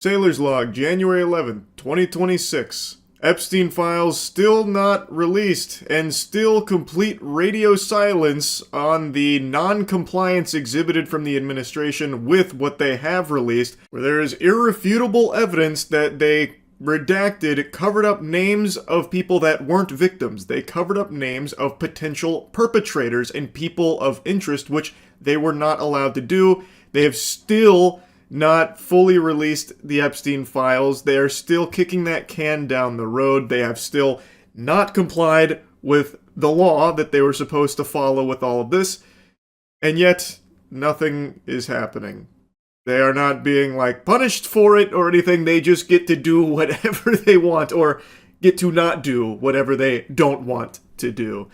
Sailor's Log, January 11th, 2026. Epstein files still not released, and still complete radio silence on the non-compliance exhibited from the administration with what they have released, where there is irrefutable evidence that they redacted, covered up names of people that weren't victims. They covered up names of potential perpetrators and people of interest, which they were not allowed to do. They have still not fully released the Epstein files. They are still kicking that can down the road. They have still not complied with the law that they were supposed to follow with all of this. And yet, nothing is happening. They are not being, punished for it or anything. They just get to do whatever they want, or get to not do whatever they don't want to do.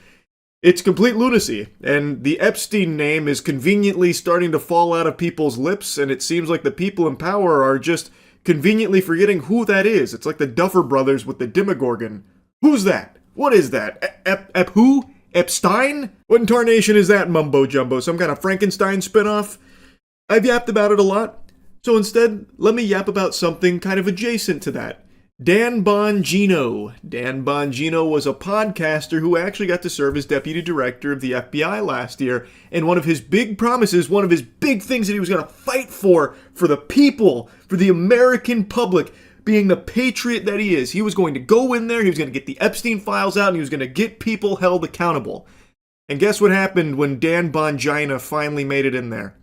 It's complete lunacy, and the Epstein name is conveniently starting to fall out of people's lips, and it seems like the people in power are just conveniently forgetting who that is. It's like the Duffer Brothers with the Demogorgon. Who's that? What is that? Who? Epstein? What in tarnation is that mumbo-jumbo? Some kind of Frankenstein spinoff? I've yapped about it a lot, so instead, let me yap about something kind of adjacent to that. Dan Bongino. Dan Bongino was a podcaster who actually got to serve as deputy director of the FBI last year, and one of his big promises, one of his big things that he was going to fight for the people, for the American public, being the patriot that he is, he was going to go in there, he was going to get the Epstein files out, and he was going to get people held accountable. And guess what happened when Dan Bongino finally made it in there?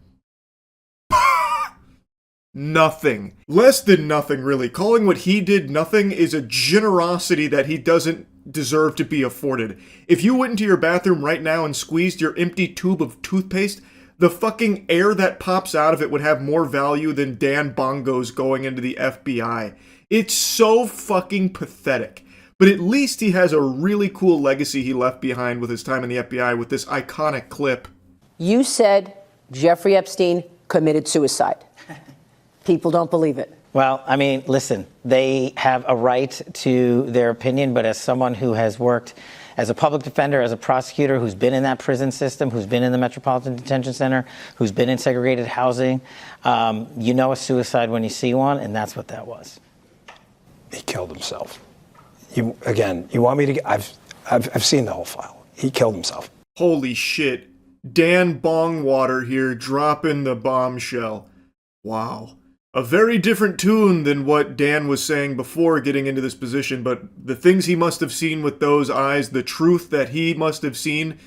Nothing. Less than nothing, really. Calling what he did nothing is a generosity that he doesn't deserve to be afforded. If you went into your bathroom right now and squeezed your empty tube of toothpaste, the fucking air that pops out of it would have more value than Dan Bongo's going into the FBI. It's so fucking pathetic. But at least he has a really cool legacy he left behind with his time in the FBI with this iconic clip. You said Jeffrey Epstein committed suicide. People don't believe it. Well, I mean, listen, they have a right to their opinion, but as someone who has worked as a public defender, as a prosecutor, who's been in that prison system, who's been in the Metropolitan Detention Center, who's been in segregated housing, you know a suicide when you see one, and that's what that was. He killed himself. You want me to? I've seen the whole file. He killed himself. Holy shit. Dan Bongwater here dropping the bombshell. Wow. A very different tune than what Dan was saying before getting into this position, but the things he must have seen with those eyes, the truth that he must have seen,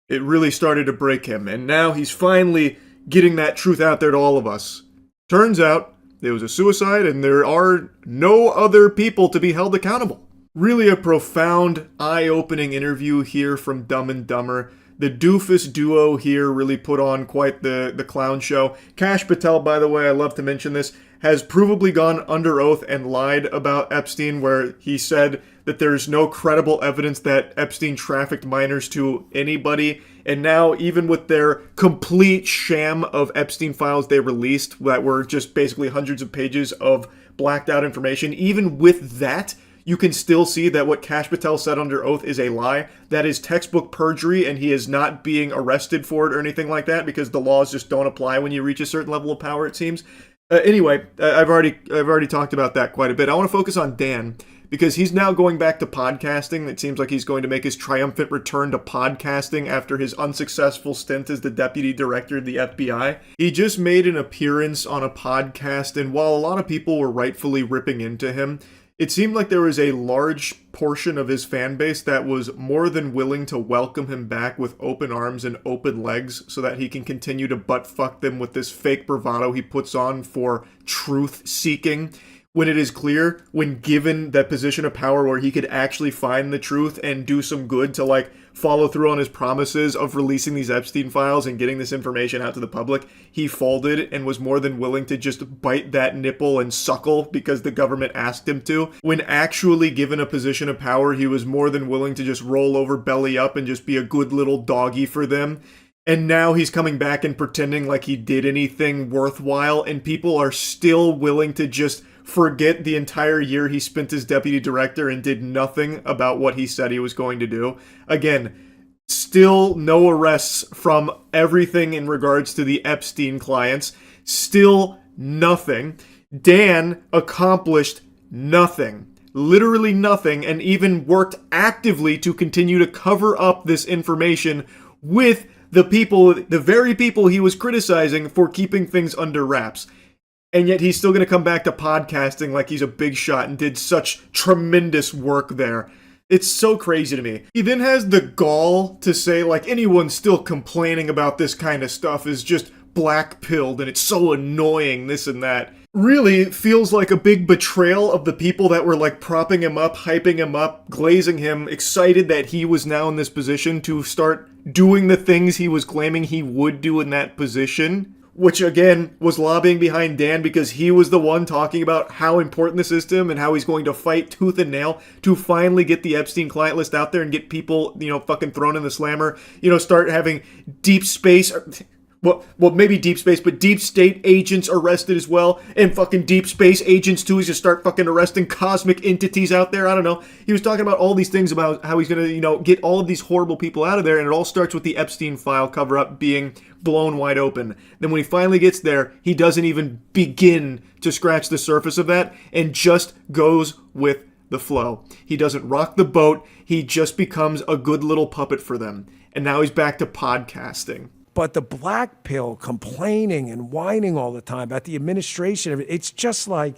it really started to break him. And now he's finally getting that truth out there to all of us. Turns out it was a suicide, and there are no other people to be held accountable. Really a profound, eye-opening interview here from Dumb and Dumber. The doofus duo here really put on quite the clown show. Kash Patel, by the way, I love to mention this, has provably gone under oath and lied about Epstein, where he said that there's no credible evidence that Epstein trafficked minors to anybody. And now, even with their complete sham of Epstein files they released that were just basically hundreds of pages of blacked out information, even with that, you can still see that what Kash Patel said under oath is a lie. That is textbook perjury, and he is not being arrested for it or anything like that because the laws just don't apply when you reach a certain level of power, it seems. Anyway, I've already talked about that quite a bit. I want to focus on Dan because he's now going back to podcasting. It seems like he's going to make his triumphant return to podcasting after his unsuccessful stint as the deputy director of the FBI. He just made an appearance on a podcast, and while a lot of people were rightfully ripping into him, it seemed like there was a large portion of his fan base that was more than willing to welcome him back with open arms and open legs so that he can continue to butt-fuck them with this fake bravado he puts on for truth-seeking, when it is clear, when given that position of power where he could actually find the truth and do some good to, follow through on his promises of releasing these Epstein files and getting this information out to the public, he folded and was more than willing to just bite that nipple and suckle because the government asked him to. When actually given a position of power, he was more than willing to just roll over belly up and just be a good little doggy for them. And now he's coming back and pretending like he did anything worthwhile, and people are still willing to just forget the entire year he spent as deputy director and did nothing about what he said he was going to do. Again, still no arrests from everything in regards to the Epstein clients. Still nothing. Dan accomplished nothing. Literally nothing, and even worked actively to continue to cover up this information with the very people he was criticizing for keeping things under wraps. And yet he's still going to come back to podcasting like he's a big shot and did such tremendous work there. It's so crazy to me. He then has the gall to say, like, anyone still complaining about this kind of stuff is just black-pilled and it's so annoying, this and that. Really, it feels like a big betrayal of the people that were, like, propping him up, hyping him up, glazing him, excited that he was now in this position to start doing the things he was claiming he would do in that position. Which, again, was lobbying behind Dan because he was the one talking about how important this is to him and how he's going to fight tooth and nail to finally get the Epstein client list out there and get people, fucking thrown in the slammer. Start having deep space... Well, maybe deep space, but deep state agents arrested as well, and fucking deep space agents too. He's gonna start fucking arresting cosmic entities out there. I don't know. He was talking about all these things about how he's gonna, get all of these horrible people out of there, and it all starts with the Epstein file cover-up being blown wide open. Then when he finally gets there, he doesn't even begin to scratch the surface of that, and just goes with the flow. He doesn't rock the boat. He just becomes a good little puppet for them. And now he's back to podcasting. But the black pill, complaining and whining all the time about the administration of it, it's just like,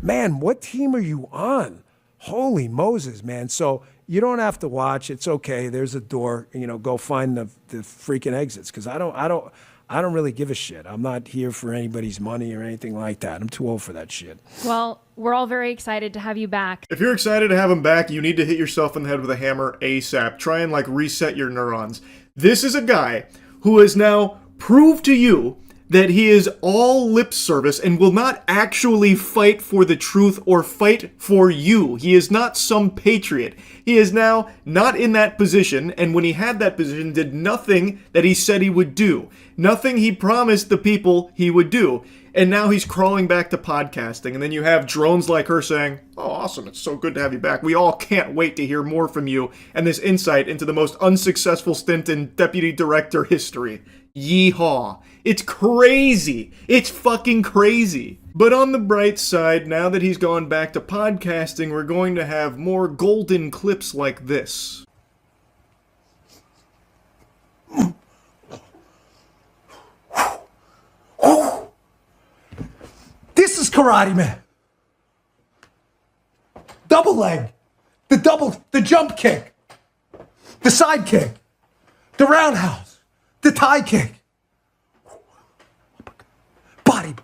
man, what team are you on? Holy Moses, man. So you don't have to watch. It's okay. There's a door. Go find the freaking exits, because I don't really give a shit. I'm not here for anybody's money or anything like that. I'm too old for that shit. Well, we're all very excited to have you back. If you're excited to have him back, you need to hit yourself in the head with a hammer ASAP. Try and reset your neurons. This is a guy who has now proved to you that he is all lip service and will not actually fight for the truth or fight for you. He is not some patriot. He is now not in that position, and when he had that position, did nothing that he said he would do. Nothing he promised the people he would do. And now he's crawling back to podcasting. And then you have drones like her saying, "Oh, awesome, it's so good to have you back. We all can't wait to hear more from you," and this insight into the most unsuccessful stint in deputy director history. Yeehaw. It's crazy. It's fucking crazy. But on the bright side, now that he's gone back to podcasting, we're going to have more golden clips like this. This is Karate Man. Double leg. The jump kick. The side kick. The roundhouse. The tie kick. Body.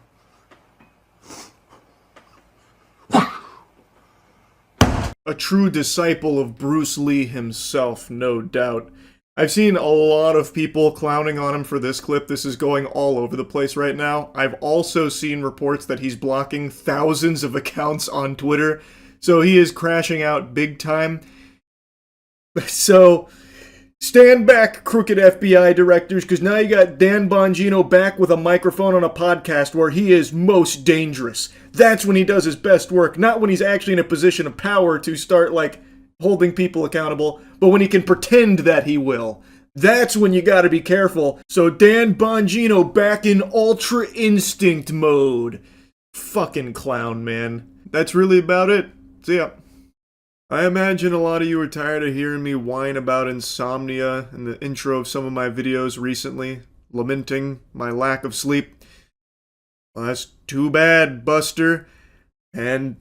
A true disciple of Bruce Lee himself, no doubt. I've seen a lot of people clowning on him for this clip. This is going all over the place right now. I've also seen reports that he's blocking thousands of accounts on Twitter, so he is crashing out big time. So, stand back, crooked FBI directors, because now you got Dan Bongino back with a microphone on a podcast where he is most dangerous. That's when he does his best work, not when he's actually in a position of power to start, holding people accountable, but when he can pretend that he will. That's when you gotta be careful. So Dan Bongino back in Ultra Instinct mode. Fucking clown, man. That's really about it. See ya. I imagine a lot of you are tired of hearing me whine about insomnia in the intro of some of my videos recently, lamenting my lack of sleep. Well, that's too bad, Buster. And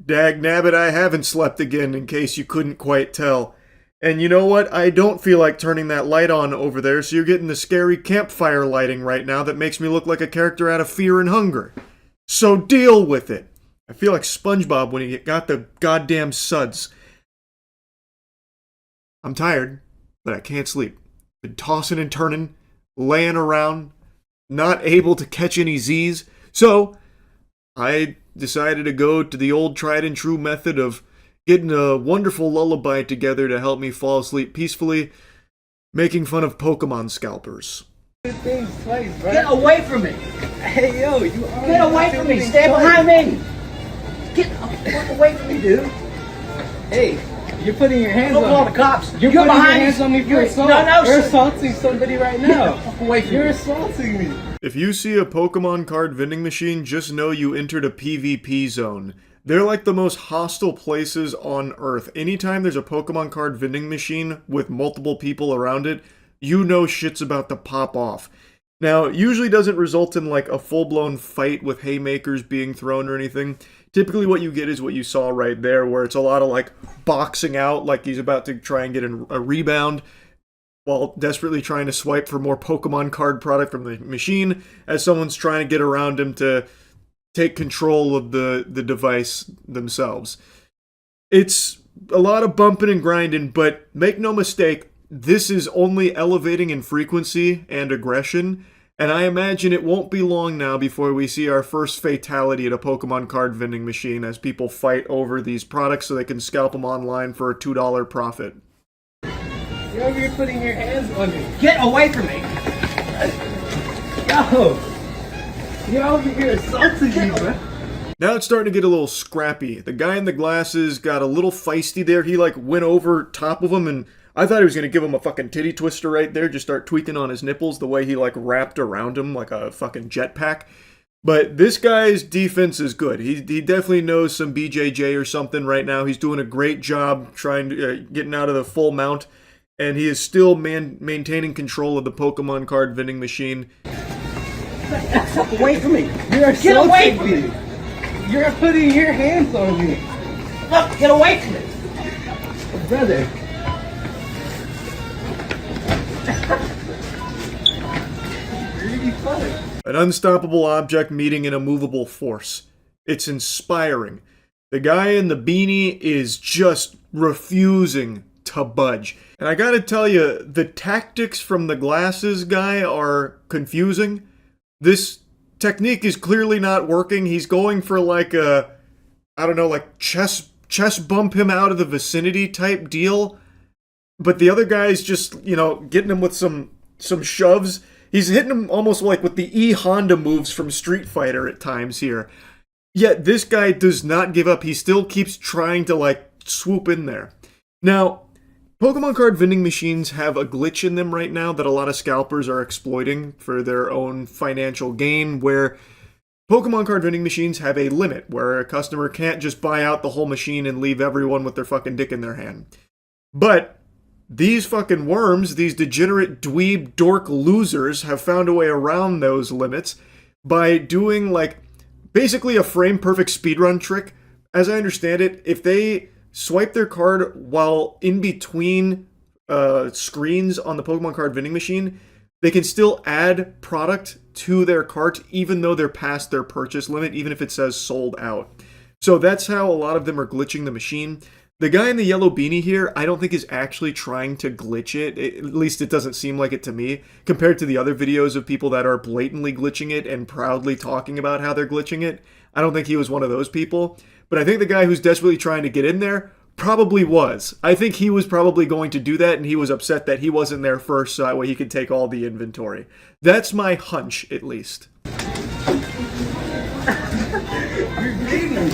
dagnabbit, I haven't slept again, in case you couldn't quite tell. And you know what? I don't feel like turning that light on over there, so you're getting the scary campfire lighting right now that makes me look like a character out of Fear and Hunger. So deal with it. I feel like SpongeBob when he got the goddamn suds. I'm tired, but I can't sleep. Been tossing and turning, laying around, not able to catch any Z's. So, I decided to go to the old tried and true method of getting a wonderful lullaby together to help me fall asleep peacefully, making fun of Pokemon scalpers. Get away from me! Hey, yo, you Get away from me! Stay behind me! Get away from me, dude! Hey, you're putting your hands Don't on call me. the cops! You're You're putting behind your hands on me for assault. No, You're sir. assaulting somebody right now. Away from You're me! assaulting me. If you see a Pokemon card vending machine, just know you entered a PvP zone. They're like the most hostile places on Earth. Anytime there's a Pokemon card vending machine with multiple people around it, you know shit's about to pop off. Now, it usually doesn't result in like a full-blown fight with haymakers being thrown or anything. Typically what you get is what you saw right there, where it's a lot of like boxing out, like he's about to try and get a rebound, while desperately trying to swipe for more Pokemon card product from the machine, as someone's trying to get around him to take control of the device themselves. It's a lot of bumping and grinding, but make no mistake, this is only elevating in frequency and aggression, and I imagine it won't be long now before we see our first fatality at a Pokemon card vending machine as people fight over these products so they can scalp them online for a $2 profit. You're over here putting your hands on me. Get away from me! Yo! You're over here assaulting me, bro. Now it's starting to get a little scrappy. The guy in the glasses got a little feisty there. He like went over top of him, and I thought he was going to give him a fucking titty twister right there, just start tweaking on his nipples the way he like wrapped around him like a fucking jetpack. But this guy's defense is good. He definitely knows some BJJ or something right now. He's doing a great job trying to getting out of the full mount. And he is still maintaining control of the Pokemon card vending machine. Get away from me! You're Get away from me! You're putting your hands on me! Look, get away from me! Brother! Really funny. An unstoppable object meeting an immovable force. It's inspiring. The guy in the beanie is just refusing to budge. And I gotta tell you, the tactics from the glasses guy are confusing. This technique is clearly not working. He's going for like a, I don't know, like chest bump him out of the vicinity type deal. But the other guy's just, you know, getting him with some shoves. He's hitting him almost like with the E-Honda moves from Street Fighter at times here. Yet this guy does not give up. He still keeps trying to like swoop in there. Now, Pokemon card vending machines have a glitch in them right now that a lot of scalpers are exploiting for their own financial gain, where Pokemon card vending machines have a limit where a customer can't just buy out the whole machine and leave everyone with their fucking dick in their hand. But these fucking worms, these degenerate dweeb dork losers, have found a way around those limits by doing like basically a frame perfect speedrun trick. As I understand it, if they swipe their card while in between screens on the Pokemon card vending machine, they can still add product to their cart even though they're past their purchase limit, even if it says sold out. So that's how a lot of them are glitching the machine. The guy in the yellow beanie here, I don't think is actually trying to glitch it. At least it doesn't seem like it to me, compared to the other videos of people that are blatantly glitching it and proudly talking about how they're glitching it. I don't think he was one of those people. But I think the guy who's desperately trying to get in there probably was. I think he was probably going to do that, and he was upset that he wasn't there first, so that way he could take all the inventory. That's my hunch, at least. You're bleeding!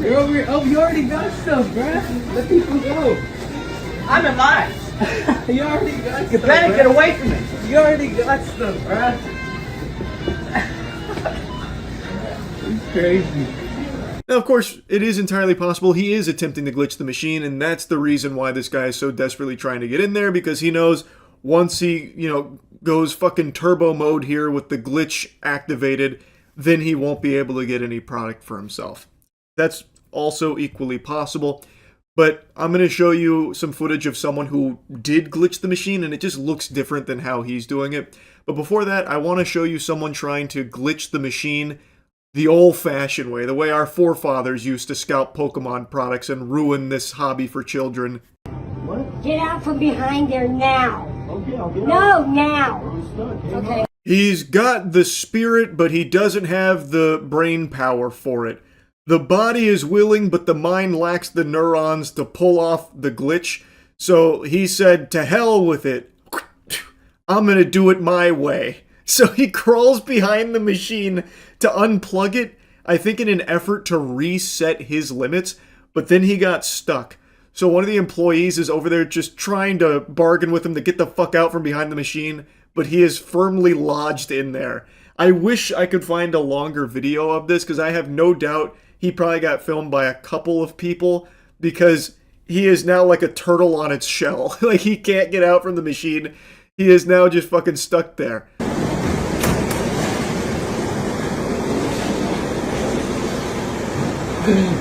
You're over here. Oh, you already got stuff, bruh! Let people go! I'm in line. You already got stuff. You better bruh. get away from me. You already got stuff, bruh! It's crazy. Now, of course, it is entirely possible he is attempting to glitch the machine, and that's the reason why this guy is so desperately trying to get in there, because he knows once he, goes fucking turbo mode here with the glitch activated, then he won't be able to get any product for himself. That's also equally possible, but I'm going to show you some footage of someone who did glitch the machine, and it just looks different than how he's doing it. But before that, I want to show you someone trying to glitch the machine the old-fashioned way, the way our forefathers used to scalp Pokemon products and ruin this hobby for children. Get out from behind there now. Okay, I'll get No, now. Okay. He's got the spirit, but he doesn't have the brain power for it. The body is willing, but the mind lacks the neurons to pull off the glitch. So he said, to hell with it. I'm gonna do it my way. So he crawls behind the machine to unplug it, I think in an effort to reset his limits, but then he got stuck. So one of the employees is over there just trying to bargain with him to get the fuck out from behind the machine, but he is firmly lodged in there. I wish I could find a longer video of this because I have no doubt he probably got filmed by a couple of people because he is now like a turtle on its shell. Like he can't get out from the machine. He is now just fucking stuck there.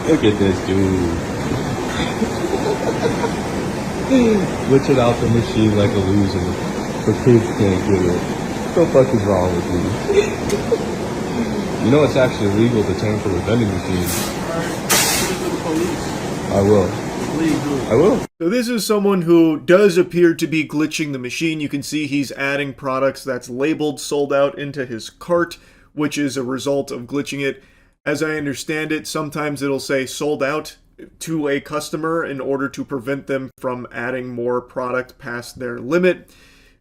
Look at this dude. Glitching out the machine like a loser. The kids can't get it. What the fuck is wrong with you? You know it's actually illegal to tamper with vending machines. I will. I will. So this is someone who does appear to be glitching the machine. You can see he's adding products that's labeled sold out into his cart, which is a result of glitching it. As I understand it, sometimes it'll say sold out to a customer in order to prevent them from adding more product past their limit.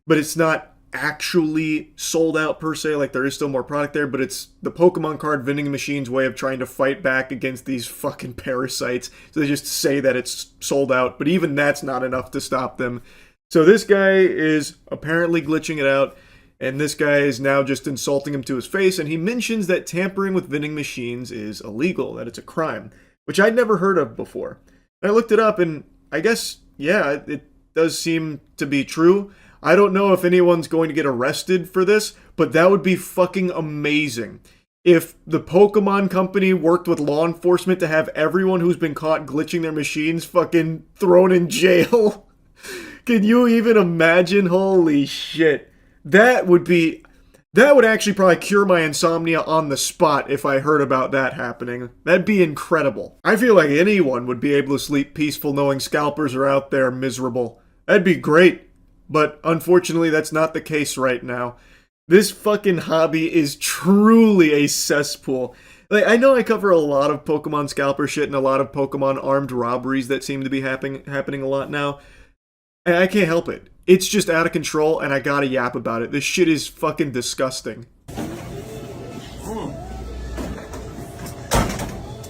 But it's not actually sold out per se, like there is still more product there, but it's the Pokemon card vending machine's way of trying to fight back against these fucking parasites. So they just say that it's sold out, but even that's not enough to stop them. So this guy is apparently glitching it out, and this guy is now just insulting him to his face, and he mentions that tampering with vending machines is illegal, that it's a crime, which I'd never heard of before. And I looked it up, and I guess, yeah, it does seem to be true. I don't know if anyone's going to get arrested for this, but that would be fucking amazing. If the Pokemon company worked with law enforcement to have everyone who's been caught glitching their machines fucking thrown in jail. Can you even imagine? Holy shit. That would actually probably cure my insomnia on the spot if I heard about that happening. That'd be incredible. I feel like anyone would be able to sleep peaceful knowing scalpers are out there miserable. That'd be great. But unfortunately, that's not the case right now. This fucking hobby is truly a cesspool. Like, I know I cover a lot of Pokemon scalper shit and a lot of Pokemon armed robberies that seem to be happening a lot now. And I can't help it. It's just out of control, and I gotta yap about it. This shit is fucking disgusting.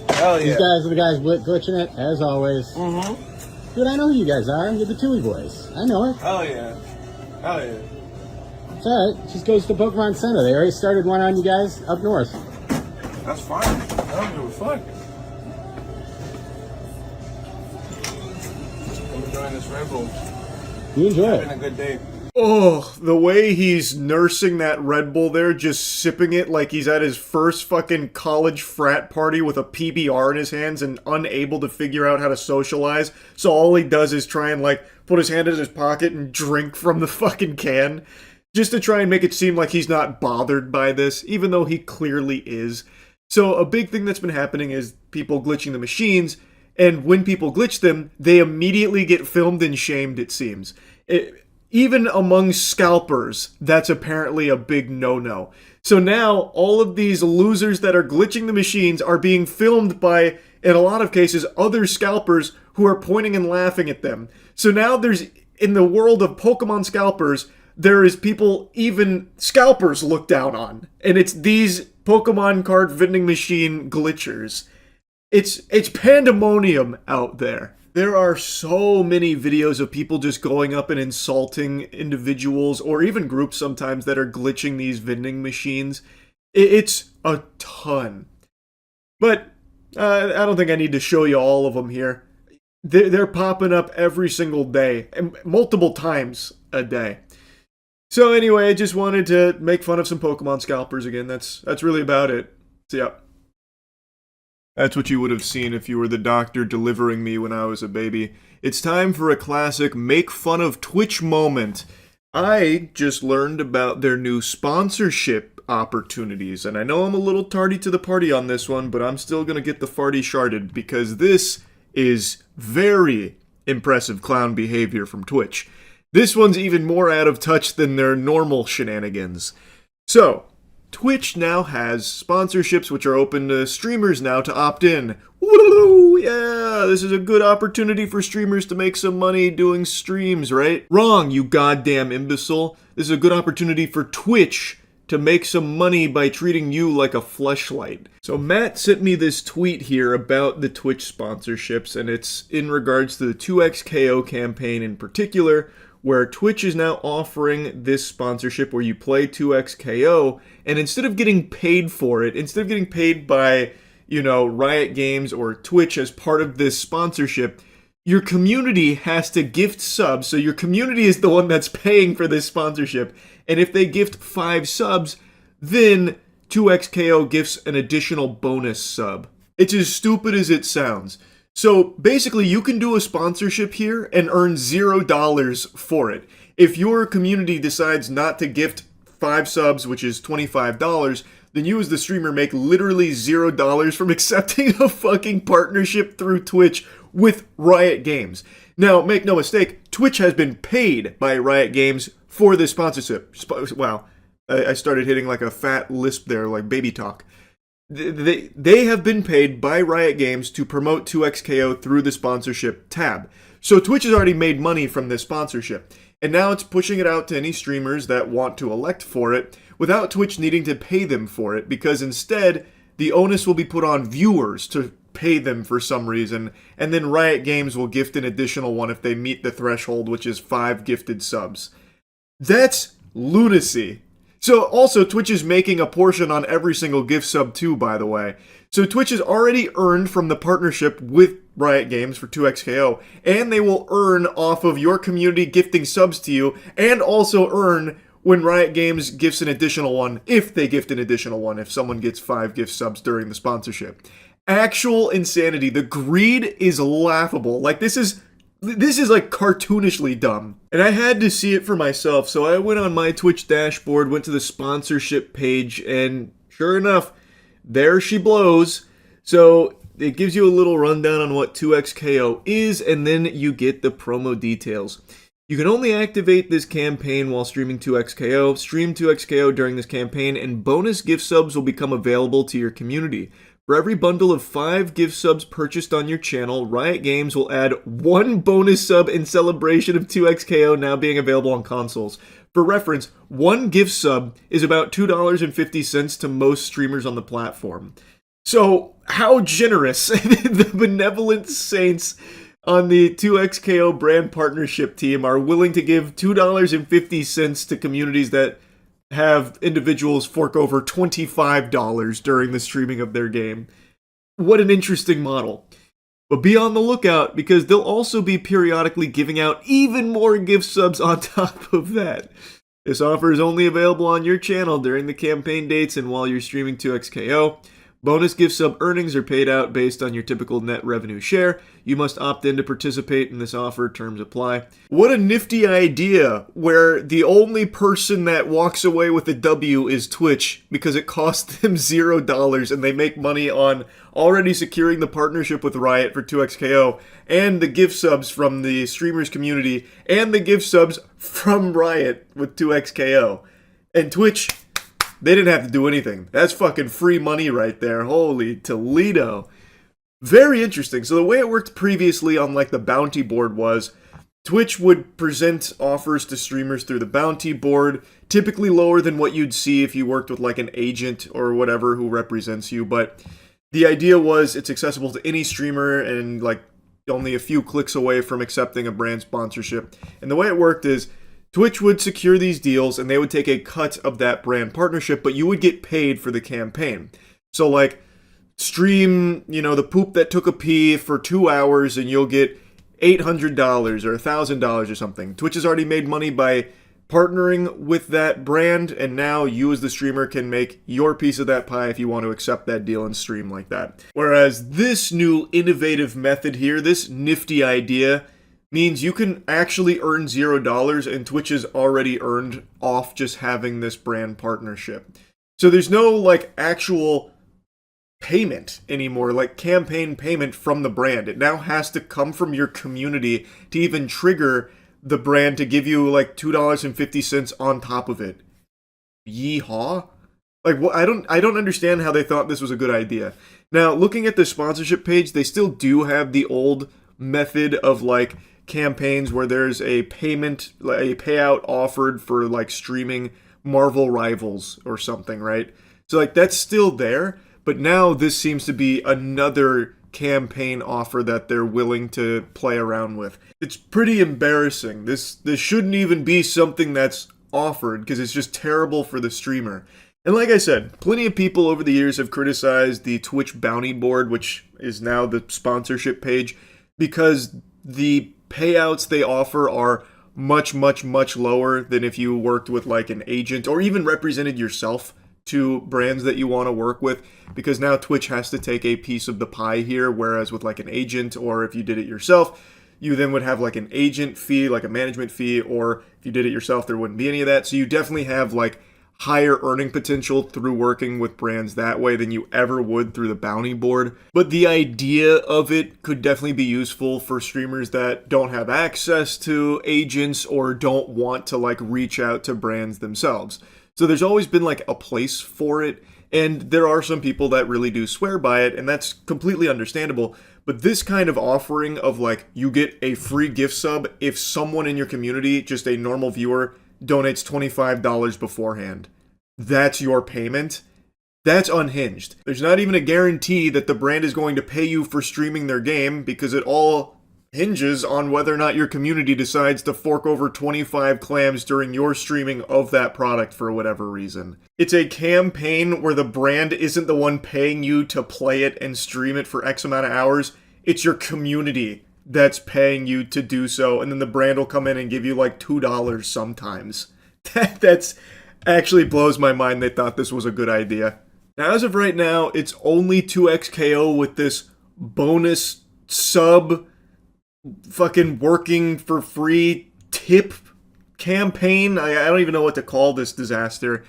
Hell yeah. These guys are the guys glitching it, as always. Mm-hmm. Dude, I know who you guys are. You're the Tui boys. I know it. Hell yeah. Hell yeah. It's alright. It just goes to Pokemon Center. They already started one on you guys up north. That's fine. I'm doing fun. I'm enjoying this Red Bull. You enjoy it. Having a good day. Oh, the way he's nursing that Red Bull there, just sipping it like he's at his first fucking college frat party with a PBR in his hands and unable to figure out how to socialize. So all he does is try and like put his hand in his pocket and drink from the fucking can. Just to try and make it seem like he's not bothered by this, even though he clearly is. So a big thing that's been happening is people glitching the machines, and when people glitch them, they immediately get filmed and shamed, it seems. Even among scalpers, that's apparently a big no-no. So now, all of these losers that are glitching the machines are being filmed by, in a lot of cases, other scalpers who are pointing and laughing at them. So now there's, in the world of Pokemon scalpers, there is people even scalpers look down on. And it's these Pokemon card vending machine glitchers. It's pandemonium out there. There are so many videos of people just going up and insulting individuals or even groups sometimes that are glitching these vending machines. It's a ton. But I don't think I need to show you all of them here. They're popping up every single day, and multiple times a day. So anyway, I just wanted to make fun of some Pokemon scalpers again. That's really about it. So yeah. That's what you would have seen if you were the doctor delivering me when I was a baby. It's time for a classic make fun of Twitch moment. I just learned about their new sponsorship opportunities, and I know I'm a little tardy to the party on this one, but I'm still gonna get the farty sharded because this is very impressive clown behavior from Twitch. This one's even more out of touch than their normal shenanigans. So, Twitch now has sponsorships which are open to streamers now to opt in. Woo! Yeah, this is a good opportunity for streamers to make some money doing streams, right? Wrong, you goddamn imbecile. This is a good opportunity for Twitch to make some money by treating you like a fleshlight. So Matt sent me this tweet here about the Twitch sponsorships, and it's in regards to the 2XKO campaign in particular, where Twitch is now offering this sponsorship where you play 2XKO, and instead of getting paid for it, instead of getting paid by, Riot Games or Twitch as part of this sponsorship, your community has to gift subs. So your community is the one that's paying for this sponsorship. And if they gift 5 subs, then 2XKO gifts an additional bonus sub. It's as stupid as it sounds. So basically, you can do a sponsorship here and earn $0 for it. If your community decides not to gift 5 subs, which is $25, then you as the streamer make literally $0 from accepting a fucking partnership through Twitch with Riot Games. Now, make no mistake, Twitch has been paid by Riot Games for this sponsorship. Wow, I started hitting like a fat lisp there, like baby talk. They have been paid by Riot Games to promote 2XKO through the sponsorship tab. So Twitch has already made money from this sponsorship. And now it's pushing it out to any streamers that want to elect for it without Twitch needing to pay them for it, because instead the onus will be put on viewers to pay them for some reason, and then Riot Games will gift an additional one if they meet the threshold, which is 5 gifted subs. That's lunacy. So also, Twitch is making a portion on every single gift sub too, by the way. So Twitch has already earned from the partnership with Riot Games for 2XKO, and they will earn off of your community gifting subs to you, and also earn when Riot Games gifts an additional one, if they gift an additional one, if someone gets 5 gift subs during the sponsorship. Actual insanity. The greed is laughable. Like, this is like cartoonishly dumb. And I had to see it for myself, so I went on my Twitch dashboard, went to the sponsorship page, and sure enough, there she blows. So it gives you a little rundown on what 2XKO is, and then you get the promo details. You can only activate this campaign while streaming 2XKO, stream 2XKO during this campaign, and bonus gift subs will become available to your community. For every bundle of 5 gift subs purchased on your channel, Riot Games will add 1 bonus sub in celebration of 2XKO now being available on consoles. For reference, 1 gift sub is about $2.50 to most streamers on the platform. So, how generous the benevolent saints on the 2XKO brand partnership team are willing to give $2.50 to communities that have individuals fork over $25 during the streaming of their game. What an interesting model. But be on the lookout, because they'll also be periodically giving out even more gift subs on top of that. This offer is only available on your channel during the campaign dates and while you're streaming 2XKO. Bonus gift sub earnings are paid out based on your typical net revenue share. You must opt in to participate in this offer. Terms apply. What a nifty idea, where the only person that walks away with a W is Twitch, because it costs them $0 and they make money on already securing the partnership with Riot for 2XKO, and the gift subs from the streamers community, and the gift subs from Riot with 2XKO. And Twitch, they didn't have to do anything. That's fucking free money right there. Holy Toledo. Very interesting. So the way it worked previously on like the bounty board was Twitch would present offers to streamers through the bounty board, typically lower than what you'd see if you worked with like an agent or whatever who represents you. But the idea was it's accessible to any streamer and like only a few clicks away from accepting a brand sponsorship. And the way it worked is Twitch would secure these deals and they would take a cut of that brand partnership, but you would get paid for the campaign. So like stream, the poop that took a pee for 2 hours and you'll get $800 or $1,000 or something. Twitch has already made money by partnering with that brand, and now you as the streamer can make your piece of that pie if you want to accept that deal and stream like that. Whereas this new innovative method here, this nifty idea, means you can actually earn $0, and Twitch has already earned off just having this brand partnership. So there's no like actual payment anymore, like campaign payment from the brand. It now has to come from your community to even trigger the brand to give you like $2.50 on top of it. Yeehaw. Like, what? I don't understand how they thought this was a good idea. Now, looking at the sponsorship page, they still do have the old method of like campaigns where there's a payment, a payout offered for like streaming Marvel Rivals or something, right? So like that's still there, but now this seems to be another campaign offer that they're willing to play around with. It's pretty embarrassing. This shouldn't even be something that's offered because it's just terrible for the streamer. And like I said, plenty of people over the years have criticized the Twitch bounty board, which is now the sponsorship page, because the payouts they offer are much, much, much lower than if you worked with like an agent or even represented yourself to brands that you want to work with, because now Twitch has to take a piece of the pie here, whereas with like an agent or if you did it yourself, you then would have like an agent fee, like a management fee, or if you did it yourself, there wouldn't be any of that. So you definitely have like higher earning potential through working with brands that way than you ever would through the bounty board. But the idea of it could definitely be useful for streamers that don't have access to agents or don't want to like reach out to brands themselves. So there's always been like a place for it, and there are some people that really do swear by it, and that's completely understandable. But this kind of offering of like you get a free gift sub if someone in your community, just a normal viewer, donates $25 beforehand, that's your payment. That's unhinged. There's not even a guarantee that the brand is going to pay you for streaming their game, because it all hinges on whether or not your community decides to fork over 25 clams during your streaming of that product for whatever reason. It's a campaign where the brand isn't the one paying you to play it and stream it for X amount of hours. It's your community that's paying you to do so, and then the brand will come in and give you like $2 sometimes. That's actually blows my mind they thought this was a good idea. Now, as of right now, it's only 2xKO with this bonus sub fucking working for free tip campaign. I don't even know what to call this disaster.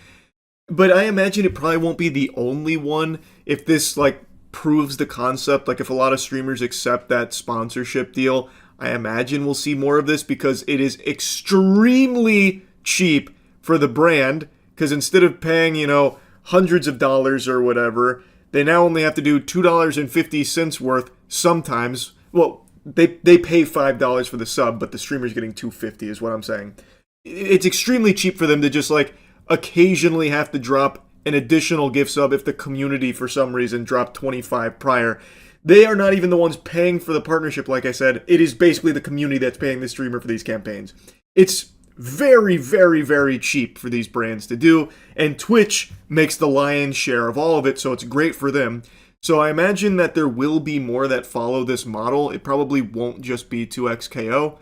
But I imagine it probably won't be the only one if this like proves the concept. Like if a lot of streamers accept that sponsorship deal, I imagine we'll see more of this, because it is extremely cheap for the brand, because instead of paying, you know, hundreds of dollars or whatever, they now only have to do $2.50 worth sometimes. Well, they pay $5 for the sub, but the streamer's getting $2.50 is what I'm saying. It's extremely cheap for them to just like occasionally have to drop an additional gift sub if the community for some reason dropped 25 prior. They are not even the ones paying for the partnership, like I said. It is basically the community that's paying the streamer for these campaigns. It's very, very, very cheap for these brands to do, and Twitch makes the lion's share of all of it, so it's great for them. So I imagine that there will be more that follow this model. It probably won't just be 2xKO,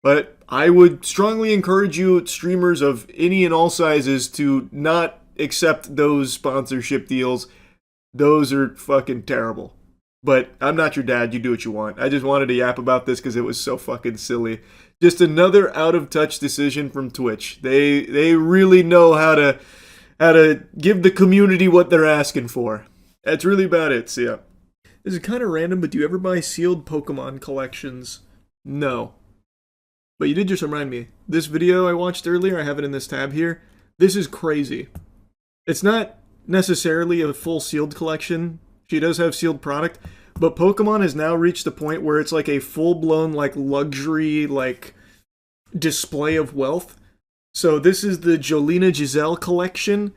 but I would strongly encourage you, streamers of any and all sizes, to not accept those sponsorship deals. Those are fucking terrible. But I'm not your dad, you do what you want. I just wanted to yap about this because it was so fucking silly. Just another out-of-touch decision from Twitch. They really know how to give the community what they're asking for. That's really about it, so yeah. This is kind of random, but do you ever buy sealed Pokemon collections? No. But you did just remind me. This video I watched earlier, I have it in this tab here. This is crazy. It's not necessarily a full sealed collection. She does have sealed product, but Pokemon has now reached the point where it's like a full-blown like luxury like display of wealth. So this is the Jolina Giselle collection,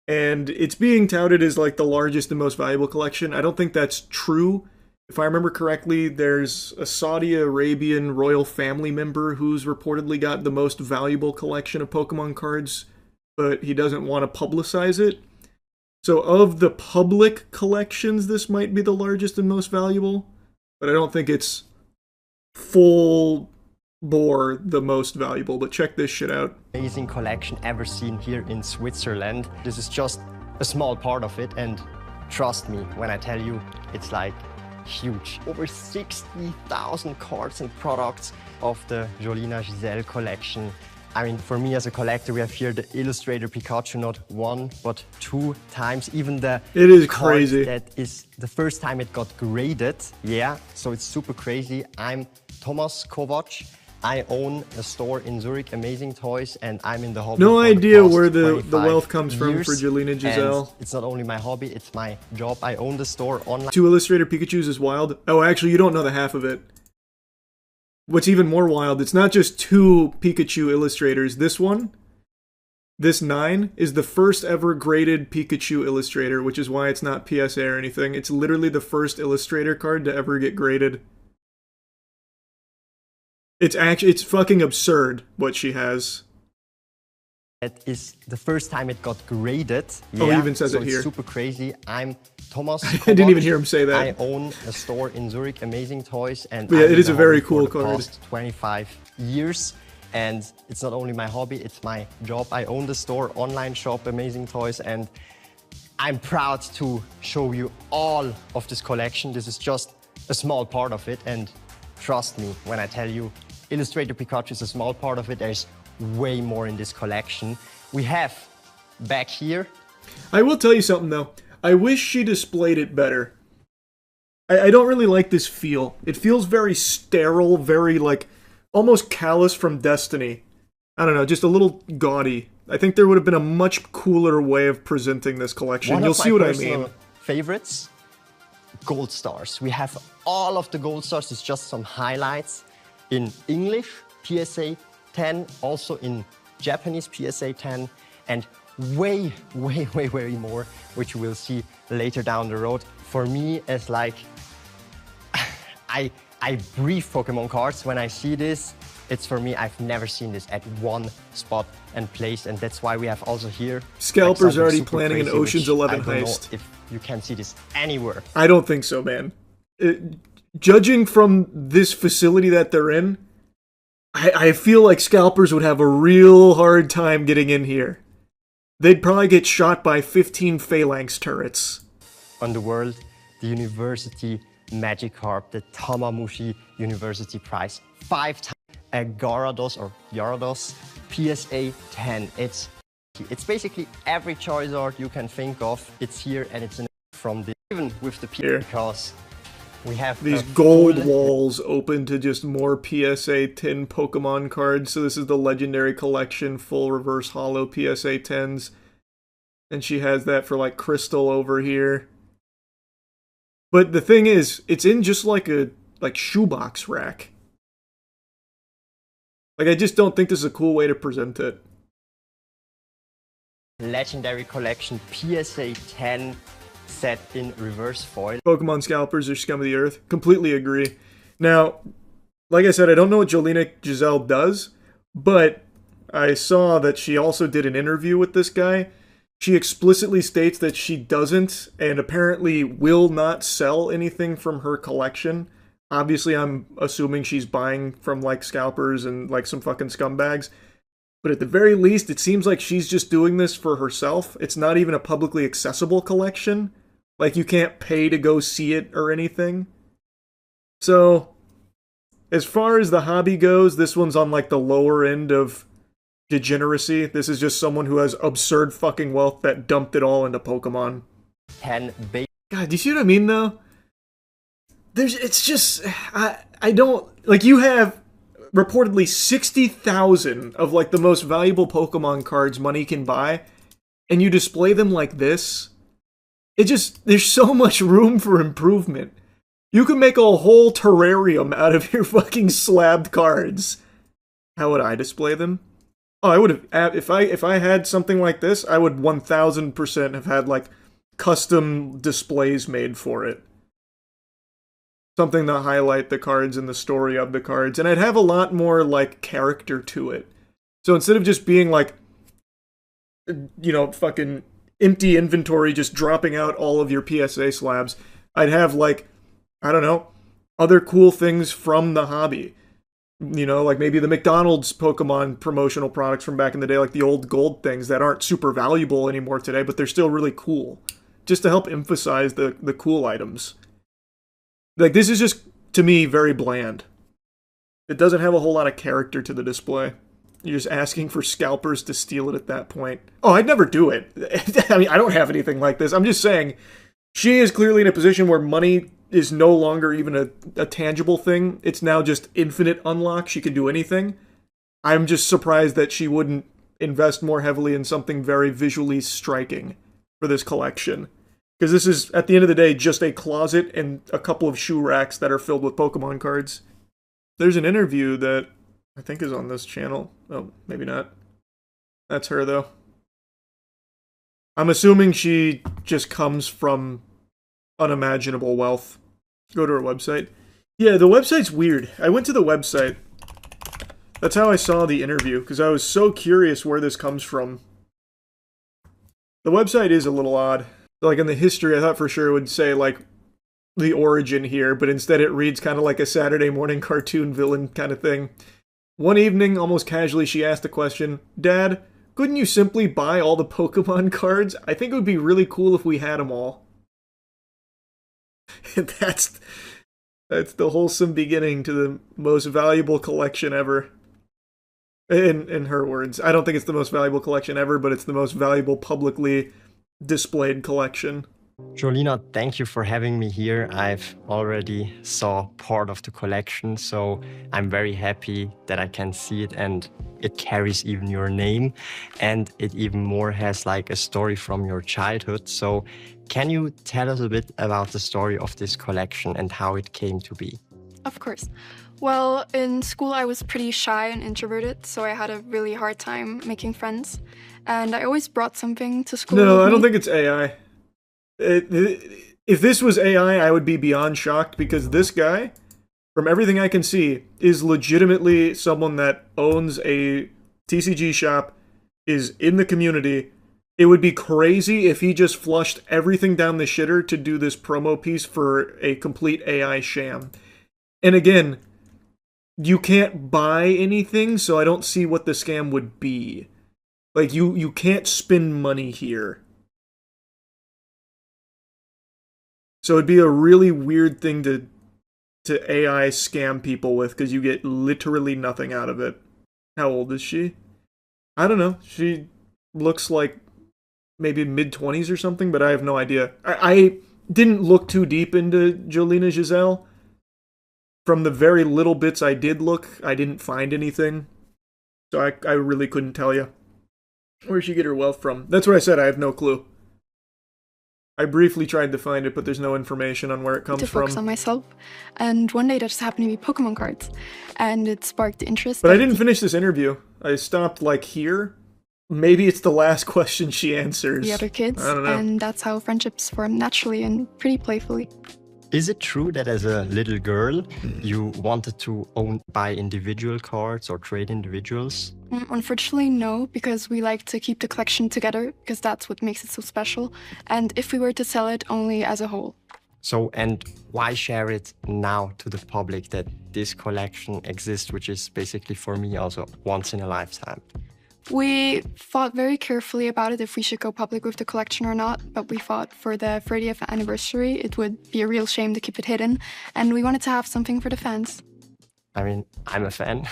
and it's being touted as like the largest and most valuable collection. I don't think that's true. If I remember correctly, there's a Saudi Arabian royal family member who's reportedly got the most valuable collection of Pokemon cards, but he doesn't want to publicize it. So of the public collections, this might be the largest and most valuable, but I don't think it's full bore the most valuable. But check this shit out. Amazing collection ever seen here in Switzerland. This is just a small part of it, and trust me when I tell you, it's like huge. Over 60,000 cards and products of the Jolina Giselle collection. I mean, for me as a collector, we have here the Illustrator Pikachu not one, but 2 times. Even the it is card crazy. that is the first time it got graded. Yeah, so it's super crazy. I'm Thomas Kovac. I own a store in Zurich, Amazing Toys, and I'm in the hobby. No for idea past where the 25 wealth comes from years. for Jolina Giselle. And it's not only my hobby, it's my job. I own the store online. 2 Illustrator Pikachus is wild. Oh, actually, you don't know the half of it. What's even more wild, it's not just 2 Pikachu illustrators. This one This 9 is the first ever graded Pikachu illustrator, which is why it's not PSA or anything. It's literally the first illustrator card to ever get graded. It's fucking absurd what she has. It is the first time it got graded. Oh, he even says so it here. It's super crazy. I'm Thomas. I didn't even hear him say that. I own a store in Zurich, Amazing Toys, and yeah, it is a very cool for the card. Past 25 years, and it's not only my hobby; it's my job. I own the store, online shop, Amazing Toys, and I'm proud to show you all of this collection. This is just a small part of it, and trust me when I tell you, Illustrator Pikachu is a small part of it. There's way more in this collection. We have back here. I will tell you something though. I wish she displayed it better. I don't really like this feel. It feels very sterile, very like almost callous from Destiny. I don't know, just a little gaudy. I think there would have been a much cooler way of presenting this collection. You'll see what I mean. Favorites, gold stars. We have all of the gold stars. It's just some highlights in English, PSA 10, also in Japanese PSA 10, and way more, which you will see later down the road. For me, it's like, I breathe Pokemon cards. When I see this, it's for me, I've never seen this at one spot and place, and that's why we have also here. Scalper's like already super planning an crazy, Ocean's which 11 I don't know heist. if you can see this anywhere. I don't think so, man. Judging from this facility that they're in, I feel like scalpers would have a real hard time getting in here. They'd probably get shot by 15 phalanx turrets. On the world, the University Magikarp, the Tamamushi University Prize, 5 times a Gyarados or Gyarados PSA 10. It's basically every Charizard you can think of. It's here, and it's from the even with the because we have these gold walls open to just more PSA 10 Pokemon cards. So this is the Legendary Collection, full reverse holo PSA 10s. And she has that for like Crystal over here. But the thing is, it's in just like a shoebox rack. Like, I just don't think this is a cool way to present it. Legendary Collection PSA 10 set in reverse foil. Pokemon scalpers are scum of the earth. Completely agree. Now, like I said, I don't know what Jolina Giselle does, but I saw that she also did an interview with this guy. She explicitly states that she doesn't and apparently will not sell anything from her collection. Obviously, I'm assuming she's buying from like scalpers and like some fucking scumbags. But at the very least, it seems like she's just doing this for herself. It's not even a publicly accessible collection. Like, you can't pay to go see it or anything. So, as far as the hobby goes, this one's on like the lower end of degeneracy. This is just someone who has absurd fucking wealth that dumped it all into Pokemon. God, do you see what I mean though? It's just, I don't, like, you have reportedly 60,000 of like the most valuable Pokemon cards money can buy, and you display them like this. There's so much room for improvement. You could make a whole terrarium out of your fucking slabbed cards. How would I display them? Oh, I would have, if I had something like this, I would 1000% have had like custom displays made for it. Something to highlight the cards and the story of the cards. And I'd have a lot more like character to it. So instead of just being like, you know, fucking empty inventory just dropping out all of your PSA slabs, I'd have like, I don't know, other cool things from the hobby. You know, like maybe the McDonald's Pokemon promotional products from back in the day, like the old gold things that aren't super valuable anymore today, but they're still really cool. Just to help emphasize the cool items. Like, this is just, to me, very bland. It doesn't have a whole lot of character to the display. You're just asking for scalpers to steal it at that point. Oh, I'd never do it. I mean, I don't have anything like this. I'm just saying, she is clearly in a position where money is no longer even a tangible thing. It's now just infinite unlock. She can do anything. I'm just surprised that she wouldn't invest more heavily in something very visually striking for this collection. Because this is, at the end of the day, just a closet and a couple of shoe racks that are filled with Pokemon cards. There's an interview that I think is on this channel. Oh, maybe not. That's her, though. I'm assuming she just comes from unimaginable wealth. Go to her website. Yeah, the website's weird. I went to the website. That's how I saw the interview, because I was so curious where this comes from. The website is a little odd. Like in the history, I thought for sure it would say like the origin here, but instead it reads kind of like a Saturday morning cartoon villain kind of thing. One evening, almost casually, she asked the question, "Dad, couldn't you simply buy all the Pokemon cards? I think it would be really cool if we had them all." And that's the wholesome beginning to the most valuable collection ever. In her words. I don't think it's the most valuable collection ever, but it's the most valuable publicly displayed collection. Jolina, thank you for having me here. I've already saw part of the collection, so I'm very happy that I can see it, and it carries even your name, and it even more has like a story from your childhood. So can you tell us a bit about the story of this collection and how it came to be? Of course. Well, in school I was pretty shy and introverted, so I had a really hard time making friends. And I always brought something to school. No, with I don't me. think it's AI. If this was AI, I would be beyond shocked, because this guy, from everything I can see, is legitimately someone that owns a TCG shop, is in the community. It would be crazy if he just flushed everything down the shitter to do this promo piece for a complete AI sham. And again, you can't buy anything, so I don't see what the scam would be. Like, you can't spend money here. So it'd be a really weird thing to AI scam people with, because you get literally nothing out of it. How old is she? I don't know. She looks like maybe mid-20s or something, but I have no idea. I didn't look too deep into Jolina Giselle. From the very little bits I did look, I didn't find anything. So I really couldn't tell you. Where'd she get her wealth from? That's what I said, I have no clue. I briefly tried to find it, but there's no information on where it comes to from. focus on myself. And one day there just happened to be Pokemon cards. And it sparked interest. But I didn't finish this interview. I stopped, like, here. Maybe it's the last question she answers. The other kids. I don't know. And that's how friendships form naturally and pretty playfully. Is it true that as a little girl, you wanted to buy individual cards or trade individuals? Unfortunately, no, because we like to keep the collection together, because that's what makes it so special. And if we were to sell it, only as a whole. So, and why share it now to the public that this collection exists, which is basically for me also once in a lifetime? We thought very carefully about it if we should go public with the collection or not, but we thought for the 30th anniversary it would be a real shame to keep it hidden, and we wanted to have something for the fans. I mean, I'm a fan,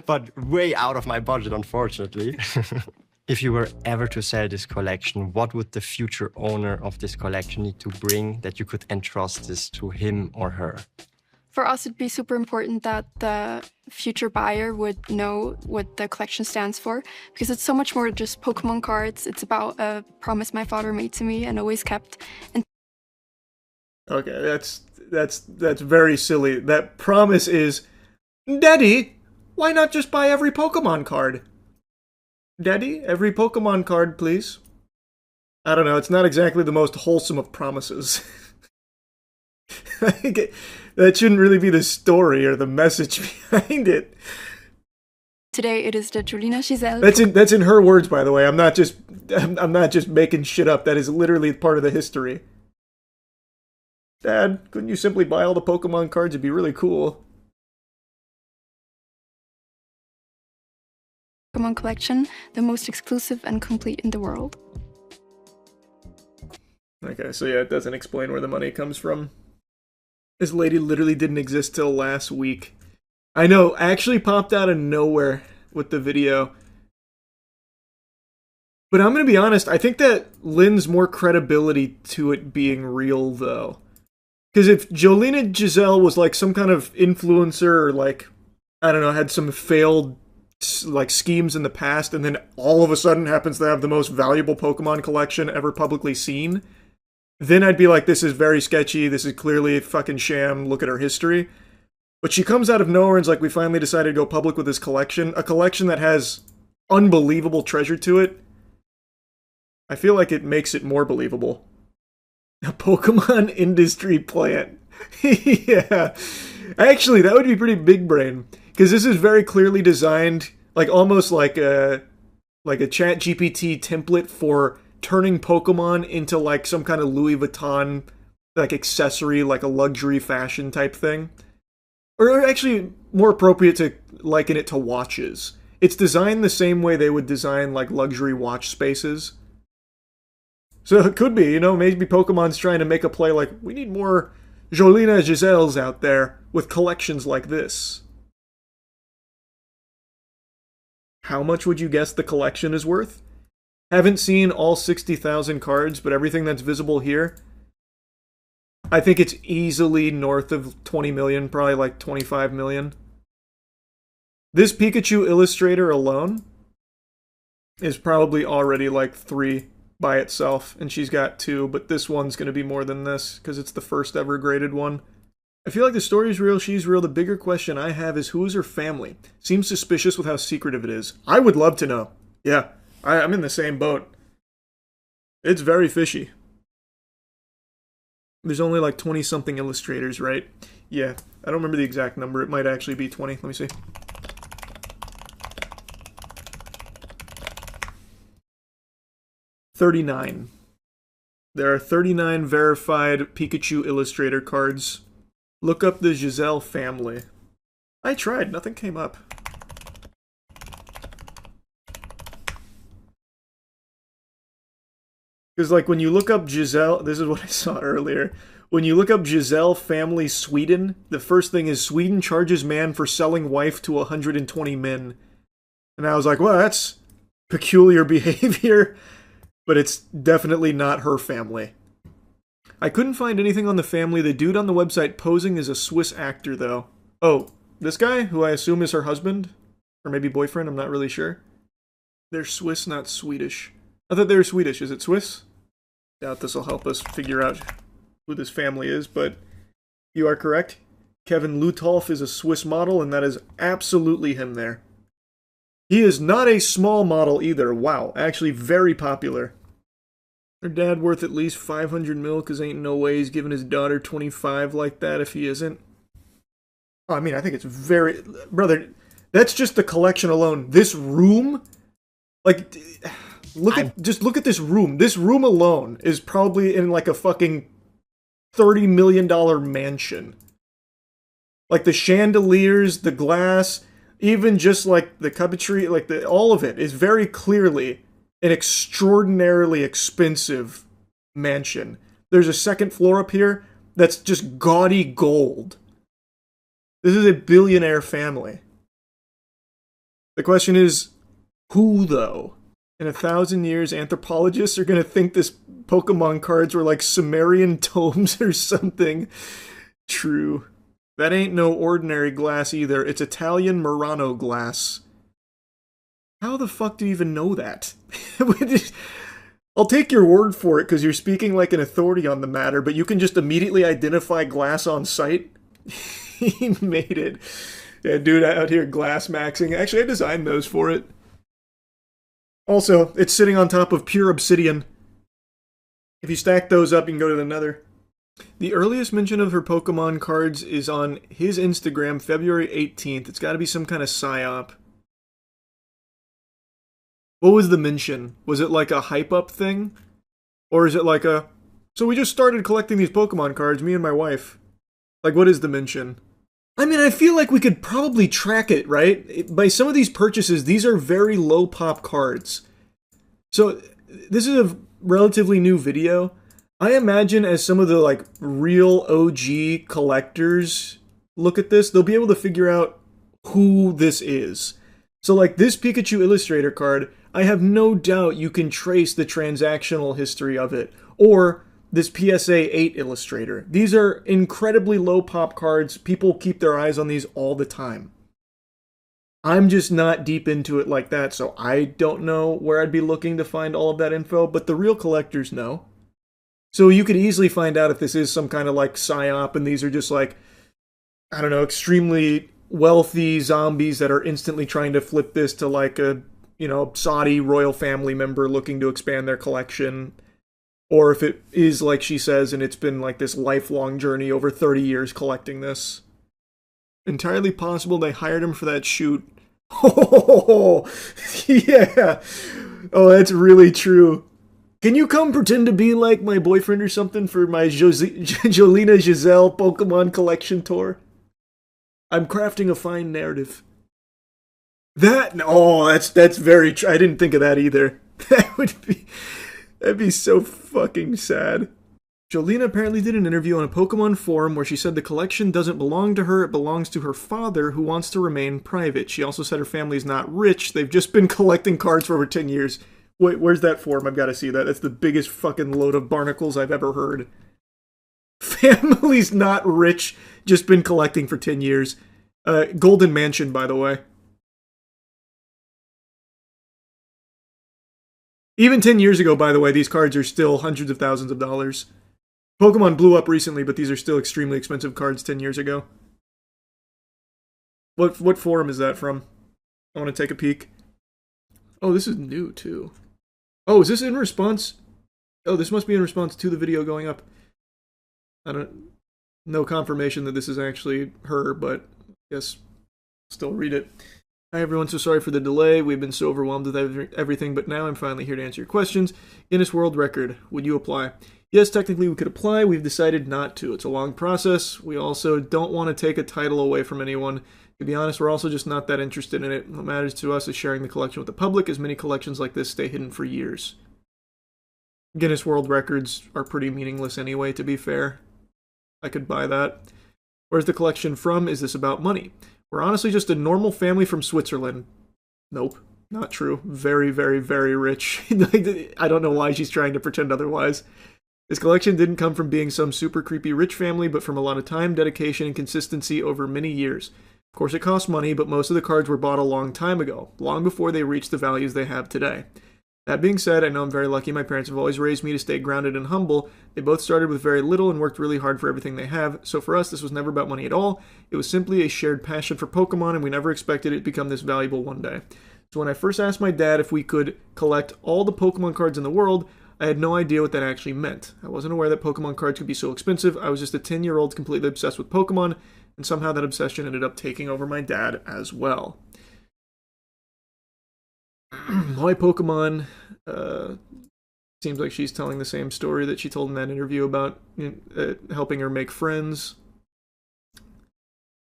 but way out of my budget, unfortunately. If you were ever to sell this collection, what would the future owner of this collection need to bring that you could entrust this to him or her? For us, it'd be super important that the future buyer would know what the collection stands for, because it's so much more than just Pokemon cards. It's about a promise my father made to me and always kept. And Okay, that's very silly. That promise is, Daddy, why not just buy every Pokemon card? Daddy, every Pokemon card, please. I don't know, it's not exactly the most wholesome of promises. That shouldn't really be the story or the message behind it. today it is the Jolina Giselle. That's in her words, by the way. I'm not just making shit up. That is literally part of the history. Dad, couldn't you simply buy all the Pokemon cards? It'd be really cool. Pokemon collection, the most exclusive and complete in the world. Okay, so yeah, it doesn't explain where the money comes from. This lady literally didn't exist till last week. I know, actually popped out of nowhere with the video. But I'm gonna be honest, I think that lends more credibility to it being real, though. Because if Jolina Giselle was like some kind of influencer, or like, I don't know, had some failed like schemes in the past, and then all of a sudden happens to have the most valuable Pokemon collection ever publicly seen, then I'd be like, this is very sketchy, this is clearly a fucking sham, look at her history. But she comes out of nowhere and's like, we finally decided to go public with this collection, a collection that has unbelievable treasure to it. I feel like it makes it more believable. A Pokemon industry plant. Yeah. Actually, that would be pretty big brain. Because this is very clearly designed, like almost like a Chat GPT template for turning Pokemon into like some kind of Louis Vuitton like accessory, like a luxury fashion type thing. Or actually more appropriate to liken it to watches. It's designed the same way they would design like luxury watch spaces. So it could be, maybe Pokemon's trying to make a play like, we need more Jolina Giselles out there with collections like this. How much would you guess the collection is worth? Haven't seen all 60,000 cards, but everything that's visible here, I think it's easily north of 20 million, probably like 25 million. This Pikachu illustrator alone is probably already like 3 by itself, and she's got 2, but this one's going to be more than this, because it's the first ever graded one. I feel like the story's real, she's real. The bigger question I have is, who is her family? Seems suspicious with how secretive it is. I would love to know. Yeah, I'm in the same boat. It's very fishy. There's only like 20-something illustrators, right? Yeah, I don't remember the exact number. It might actually be 20. Let me see. $39. There are 39 verified Pikachu illustrator cards. Look up the Giselle family. I tried, nothing came up. Because like when you look up Giselle, this is what I saw earlier. When you look up Giselle family Sweden, the first thing is Sweden charges man for selling wife to 120 men. And I was like, well, that's peculiar behavior. But it's definitely not her family. I couldn't find anything on the family. The dude on the website posing as a Swiss actor, though. Oh, this guy, who I assume is her husband? Or maybe boyfriend, I'm not really sure. They're Swiss, not Swedish. I thought they were Swedish. Is it Swiss? Doubt this will help us figure out who this family is, but you are correct. Kevin Lutolf is a Swiss model, and that is absolutely him there. He is not a small model either. Wow, actually very popular. Her dad worth at least 500 mil, because ain't no way he's giving his daughter 25 like that if he isn't. Oh, I mean, I think it's very... Brother, that's just the collection alone. This room... Like, just look at this room. This room alone is probably in like a fucking $30 million mansion. Like the chandeliers, the glass... Even just like the cupboardry, like all of it is very clearly an extraordinarily expensive mansion. There's a second floor up here that's just gaudy gold. This is a billionaire family. The question is, who though? In 1,000 years, anthropologists are going to think this Pokemon cards were like Sumerian tomes or something. True. That ain't no ordinary glass either. It's Italian Murano glass. How the fuck do you even know that? I'll take your word for it because you're speaking like an authority on the matter, but you can just immediately identify glass on sight? He made it. Yeah, dude out here glass maxing. Actually, I designed those for it. Also, it's sitting on top of pure obsidian. If you stack those up, you can go to the nether. The earliest mention of her Pokemon cards is on his Instagram, February 18th. It's got to be some kind of psyop. What was the mention? Was it like a hype-up thing? Or is it like a... So we just started collecting these Pokemon cards, me and my wife. Like, what is the mention? I mean, I feel like we could probably track it, right? By some of these purchases, these are very low-pop cards. So, this is a relatively new video. I imagine as some of the like real OG collectors look at this, they'll be able to figure out who this is. So like this Pikachu illustrator card, I have no doubt you can trace the transactional history of it. Or this PSA 8 illustrator. These are incredibly low pop cards. People keep their eyes on these all the time. I'm just not deep into it like that, so I don't know where I'd be looking to find all of that info, but the real collectors know. So you could easily find out if this is some kind of like psyop and these are just like, I don't know, extremely wealthy zombies that are instantly trying to flip this to like a, you know, Saudi royal family member looking to expand their collection, or if it is like she says, and it's been like this lifelong journey over 30 years collecting this. Entirely possible they hired him for that shoot. Oh, yeah. Oh, that's really true. Can you come pretend to be like my boyfriend or something for my Jolina Giselle Pokemon collection tour? I'm crafting a fine narrative. That's very true. I didn't think of that either. That'd be so fucking sad. Jolina apparently did an interview on a Pokemon forum where she said the collection doesn't belong to her, it belongs to her father, who wants to remain private. She also said her family is not rich, they've just been collecting cards for over 10 years. Wait, where's that forum? I've got to see that. That's the biggest fucking load of barnacles I've ever heard. Family's not rich, just been collecting for 10 years. Golden Mansion, by the way. Even 10 years ago, by the way, these cards are still hundreds of thousands of dollars. Pokemon blew up recently, but these are still extremely expensive cards 10 years ago. What forum is that from? I want to take a peek. Oh, this is new, too. Oh, is this in response? Oh, this must be in response to the video going up. No confirmation that this is actually her, but I guess still read it. Hi everyone, so sorry for the delay. We've been so overwhelmed with everything, but now I'm finally here to answer your questions. Guinness World Record, would you apply? Yes, technically we could apply. We've decided not to. It's a long process. We also don't want to take a title away from anyone. To be honest, we're also just not that interested in it. What matters to us is sharing the collection with the public, as many collections like this stay hidden for years. Guinness World Records are pretty meaningless anyway, to be fair. I could buy that. Where's the collection from? Is this about money? We're honestly just a normal family from Switzerland. Nope, not true. Very, very, very rich. I don't know why she's trying to pretend otherwise. This collection didn't come from being some super creepy rich family, but from a lot of time, dedication, and consistency over many years. Of course, it costs money, but most of the cards were bought a long time ago, long before they reached the values they have today. That being said, I know I'm very lucky. My parents have always raised me to stay grounded and humble. They both started with very little and worked really hard for everything they have, so for us, this was never about money at all. It was simply a shared passion for Pokemon, and we never expected it to become this valuable one day. So when I first asked my dad if we could collect all the Pokemon cards in the world, I had no idea what that actually meant. I wasn't aware that Pokemon cards could be so expensive. I was just a 10-year-old completely obsessed with Pokemon, and somehow that obsession ended up taking over my dad as well. Why Pokemon? Seems like she's telling the same story that she told in that interview about helping her make friends.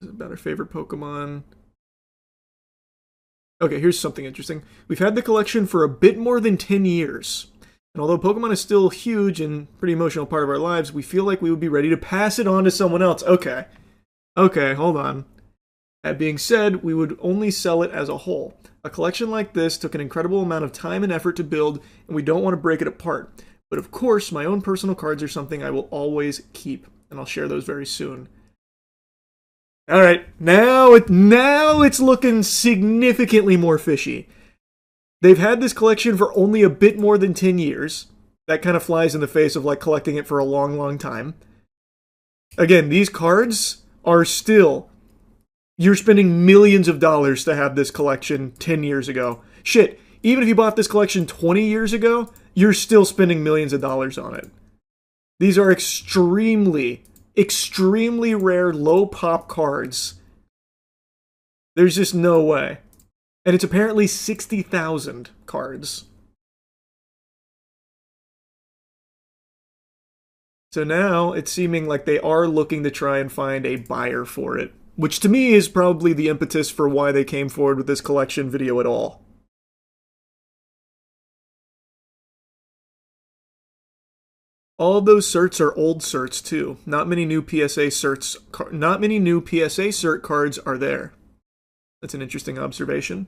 About her favorite Pokemon. Okay, here's something interesting. We've had the collection for a bit more than 10 years. And although Pokemon is still huge and pretty emotional part of our lives, we feel like we would be ready to pass it on to someone else. Okay, hold on. That being said, we would only sell it as a whole. A collection like this took an incredible amount of time and effort to build, and we don't want to break it apart. But of course, my own personal cards are something I will always keep, and I'll share those very soon. Alright, now it's looking significantly more fishy. They've had this collection for only a bit more than 10 years. That kind of flies in the face of like collecting it for a long, long time. Again, these cards are still... You're spending millions of dollars to have this collection 10 years ago. Shit, even if you bought this collection 20 years ago, you're still spending millions of dollars on it. These are extremely, extremely rare low pop cards. There's just no way. And it's apparently 60,000 cards. So now it's seeming like they are looking to try and find a buyer for it. Which to me is probably the impetus for why they came forward with this collection video at all. All of those certs are old certs too. Not many new PSA cert cards are there. That's an interesting observation.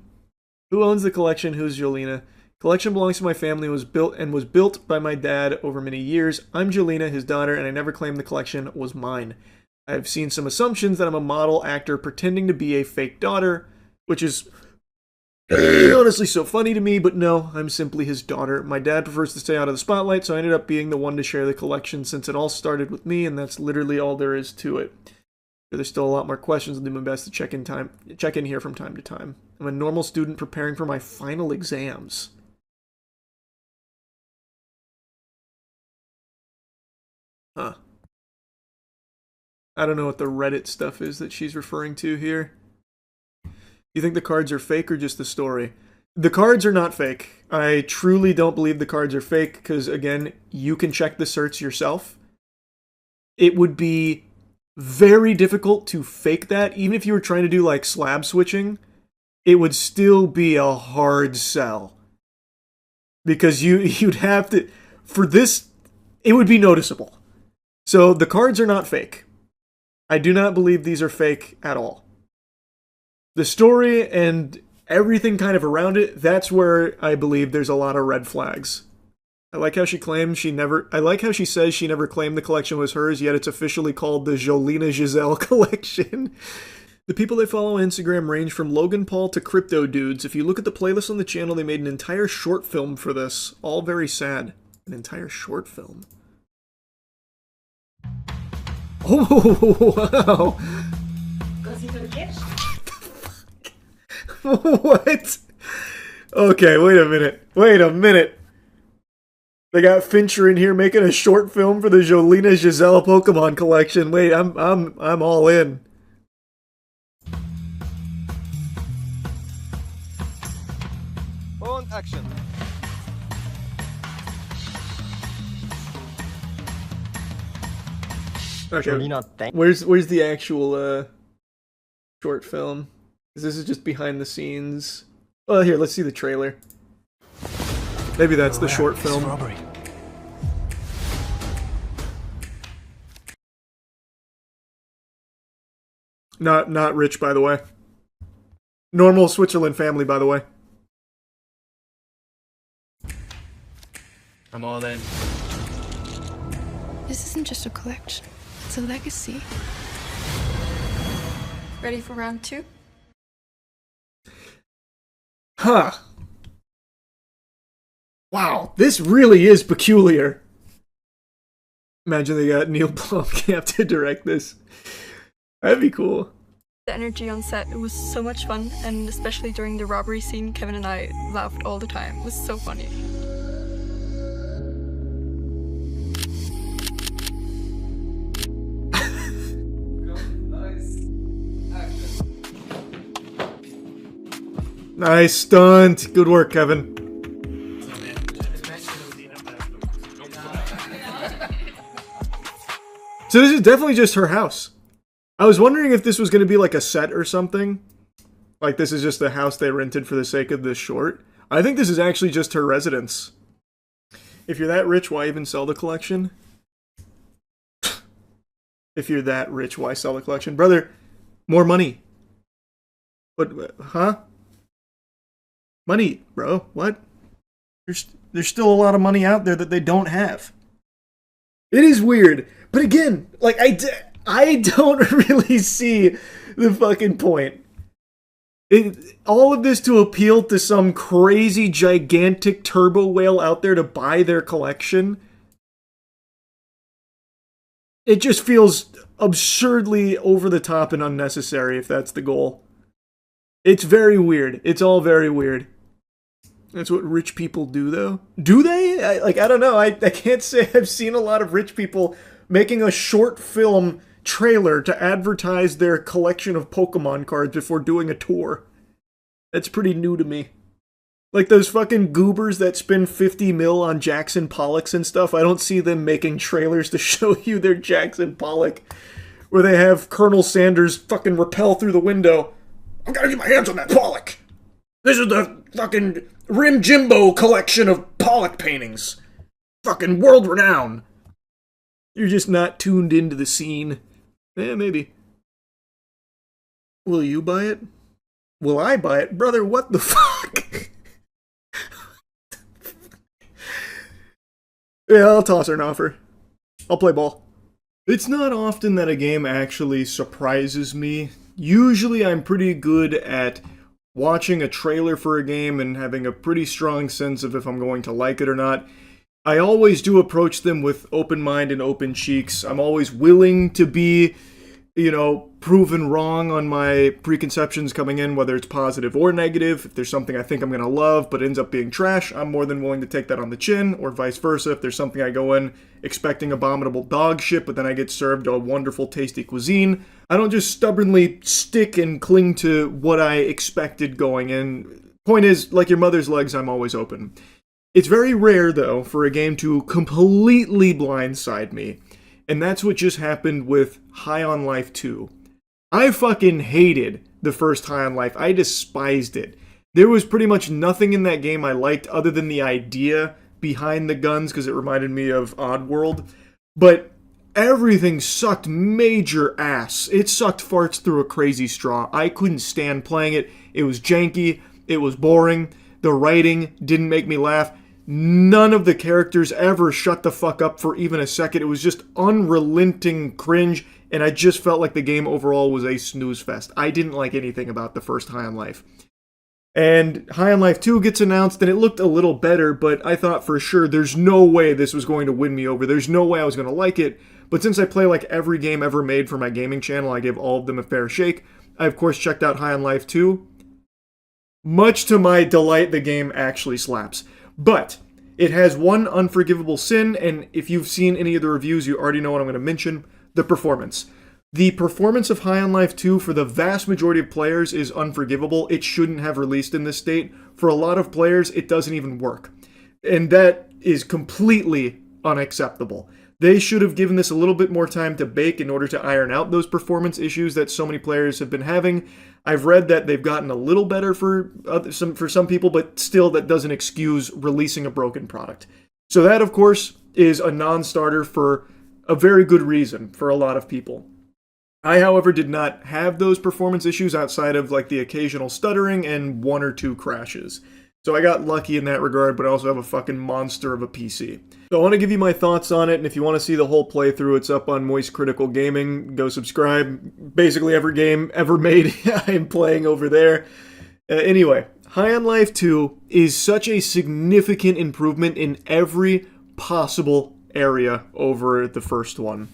Who owns the collection? Who's Jolina? Collection belongs to my family, was built by my dad over many years. I'm Jolina, his daughter, and I never claimed the collection was mine. I've seen some assumptions that I'm a model actor pretending to be a fake daughter, which is honestly so funny to me, but no, I'm simply his daughter. My dad prefers to stay out of the spotlight, so I ended up being the one to share the collection since it all started with me, and that's literally all there is to it. There's still a lot more questions. I'll do my best to check in here from time to time. I'm a normal student preparing for my final exams. Huh. I don't know what the Reddit stuff is that she's referring to here. You think the cards are fake or just the story? The cards are not fake. I truly don't believe the cards are fake because, again, you can check the certs yourself. It would be very difficult to fake that. Even if you were trying to do like slab switching, it would still be a hard sell. Because you'd have to, for this, it would be noticeable. So the cards are not fake. I do not believe these are fake at all. The story and everything kind of around it, that's where I believe there's a lot of red flags. I like how she claims I like how she says she never claimed the collection was hers, yet it's officially called the Jolina Giselle collection. The people they follow on Instagram range from Logan Paul to Crypto Dudes. If you look at the playlist on the channel, they made an entire short film for this. All very sad. An entire short film. Oh, wow. What? Okay, wait a minute. They got Fincher in here making a short film for the Jolina Giselle Pokemon collection. Wait, I'm all in. On action. Okay. Jolina, Where's the actual short film? This is just behind the scenes. Oh, here, let's see the trailer. Maybe that's the short film. Not rich, by the way. Normal Switzerland family, by the way. I'm all in. This isn't just a collection. It's a legacy. Ready for round 2? Huh. Wow, this really is peculiar. Imagine they got Neil Blomkamp to direct this. That'd be cool. The energy on set, it was so much fun, and especially during the robbery scene, Kevin and I laughed all the time. It was so funny. Nice stunt. Good work, Kevin. So this is definitely just her house. I was wondering if this was going to be like a set or something. Like this is just the house they rented for the sake of this short. I think this is actually just her residence. If you're that rich, why even sell the collection? If you're that rich, why sell the collection? Brother, more money. What, huh? Money, bro. What? There's still a lot of money out there that they don't have. It is weird. But again, like, I don't really see the fucking point. All of this to appeal to some crazy, gigantic turbo whale out there to buy their collection. It just feels absurdly over the top and unnecessary if that's the goal. It's very weird. It's all very weird. That's what rich people do, though. Do they? I don't know. I can't say I've seen a lot of rich people making a short film trailer to advertise their collection of Pokemon cards before doing a tour. That's pretty new to me. Like those fucking goobers that spend 50 mil on Jackson Pollocks and stuff, I don't see them making trailers to show you their Jackson Pollock, where they have Colonel Sanders fucking rappel through the window. I'm gonna get my hands on that Pollock! This is the fucking Rim Jimbo collection of Pollock paintings. Fucking world renowned. You're just not tuned into the scene. Yeah, maybe. Will you buy it? Will I buy it? Brother, what the fuck? Yeah, I'll toss her an offer. I'll play ball. It's not often that a game actually surprises me. Usually I'm pretty good at watching a trailer for a game and having a pretty strong sense of if I'm going to like it or not. I always do approach them with open mind and open cheeks. I'm always willing to be, proven wrong on my preconceptions coming in, whether it's positive or negative. If there's something I think I'm going to love but ends up being trash, I'm more than willing to take that on the chin, or vice versa. If there's something I go in expecting abominable dog shit, but then I get served a wonderful, tasty cuisine, I don't just stubbornly stick and cling to what I expected going in. Point is, like your mother's legs, I'm always open. It's very rare, though, for a game to completely blindside me, and that's what just happened with High on Life 2. I fucking hated the first High on Life. I despised it. There was pretty much nothing in that game I liked other than the idea behind the guns, because it reminded me of Oddworld, but everything sucked major ass. It sucked farts through a crazy straw. I couldn't stand playing it. It was janky. It was boring. The writing didn't make me laugh. None of the characters ever shut the fuck up for even a second. It was just unrelenting cringe, and I just felt like the game overall was a snooze fest. I didn't like anything about the first High on Life. And High on Life 2 gets announced, and it looked a little better, but I thought for sure there's no way this was going to win me over. There's no way I was going to like it. But since I play like every game ever made for my gaming channel, I give all of them a fair shake. I, of course, checked out High on Life 2. Much to my delight, the game actually slaps. But it has one unforgivable sin, and if you've seen any of the reviews, you already know what I'm going to mention: the performance. The performance of High on Life 2 for the vast majority of players is unforgivable. It shouldn't have released in this state. For a lot of players, it doesn't even work. And that is completely unacceptable. They should have given this a little bit more time to bake in order to iron out those performance issues that so many players have been having. I've read that they've gotten a little better for some people, but still that doesn't excuse releasing a broken product. So that, of course, is a non-starter for a very good reason for a lot of people. I, however, did not have those performance issues outside of like the occasional stuttering and one or two crashes. So I got lucky in that regard, but I also have a fucking monster of a PC. So I want to give you my thoughts on it, and if you want to see the whole playthrough, it's up on Moist Critical Gaming. Go subscribe. Basically every game ever made I am playing over there. Anyway, High on Life 2 is such a significant improvement in every possible area over the first one.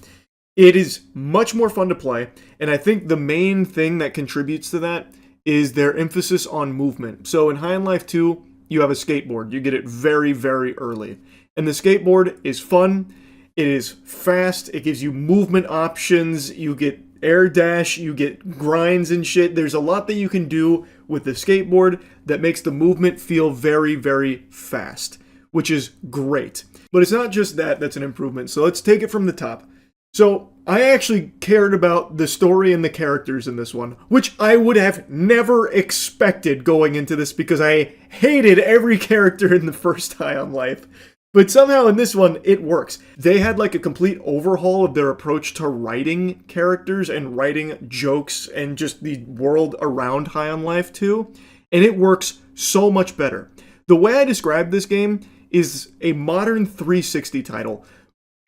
It is much more fun to play, and I think the main thing that contributes to that is their emphasis on movement. So in High on Life 2, you have a skateboard. You get it very, very early. And the skateboard is fun, it is fast, it gives you movement options, you get air dash, you get grinds and shit. There's a lot that you can do with the skateboard that makes the movement feel very, very fast, which is great. But it's not just that that's an improvement, so let's take it from the top. So, I actually cared about the story and the characters in this one, which I would have never expected going into this because I hated every character in the first High on Life. But somehow in this one, it works. They had like a complete overhaul of their approach to writing characters and writing jokes and just the world around High on Life 2, and it works so much better. The way I describe this game is a modern 360 title.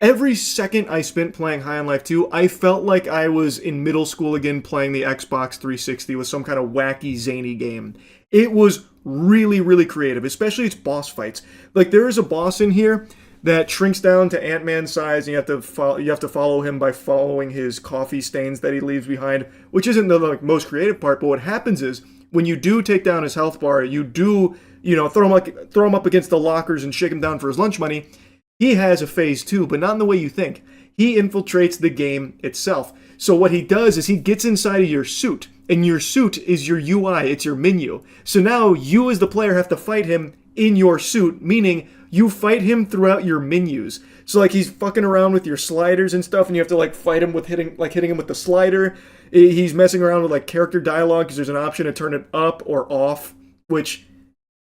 Every second I spent playing High on Life 2, I felt like I was in middle school again playing the Xbox 360 with some kind of wacky, zany game. It was really, really creative, especially its boss fights. Like, there is a boss in here that shrinks down to Ant-Man size, and you have to follow him by following his coffee stains that he leaves behind, which isn't the most creative part, but what happens is, when you do take down his health bar, you do, throw him up against the lockers and shake him down for his lunch money. He has a phase 2, but not in the way you think. He infiltrates the game itself. So what he does is he gets inside of your suit, and your suit is your UI, it's your menu. So now you as the player have to fight him in your suit, meaning you fight him throughout your menus. So like he's fucking around with your sliders and stuff, and you have to like fight him with hitting him with the slider. He's messing around with like character dialogue because there's an option to turn it up or off, which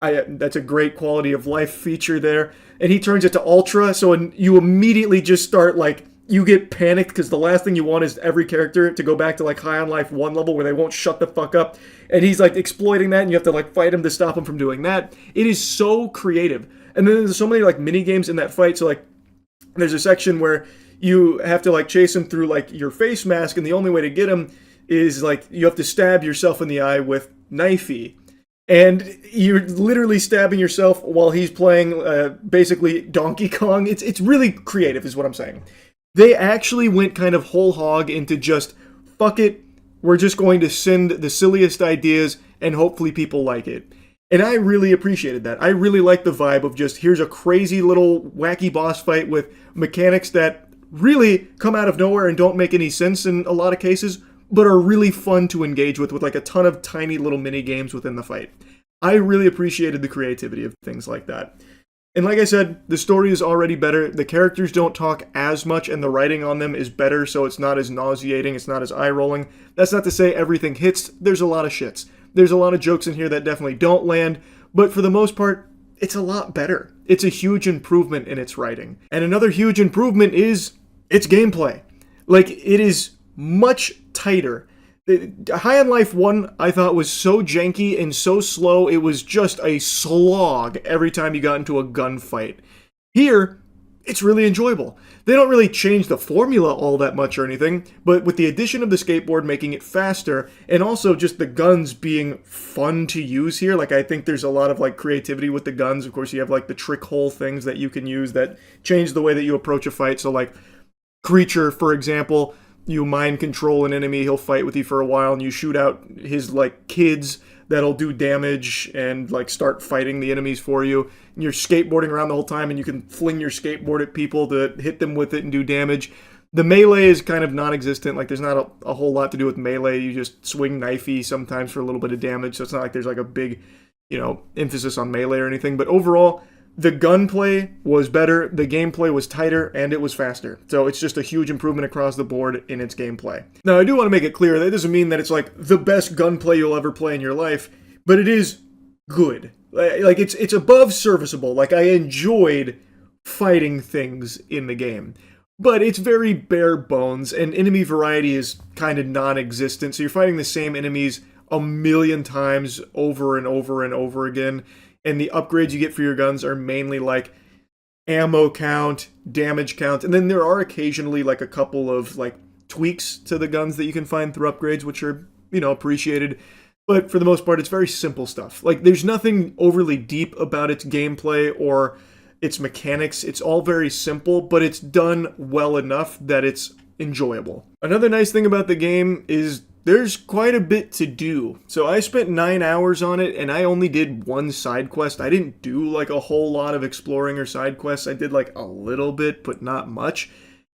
that's a great quality of life feature there. And he turns it to ultra, so you immediately just start like, you get panicked because the last thing you want is every character to go back to like High on Life 1 level where they won't shut the fuck up. And he's like exploiting that, and you have to like fight him to stop him from doing that. It is so creative. And then there's so many like mini games in that fight. So like there's a section where you have to like chase him through like your face mask, and the only way to get him is like you have to stab yourself in the eye with knifey. And you're literally stabbing yourself while he's playing basically Donkey Kong. It's really creative is what I'm saying. They actually went kind of whole hog into just, fuck it, we're just going to send the silliest ideas and hopefully people like it. And I really appreciated that. I really like the vibe of just, here's a crazy little wacky boss fight with mechanics that really come out of nowhere and don't make any sense in a lot of cases, but are really fun to engage with like a ton of tiny little mini games within the fight. I really appreciated the creativity of things like that. And like I said, the story is already better. The characters don't talk as much and the writing on them is better, so it's not as nauseating, it's not as eye-rolling. That's not to say everything hits. There's a lot of shits. There's a lot of jokes in here that definitely don't land, but for the most part, it's a lot better. It's a huge improvement in its writing. And another huge improvement is its gameplay. Like, it is much tighter. High on Life 1, I thought, was so janky and so slow, it was just a slog every time you got into a gunfight. Here, it's really enjoyable. They don't really change the formula all that much or anything, but with the addition of the skateboard making it faster, and also just the guns being fun to use here, like I think there's a lot of like creativity with the guns. Of course, you have like the trick hole things that you can use that change the way that you approach a fight. So like Creature, for example, you mind control an enemy, he'll fight with you for a while, and you shoot out his like kids that'll do damage and like start fighting the enemies for you. And you're skateboarding around the whole time and you can fling your skateboard at people to hit them with it and do damage. The melee is kind of non-existent. Like there's not a whole lot to do with melee. You just swing knifey sometimes for a little bit of damage. So it's not like there's like a big, emphasis on melee or anything. But overall, the gunplay was better, the gameplay was tighter, and it was faster. So it's just a huge improvement across the board in its gameplay. Now, I do want to make it clear that doesn't mean that it's like the best gunplay you'll ever play in your life, but it is good. Like it's above serviceable. Like I enjoyed fighting things in the game. But it's very bare bones, and enemy variety is kind of non-existent. So you're fighting the same enemies a million times over and over and over again. And the upgrades you get for your guns are mainly like ammo count, damage count, and then there are occasionally like a couple of like tweaks to the guns that you can find through upgrades, which are, appreciated. But for the most part, it's very simple stuff. Like there's nothing overly deep about its gameplay or its mechanics. It's all very simple, but it's done well enough that it's enjoyable. Another nice thing about the game is there's quite a bit to do. So I spent 9 hours on it and I only did one side quest. I didn't do like a whole lot of exploring or side quests. I did like a little bit, but not much.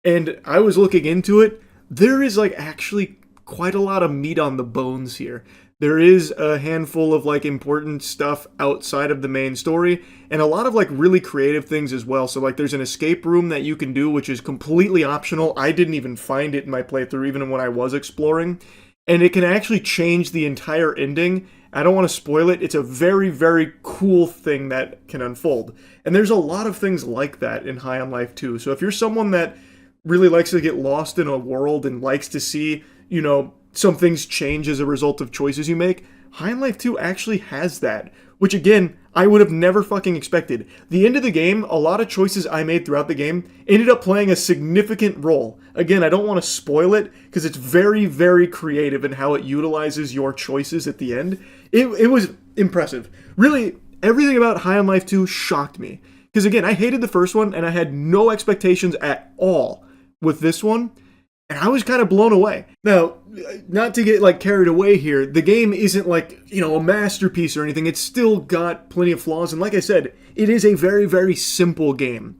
And I was looking into it. There is like actually quite a lot of meat on the bones here. There is a handful of like important stuff outside of the main story and a lot of like really creative things as well. So like there's an escape room that you can do, which is completely optional. I didn't even find it in my playthrough, even when I was exploring. And it can actually change the entire ending. I don't want to spoil it. It's a very, very cool thing that can unfold. And there's a lot of things like that in High on Life 2. So if you're someone that really likes to get lost in a world and likes to see, some things change as a result of choices you make, High on Life 2 actually has that. Which again, I would have never fucking expected. The end of the game, a lot of choices I made throughout the game ended up playing a significant role. Again, I don't want to spoil it because it's very, very creative in how it utilizes your choices at the end. It was impressive. Really, everything about High on Life 2 shocked me. Because again, I hated the first one and I had no expectations at all with this one. And I was kind of blown away. Now, not to get like carried away here, the game isn't like, a masterpiece or anything. It's still got plenty of flaws. And like I said, it is a very, very simple game.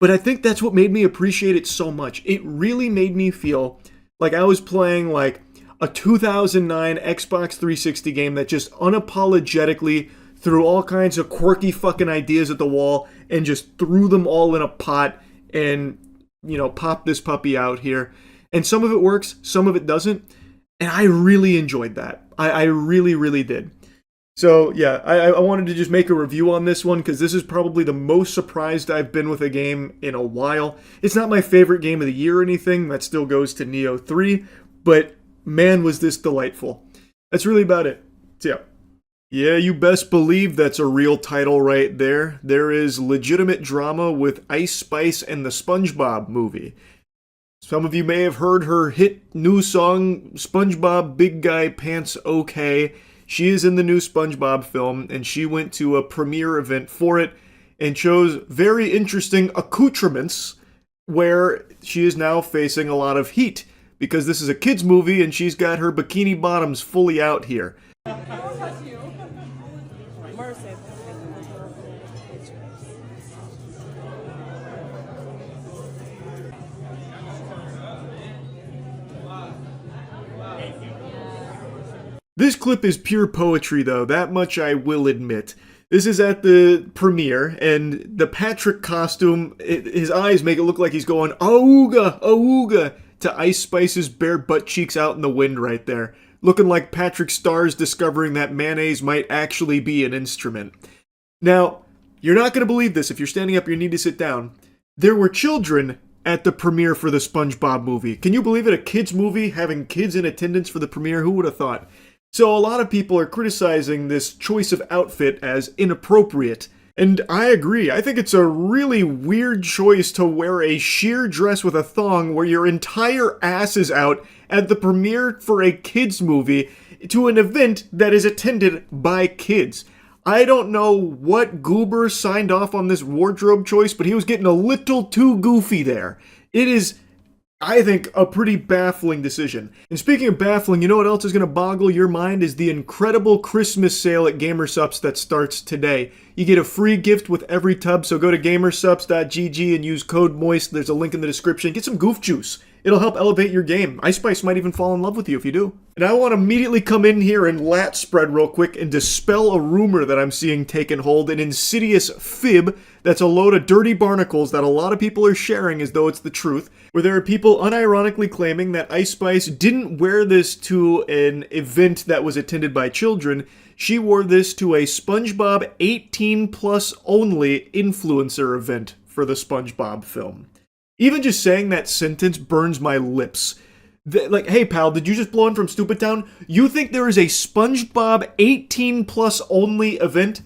But I think that's what made me appreciate it so much. It really made me feel like I was playing like a 2009 Xbox 360 game that just unapologetically threw all kinds of quirky fucking ideas at the wall and just threw them all in a pot and, popped this puppy out here. And some of it works, some of it doesn't. And I really enjoyed that. I really, really did. So yeah, I wanted to just make a review on this one because this is probably the most surprised I've been with a game in a while. It's not my favorite game of the year or anything. That still goes to Neo 3. But man, was this delightful. That's really about it. So yeah. Yeah, you best believe that's a real title right there. There is legitimate drama with Ice Spice and the SpongeBob movie. Some of you may have heard her hit new song, SpongeBob Big Guy Pants OK. She is in the new SpongeBob film, and she went to a premiere event for it and chose very interesting accoutrements where she is now facing a lot of heat because this is a kids movie and she's got her bikini bottoms fully out here. This clip is pure poetry though, that much I will admit. This is at the premiere, and the Patrick costume, his eyes make it look like he's going, "Auga, auga," to Ice Spice's bare butt cheeks out in the wind right there. Looking like Patrick Starr's discovering that mayonnaise might actually be an instrument. Now, you're not going to believe this. If you're standing up, you need to sit down. There were children at the premiere for the SpongeBob movie. Can you believe it? A kids movie having kids in attendance for the premiere? Who would have thought? So a lot of people are criticizing this choice of outfit as inappropriate. And I agree. I think it's a really weird choice to wear a sheer dress with a thong where your entire ass is out at the premiere for a kids movie to an event that is attended by kids. I don't know what goober signed off on this wardrobe choice, but he was getting a little too goofy there. It is, I think, a pretty baffling decision. And speaking of baffling, you know what else is going to boggle your mind is the incredible Christmas sale at Gamersupps that starts today. You get a free gift with every tub, so go to gamersupps.gg and use code MOIST. There's a link in the description. Get some goof juice. It'll help elevate your game. Ice Spice might even fall in love with you if you do. And I want to immediately come in here and lat spread real quick and dispel a rumor that I'm seeing taken hold, an insidious fib that's a load of dirty barnacles that a lot of people are sharing as though it's the truth, where there are people unironically claiming that Ice Spice didn't wear this to an event that was attended by children. She wore this to a SpongeBob 18 plus only influencer event for the SpongeBob film. Even just saying that sentence burns my lips. Like, hey pal, did you just blow in from Stupid Town? You think there is a SpongeBob 18 plus only event?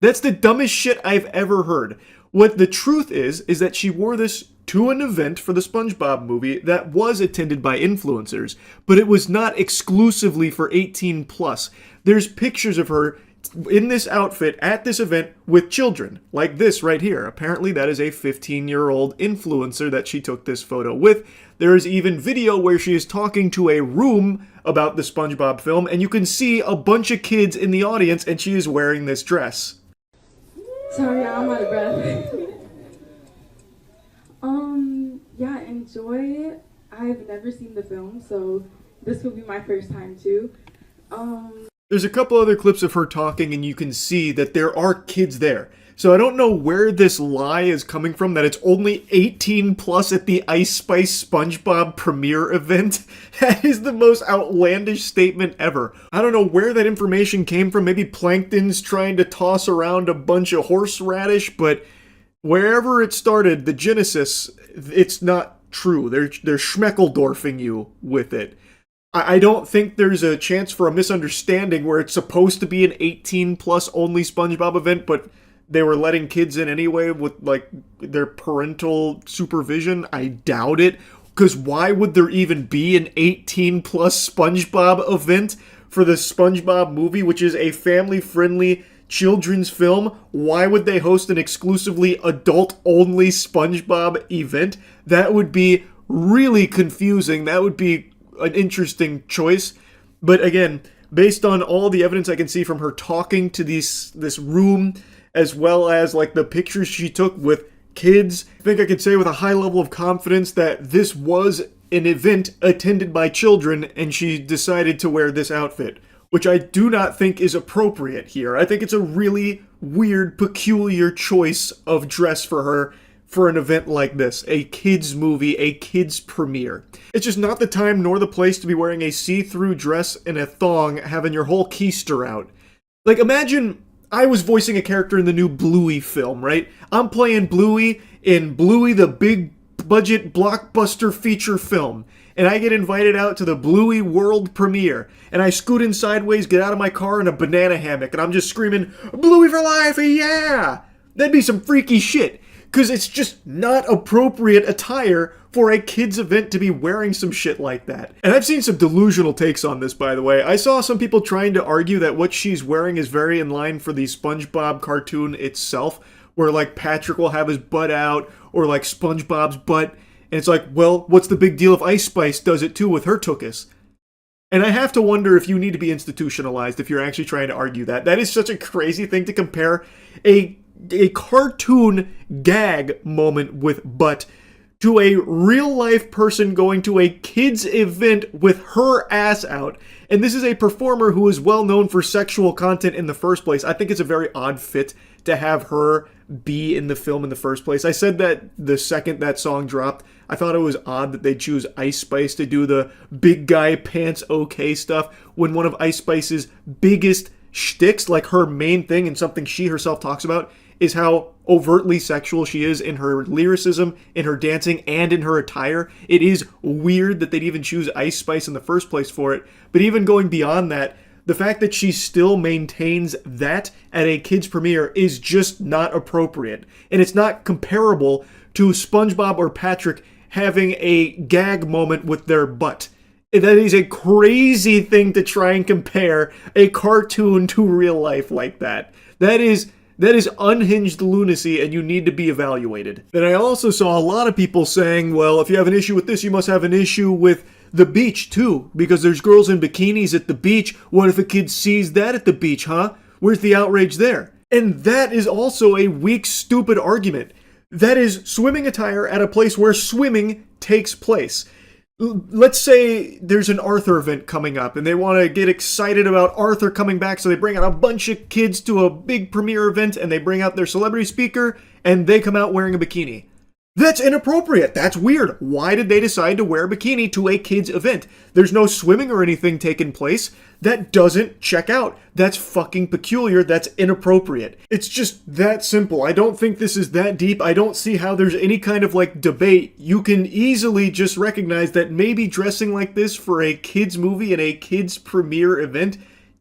That's the dumbest shit I've ever heard. What the truth is that she wore this to an event for the SpongeBob movie that was attended by influencers, but it was not exclusively for 18 plus. There's pictures of her in this outfit at this event with children, like this right here. Apparently that is a 15-year-old influencer that she took this photo with. There is even video where she is talking to a room about the SpongeBob film, and you can see a bunch of kids in the audience, and she is wearing this dress. Sorry, I'm out of breath. Yeah, enjoy it. I've never seen the film, so this will be my first time too. There's a couple other clips of her talking, and you can see that there are kids there. So I don't know where this lie is coming from, that it's only 18 plus at the Ice Spice SpongeBob premiere event. That is the most outlandish statement ever. I don't know where that information came from. Maybe Plankton's trying to toss around a bunch of horseradish, but wherever it started, the genesis, it's not true. They're schmeckeldorfing you with it. I don't think there's a chance for a misunderstanding where it's supposed to be an 18 plus only SpongeBob event, but they were letting kids in anyway with like their parental supervision. I doubt it, because why would there even be an 18 plus SpongeBob event for the SpongeBob movie, which is a family-friendly children's film? Why would they host an exclusively adult-only SpongeBob event? That would be really confusing. That would be an interesting choice. But again, based on all the evidence I can see from her talking to this room, as well as like the pictures she took with kids, I think I could say with a high level of confidence that this was an event attended by children, and she decided to wear this outfit, which I do not think is appropriate here. I think it's a really weird, peculiar choice of dress for her for an event like this, a kids movie, a kids premiere. It's just not the time nor the place to be wearing a see-through dress and a thong, having your whole keister out. Like, imagine I was voicing a character in the new Bluey film, right? I'm playing Bluey in Bluey the big budget blockbuster feature film, and I get invited out to the Bluey world premiere, and I scoot in sideways, get out of my car in a banana hammock, and I'm just screaming, "Bluey for life, yeah!" That'd be some freaky shit. Because it's just not appropriate attire for a kid's event to be wearing some shit like that. And I've seen some delusional takes on this, by the way. I saw some people trying to argue that what she's wearing is very in line for the SpongeBob cartoon itself, where like Patrick will have his butt out, or like SpongeBob's butt And it's like, well, what's the big deal if Ice Spice does it too with her tuchus? And I have to wonder if you need to be institutionalized if you're actually trying to argue that. That is such a crazy thing to compare a cartoon gag moment with butt to a real-life person going to a kid's event with her ass out. And this is a performer who is well known for sexual content in the first place. I think it's a very odd fit to have her be in the film in the first place. I said that the second that song dropped, I thought it was odd that they choose Ice Spice to do the big guy pants okay stuff when one of Ice Spice's biggest shticks, like her main thing and something she herself talks about, is how overtly sexual she is in her lyricism, in her dancing, and in her attire. It is weird that they'd even choose Ice Spice in the first place for it. But even going beyond that, the fact that she still maintains that at a kid's premiere is just not appropriate. And it's not comparable to SpongeBob or Patrick having a gag moment with their butt. That is a crazy thing to try and compare a cartoon to real life like that. That is unhinged lunacy, and you need to be evaluated. And I also saw a lot of people saying, well, if you have an issue with this, you must have an issue with the beach too, because there's girls in bikinis at the beach. What if a kid sees that at the beach, huh? Where's the outrage there? And that is also a weak, stupid argument. That is swimming attire at a place where swimming takes place. Let's say there's an Arthur event coming up and they want to get excited about Arthur coming back, so they bring out a bunch of kids to a big premiere event and they bring out their celebrity speaker and they come out wearing a bikini. That's inappropriate. That's weird. Why did they decide to wear a bikini to a kid's event? There's no swimming or anything taking place. That doesn't check out. That's fucking peculiar. That's inappropriate. It's just that simple. I don't think this is that deep. I don't see how there's any kind of like debate. You can easily just recognize that maybe dressing like this for a kid's movie and a kid's premiere event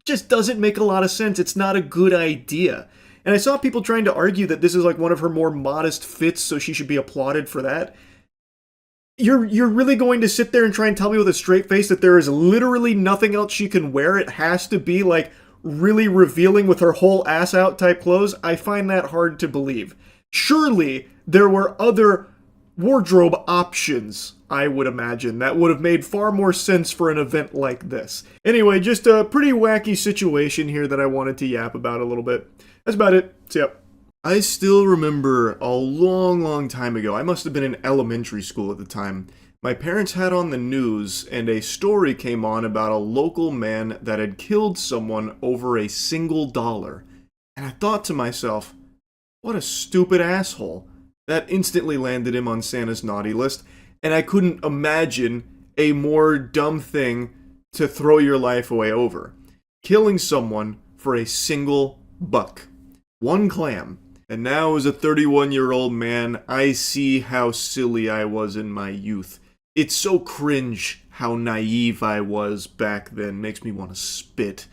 just doesn't make a lot of sense. It's not a good idea. And I saw people trying to argue that this is like one of her more modest fits, so she should be applauded for that. You're really going to sit there and try and tell me with a straight face that there is literally nothing else she can wear? It has to be like really revealing with her whole ass out type clothes? I find that hard to believe. Surely there were other wardrobe options, I would imagine, that would have made far more sense for an event like this. Anyway, just a pretty wacky situation here that I wanted to yap about a little bit. That's about it. See ya. I still remember a long time ago, I must have been in elementary school at the time, my parents had on the news and a story came on about a local man that had killed someone over a single dollar. And I thought to myself, what a stupid asshole. That instantly landed him on Santa's naughty list, and I couldn't imagine a more dumb thing to throw your life away over. Killing someone for a single buck. One clam. And now as a 31-year-old man, I see how silly I was in my youth. It's so cringe how naive I was back then. Makes me want to spit.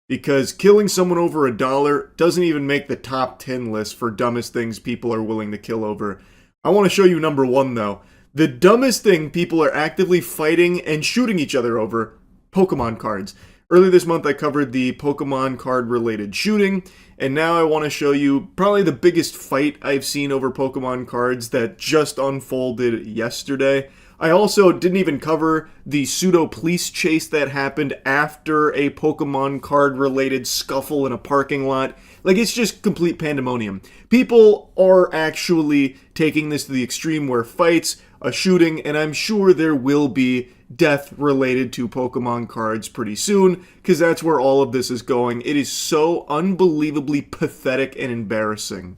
Because killing someone over $1 doesn't even make the top 10 list for dumbest things people are willing to kill over. I want to show you number 1 though. The dumbest thing people are actively fighting and shooting each other over: Pokemon cards. Earlier this month I covered the Pokemon card related shooting, and now I want to show you probably the biggest fight I've seen over Pokemon cards that just unfolded yesterday. I also didn't even cover the pseudo police chase that happened after a Pokemon card related scuffle in a parking lot. Like, it's just complete pandemonium. People are actually taking this to the extreme where fights, a shooting, and I'm sure there will be death related to Pokemon cards pretty soon, because that's where all of this is going. It is so unbelievably pathetic and embarrassing.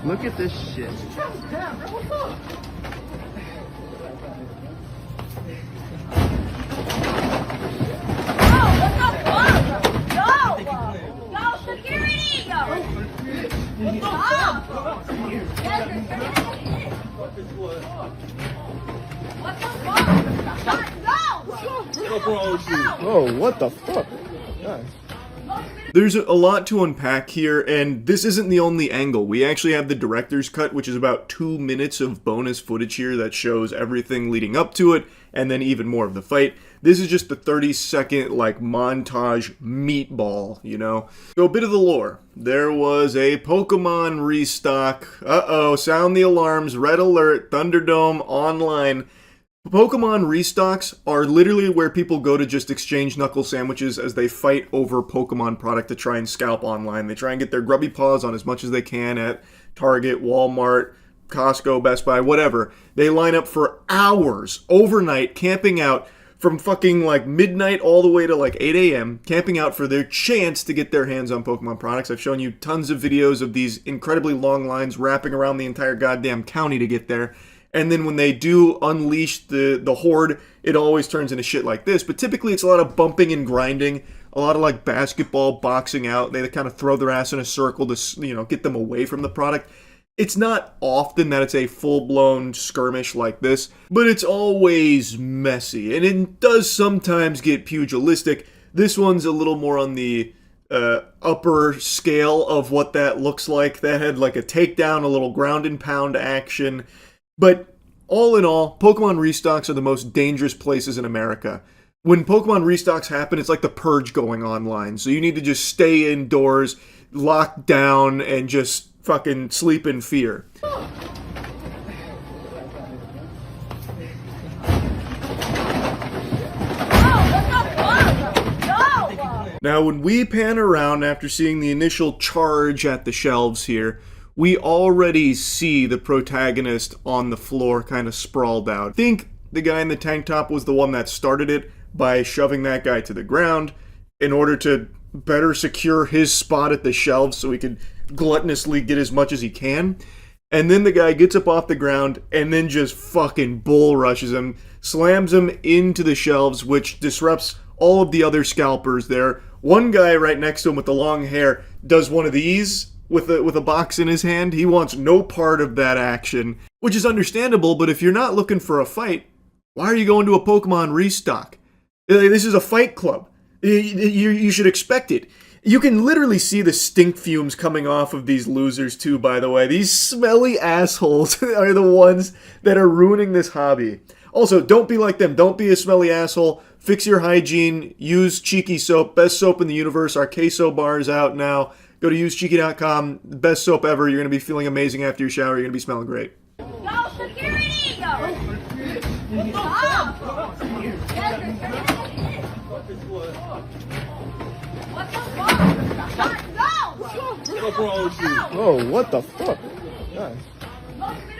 Look at this shit. Oh, what the fuck? Guys. There's a lot to unpack here, and this isn't the only angle. We actually have the director's cut, which is about 2 minutes of bonus footage here that shows everything leading up to it, and then even more of the fight. This is just the 30-second, like, montage meatball, you know? So a bit of the lore. There was a Pokemon restock. Uh-oh, sound the alarms, red alert, Thunderdome, online. Pokemon restocks are literally where people go to just exchange knuckle sandwiches as they fight over Pokemon product to try and scalp online. They try and get their grubby paws on as much as they can at Target, Walmart, Costco, Best Buy, whatever. They line up for hours, overnight, camping out from fucking like midnight all the way to like 8 a.m., camping out for their chance to get their hands on Pokemon products. I've shown you tons of videos of these incredibly long lines wrapping around the entire goddamn county to get there. And then when they do unleash the horde, it always turns into shit like this. But typically it's a lot of bumping and grinding, a lot of like basketball boxing out. They kind of throw their ass in a circle to, you know, get them away from the product. It's not often that it's a full-blown skirmish like this, but it's always messy. And it does sometimes get pugilistic. This one's a little more on the upper scale of what that looks like. That had like a takedown, a little ground and pound action. But all in all, Pokemon restocks are the most dangerous places in America. When Pokemon restocks happen, it's like the purge going online. So you need to just stay indoors, locked down, and just fucking sleep in fear. Now, when we pan around after seeing the initial charge at the shelves here, we already see the protagonist on the floor kind of sprawled out. I think the guy in the tank top was the one that started it by shoving that guy to the ground in order to better secure his spot at the shelves so he could gluttonously get as much as he can. And then the guy gets up off the ground and then just fucking bull rushes him, slams him into the shelves, which disrupts all of the other scalpers there. One guy right next to him with the long hair does one of these with a box in his hand. He wants no part of that action, which is understandable, but if you're not looking for a fight, why are you going to a Pokemon restock? This is a fight club. You should expect it. You can literally see the stink fumes coming off of these losers too, by the way. These smelly assholes are the ones that are ruining this hobby. Also, don't be like them. Don't be a smelly asshole. Fix your hygiene. Use Cheeky soap. Best soap in the universe. Our queso bar is out now. Go to usecheeky.com. Best soap ever. You're going to be feeling amazing after your shower. You're going to be smelling great. Yo, security! Oh, what the fuck?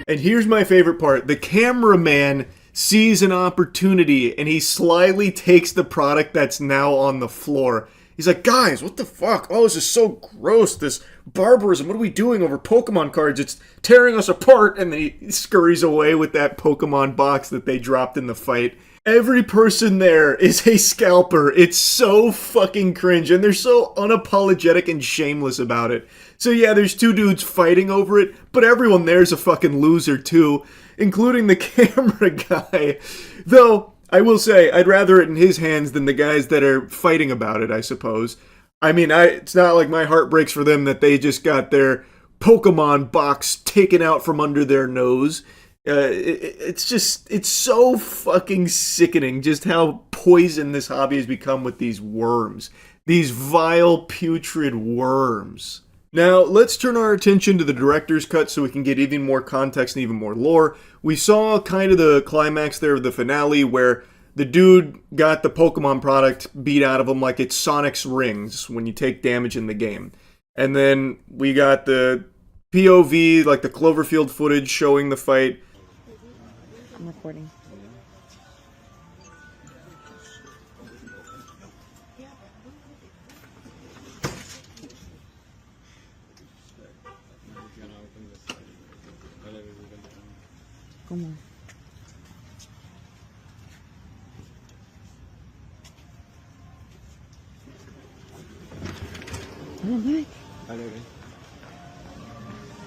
And here's my favorite part. The cameraman sees an opportunity and he slyly takes the product that's now on the floor. He's like, guys, what the fuck? Oh, this is so gross. This barbarism. What are we doing over Pokemon cards? It's tearing us apart. And then he scurries away with that Pokemon box that they dropped in the fight. Every person there is a scalper. It's so fucking cringe. And they're so unapologetic and shameless about it. So yeah, there's two dudes fighting over it, but everyone there's a fucking loser too, including the camera guy. Though, I will say, I'd rather it in his hands than the guys that are fighting about it, I suppose. I mean, it's not like my heart breaks for them that they just got their Pokemon box taken out from under their nose. It's so fucking sickening just how poison this hobby has become with these worms. These vile, putrid worms. Now, let's turn our attention to the director's cut so we can get even more context and even more lore. We saw kind of the climax there of the finale where the dude got the Pokemon product beat out of him like it's Sonic's rings when you take damage in the game. And then we got the POV, like the Cloverfield footage showing the fight. I'm recording. Come on.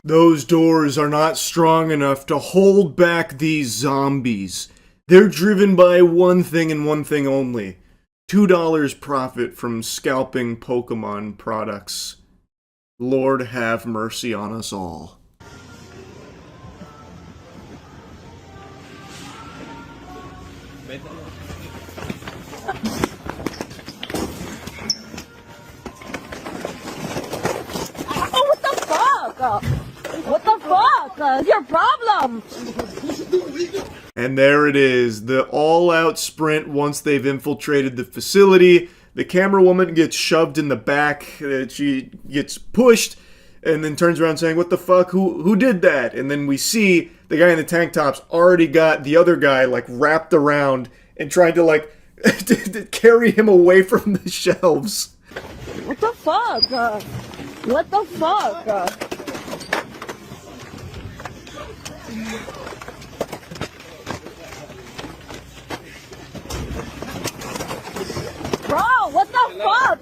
Those doors are not strong enough to hold back these zombies. They're driven by one thing and one thing only: $2 profit from scalping Pokemon products. Lord have mercy on us all. Oh, what the fuck? What the fuck? Your problem? And there it is, the all-out sprint once they've infiltrated the facility. The camera woman gets shoved in the back, she gets pushed, and then turns around saying, what the fuck, who did that? And then we see the guy in the tank top's already got the other guy, like, wrapped around and trying to, like, to carry him away from the shelves. What the fuck? What the fuck? Bro, what the fuck?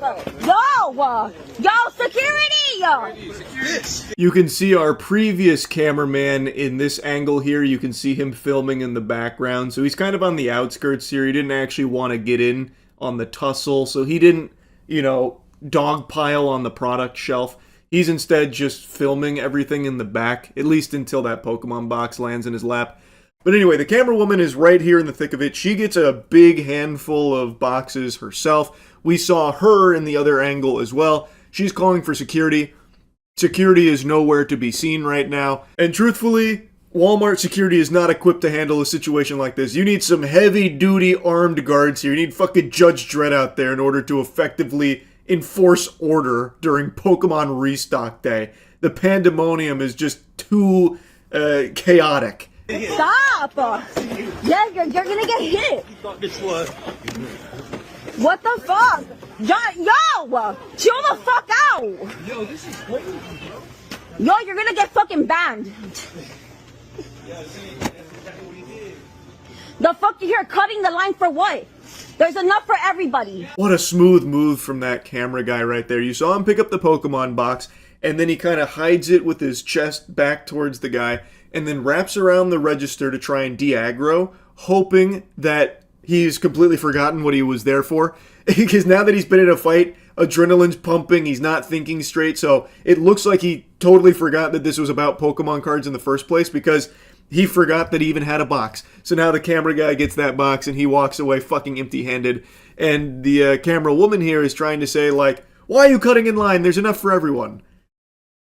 Yo, security! You can see our previous cameraman in this angle here. You can see him filming in the background. So he's kind of on the outskirts here. He didn't actually want to get in on the tussle. So he didn't, you know, dogpile on the product shelf. He's instead just filming everything in the back, at least until that Pokemon box lands in his lap. But anyway, the camera woman is right here in the thick of it. She gets a big handful of boxes herself. We saw her in the other angle as well. She's calling for security. Security is nowhere to be seen right now. And truthfully, Walmart security is not equipped to handle a situation like this. You need some heavy-duty armed guards here. You need fucking Judge Dredd out there in order to effectively enforce order during Pokemon Restock Day. The pandemonium is just too chaotic. Stop! Yeah, you're gonna get hit. What the fuck? Yo! Chill the fuck out! Yo, this is crazy, bro. Yo, you're gonna get fucking banned. The fuck you here cutting the line for what? There's enough for everybody. What a smooth move from that camera guy right there. You saw him pick up the Pokemon box, and then he kind of hides it with his chest back towards the guy, and then wraps around the register to try and de-aggro, hoping that he's completely forgotten what he was there for. Because now that he's been in a fight, adrenaline's pumping, he's not thinking straight, so it looks like he totally forgot that this was about Pokemon cards in the first place, because he forgot that he even had a box. So now the camera guy gets that box, and he walks away fucking empty-handed. And the camera woman here is trying to say, like, why are you cutting in line? There's enough for everyone.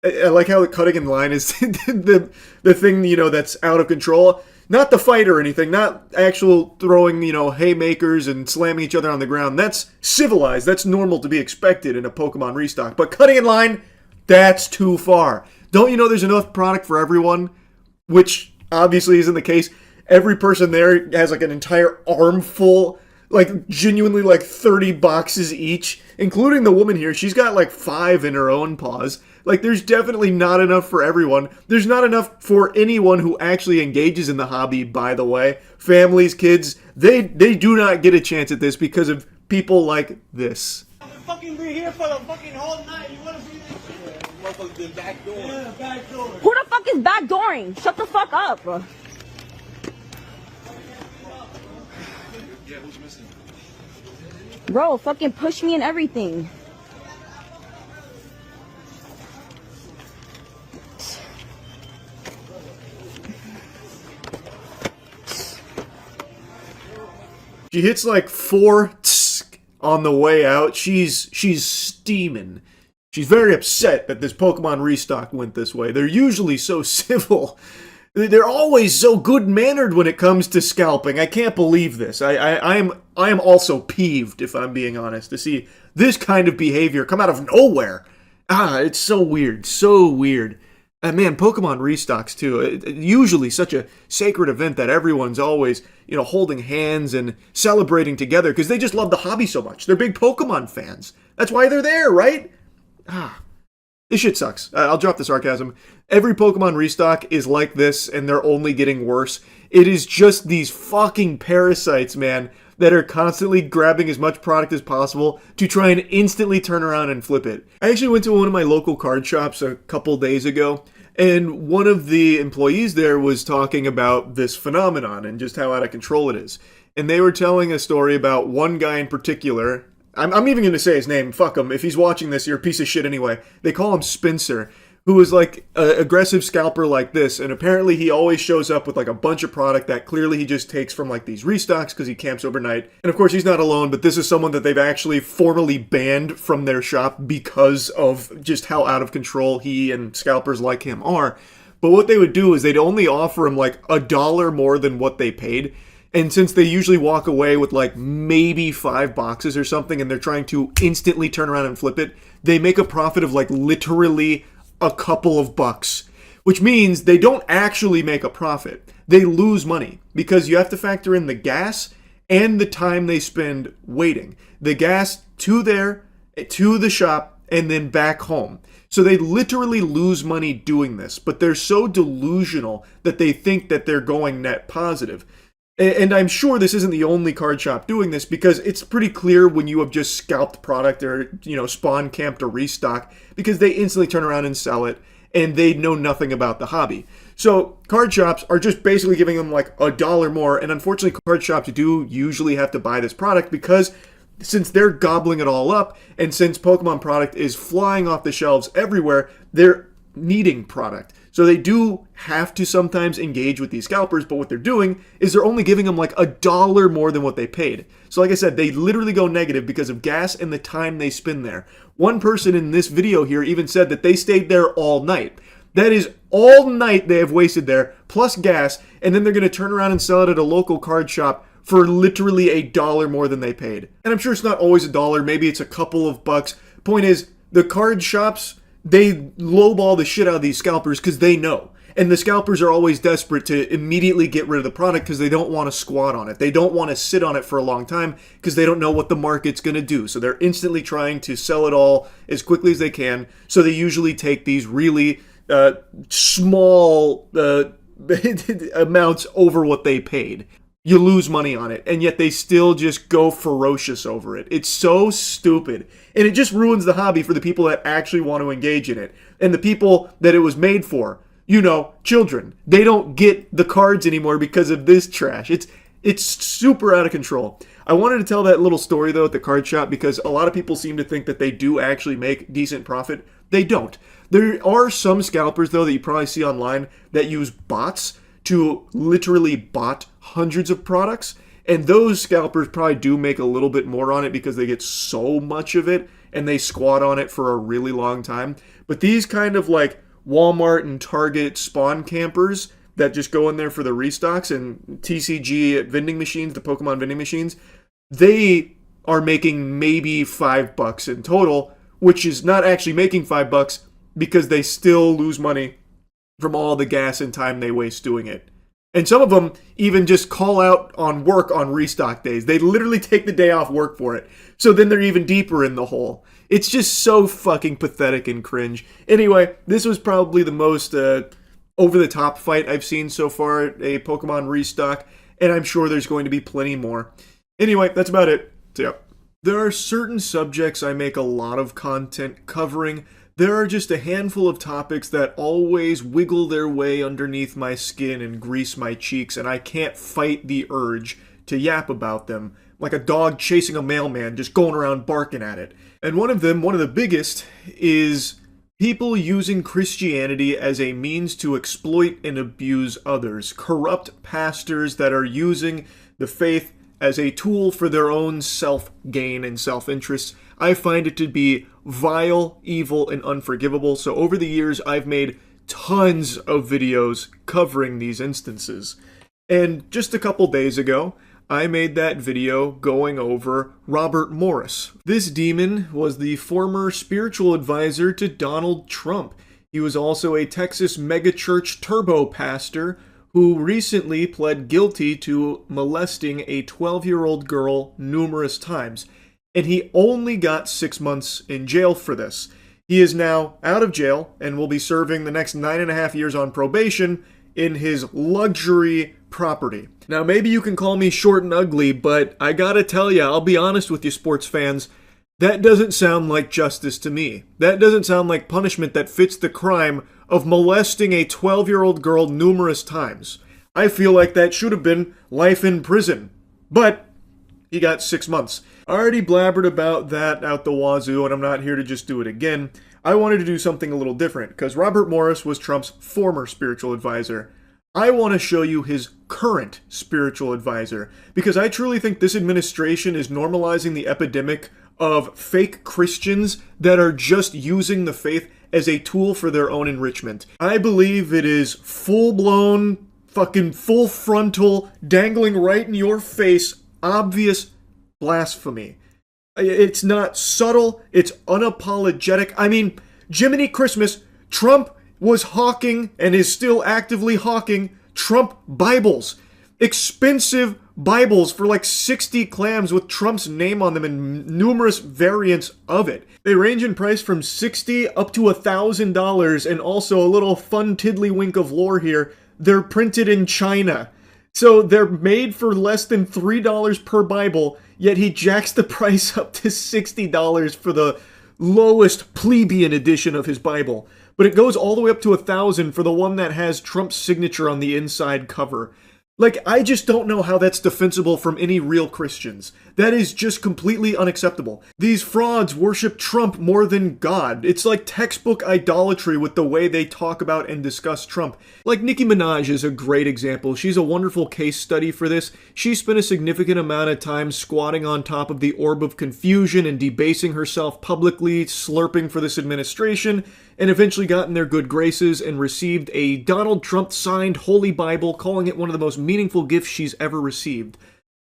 I like how the cutting in line is the thing, you know, that's out of control. Not the fight or anything, not actual throwing, you know, haymakers and slamming each other on the ground. That's civilized. That's normal to be expected in a Pokemon restock. But cutting in line, that's too far. Don't you know there's enough product for everyone? Which obviously isn't the case. Every person there has like an entire armful, like genuinely like 30 boxes each, including the woman here. She's got like 5 in her own paws. Like, there's definitely not enough for everyone. There's not enough for anyone who actually engages in the hobby, by the way. Families, kids, they do not get a chance at this because of people like this. Fucking be here for the fucking whole night. You wanna be this shit? Motherfuckers been backdooring. Yeah, backdooring. Who the fuck is backdooring? Shut the fuck up. Yeah, who's missing? Bro, fucking push me and everything. She hits like 4 on the way out. She's steaming. She's very upset that this Pokemon restock went this way. They're usually so civil. They're always so good-mannered when it comes to scalping. I can't believe this. I am also peeved, if I'm being honest, to see this kind of behavior come out of nowhere. It's so weird. So weird. And man, Pokemon restocks too. Usually such a sacred event that everyone's always, you know, holding hands and celebrating together because they just love the hobby so much. They're big Pokemon fans. That's why they're there, right? This shit sucks. I'll drop the sarcasm. Every Pokemon restock is like this, and they're only getting worse. It is just these fucking parasites, man, that are constantly grabbing as much product as possible to try and instantly turn around and flip it. I actually went to one of my local card shops a couple days ago, and one of the employees there was talking about this phenomenon and just how out of control it is. and they were telling a story about one guy in particular. I'm even going to say his name. Fuck him. If he's watching this, you're a piece of shit anyway. They call him Spencer, who is like an aggressive scalper like this. And apparently he always shows up with like a bunch of product that clearly he just takes from like these restocks because he camps overnight. And of course he's not alone, but this is someone that they've actually formally banned from their shop because of just how out of control he and scalpers like him are. But what they would do is they'd only offer him like $1 more than what they paid. And since they usually walk away with like maybe 5 boxes or something and they're trying to instantly turn around and flip it, they make a profit of like literally a couple of bucks, which means they don't actually make a profit. They lose money because you have to factor in the gas and the time they spend waiting. The gas to the shop, and then back home. So they literally lose money doing this, but they're so delusional that they think that they're going net positive. And I'm sure this isn't the only card shop doing this, because it's pretty clear when you have just scalped product or, spawn camped a restock, because they instantly turn around and sell it and they know nothing about the hobby. So card shops are just basically giving them like $1 more. And unfortunately, card shops do usually have to buy this product because since they're gobbling it all up, and since Pokemon product is flying off the shelves everywhere, they're needing product. So they do have to sometimes engage with these scalpers, but what they're doing is they're only giving them like $1 more than what they paid. So like I said, they literally go negative because of gas and the time they spend there. One person in this video here even said that they stayed there all night. That is all night they have wasted there, plus gas, and then they're going to turn around and sell it at a local card shop for literally $1 more than they paid. And I'm sure it's not always $1, maybe it's a couple of bucks. Point is, the card shops, they lowball the shit out of these scalpers because they know. And the scalpers are always desperate to immediately get rid of the product because they don't want to squat on it. They don't want to sit on it for a long time because they don't know what the market's going to do. So they're instantly trying to sell it all as quickly as they can. So they usually take these really small amounts over what they paid. You lose money on it, and yet they still just go ferocious over it. It's so stupid. And it just ruins the hobby for the people that actually want to engage in it. And the people that it was made for, children. They don't get the cards anymore because of this trash. It's super out of control. I wanted to tell that little story, though, at the card shop because a lot of people seem to think that they do actually make decent profit. They don't. There are some scalpers, though, that you probably see online that use bots to literally bot hundreds of products, and those scalpers probably do make a little bit more on it because they get so much of it and they squat on it for a really long time. But these kind of like Walmart and Target spawn campers that just go in there for the restocks and TCG at vending machines, the Pokemon vending machines, they are making maybe $5 in total, which is not actually making $5 because they still lose money from all the gas and time they waste doing it. And some of them even just call out on work on restock days. They literally take the day off work for it. So then they're even deeper in the hole. It's just so fucking pathetic and cringe. Anyway, this was probably the most over-the-top fight I've seen so far at a Pokemon restock, and I'm sure there's going to be plenty more. Anyway, that's about it. So yeah. There are certain subjects I make a lot of content covering. There are just a handful of topics that always wiggle their way underneath my skin and grease my cheeks, and I can't fight the urge to yap about them, like a dog chasing a mailman just going around barking at it. And one of them, one of the biggest, is people using Christianity as a means to exploit and abuse others. Corrupt pastors that are using the faith as a tool for their own self-gain and self-interest. I find it to be vile, evil, and unforgivable. So over the years, I've made tons of videos covering these instances. And just a couple days ago, I made that video going over Robert Morris. This demon was the former spiritual advisor to Donald Trump. He was also a Texas megachurch turbo pastor who recently pled guilty to molesting a 12-year-old girl numerous times. And he only got 6 months in jail for this. He is now out of jail and will be serving the next 9.5 years on probation in his luxury property. Now, maybe you can call me short and ugly, but I gotta tell you, I'll be honest with you, sports fans, that doesn't sound like justice to me. That doesn't sound like punishment that fits the crime of molesting a 12-year-old girl numerous times. I feel like that should have been life in prison. But he got 6 months. I already blabbered about that out the wazoo, and I'm not here to just do it again. I wanted to do something a little different, because Robert Morris was Trump's former spiritual advisor. I want to show you his current spiritual advisor, because I truly think this administration is normalizing the epidemic of fake Christians that are just using the faith as a tool for their own enrichment. I believe it is full-blown, fucking full frontal, dangling right in your face, obvious blasphemy. It's not subtle, it's unapologetic. I mean, Jiminy Christmas, Trump was hawking and is still actively hawking Trump Bibles. Expensive Bibles for like 60 clams with Trump's name on them and numerous variants of it. They range in price from $60 up to $1,000, and also a little fun tiddlywink of lore here, they're printed in China. So they're made for less than $3 per Bible, yet he jacks the price up to $60 for the lowest plebeian edition of his Bible. But it goes all the way up to $1,000 for the one that has Trump's signature on the inside cover. Like, I just don't know how that's defensible from any real Christians. That is just completely unacceptable. These frauds worship Trump more than God. It's like textbook idolatry with the way they talk about and discuss Trump. Like, Nicki Minaj is a great example. She's a wonderful case study for this. She spent a significant amount of time squatting on top of the orb of confusion and debasing herself publicly, slurping for this administration, and eventually got in their good graces and received a Donald Trump-signed Holy Bible, calling it one of the most meaningful gifts she's ever received.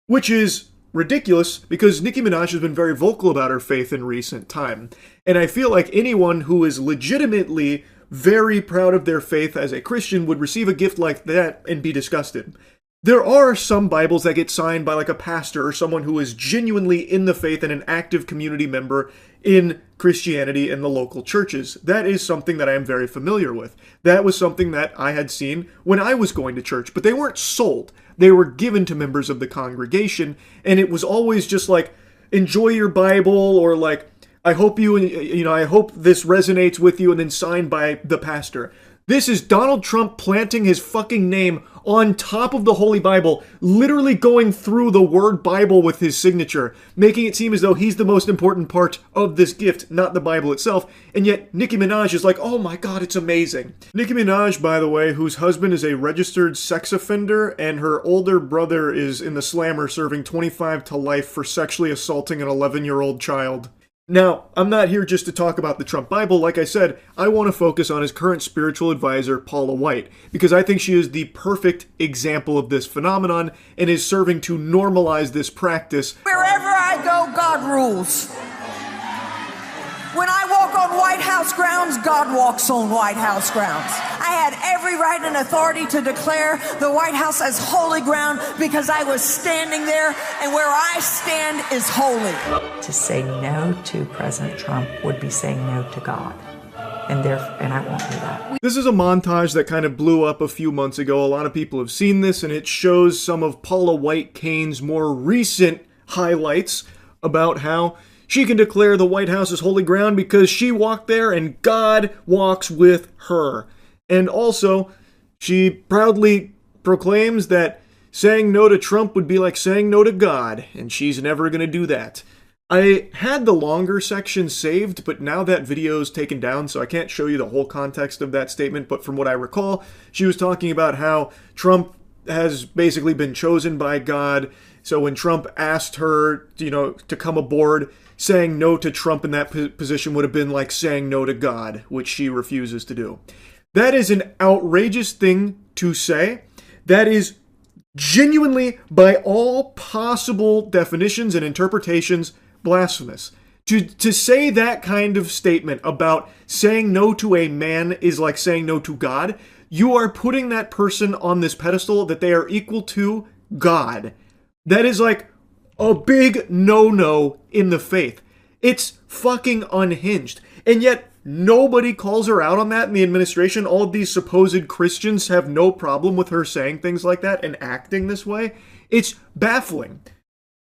Which is ridiculous, because Nicki Minaj has been very vocal about her faith in recent time. And I feel like anyone who is legitimately very proud of their faith as a Christian would receive a gift like that and be disgusted. There are some Bibles that get signed by like a pastor or someone who is genuinely in the faith and an active community member in Christianity in the local churches. That is something that I am very familiar with. That was something that I had seen when I was going to church, but they weren't sold. They were given to members of the congregation, and it was always just like, enjoy your Bible, or like, I hope I hope this resonates with you, and then signed by the pastor. This is Donald Trump planting his fucking name on top of the Holy Bible, literally going through the word Bible with his signature, making it seem as though he's the most important part of this gift, not the Bible itself, and yet Nicki Minaj is like, oh my god, it's amazing. Nicki Minaj, by the way, whose husband is a registered sex offender, and her older brother is in the slammer serving 25 to life for sexually assaulting an 11-year-old child. Now, I'm not here just to talk about the Trump Bible. Like I said, I want to focus on his current spiritual advisor, Paula White, because I think she is the perfect example of this phenomenon and is serving to normalize this practice. Wherever I go, God rules. When I walk on White House grounds, God walks on White House grounds. I had every right and authority to declare the White House as holy ground because I was standing there, and where I stand is holy. To say no to President Trump would be saying no to God, and I won't do that. This is a montage that kind of blew up a few months ago. A lot of people have seen this, and it shows some of Paula White Kane's more recent highlights about how she can declare the White House as holy ground because she walked there and God walks with her. And also, she proudly proclaims that saying no to Trump would be like saying no to God, and she's never going to do that. I had the longer section saved, but now that video's taken down, so I can't show you the whole context of that statement, but from what I recall, she was talking about how Trump has basically been chosen by God, so when Trump asked her, to come aboard, saying no to Trump in that position would have been like saying no to God, which she refuses to do. That is an outrageous thing to say. That is genuinely, by all possible definitions and interpretations, blasphemous. To say that kind of statement about saying no to a man is like saying no to God, you are putting that person on this pedestal that they are equal to God. That is like a big no-no in the faith. It's fucking unhinged. And yet, nobody calls her out on that in the administration. All of these supposed Christians have no problem with her saying things like that and acting this way. It's baffling.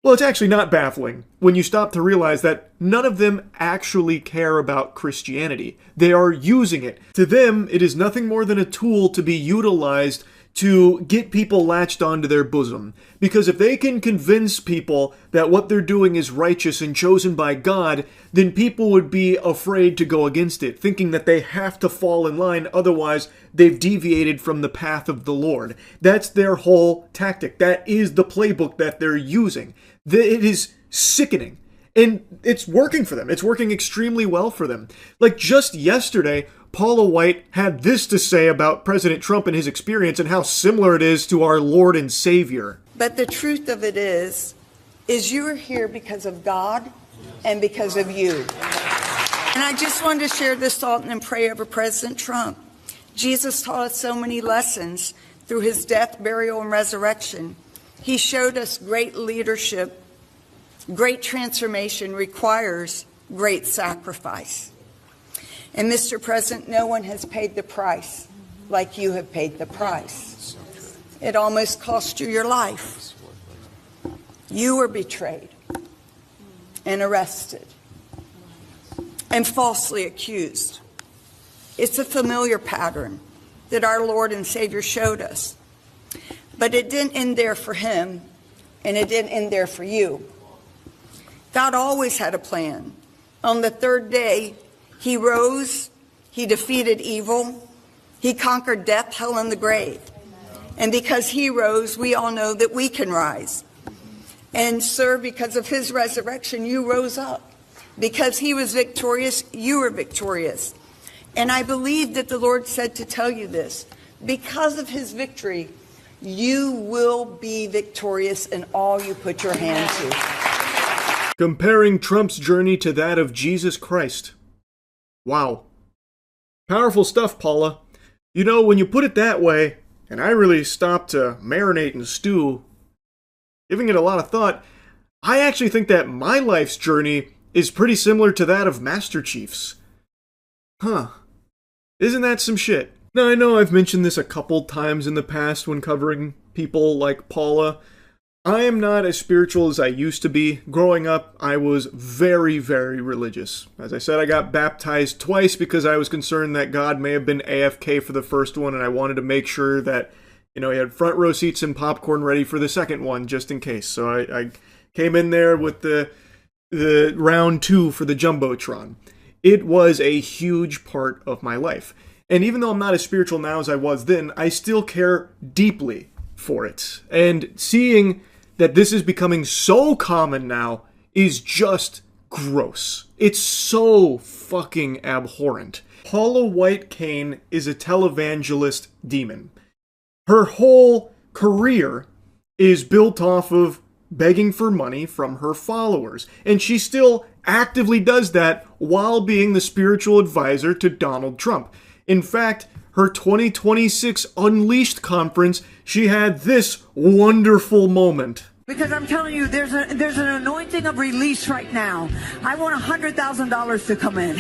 Well, it's actually not baffling when you stop to realize that none of them actually care about Christianity. They are using it. To them, it is nothing more than a tool to be utilized to get people latched onto their bosom. Because if they can convince people that what they're doing is righteous and chosen by God, then people would be afraid to go against it, thinking that they have to fall in line, otherwise they've deviated from the path of the Lord. That's their whole tactic. That is the playbook that they're using. It is sickening. And it's working for them. It's working extremely well for them. Like just yesterday, Paula White had this to say about President Trump and his experience and how similar it is to our Lord and Savior. But the truth of it is you are here because of God and because of you. And I just wanted to share this thought and pray over President Trump. Jesus taught us so many lessons through his death, burial, and resurrection. He showed us great leadership. Great transformation requires great sacrifice. And Mr. President, no one has paid the price like you have paid the price. It almost cost you your life. You were betrayed and arrested and falsely accused. It's a familiar pattern that our Lord and Savior showed us. But it didn't end there for him, and it didn't end there for you. God always had a plan. On the third day, he rose, he defeated evil, he conquered death, hell, and the grave. And because he rose, we all know that we can rise. And sir, because of his resurrection, you rose up. Because he was victorious, you were victorious. And I believe that the Lord said to tell you this. Because of his victory, you will be victorious in all you put your hand to. Comparing Trump's journey to that of Jesus Christ. Wow. Powerful stuff, Paula. You know, when you put it that way, and I really stopped to marinate and stew, giving it a lot of thought, I actually think that my life's journey is pretty similar to that of Master Chief's. Huh. Isn't that some shit? Now, I know I've mentioned this a couple times in the past when covering people like Paula. I am not as spiritual as I used to be. Growing up, I was very, very religious. As I said, I got baptized twice because I was concerned that God may have been AFK for the first one, and I wanted to make sure that, he had front row seats and popcorn ready for the second one, just in case. So I came in there with the round 2 for the Jumbotron. It was a huge part of my life. And even though I'm not as spiritual now as I was then, I still care deeply for it. And seeing that this is becoming so common now is just gross. It's so fucking abhorrent. Paula White Cain is a televangelist demon. Her whole career is built off of begging for money from her followers, and she still actively does that while being the spiritual advisor to Donald Trump. In fact, her 2026 Unleashed conference, she had this wonderful moment. Because I'm telling you, there's an anointing of release right now. I want $100,000 to come in.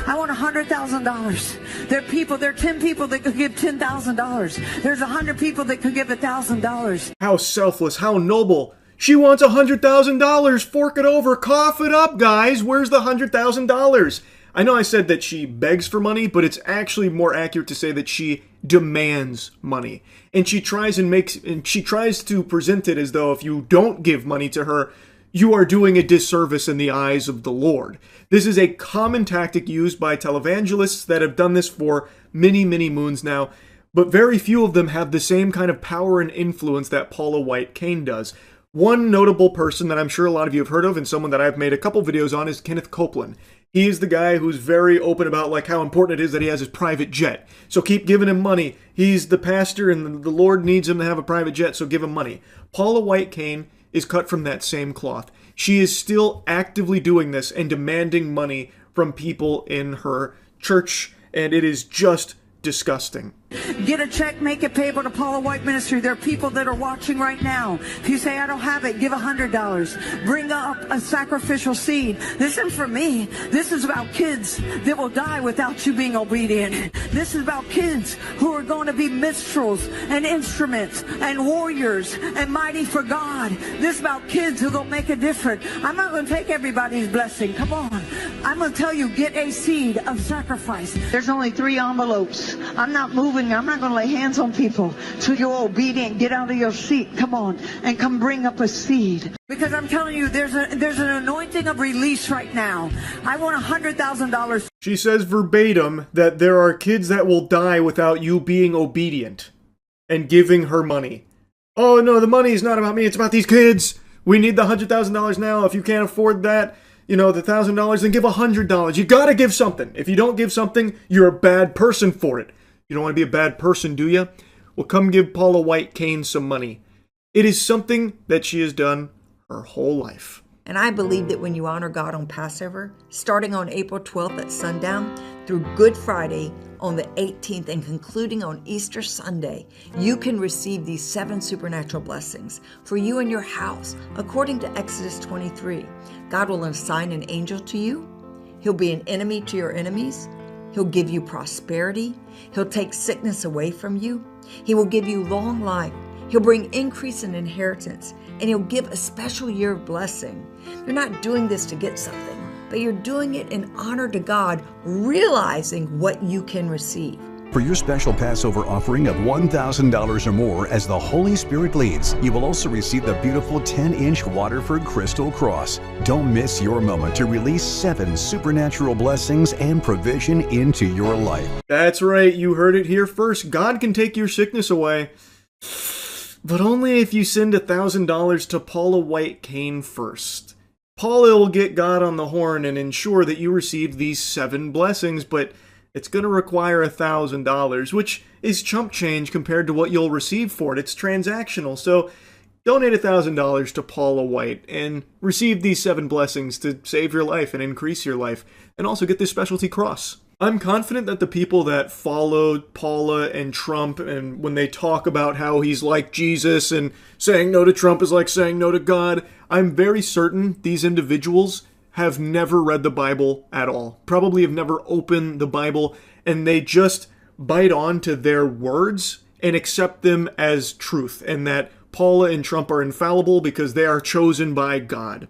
I want $100,000. There are 10 people that could give $10,000. There's 100 people that could give $1,000. How selfless, how noble. She wants $100,000. Fork it over, cough it up, guys. Where's the $100,000? I know I said that she begs for money, but it's actually more accurate to say that she demands money. And she tries to present it as though if you don't give money to her, you are doing a disservice in the eyes of the Lord. This is a common tactic used by televangelists that have done this for many, many moons now, but very few of them have the same kind of power and influence that Paula White Cain does. One notable person that I'm sure a lot of you have heard of, and someone that I've made a couple videos on, is Kenneth Copeland. He is the guy who's very open about how important it is that he has his private jet. So keep giving him money. He's the pastor and the Lord needs him to have a private jet, so give him money. Paula White Cain is cut from that same cloth. She is still actively doing this and demanding money from people in her church, and it is just disgusting. Get a check, make it payable to Paula White Ministry. There are people that are watching right now. If you say, I don't have it, give $100. Bring up a sacrificial seed. This isn't for me. This is about kids that will die without you being obedient. This is about kids who are going to be minstrels and instruments and warriors and mighty for God. This is about kids who are going to make a difference. I'm not going to take everybody's blessing. Come on. I'm going to tell you, get a seed of sacrifice. There's only 3 envelopes. I'm not moving telling you, I'm not going to lay hands on people till you're obedient. Get out of your seat. Come on and come bring up a seed. Because I'm telling you, there's an anointing of release right now. I want $100,000. She says verbatim that there are kids that will die without you being obedient and giving her money. Oh no, the money is not about me, it's about these kids. We need the $100,000 now. If you can't afford that, the $1,000, then give $100. You gotta give something. If you don't give something, you're a bad person for it. You don't want to be a bad person, do you? Well, come give Paula White-Cain some money. It is something that she has done her whole life. And I believe that when you honor God on Passover, starting on April 12th at sundown through Good Friday on the 18th and concluding on Easter Sunday, you can receive these 7 supernatural blessings for you and your house. According to Exodus 23, God will assign an angel to you. He'll be an enemy to your enemies. He'll give you prosperity. He'll take sickness away from you. He will give you long life. He'll bring increase in inheritance, and he'll give a special year of blessing. You're not doing this to get something, but you're doing it in honor to God, realizing what you can receive. For your special Passover offering of $1,000 or more as the Holy Spirit leads, you will also receive the beautiful 10-inch Waterford Crystal Cross. Don't miss your moment to release 7 supernatural blessings and provision into your life. That's right, you heard it here first. God can take your sickness away, but only if you send $1,000 to Paula White-Cain first. Paula will get God on the horn and ensure that you receive these 7 blessings, but it's going to require $1,000, which is chump change compared to what you'll receive for it. It's transactional, so donate $1,000 to Paula White and receive these 7 blessings to save your life and increase your life, and also get this specialty cross. I'm confident that the people that followed Paula and Trump, and when they talk about how he's like Jesus and saying no to Trump is like saying no to God, I'm very certain these individuals have never read the Bible at all. Probably have never opened the Bible, and they just bite on to their words and accept them as truth, and that Paula and Trump are infallible because they are chosen by God.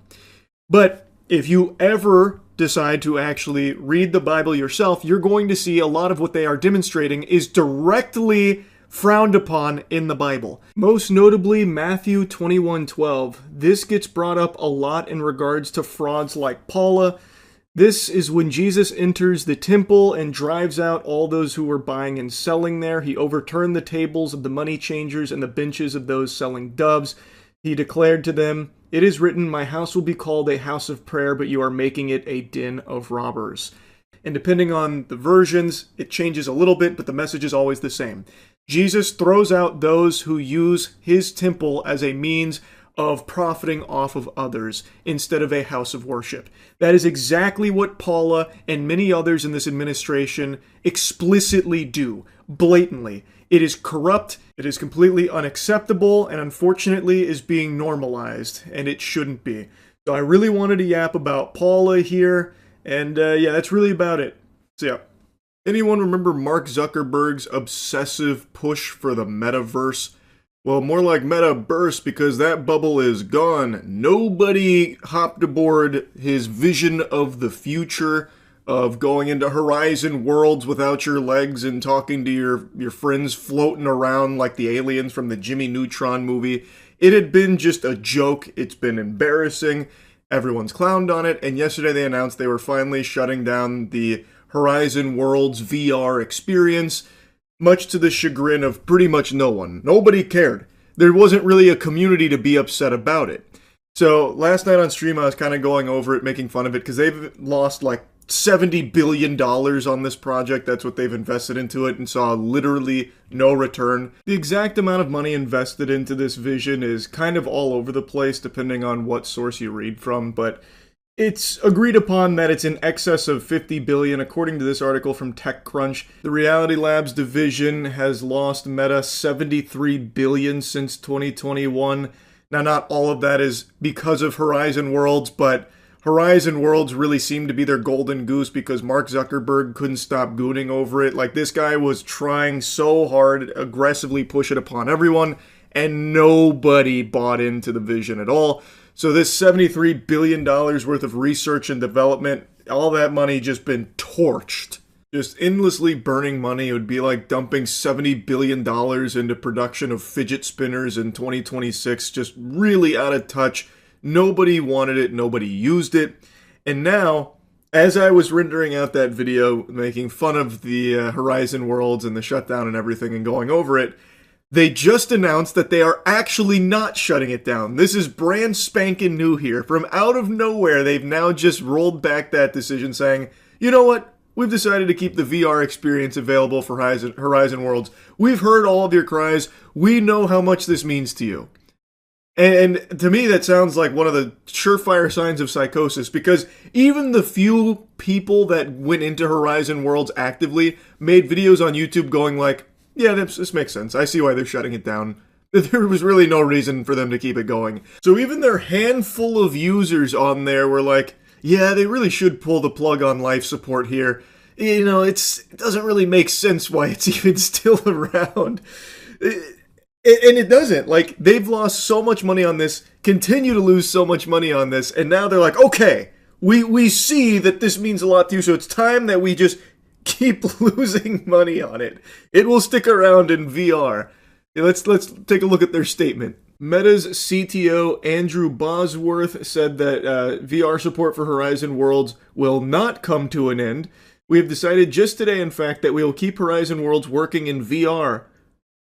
But if you ever decide to actually read the Bible yourself, you're going to see a lot of what they are demonstrating is directly frowned upon in the Bible. Most notably, Matthew 21:12. This gets brought up a lot in regards to frauds like Paula. This is when Jesus enters the temple and drives out all those who were buying and selling there. He overturned the tables of the money changers and the benches of those selling doves. He declared to them, "It is written, my house will be called a house of prayer, but you are making it a den of robbers." And depending on the versions, it changes a little bit, but the message is always the same. Jesus throws out those who use his temple as a means of profiting off of others instead of a house of worship. That is exactly what Paula and many others in this administration explicitly do, blatantly. It is corrupt, it is completely unacceptable, and unfortunately is being normalized, and it shouldn't be. So I really wanted to yap about Paula here, and yeah, that's really about it. So yeah. Anyone remember Mark Zuckerberg's obsessive push for the metaverse? Well, more like metaverse, because that bubble is gone. Nobody hopped aboard his vision of the future of going into horizon worlds without your legs and talking to your friends floating around like the aliens from the Jimmy Neutron movie. It had been just a joke. It's been embarrassing. Everyone's clowned on it, and yesterday they announced they were finally shutting down the Horizon Worlds VR experience, much to the chagrin of pretty much no one. Nobody cared. There wasn't really a community to be upset about it. So last night on stream I was kind of going over it, making fun of it, because they've lost like $70 billion on this project. That's what they've invested into it, and saw literally no return. The exact amount of money invested into this vision is kind of all over the place depending on what source you read from, but it's agreed upon that it's in excess of $50 billion, according to this article from TechCrunch. The Reality Labs division has lost Meta $73 billion since 2021. Now, not all of that is because of Horizon Worlds, but Horizon Worlds really seemed to be their golden goose because Mark Zuckerberg couldn't stop gooning over it. Like, this guy was trying so hard, aggressively push it upon everyone, and nobody bought into the vision at all. So this $73 billion worth of research and development, all that money just been torched. Just endlessly burning money. It would be like dumping $70 billion into production of fidget spinners in 2026. Just really out of touch. Nobody wanted it. Nobody used it. And now, as I was rendering out that video, making fun of the Horizon Worlds and the shutdown and everything and going over it, they just announced that they are actually not shutting it down. This is brand spanking new here. From out of nowhere, they've now just rolled back that decision saying, you know what? We've decided to keep the VR experience available for Horizon Worlds. We've heard all of your cries. We know how much this means to you. And to me, that sounds like one of the surefire signs of psychosis, because even the few people that went into Horizon Worlds actively made videos on YouTube going like, yeah, this makes sense. I see why they're shutting it down. There was really no reason for them to keep it going. So even their handful of users on there were like, yeah, they really should pull the plug on life support here. You know, it doesn't really make sense why it's even still around. And it doesn't. Like, they've lost so much money on this, continue to lose so much money on this, and now they're like, okay, we see that this means a lot to you, so it's time that we just keep losing money on it. It will stick around in VR. Let's take a look at their statement. Meta's CTO Andrew Bosworth said that VR support for Horizon Worlds will not come to an end. We have decided just today, in fact, that we will keep Horizon Worlds working in VR.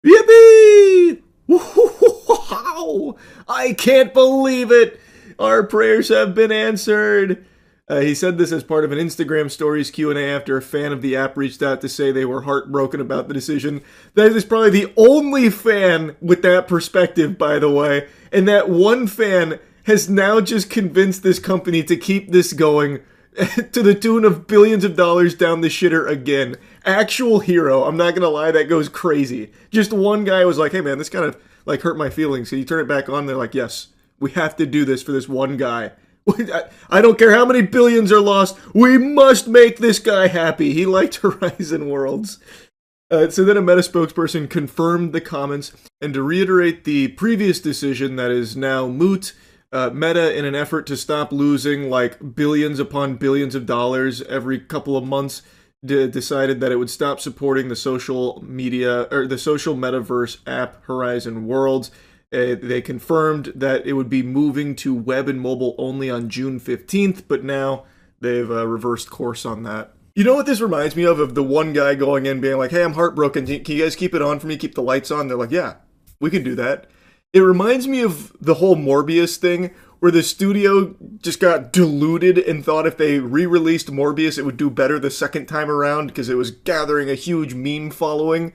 Yippee! Wow! I can't believe it! Our prayers have been answered! He said this as part of an Instagram Stories Q&A after a fan of the app reached out to say they were heartbroken about the decision. That is probably the only fan with that perspective, by the way. And that one fan has now just convinced this company to keep this going to the tune of billions of dollars down the shitter again. Actual hero. I'm not going to lie, that goes crazy. Just one guy was like, hey man, this kind of like hurt my feelings. So you turn it back on, they're like, yes, we have to do this for this one guy. I don't care how many billions are lost. We must make this guy happy. He liked Horizon Worlds. So then a Meta spokesperson confirmed the comments, and to reiterate the previous decision that is now moot, Meta, in an effort to stop losing like billions upon billions of dollars every couple of months, decided that it would stop supporting the social media or the social metaverse app Horizon Worlds. They confirmed that it would be moving to web and mobile only on June 15th, but now they've reversed course on that. You know what this reminds me of? Of the one guy going in being like, hey, I'm heartbroken. Can you guys keep it on for me? Keep the lights on? They're like, yeah, we can do that. It reminds me of the whole Morbius thing, where the studio just got deluded and thought if they re-released Morbius, it would do better the second time around because it was gathering a huge meme following.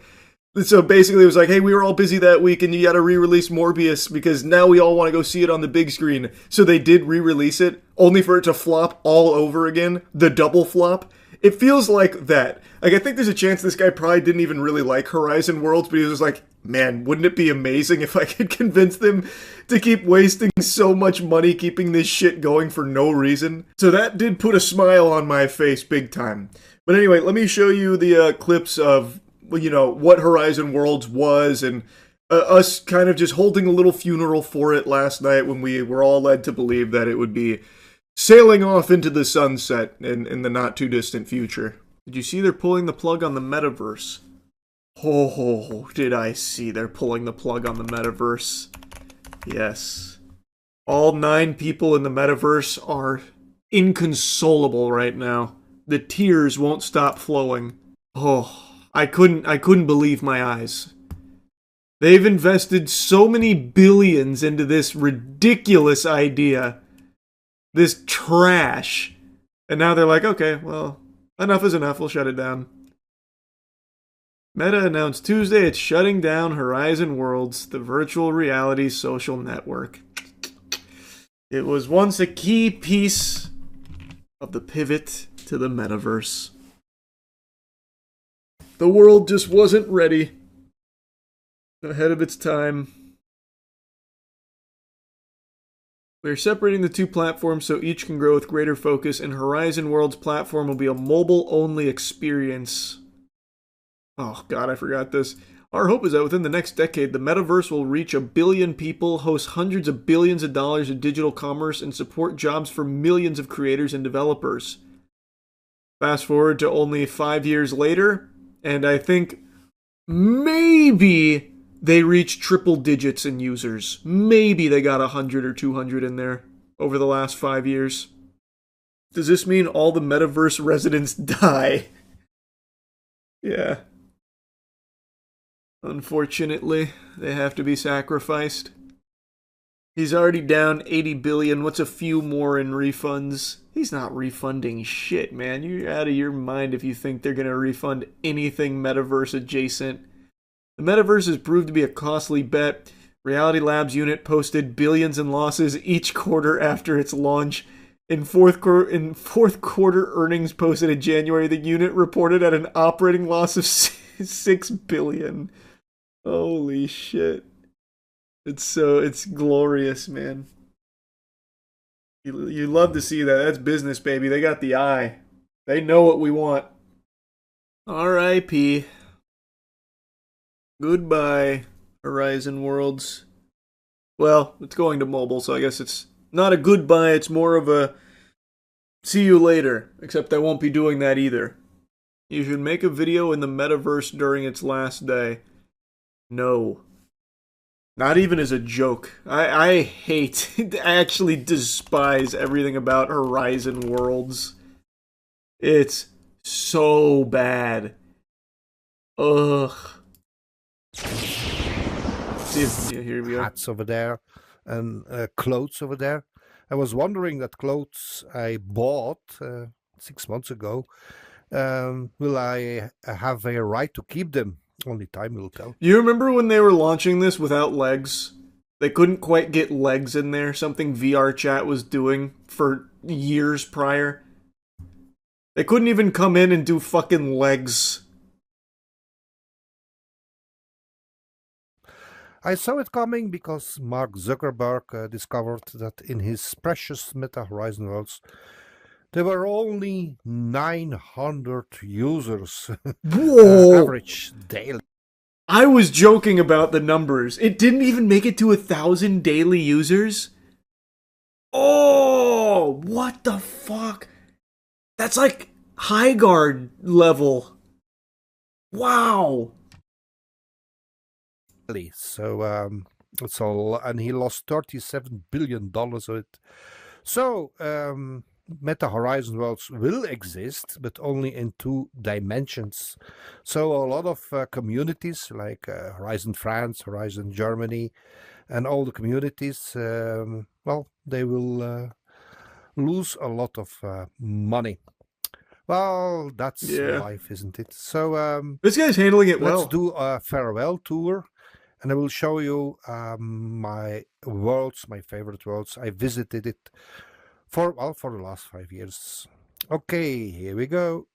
So basically it was like, hey, we were all busy that week and you gotta re-release Morbius because now we all want to go see it on the big screen. So they did re-release it, only for it to flop all over again. The double flop. It feels like that. Like, I think there's a chance this guy probably didn't even really like Horizon Worlds, but he was just like, man, wouldn't it be amazing if I could convince them to keep wasting so much money keeping this shit going for no reason? So that did put a smile on my face big time. But anyway, let me show you the clips of, you know, what Horizon Worlds was and us kind of just holding a little funeral for it last night when we were all led to believe that it would be sailing off into the sunset in the not too distant future. Did you see they're pulling the plug on the metaverse? Oh, did I see they're pulling the plug on the metaverse? Yes. All 9 people in the metaverse are inconsolable right now. The tears won't stop flowing. Oh, I couldn't believe my eyes. They've invested so many billions into this ridiculous idea. This trash. And now they're like, okay, well, enough is enough, we'll shut it down. Meta announced Tuesday it's shutting down Horizon Worlds, the virtual reality social network. It was once a key piece of the pivot to the metaverse. The world just wasn't ready. Ahead of its time. We're separating the 2 platforms so each can grow with greater focus, and Horizon Worlds platform will be a mobile-only experience. Oh god, I forgot this. Our hope is that within the next decade, the metaverse will reach 1 billion people, host hundreds of billions of dollars in digital commerce, and support jobs for millions of creators and developers. Fast forward to only 5 years later, and I think maybe they reached triple digits in users. Maybe they got 100 or 200 in there over the last 5 years. Does this mean all the metaverse residents die? Yeah. Unfortunately, they have to be sacrificed. He's already down 80 billion. What's a few more in refunds? He's not refunding shit, man. You're out of your mind if you think they're going to refund anything metaverse adjacent. The metaverse has proved to be a costly bet. Reality Labs unit posted billions in losses each quarter after its launch. In fourth quarter earnings posted in January, the unit reported at an operating loss of 6 billion. Holy shit. It's glorious, man. You love to see that. That's business, baby. They got the eye. They know what we want. R.I.P. Goodbye, Horizon Worlds. Well, it's going to mobile, so I guess it's not a goodbye, it's more of a see you later. Except I won't be doing that either. You should make a video in the metaverse during its last day. No. Not even as a joke. I hate, I actually despise everything about Horizon Worlds. It's so bad. Ugh. Yeah, here we go. Hats over there and clothes over there. I was wondering that clothes I bought 6 months ago, will I have a right to keep them? Only time will tell. You remember when they were launching this without legs? They couldn't quite get legs in there, something VR chat was doing for years prior. They couldn't even come in and do fucking legs. I saw it coming because Mark Zuckerberg discovered that in his precious Meta Horizon Worlds, there were only 900 users average daily. I was joking about the numbers. It didn't even make it to 1,000 daily users? Oh, what the fuck? That's like high guard level. Wow. So it's all, and he lost $37 billion of it. So Meta Horizon Worlds will exist, but only in 2 dimensions. So a lot of communities like Horizon France, Horizon Germany, and all the communities, well, they will lose a lot of money. Well, that's life, isn't it? So this guy's handling it well. Let's do a farewell tour. And I will show you my worlds, my favorite worlds. I visited it for the last 5 years. Okay, here we go.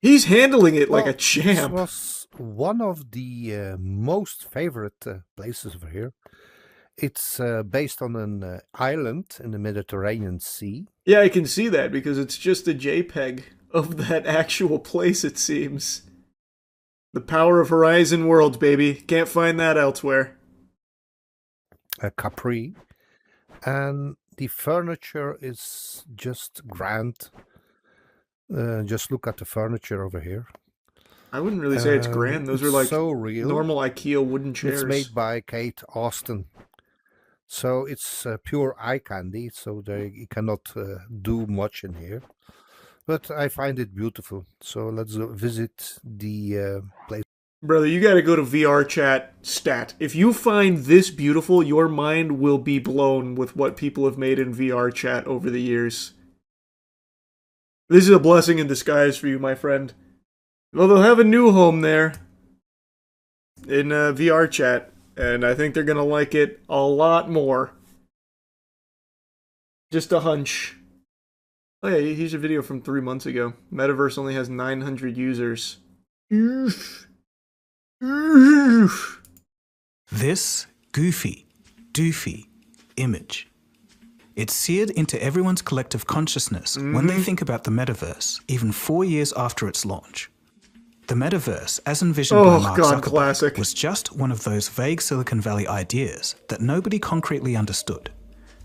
He's handling it like a champ. This was one of the most favorite places over here. It's based on an island in the Mediterranean Sea. Yeah, I can see that because it's just a JPEG of that actual place, it seems. The power of Horizon Worlds, baby. Can't find that elsewhere. Capri. And the furniture is just grand. Just look at the furniture over here. I wouldn't really say it's grand. Those are like so real. Normal IKEA wooden chairs. It's made by Kate Austin. So it's pure eye candy. So you cannot do much in here. But I find it beautiful. So let's visit the place. Brother, you gotta go to VR chat stat. If you find this beautiful, your mind will be blown with what people have made in VR chat over the years. This is a blessing in disguise for you, my friend. Well, they'll have a new home there in VR chat, and I think they're gonna like it a lot more. Just a hunch. Oh yeah, here's a video from 3 months ago. Metaverse only has 900 users. This goofy, doofy image. It's seared into everyone's collective consciousness when they think about the metaverse, even 4 years after its launch. The metaverse, as envisioned by Mark Zuckerberg, was just one of those vague Silicon Valley ideas that nobody concretely understood.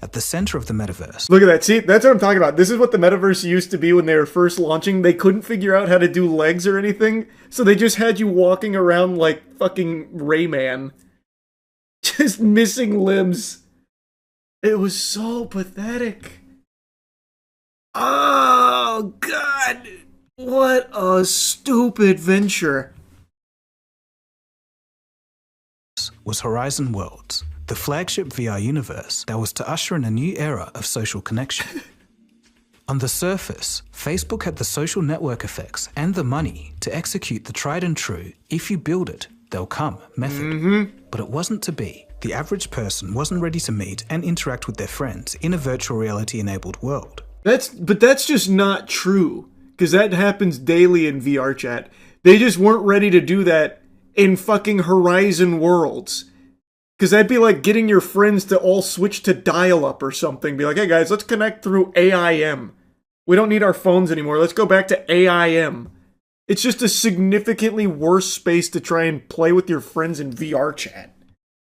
at the center of the metaverse. Look at that. See, that's what I'm talking about. This is what the metaverse used to be when they were first launching. They couldn't figure out how to do legs or anything, so they just had you walking around like fucking Rayman. Just missing limbs. It was so pathetic. Oh, God. What a stupid venture. Was Horizon Worlds, the flagship VR universe that was to usher in a new era of social connection. On the surface, Facebook had the social network effects and the money to execute the tried and true, if you build it, they'll come method. But it wasn't to be. The average person wasn't ready to meet and interact with their friends in a virtual reality-enabled world. But that's just not true, because that happens daily in VR chat. They just weren't ready to do that in fucking Horizon Worlds. Because that'd be like getting your friends to all switch to dial-up or something. Be like, hey guys, let's connect through AIM. We don't need our phones anymore. Let's go back to AIM. It's just a significantly worse space to try and play with your friends in VR chat.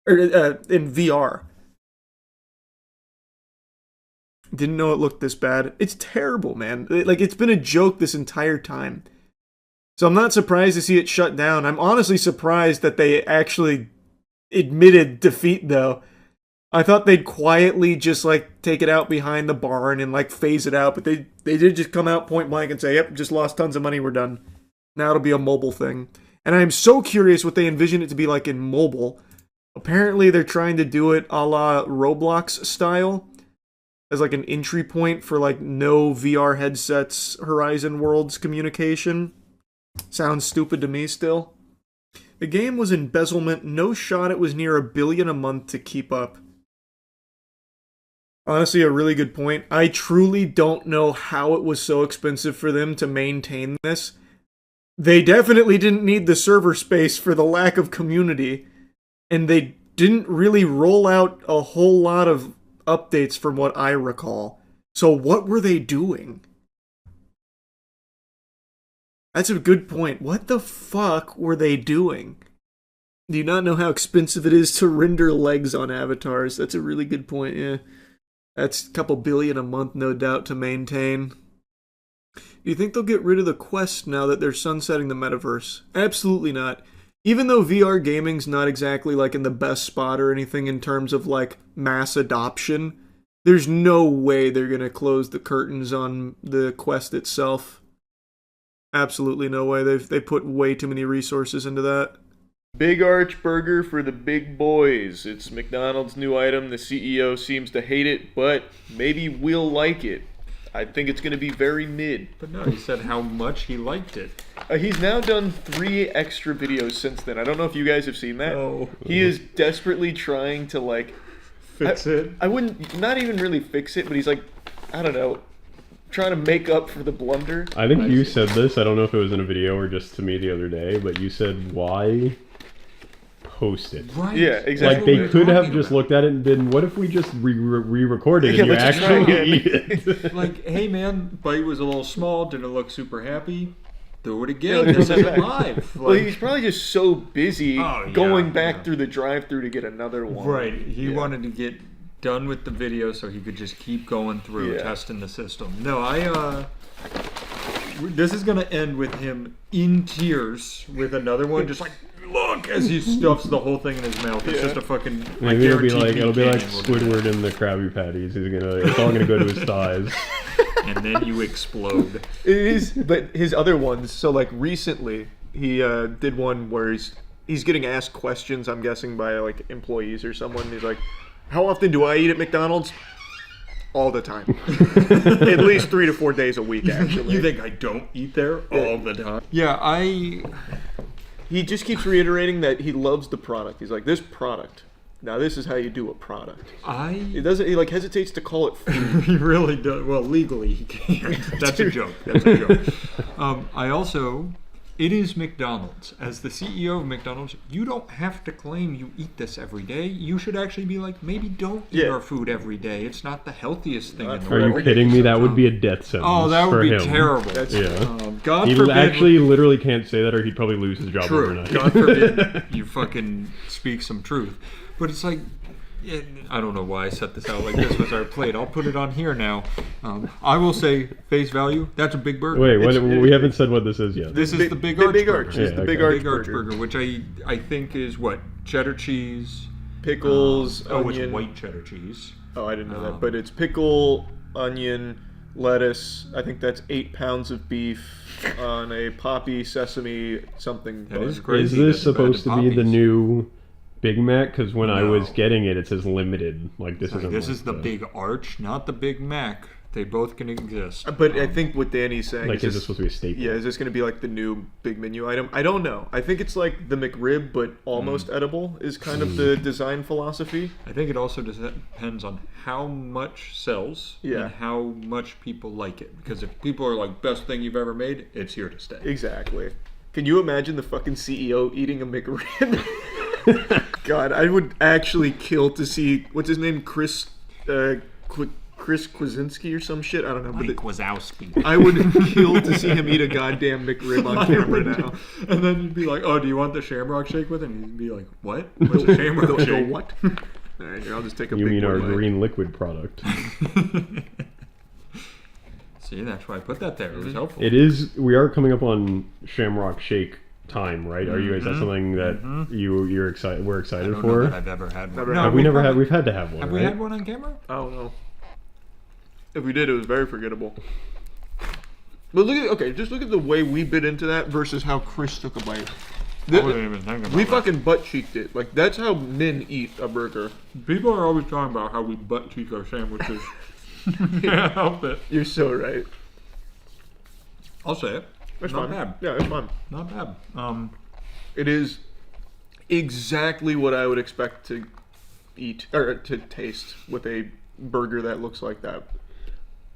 Or in VR. Didn't know it looked this bad. It's terrible, man. Like, it's been a joke this entire time. So I'm not surprised to see it shut down. I'm honestly surprised that they actually admitted defeat, though. I thought they'd quietly just, like, take it out behind the barn and, like, phase it out. But they did just come out point blank and say, yep, just lost tons of money, we're done. Now it'll be a mobile thing. And I'm so curious what they envision it to be like in mobile. Apparently they're trying to do it a la Roblox style. As like an entry point for like no VR headsets Horizon Worlds communication. Sounds stupid to me still. The game was embezzlement, no shot it was near $1 billion a month to keep up. Honestly, a really good point. I truly don't know how it was so expensive for them to maintain this. They definitely didn't need the server space for the lack of community. And they didn't really roll out a whole lot of updates from what I recall. So what were they doing? That's a good point. What the fuck were they doing? Do you not know how expensive it is to render legs on avatars? That's a really good point, yeah. That's a couple billion a month, no doubt, to maintain. Do you think they'll get rid of the Quest now that they're sunsetting the metaverse? Absolutely not. Even though VR gaming's not exactly like in the best spot or anything in terms of like mass adoption, there's no way they're gonna close the curtains on the Quest itself. Absolutely no way. They put way too many resources into that. Big Arch Burger for the big boys. It's McDonald's new item. The CEO seems to hate it, but maybe we'll like it. I think it's going to be very mid. But no, he said how much he liked it. He's now done 3 extra videos since then. I don't know if you guys have seen that. No. He is desperately trying to, like... Fix it? I wouldn't... Not even really fix it, but he's like... I don't know. Trying to make up for the blunder. I think you said this. I don't know if it was in a video or just to me the other day, but you said, why post it? Right. Yeah, exactly. Like, they could have just looked at it and been, what if we just re-recorded and you actually eat it? Like, hey man, bite was a little small, didn't look super happy. Do it again. This is live. Like, well, he's probably just so busy going back through the drive-thru to get another one. Right. He wanted to get done with the video so he could just keep going through testing the system. No, this is gonna end with him in tears with another one, just like, look, as he stuffs the whole thing in his mouth. It's just a fucking. Maybe it'll be like Squidward in the Krabby Patties. It's all gonna go to his thighs. And then you explode. It is, but his other ones. So like recently, he did one where he's getting asked questions. I'm guessing by like employees or someone. He's like, "How often do I eat at McDonald's?" All the time. At least 3 to 4 days a week, actually. You think I don't eat there all the time? Yeah, He just keeps reiterating that he loves the product. He's like, this product. Now this is how you do a product. He like hesitates to call it food. He really does. Well, legally he can't. That's a joke. That's a joke. It is McDonald's. As the CEO of McDonald's, you don't have to claim you eat this every day. You should actually be like, maybe don't eat our food every day. It's not the healthiest thing in the world. Are you kidding me? That would be a death sentence. Oh, that would be him. terrible. God he forbid. actually literally can't say that or he'd probably lose his job overnight. God forbid you fucking speak some truth. But it's like, I don't know why I set this out like this was our plate. I'll put it on here now. I will say, face value, that's a big burger. Wait, we haven't said what this is yet. This is the Big Arch Burger. This is the Big Arch Burger, which I think is what? Cheddar cheese, pickles, it's onion. white cheddar cheese. Oh, I didn't know that. But it's pickle, onion, lettuce. I think that's 8 pounds of beef on a poppy sesame something. That is Is crazy. this supposed to be the poppies. new Big Mac? Because when I No. was getting it, it says limited. Like this isn't. This like is the Big Arch, not the Big Mac. They both can exist. But I think what Danny's saying Like, is is this supposed to be a staple? Yeah, is this going to be like the new big menu item? I don't know. I think it's like the McRib, but almost edible is kind of the design philosophy. I think it also depends on how much sells Yeah. and how much people like it. Because if people are like, best thing you've ever made, it's here to stay. Exactly. Can you imagine the fucking CEO eating a McRib? God, I would actually kill to see, what's his name? Chris Kwasinski or some shit? I don't know. Mike Wazowski. I would kill to see him eat a goddamn McRib on camera now. And then you'd be like, oh, do you want the Shamrock Shake with it? And he'd be like, what? What's a Shamrock The Shake? what? Alright, here, I'll just take a You big mean our one, green liquid product? See, that's why I put that there. It was helpful. It is. We are coming up on Shamrock Shake time, right? Are you? Is that something that you're excited? We're excited I don't for. know that I've ever had one. Have we never had? We've had to have one. Have right? we had one on camera? I don't know. If we did, it was very forgettable. But look at just look at the way we bit into that versus how Chris took a bite. I wasn't even thinking about We that. fucking butt cheeked it. Like that's how men eat a burger. People are always talking about how we butt cheek our sandwiches. Can't help it. You're so right. I'll say it. It's Not fun. bad. Yeah, it's fun. Not bad. It is exactly what I would expect to eat or to taste with a burger that looks like that.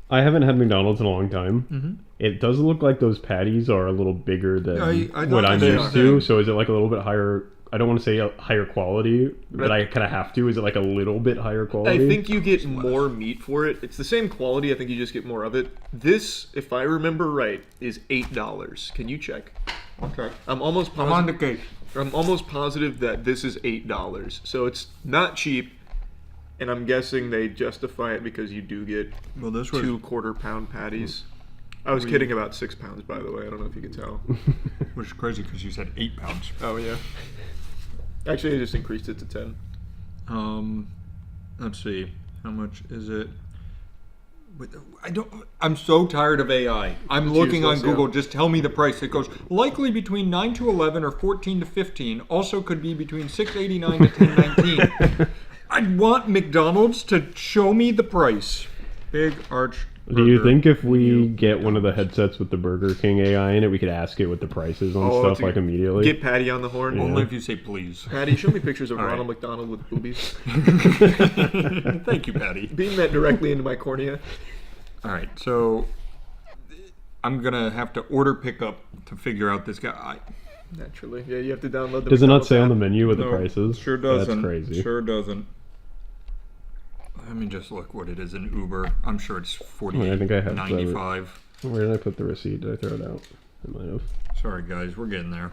I haven't had McDonald's in a long time. Mm-hmm. It does look like those patties are a little bigger than I what thought I'm they used are. to. So is it like a little bit higher? I don't want to say a higher quality, but I kind of have to. Is it like a little bit higher quality? I think you get more meat for it. It's the same quality. I think you just get more of it. This, if I remember right, is $8. Can you check? Okay. I'm almost positive. I'm on the case. I'm almost positive that this is $8. So it's not cheap. And I'm guessing they justify it because you do get this was 2 quarter-pound patties. I was kidding about 6 pounds, by the way. I don't know if you could tell. Which is crazy because you said 8 pounds. Oh yeah. Actually, I just increased it to 10. Let's see. How much is it? I'm so tired of AI. I'm It's looking on useless, Google. yeah. Just tell me the price. It goes likely between 9 to 11 or 14 to 15. Also could be between 6.89 to 10.19. I want McDonald's to show me the price. Big Arch. Do you think if we get one of the headsets with the Burger King AI in it, we could ask it what the price is on stuff like immediately? Get Patty on the horn. Yeah. Only if you say please. Patty, show me pictures of All right. Ronald McDonald with boobies. Thank you, Patty. Beam that directly into my cornea. All right, so I'm gonna have to order pickup to figure out this guy. Naturally, yeah. You have to download the. Does it not McDonald's say on the app. menu what the No, price is? Sure doesn't. That's crazy. Sure doesn't. Let me just look what it is in Uber. I'm sure it's I think I have that. $48.95. Where did I put the receipt? Did I throw it out? I might have. Sorry, guys, we're getting there.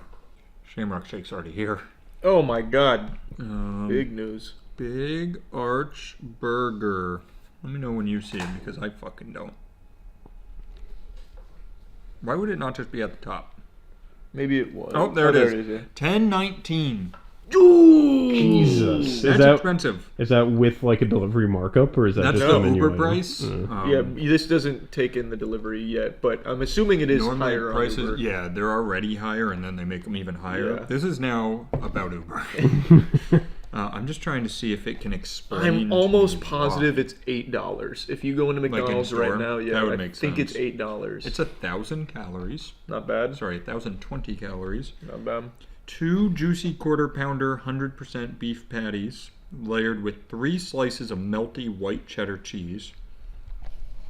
Shamrock Shake's already here. Oh my God! Um, Big news. Big Arch Burger. Let me know when you see it because I fucking don't. Why would it not just be at the top? Maybe it was. Oh, there it is. Yeah. $10.19. Jesus, That's expensive. Is that with like a delivery markup, or is that That's just the a menu Uber item? price. Yeah, this doesn't take in the delivery yet, but I'm assuming it is Normally higher on prices, Uber. yeah, they're already higher, and then they make them even higher. Yeah. This is now about Uber. I'm just trying to see if it can explain. I'm almost positive it's $8. If you go into Like in McDonald's store? right now, yeah, That would I make think sense. it's $8. It's 1,000 calories. Not bad. Sorry, 1,020 calories. Not bad. 2 juicy quarter pounder 100% beef patties layered with 3 slices of melty white cheddar cheese,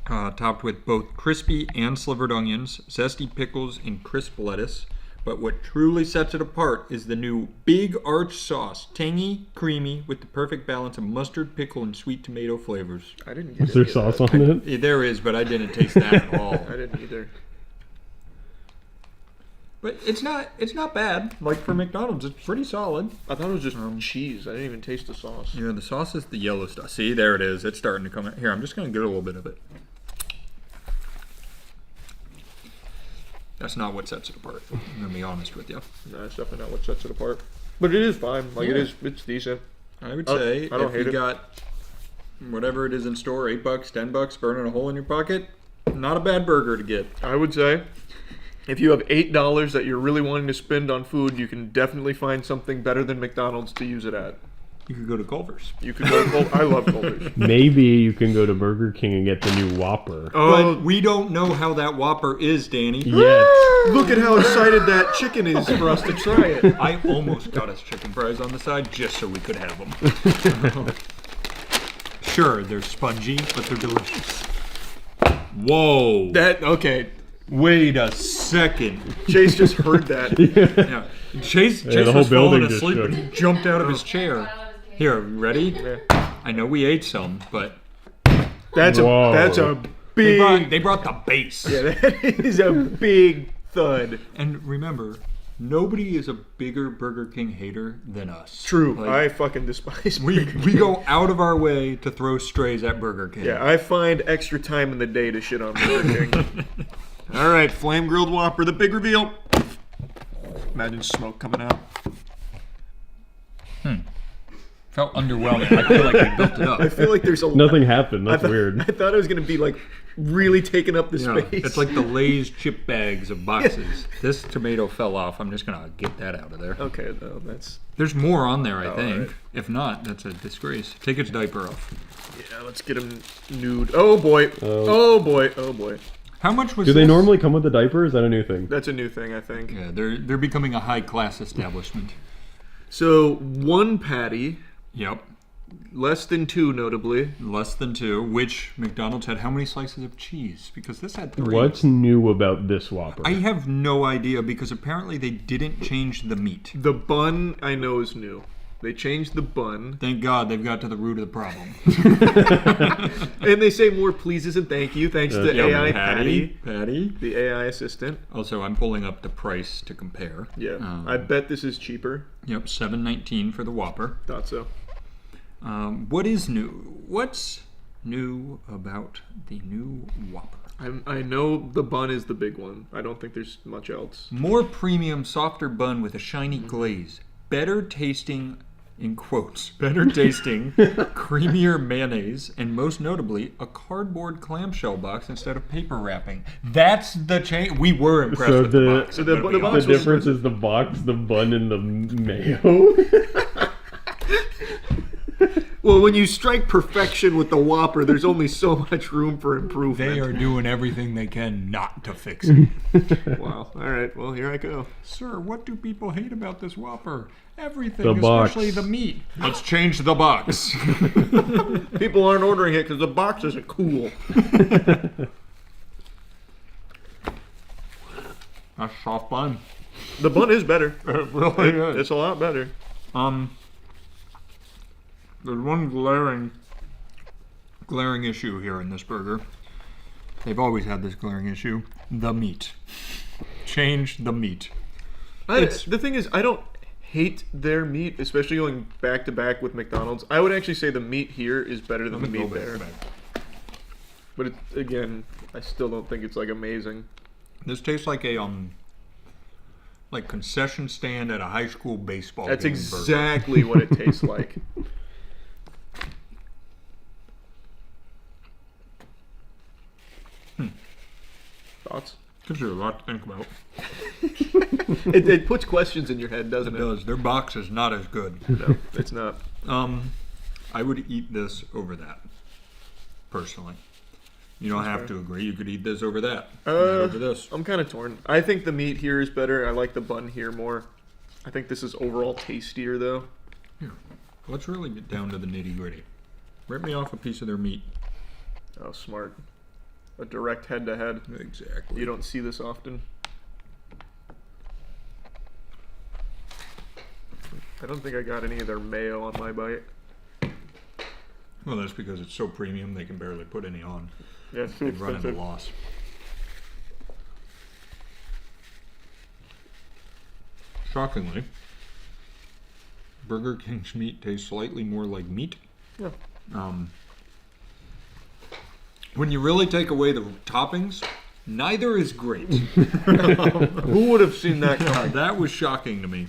topped with both crispy and slivered onions, zesty pickles, and crisp lettuce. But what truly sets it apart is the new Big Arch sauce, tangy, creamy, with the perfect balance of mustard, pickle, and sweet tomato flavors. I didn't get Is there any of sauce that. on it? There is, but I didn't taste that at all. I didn't either. But it's not bad. Like for McDonald's, it's pretty solid. I thought it was just cheese. I didn't even taste the sauce. Yeah, the sauce is the yellow stuff. See, there it is. It's starting to come out. Here, I'm just going to get a little bit of it. That's not what sets it apart. I'm going to be honest with you. No, that's definitely not what sets it apart. But it is fine. Like, it's decent. I would say I don't if hate you it. got whatever it is in store, $8, $10, burning a hole in your pocket, not a bad burger to get. I would say if you have $8 that you're really wanting to spend on food, you can definitely find something better than McDonald's to use it at. You could go to Culver's. You could go to Culver's. I love Culver's. Maybe you can go to Burger King and get the new Whopper. But we don't know how that Whopper is, Danny. Yet. Look at how excited that chicken is for us to try it. I almost got us chicken fries on the side just so we could have them. Sure, they're spongy, but they're delicious. Whoa. Okay. Wait a second. Chase just heard that. Yeah. Chase the whole was falling building just asleep shook. and he jumped out of his chair. Here, ready? Yeah. I know we ate some, but That's a big. they brought the base. Yeah, that is a big thud. And remember, nobody is a bigger Burger King hater than us. True. Like, I fucking despise we Burger we King. go out of our way to throw strays at Burger King. Yeah, I find extra time in the day to shit on Burger King. All right, flame grilled Whopper, the big reveal. Imagine smoke coming out. Felt underwhelming. I feel like they built it up. I feel like there's a Nothing happened. That's weird. I thought it was gonna be like really taking up the Yeah, space. it's like the Lay's chip bags of boxes. This tomato fell off. I'm just gonna get that out of there. Okay, though that's. There's more on there, I think. right. If not, that's a disgrace. Take its diaper off. Yeah, let's get him nude. Oh boy. Oh boy. Oh boy. How much was Do this? they normally come with a diaper? Is that a new thing? That's a new thing, I think. Yeah, they're becoming a high class establishment. So one patty, Yep. less than 2, notably. Less than 2, which McDonald's had how many slices of cheese? Because this had 3. What's new about this Whopper? I have no idea because apparently they didn't change the meat. The bun I know is new. They changed the bun. Thank God they've got to the root of the problem. And they say more pleases and thank you thanks to Yeah, AI Patty. the AI assistant. Also, I'm pulling up the price to compare. Yeah, I bet this is cheaper. Yep, $7.19 for the Whopper. Thought so. What is new? What's new about the new Whopper? I know the bun is the big one. I don't think there's much else. More premium, softer bun with a shiny glaze. Better tasting, in quotes, better tasting, creamier mayonnaise, and most notably, a cardboard clamshell box instead of paper wrapping. That's the change. We were impressed with the box. So the box The difference is the box, the bun, and the mayo. Well, when you strike perfection with the Whopper, there's only so much room for improvement. They are doing everything they can not to fix it. Wow. All right. Well, here I go. Sir, what do people hate about this Whopper? Everything, The box. especially the meat. Let's change the box. People aren't ordering it because the box isn't cool. That's soft bun. The bun is better. It really is. It's a lot better. There's one glaring issue here in this burger. They've always had this glaring issue. The meat. Change the meat. The thing is, I don't hate their meat, especially going back to back with McDonald's. I would actually say the meat here is better than the meat there. But again, I still don't think it's like amazing. This tastes like a like concession stand at a high school baseball That's game. exactly what it tastes like. Thoughts? Gives you a lot to think about. It puts questions in your head, doesn't it? It does. Their box is not as good. No, it's not. I would eat this over that, personally. You don't have to agree. You could eat this over that. Not over this. I'm kind of torn. I think the meat here is better. I like the bun here more. I think this is overall tastier, though. Here, let's really get down to the nitty gritty. Rip me off a piece of their meat. Oh, smart. A direct head-to-head. Exactly. You don't see this often. I don't think I got any of their mayo on my bite. Well, that's because it's so premium they can barely put any on. Yeah, it's too They've run into expensive. loss. shockingly, Burger King's meat tastes slightly more like meat. Yeah. When you really take away the toppings, neither is great. Who would have seen that coming? That was shocking to me.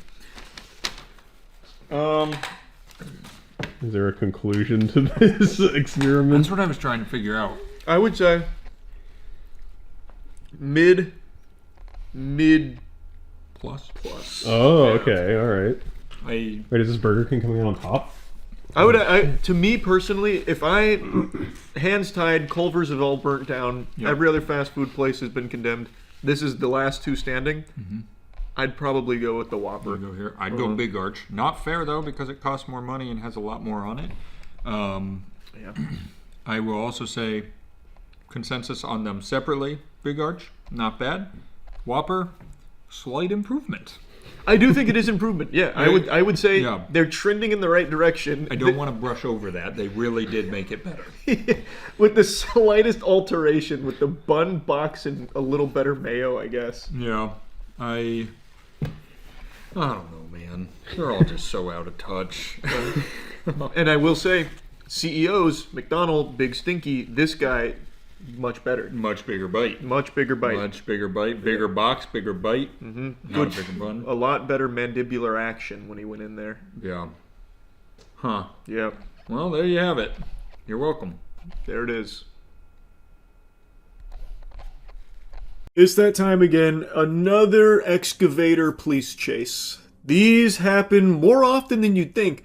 Is there a conclusion to this experiment? That's what I was trying to figure out. I would say mid plus. Oh, okay, all right. Wait, is this Burger King coming out on top? To me personally, if I hands tied, Culver's have all burnt down. Yep. Every other fast food place has been condemned. This is the last two standing. Mm-hmm. I'd probably go with the Whopper. Go here. I'd go Big Arch. Not fair though, because it costs more money and has a lot more on it. Yeah. I will also say consensus on them separately. Big Arch, not bad. Whopper, slight improvement. I do think it is improvement. Yeah, I would say they're trending in the right direction. I don't want to brush over that. They really did make it better. With the slightest alteration, with the bun box and a little better mayo, I guess. Yeah, I don't know, man. They're all just so out of touch. And I will say, CEOs, McDonald, Big Stinky, this guy, much better. Much bigger bite. Much bigger bite. Much bigger bite. Bigger box, bigger bite. Mm-hmm. Not a bigger bun. A lot better mandibular action when he went in there. Yeah. Huh. Yep. Well, there you have it. You're welcome. There it is. It's that time again. Another excavator police chase. These happen more often than you'd think,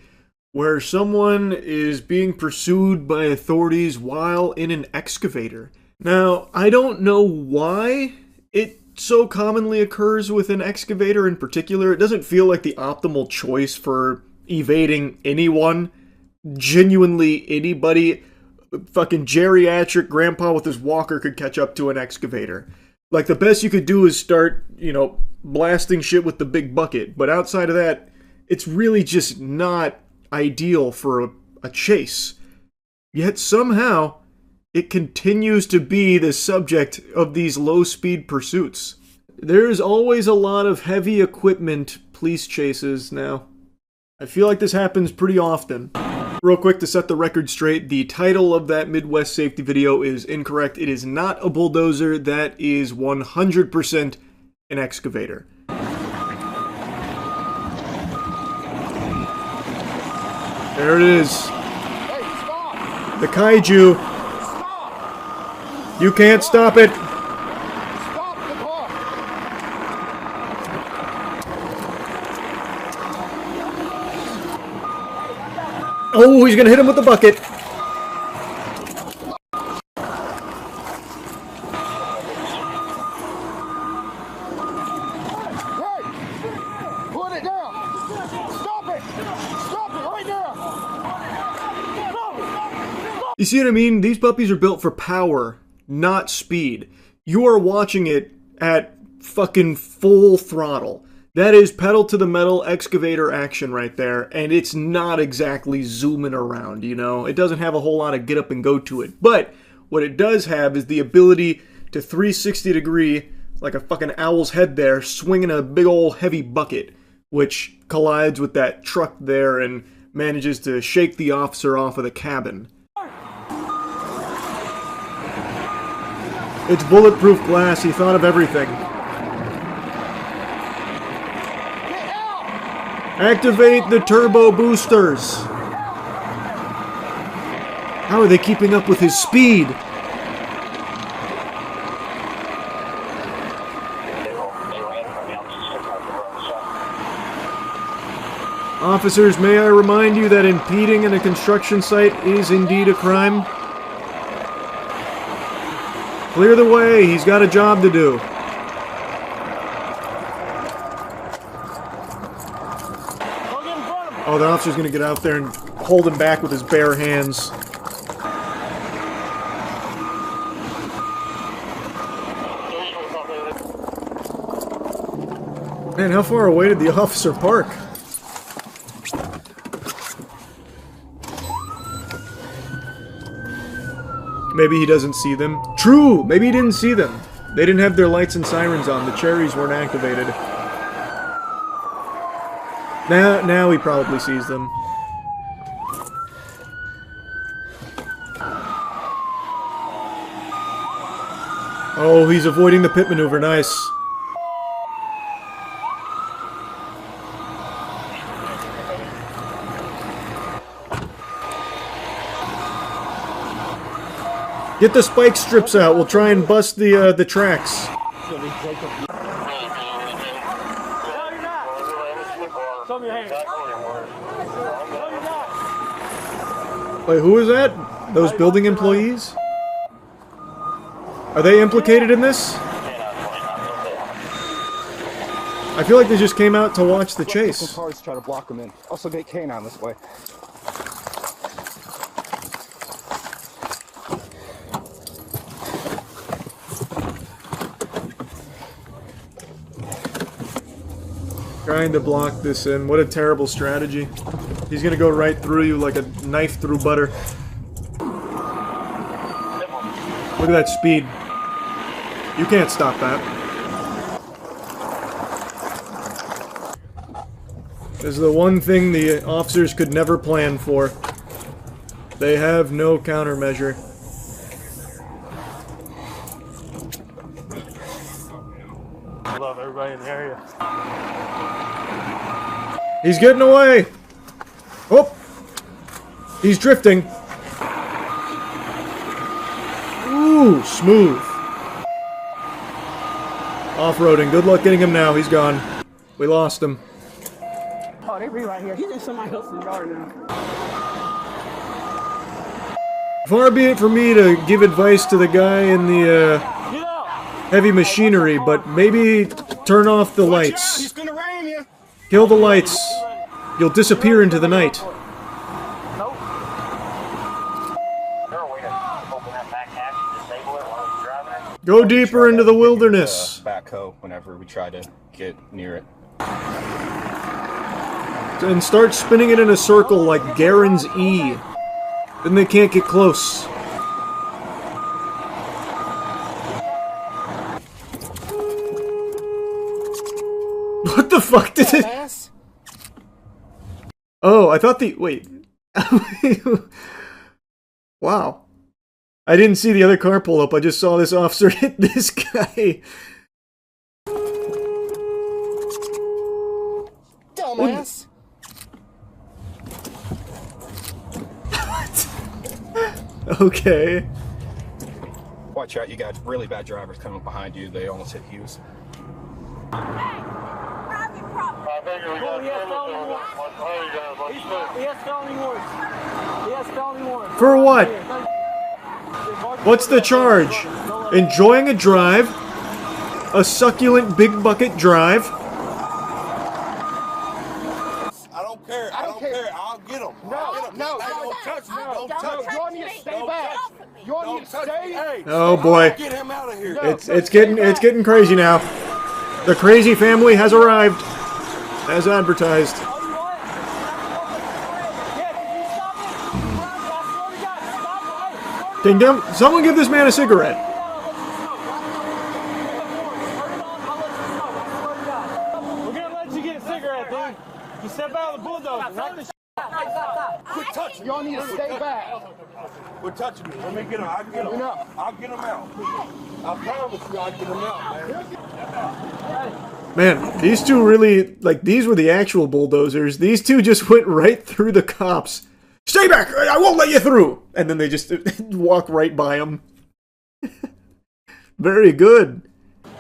where someone is being pursued by authorities while in an excavator. Now, I don't know why it so commonly occurs with an excavator in particular. It doesn't feel like the optimal choice for evading anyone. Genuinely anybody. Fucking geriatric grandpa with his walker could catch up to an excavator. Like, the best you could do is start, blasting shit with the big bucket. But outside of that, it's really just not ideal for a chase. Yet somehow, it continues to be the subject of these low-speed pursuits. There's always a lot of heavy equipment police chases now. I feel like this happens pretty often. Real quick to set the record straight, the title of that Midwest safety video is incorrect. It is not a bulldozer, that is 100% an excavator. There it is. The kaiju. You can't stop it. Oh, he's gonna hit him with the bucket. Put it down! Stop it! Stop it right now! You see what I mean? These puppies are built for power, not speed. You are watching it at fucking full throttle. That is pedal to the metal excavator action right there, and it's not exactly zooming around, It doesn't have a whole lot of get up and go to it. But what it does have is the ability to 360 degree, like a fucking owl's head there, swinging a big old heavy bucket, which collides with that truck there and manages to shake the officer off of the cabin. It's bulletproof glass, he thought of everything. Activate the turbo boosters! How are they keeping up with his speed? Officers, may I remind you that impeding in a construction site is indeed a crime? Clear the way, he's got a job to do. Oh, the officer's gonna get out there and hold him back with his bare hands. Man, how far away did the officer park? Maybe he doesn't see them. True! Maybe he didn't see them. They didn't have their lights and sirens on. The cherries weren't activated. Now he probably sees them. Oh, he's avoiding the pit maneuver. Nice. Get the spike strips out. We'll try and bust the tracks. Wait, who is that? Those building employees? Are they implicated in this? I feel like they just came out to watch the chase. Some cars try to block them in. Also get canine this way. Trying to block this in. What a terrible strategy. He's gonna go right through you like a knife through butter. Look at that speed. You can't stop that. This is the one thing the officers could never plan for. They have no countermeasure. I love everybody in the area. He's getting away! Oh! He's drifting. Ooh, smooth. Off-roading. Good luck getting him now. He's gone. We lost him. Oh, they be right here. He's in somebody else's yard now. Far be it for me to give advice to the guy in the heavy machinery, but maybe turn off the lights. Kill the lights. You'll disappear into the night. Go deeper into the wilderness. Backhoe whenever we try to get near it. And start spinning it in a circle like Garen's E. Then they can't get close. What the fuck did it? Oh, I thought the... Wait. Wow. I didn't see the other car pull up. I just saw this officer hit this guy. Dumbass. Okay. Watch out, you got really bad drivers coming behind you. They almost hit Hughes. He has felony warrants. He has felony warrants. For what? What's the charge? Enjoying a drive? A succulent big bucket drive? I don't care. I'll get him. No, don't touch me. Don't touch me. You want me to stay back? You want me to stay? Oh boy. Get him out of here. It's getting crazy now. The crazy family has arrived. As advertised. Can someone give this man a cigarette? We're gonna let you get a cigarette, dude. You step out of the bulldozer. Not the Quit touching. Y'all need to stay back. Quit touching me. Let me get him. I'll get him. I'll get him out. I promise you I'll get him out, man. Man, these two really, like, these were the actual bulldozers. These two just went right through the cops. Stay back! I won't let you through! And then they just walk right by them. Very good.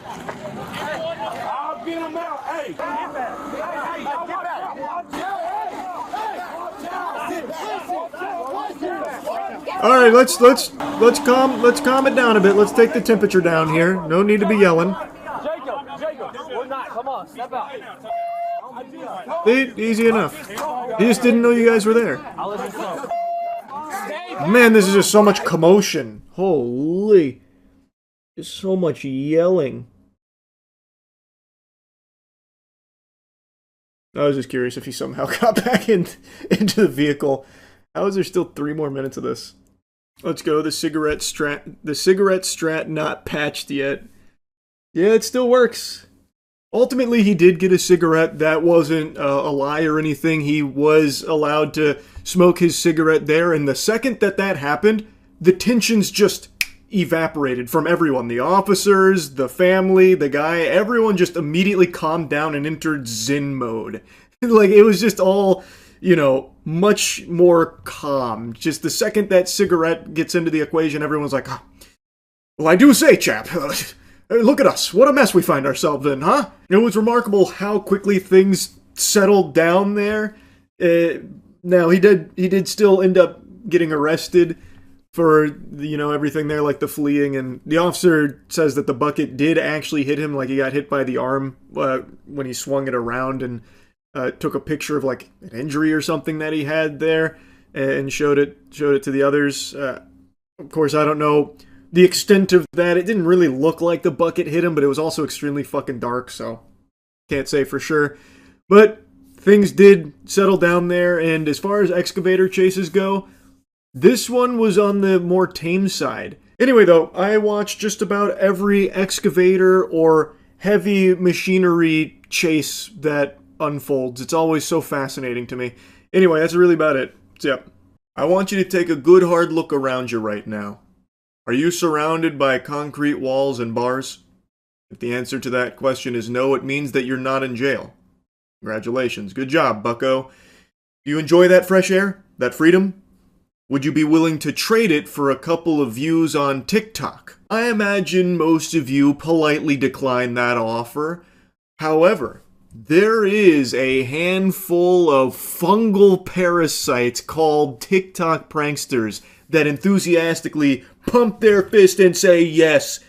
I'll get him out. Hey! All right, let's calm it down a bit. Let's take the temperature down here. No need to be yelling. Jacob, we're not. Come on, step out. Easy enough. He just didn't know you guys were there. Man, this is just so much commotion. Holy. Just so much yelling. I was just curious if he somehow got back into the vehicle. How is there still 3 more minutes of this? Let's go. The cigarette strat not patched yet. Yeah, it still works. Ultimately, he did get a cigarette. That wasn't a lie or anything. He was allowed to smoke his cigarette there. And the second that that happened, the tensions just evaporated from everyone. The officers, the family, the guy, everyone just immediately calmed down and entered Zen mode. Like, it was just all, you know, much more calm. Just the second that cigarette gets into the equation, everyone's like, oh, well, I do say, chap, look at us. What a mess we find ourselves in, huh? It was remarkable how quickly things settled down there. Now, he did still end up getting arrested for, you know, everything there, like the fleeing, and the officer says that the bucket did actually hit him, like he got hit by the arm when he swung it around, and took a picture of like an injury or something that he had there and showed it to the others. Of course, I don't know the extent of that. It didn't really look like the bucket hit him, but it was also extremely fucking dark, so can't say for sure. But things did settle down there, and as far as excavator chases go, this one was on the more tame side. Anyway, though, I watched just about every excavator or heavy machinery chase that unfolds. It's always so fascinating to me. Anyway, that's really about it. So, yeah. I want you to take a good hard look around you right now. Are you surrounded by concrete walls and bars? If the answer to that question is no, it means that you're not in jail. Congratulations. Good job, bucko. Do you enjoy that fresh air? That freedom? Would you be willing to trade it for a couple of views on TikTok? I imagine most of you politely decline that offer. However, there is a handful of fungal parasites called TikTok pranksters that enthusiastically pump their fist and say, yes,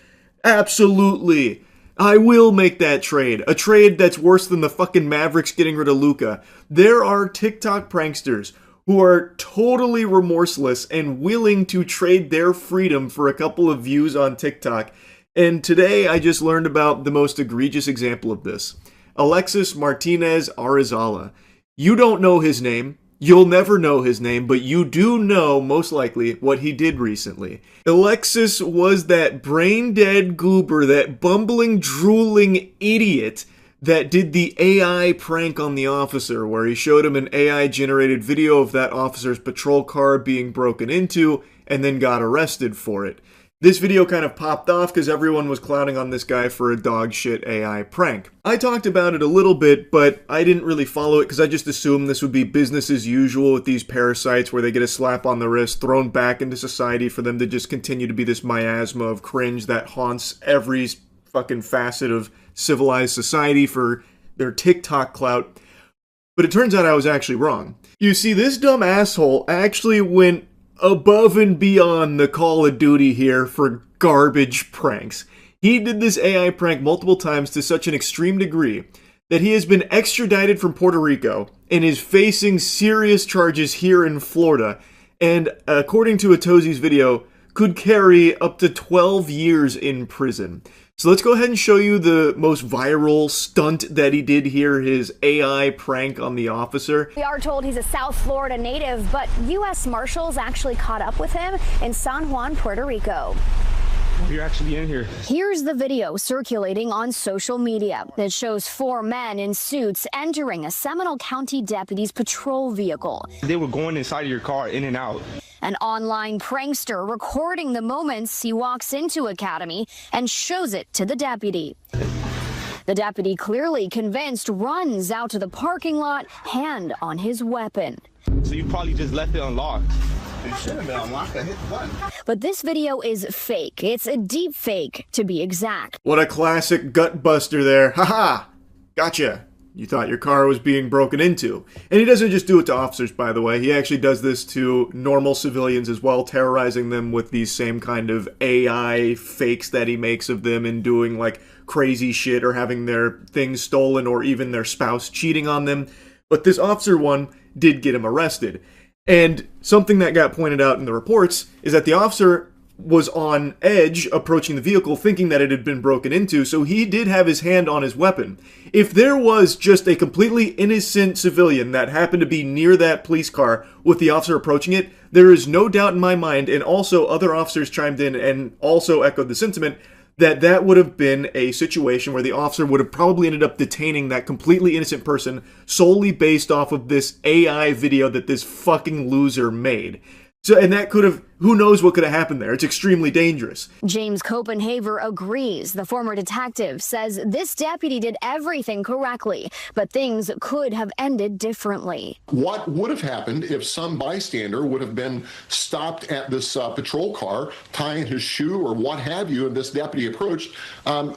absolutely, I will make that trade. A trade that's worse than the fucking Mavericks getting rid of Luka. There are TikTok pranksters who are totally remorseless and willing to trade their freedom for a couple of views on TikTok. And today I just learned about the most egregious example of this. Alexis Martinez Arizala. You don't know his name. You'll never know his name, but you do know, most likely, what he did recently. Alexis was that brain-dead goober, that bumbling, drooling idiot that did the AI prank on the officer, where he showed him an AI-generated video of that officer's patrol car being broken into, and then got arrested for it. This video kind of popped off because everyone was clowning on this guy for a dog shit AI prank. I talked about it a little bit, but I didn't really follow it because I just assumed this would be business as usual with these parasites where they get a slap on the wrist, thrown back into society for them to just continue to be this miasma of cringe that haunts every fucking facet of civilized society for their TikTok clout. But it turns out I was actually wrong. You see, this dumb asshole actually went above and beyond the Call of Duty here for garbage pranks. He did this AI prank multiple times to such an extreme degree that he has been extradited from Puerto Rico and is facing serious charges here in Florida, and according to Atozi's video, could carry up to 12 years in prison. So let's go ahead and show you the most viral stunt that he did here, his AI prank on the officer. We are told he's a South Florida native, but U.S. Marshals actually caught up with him in San Juan, Puerto Rico. You're actually in here. Here's the video circulating on social media. It shows 4 men in suits entering a Seminole County deputy's patrol vehicle. They were going inside of your car, in and out. An online prankster recording the moments he walks into Academy and shows it to the deputy. The deputy, clearly convinced, runs out to the parking lot, hand on his weapon. So you probably just left it unlocked. It should have been unlocked. I hit the button. But this video is fake. It's a deep fake, to be exact. What a classic gut buster there. Haha! Gotcha. You thought your car was being broken into. And he doesn't just do it to officers, by the way. He actually does this to normal civilians as well, terrorizing them with these same kind of AI fakes that he makes of them and doing like crazy shit or having their things stolen or even their spouse cheating on them. But this officer one did get him arrested. And something that got pointed out in the reports is that the officer was on edge approaching the vehicle thinking that it had been broken into, so he did have his hand on his weapon. If there was just a completely innocent civilian that happened to be near that police car with the officer approaching it, there is no doubt in my mind, and also other officers chimed in and also echoed the sentiment, that would have been a situation where the officer would have probably ended up detaining that completely innocent person solely based off of this AI video that this fucking loser made. So, and that could have, who knows what could have happened there. It's extremely dangerous. James Copenhaver agrees. The former detective says this deputy did everything correctly, but things could have ended differently. What would have happened if some bystander would have been stopped at this patrol car, tying his shoe or what have you, and this deputy approached?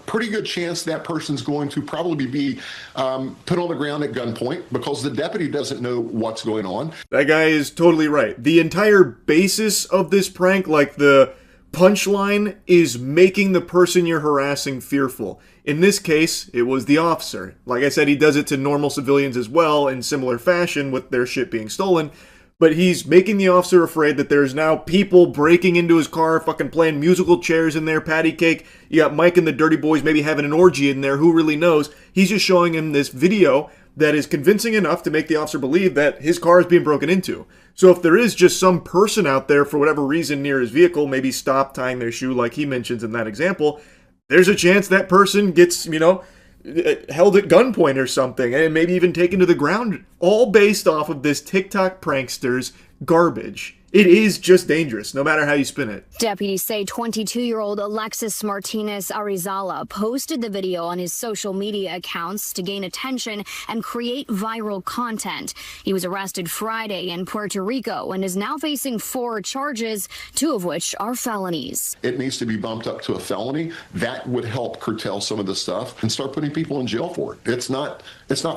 Pretty good chance that person's going to probably be put on the ground at gunpoint because the deputy doesn't know what's going on. That guy is totally right. The entire basis of this prank, like the punchline, is making the person you're harassing fearful. In this case, it was the officer. Like I said, he does it to normal civilians as well in similar fashion with their shit being stolen. But he's making the officer afraid that there's now people breaking into his car, fucking playing musical chairs in there, patty cake. You got Mike and the Dirty Boys maybe having an orgy in there, who really knows? He's just showing him this video that is convincing enough to make the officer believe that his car is being broken into. So if there is just some person out there for whatever reason near his vehicle, maybe stop tying their shoe like he mentions in that example, there's a chance that person gets, held at gunpoint or something, and maybe even taken to the ground, all based off of this TikTok prankster's garbage. It is just dangerous, no matter how you spin it. Deputies say 22-year-old Alexis Martinez Arizala posted the video on his social media accounts to gain attention and create viral content. He was arrested Friday in Puerto Rico and is now facing 4 charges, 2 of which are felonies. It needs to be bumped up to a felony. That would help curtail some of the stuff and start putting people in jail for it. It's not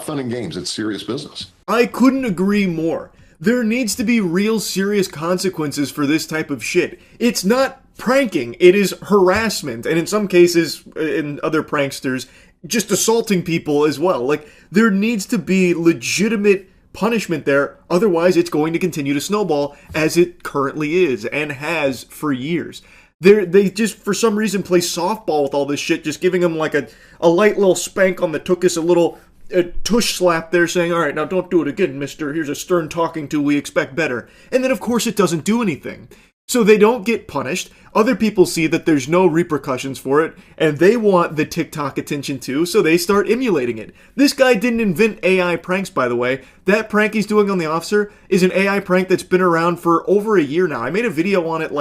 fun and games. It's serious business. I couldn't agree more. There needs to be real serious consequences for this type of shit. It's not pranking, it is harassment, and in some cases, in other pranksters, just assaulting people as well. Like, there needs to be legitimate punishment there, otherwise it's going to continue to snowball as it currently is, and has for years. They just, for some reason, play softball with all this shit, just giving them like a light little spank on the tuchus, a tush slap there saying, all right, now don't do it again, mister. Here's a stern talking to, we expect better. And then, of course, it doesn't do anything. So they don't get punished. Other people see that there's no repercussions for it, and they want the TikTok attention too, so they start emulating it. This guy didn't invent AI pranks, by the way. That prank he's doing on the officer is an AI prank that's been around for over a year now. I made a video on it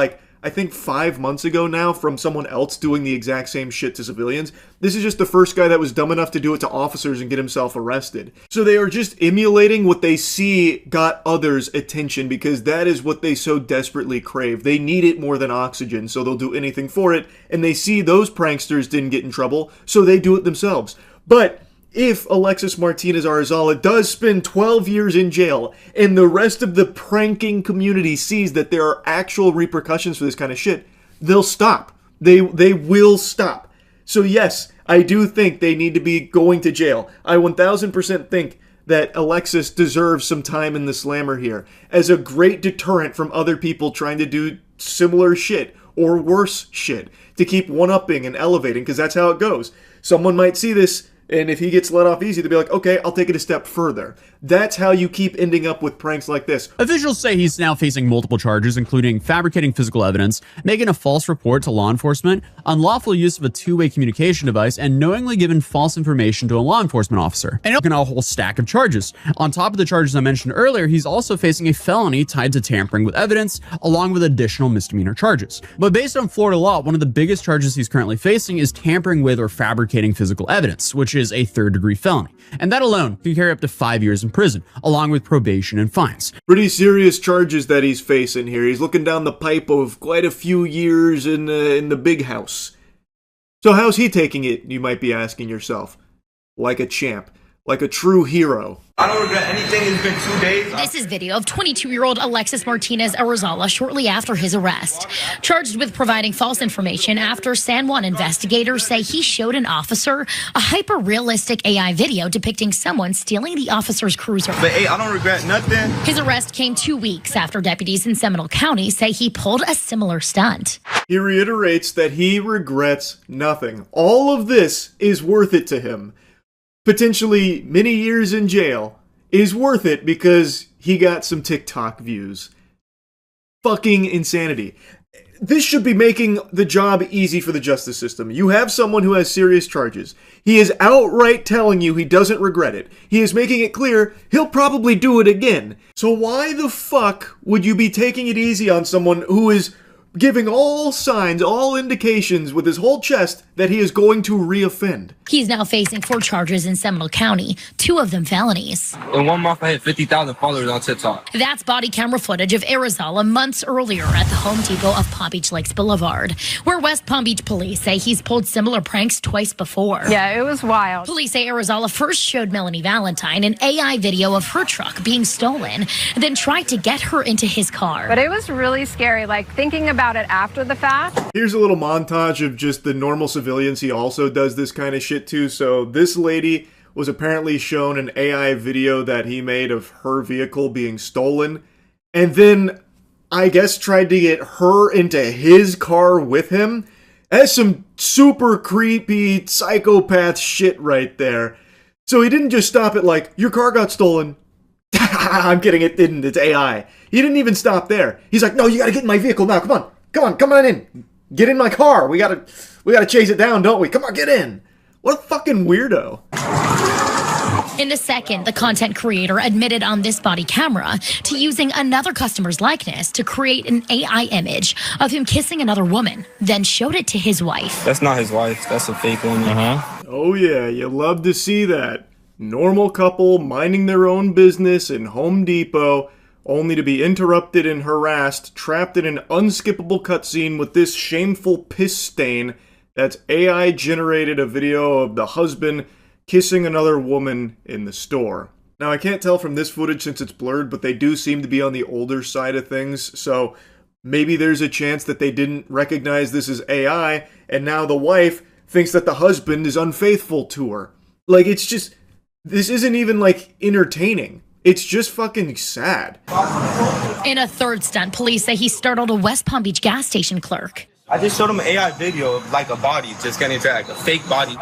I think 5 months ago now, from someone else doing the exact same shit to civilians. This is just the first guy that was dumb enough to do it to officers and get himself arrested. So they are just emulating what they see got others' attention, because that is what they so desperately crave. They need it more than oxygen, so they'll do anything for it, and they see those pranksters didn't get in trouble, so they do it themselves. But if Alexis Martinez Arizala does spend 12 years in jail and the rest of the pranking community sees that there are actual repercussions for this kind of shit, they'll stop. They will stop. So yes, I do think they need to be going to jail. I 1000% think that Alexis deserves some time in the slammer here as a great deterrent from other people trying to do similar shit or worse shit to keep one-upping and elevating, because that's how it goes. Someone might see this, and if he gets let off easy, they'll be like, okay, I'll take it a step further. That's how you keep ending up with pranks like this. Officials say he's now facing multiple charges, including fabricating physical evidence, making a false report to law enforcement, unlawful use of a two-way communication device, and knowingly giving false information to a law enforcement officer. And a whole stack of charges. On top of the charges I mentioned earlier, he's also facing a felony tied to tampering with evidence, along with additional misdemeanor charges. But based on Florida law, one of the biggest charges he's currently facing is tampering with or fabricating physical evidence, which is a third-degree felony. And that alone can carry up to 5 years in prison, along with probation and fines. Pretty serious charges that he's facing here. He's looking down the pipe of quite a few years in the big house. So how's he taking it, you might be asking yourself? Like a champ. Like a true hero. I don't regret anything. It's been 2 days. This is video of 22-year-old Alexis Martinez Arizala shortly after his arrest. Charged with providing false information after San Juan investigators say he showed an officer a hyper-realistic AI video depicting someone stealing the officer's cruiser. But hey, I don't regret nothing. His arrest came 2 weeks after deputies in Seminole County say he pulled a similar stunt. He reiterates that he regrets nothing. All of this is worth it to him. Potentially many years in jail is worth it because he got some TikTok views. Fucking insanity. this should be making the job easy for the justice system. You have someone who has serious charges. He is outright telling you he doesn't regret it. He is making it clear he'll probably do it again. So why the fuck would you be taking it easy on someone who is giving all signs, all indications with his whole chest that he is going to reoffend? He's now facing 4 charges in Seminole County, 2 of them felonies. In 1 month, I hit 50,000 followers on TikTok. That's body camera footage of Arizala months earlier at the Home Depot of Palm Beach Lakes Boulevard, where West Palm Beach police say he's pulled similar pranks twice before. Yeah, it was wild. Police say Arizala first showed Melanie Valentine an AI video of her truck being stolen, then tried to get her into his car. But it was really scary, like thinking about it after the fact. Here's a little montage of just the normal civilians he also does this kind of shit to. So this lady was apparently shown an AI video that he made of her vehicle being stolen, and then I guess tried to get her into his car with him. That's some super creepy psychopath shit right there. So he didn't just stop at like, your car got stolen. I'm kidding, it didn't, it's AI. He didn't even stop there. He's like, no, you gotta get in my vehicle now, come on in. Get in my car. We gotta chase it down, don't we? Come on, get in. What a fucking weirdo. In a second, the content creator admitted on this body camera to using another customer's likeness to create an AI image of him kissing another woman, then showed it to his wife. That's not his wife. That's a fake woman. Oh yeah, you love to see that. Normal couple minding their own business in Home Depot, only to be interrupted and harassed, trapped in an unskippable cutscene with this shameful piss stain that's AI generated a video of the husband kissing another woman in the store. Now, I can't tell from this footage since it's blurred, but they do seem to be on the older side of things, so maybe there's a chance that they didn't recognize this as AI, and now the wife thinks that the husband is unfaithful to her. Like, it's just, this isn't even, like, entertaining. It's just fucking sad. In a third stunt, police say he startled a West Palm Beach gas station clerk. I just showed him an AI video of like a body just getting attacked, a fake body.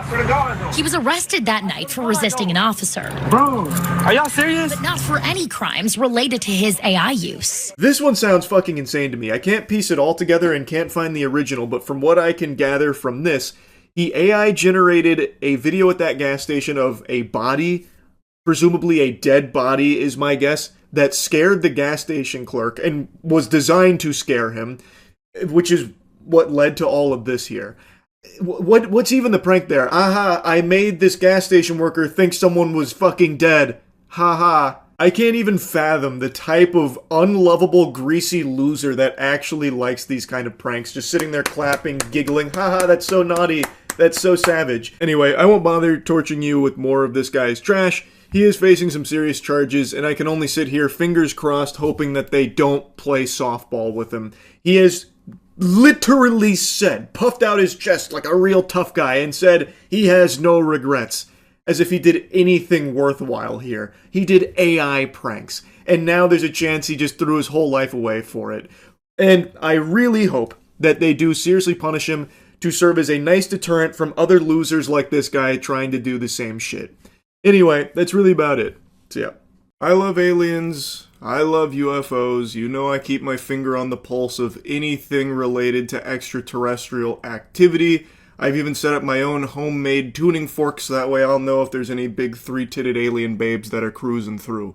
He was arrested that night for resisting an officer. Bro, are y'all serious? But not for any crimes related to his AI use. This one sounds fucking insane to me. I can't piece it all together and can't find the original, but from what I can gather from this, he AI generated a video at that gas station of a body, presumably a dead body is my guess, that scared the gas station clerk and was designed to scare him, which is what led to all of this here. What's even the prank there? Aha, I made this gas station worker think someone was fucking dead. Haha. I can't even fathom the type of unlovable, greasy loser that actually likes these kind of pranks. Just sitting there clapping, giggling. Haha, that's so naughty. That's so savage. Anyway, I won't bother torching you with more of this guy's trash. He is facing some serious charges, and I can only sit here, fingers crossed, hoping that they don't play softball with him. He has literally said, puffed out his chest like a real tough guy, and said he has no regrets. As if he did anything worthwhile here. He did AI pranks, and now there's a chance he just threw his whole life away for it. And I really hope that they do seriously punish him to serve as a nice deterrent from other losers like this guy trying to do the same shit. Anyway, that's really about it. So yeah. I love aliens. I love UFOs. You know I keep my finger on the pulse of anything related to extraterrestrial activity. I've even set up my own homemade tuning fork so that way I'll know if there's any big three-titted alien babes that are cruising through.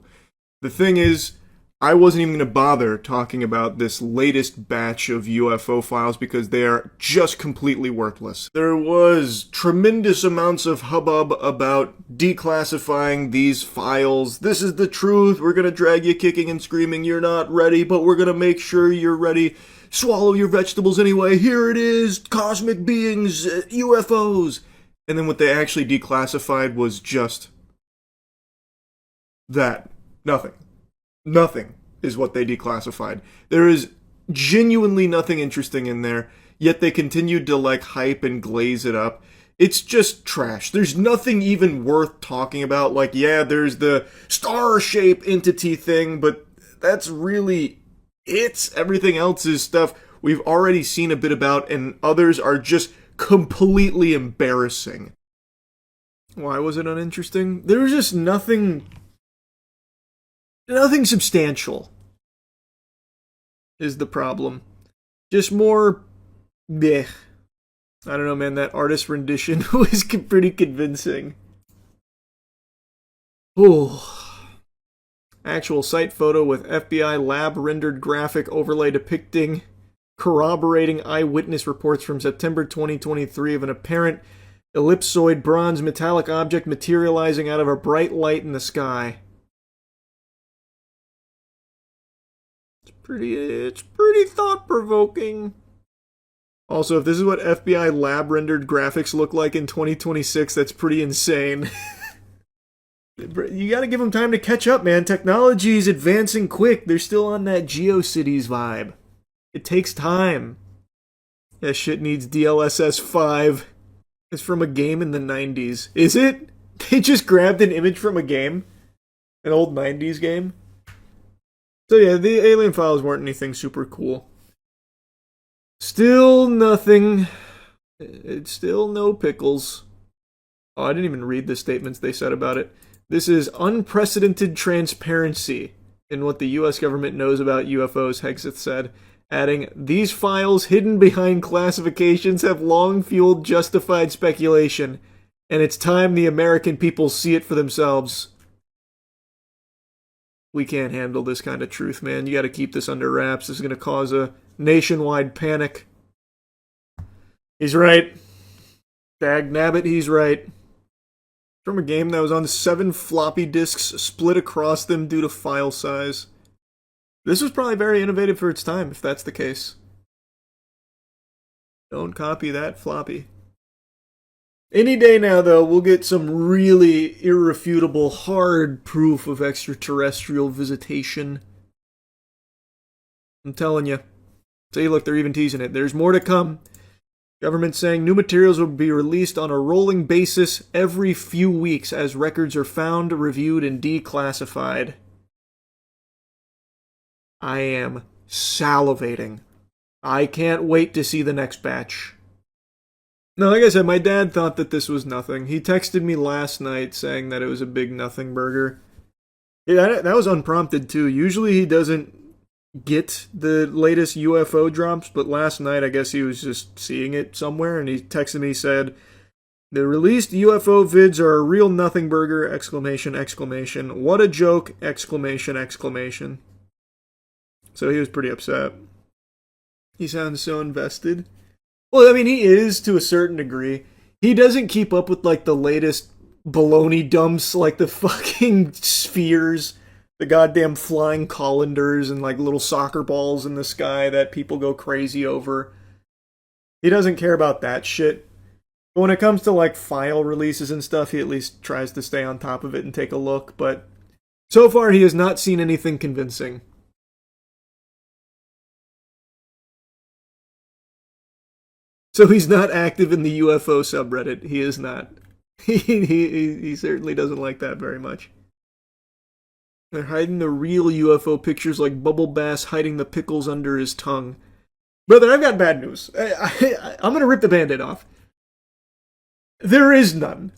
The thing is, I wasn't even going to bother talking about this latest batch of UFO files because they are just completely worthless. There was tremendous amounts of hubbub about declassifying these files. This is the truth. We're going to drag you kicking and screaming. You're not ready, but we're going to make sure you're ready. Swallow your vegetables anyway. Here it is. Cosmic beings, UFOs. And then what they actually declassified was just that. Nothing. Nothing is what they declassified. There is genuinely nothing interesting in there, yet they continued to like hype and glaze it up. It's just trash. There's nothing even worth talking about. Like, yeah, there's the star-shaped entity thing, but that's really it. Everything else is stuff we've already seen a bit about, and others are just completely embarrassing. Why was it uninteresting? There was just nothing substantial is the problem. Just more... bleh. I don't know, man. That artist rendition was pretty convincing. Ooh. Actual site photo with FBI lab-rendered graphic overlay depicting corroborating eyewitness reports from September 2023 of an apparent ellipsoid bronze metallic object materializing out of a bright light in the sky. It's pretty thought-provoking. Also, if this is what FBI lab-rendered graphics look like in 2026, that's pretty insane. You gotta give them time to catch up, man. Technology is advancing quick. They're still on that GeoCities vibe. It takes time. That shit needs DLSS 5. It's from a game in the 90s. Is it? They just grabbed an image from a game? An old 90s game? So yeah, the alien files weren't anything super cool. Still nothing. It's still no pickles. Oh, I didn't even read the statements they said about it. This is unprecedented transparency in what the US government knows about UFOs, Hegseth said, adding, these files hidden behind classifications have long fueled justified speculation, and it's time the American people see it for themselves. We can't handle this kind of truth, man. You gotta keep this under wraps. This is gonna cause a nationwide panic. He's right. Dag nabbit, he's right. From a game that was on 7 floppy disks split across them due to file size. This was probably very innovative for its time, if that's the case. Don't copy that floppy. Any day now, though, we'll get some really irrefutable, hard proof of extraterrestrial visitation. I'm telling you. See, look, they're even teasing it. There's more to come. Government saying new materials will be released on a rolling basis every few weeks as records are found, reviewed, and declassified. I am salivating. I can't wait to see the next batch. Now, like I said, my dad thought that this was nothing. He texted me last night saying that it was a big nothing burger. Yeah, that was unprompted too. Usually he doesn't get the latest UFO drops, but last night I guess he was just seeing it somewhere and he texted me, said, the released UFO vids are a real nothing burger, exclamation, exclamation. What a joke, exclamation, exclamation. So he was pretty upset. He sounds so invested. Well, I mean, he is to a certain degree. He doesn't keep up with, like, the latest baloney dumps, like the fucking spheres, the goddamn flying colanders, and, like, little soccer balls in the sky that people go crazy over. He doesn't care about that shit. But when it comes to, like, file releases and stuff, he at least tries to stay on top of it and take a look. But so far, he has not seen anything convincing. So he's not active in the UFO subreddit. He is not. He certainly doesn't like that very much. They're hiding the real UFO pictures like Bubble Bass hiding the pickles under his tongue. Brother, I've got bad news. I'm going to rip the Band-Aid off. There is none.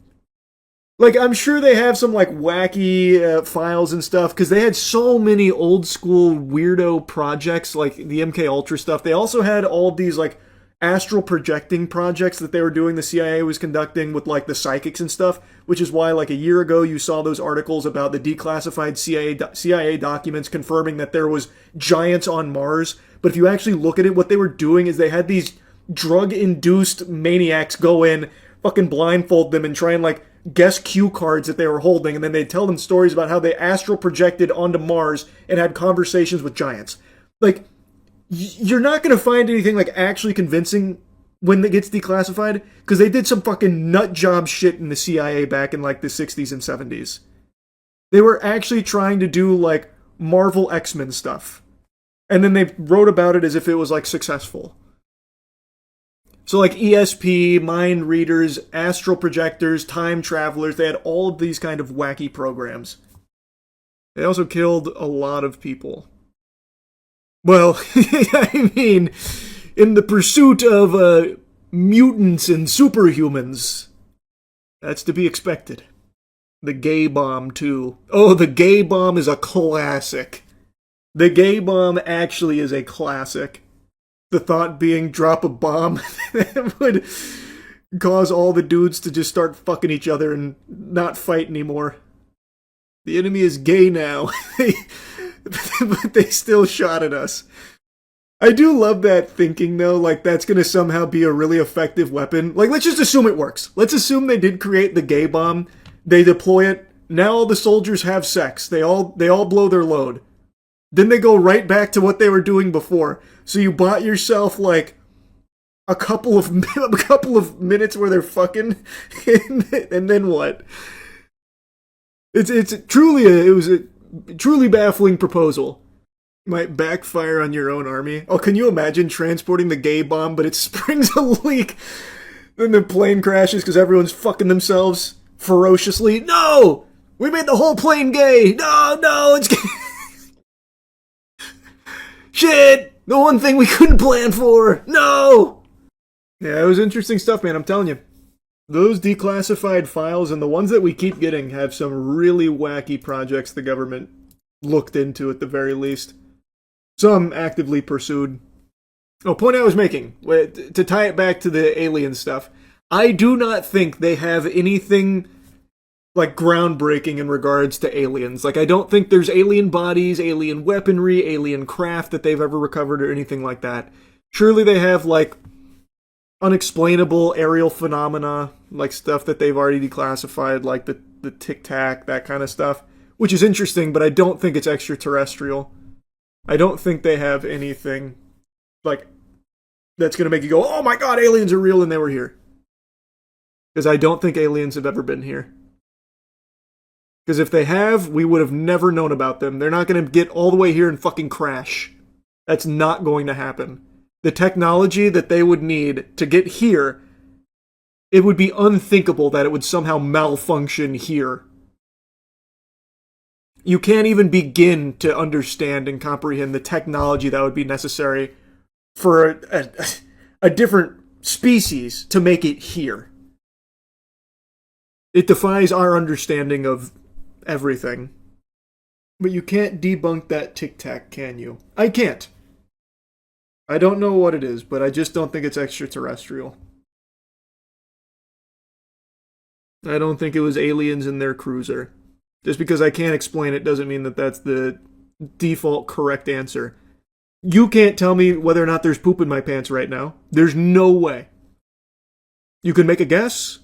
Like, I'm sure they have some, like, wacky files and stuff, because they had so many old-school weirdo projects, like the MK Ultra stuff. They also had all of these, like, astral projecting projects that they were doing, the CIA was conducting with, like, the psychics and stuff, which is why, like, a year ago you saw those articles about the declassified CIA documents confirming that there was giants on Mars. But if you actually look at it, what they were doing is they had these drug-induced maniacs go in, fucking blindfold them, and try and, like, guess cue cards that they were holding, and then they'd tell them stories about how they astral projected onto Mars and had conversations with giants. Like, you're not going to find anything, like, actually convincing when it gets declassified, because they did some fucking nut job shit in the CIA back in, like, the 60s and 70s. They were actually trying to do, like, Marvel X-Men stuff. And then they wrote about it as if it was, like, successful. So, like, ESP, mind readers, astral projectors, time travelers, they had all of these kind of wacky programs. They also killed a lot of people. Well, I mean, in the pursuit of mutants and superhumans, that's to be expected. The gay bomb, too. Oh, the gay bomb is a classic. The gay bomb actually is a classic. The thought being drop a bomb that would cause all the dudes to just start fucking each other and not fight anymore. The enemy is gay now. But they still shot at us. I do love that thinking, though, like that's going to somehow be a really effective weapon. Like, let's just assume it works. Let's assume they did create the gay bomb. They deploy it. Now all the soldiers have sex. They all blow their load. Then they go right back to what they were doing before. So you bought yourself, like, a couple of minutes where they're fucking, and then what? It was a truly baffling proposal. Might backfire on your own army. Oh, can you imagine transporting the gay bomb, but it springs a leak? Then the plane crashes because everyone's fucking themselves ferociously. No! We made the whole plane gay! No, it's gay! Shit! The one thing we couldn't plan for! No! Yeah, it was interesting stuff, man, I'm telling you. Those declassified files and the ones that we keep getting have some really wacky projects the government looked into at the very least. Some actively pursued. Oh, point I was making, to tie it back to the alien stuff, I do not think they have anything like groundbreaking in regards to aliens. Like, I don't think there's alien bodies, alien weaponry, alien craft that they've ever recovered or anything like that. Surely they have, like, unexplainable aerial phenomena, like stuff that they've already declassified, like the tic-tac, that kind of stuff, which is interesting, but I don't think it's extraterrestrial. I don't think they have anything, like, that's going to make you go, oh my god, aliens are real and they were here. Because I don't think aliens have ever been here. Because if they have, we would have never known about them. They're not going to get all the way here and fucking crash. That's not going to happen. The technology that they would need to get here, it would be unthinkable that it would somehow malfunction here. You can't even begin to understand and comprehend the technology that would be necessary for a different species to make it here. It defies our understanding of everything. But you can't debunk that tic-tac, can you? I can't. I don't know what it is, but I just don't think it's extraterrestrial. I don't think it was aliens in their cruiser. Just because I can't explain it doesn't mean that that's the default correct answer. You can't tell me whether or not there's poop in my pants right now. There's no way. You can make a guess,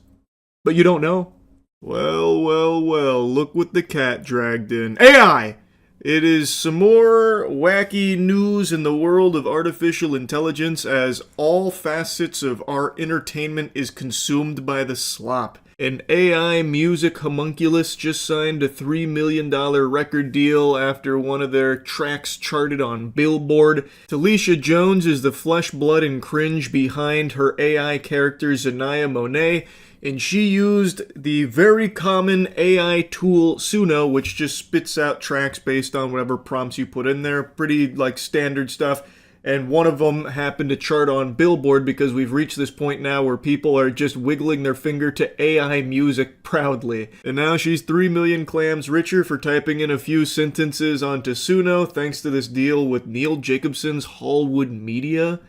but you don't know. Well, look what the cat dragged in. AI! It is some more wacky news in the world of artificial intelligence as all facets of our entertainment is consumed by the slop. An AI music homunculus just signed a $3 million record deal after one of their tracks charted on Billboard. Talisha Jones is the flesh, blood, and cringe behind her AI character Zanaya Monet, and she used the very common AI tool Suno, which just spits out tracks based on whatever prompts you put in there. Pretty, like, standard stuff. And one of them happened to chart on Billboard because we've reached this point now where people are just wiggling their finger to AI music proudly. And now she's 3 million clams richer for typing in a few sentences onto Suno thanks to this deal with Neil Jacobson's Hallwood Media.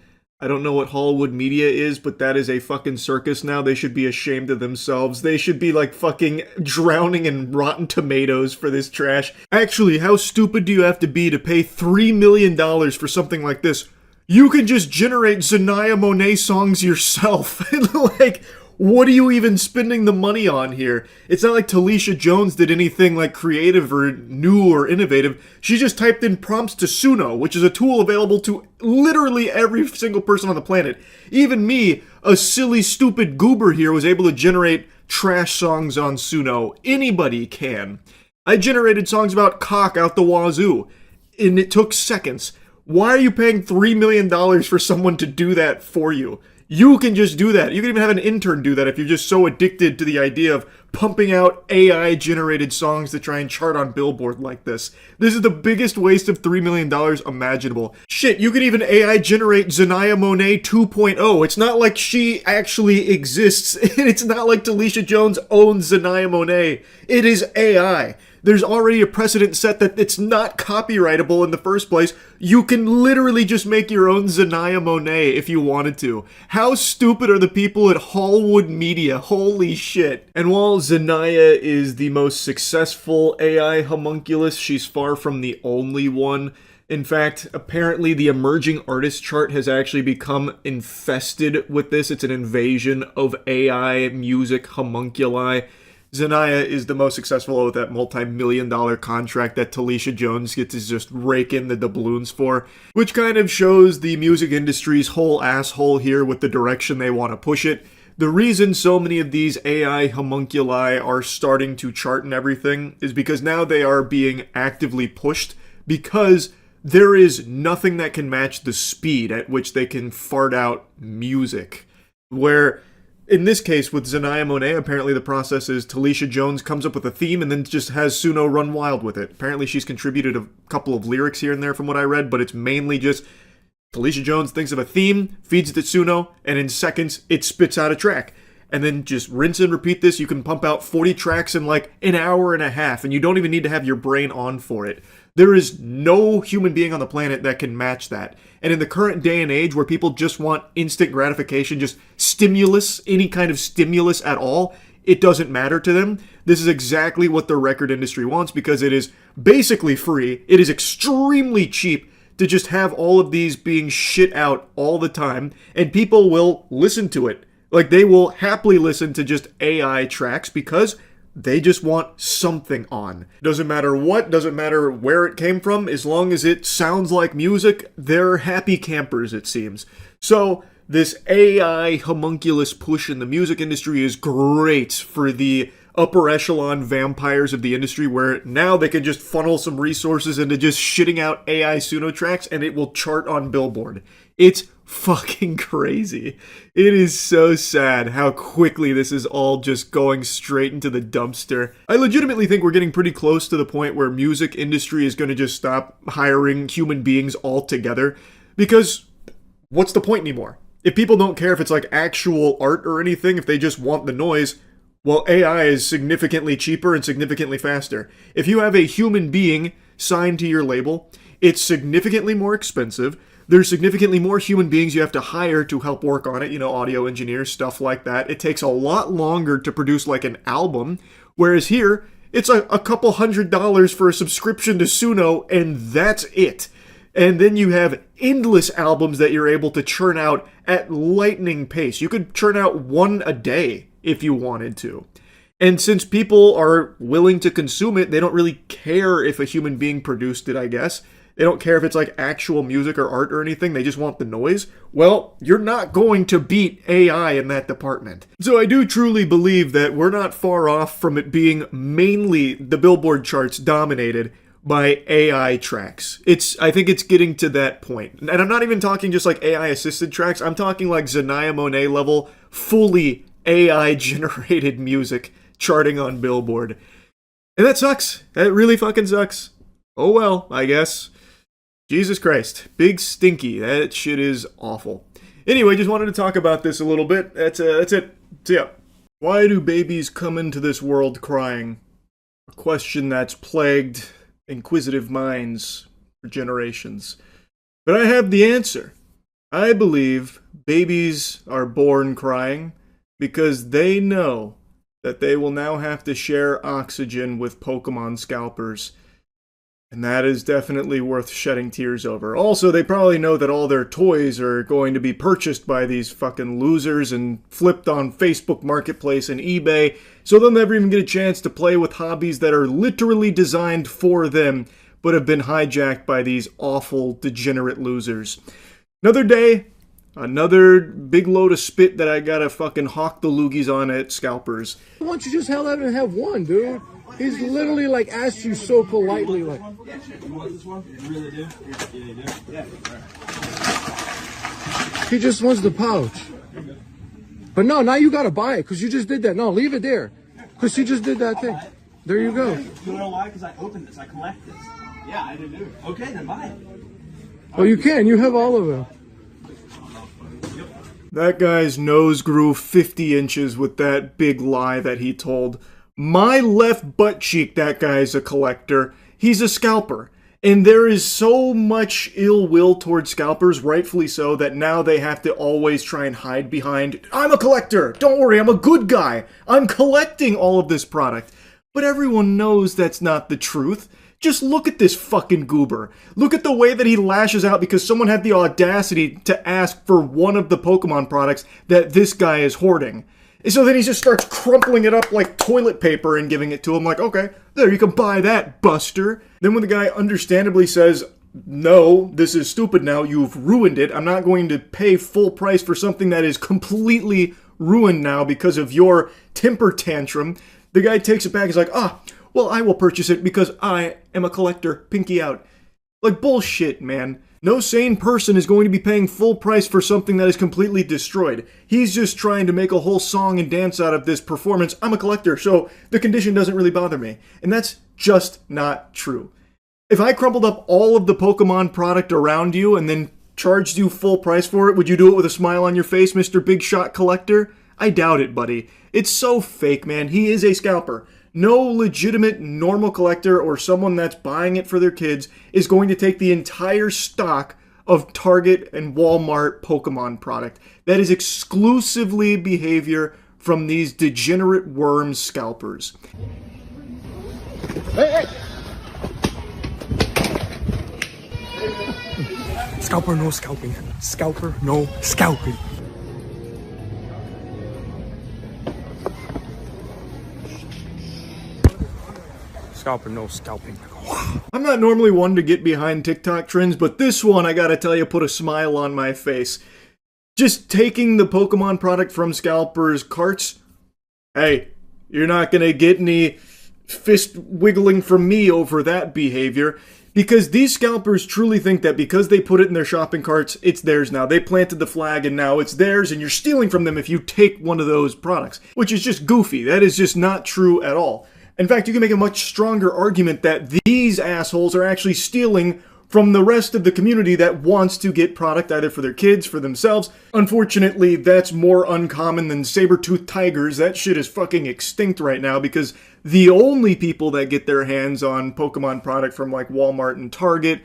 I don't know what Hallwood Media is, but that is a fucking circus now. They should be ashamed of themselves. They should be, like, fucking drowning in Rotten Tomatoes for this trash. Actually, how stupid do you have to be to pay $3 million for something like this? You can just generate Zanaya Monet songs yourself. Like, what are you even spending the money on here? It's not like Talisha Jones did anything, like, creative or new or innovative. She just typed in prompts to Suno, which is a tool available to literally every single person on the planet. Even me, a silly, stupid goober here, was able to generate trash songs on Suno. Anybody can. I generated songs about cock out the wazoo, and it took seconds. Why are you paying $3 million for someone to do that for you? You can just do that. You can even have an intern do that if you're just so addicted to the idea of pumping out AI-generated songs to try and chart on Billboard like this. This is the biggest waste of $3 million imaginable. Shit, you can even AI-generate Zanaya Monet 2.0. It's not like she actually exists. It's not like Talisha Jones owns Zanaya Monet. It is AI. There's already a precedent set that it's not copyrightable in the first place. You can literally just make your own Zanaya Monet if you wanted to. How stupid are the people at Hallwood Media? Holy shit. And while Zanaya is the most successful AI homunculus, she's far from the only one. In fact, apparently the emerging artist chart has actually become infested with this. It's an invasion of AI music homunculi. Zanaya is the most successful with that multi-million-dollar contract that Talisha Jones gets to just rake in the doubloons for, which kind of shows the music industry's whole asshole here with the direction they want to push it. The reason so many of these AI homunculi are starting to chart and everything is because now they are being actively pushed because there is nothing that can match the speed at which they can fart out music. Where, in this case, with Zanaya Monet, apparently the process is Talisha Jones comes up with a theme and then just has Suno run wild with it. Apparently she's contributed a couple of lyrics here and there from what I read, but it's mainly just Talisha Jones thinks of a theme, feeds it to Suno, and in seconds it spits out a track. And then just rinse and repeat this. You can pump out 40 tracks in like an hour and a half, and you don't even need to have your brain on for it. There is no human being on the planet that can match that. And in the current day and age where people just want instant gratification, just stimulus, any kind of stimulus at all, it doesn't matter to them. This is exactly what the record industry wants because it is basically free. It is extremely cheap to just have all of these being shit out all the time, and people will listen to it. Like, they will happily listen to just AI tracks because they just want something on. Doesn't matter what, doesn't matter where it came from, as long as it sounds like music, they're happy campers, it seems. So, this AI homunculus push in the music industry is great for the upper echelon vampires of the industry, where now they can just funnel some resources into just shitting out AI Suno tracks and it will chart on Billboard. It's fucking crazy. It is so sad how quickly this is all just going straight into the dumpster. I legitimately think we're getting pretty close to the point where music industry is going to just stop hiring human beings altogether, because what's the point anymore? If people don't care if it's like actual art or anything, if they just want the noise, well, AI is significantly cheaper and significantly faster. If you have a human being signed to your label, it's significantly more expensive. There's significantly more human beings you have to hire to help work on it, audio engineers, stuff like that. It takes a lot longer to produce like an album, whereas here, it's a couple $100 for a subscription to Suno, and that's it. And then you have endless albums that you're able to churn out at lightning pace. You could churn out one a day if you wanted to. And since people are willing to consume it, they don't really care if a human being produced it, I guess. They don't care if it's like actual music or art or anything. They just want the noise. Well, you're not going to beat AI in that department. So I do truly believe that we're not far off from it being mainly the Billboard charts dominated by AI tracks. I think it's getting to that point. And I'm not even talking just like AI assisted tracks. I'm talking like Zanaya Monet level, fully AI generated music charting on Billboard. And that sucks. That really fucking sucks. Oh well, I guess. Jesus Christ. Big stinky. That shit is awful. Anyway, just wanted to talk about this a little bit. That's it. So yeah. Why do babies come into this world crying? A question that's plagued inquisitive minds for generations. But I have the answer. I believe babies are born crying because they know that they will now have to share oxygen with Pokemon scalpers. And that is definitely worth shedding tears over. Also, they probably know that all their toys are going to be purchased by these fucking losers and flipped on Facebook Marketplace and eBay, so they'll never even get a chance to play with hobbies that are literally designed for them, but have been hijacked by these awful, degenerate losers. Another day, another big load of spit that I gotta fucking hawk the loogies on at scalpers. Why don't you just hell out and have one, dude? He's literally like asked you so politely, like. You want this one? You really do? Yeah. He just wants the pouch. But no, now you gotta buy it because you just did that. No, leave it there, because he just did that thing. There you go. You know why? Because I opened this. I collect this. Yeah, I didn't do it. Okay, then buy it. Well, you can. You have all of them. That guy's nose grew 50 inches with that big lie that he told. My left butt cheek, that guy is a collector. He's a scalper. And there is so much ill will towards scalpers, rightfully so, that now they have to always try and hide behind, I'm a collector! Don't worry, I'm a good guy! I'm collecting all of this product. But everyone knows that's not the truth. Just look at this fucking goober. Look at the way that he lashes out because someone had the audacity to ask for one of the Pokemon products that this guy is hoarding. And so then he just starts crumpling it up like toilet paper and giving it to him like, okay, there, you can buy that, buster. Then when the guy understandably says, no, this is stupid now, you've ruined it, I'm not going to pay full price for something that is completely ruined now because of your temper tantrum, the guy takes it back and is like, well, I will purchase it because I am a collector, pinky out. Like, bullshit, man. No sane person is going to be paying full price for something that is completely destroyed. He's just trying to make a whole song and dance out of this performance. I'm a collector, so the condition doesn't really bother me. And that's just not true. If I crumpled up all of the Pokemon product around you and then charged you full price for it, would you do it with a smile on your face, Mr. Big Shot Collector? I doubt it, buddy. It's so fake, man. He is a scalper. No legitimate normal collector or someone that's buying it for their kids is going to take the entire stock of Target and Walmart Pokemon product. That is exclusively behavior from these degenerate worm scalpers. Hey! Scalper, no scalping. Scalper, no scalping. Scalper, no scalping. I'm not normally one to get behind TikTok trends, but this one, I gotta tell you, put a smile on my face. Just taking the Pokemon product from scalpers' carts, hey, you're not gonna get any fist wiggling from me over that behavior, because these scalpers truly think that because they put it in their shopping carts, it's theirs now. They planted the flag and now it's theirs, and you're stealing from them if you take one of those products, which is just goofy. That is just not true at all. In fact, you can make a much stronger argument that these assholes are actually stealing from the rest of the community that wants to get product either for their kids, for themselves. Unfortunately, that's more uncommon than saber-toothed tigers. That shit is fucking extinct right now because the only people that get their hands on Pokemon product from like Walmart and Target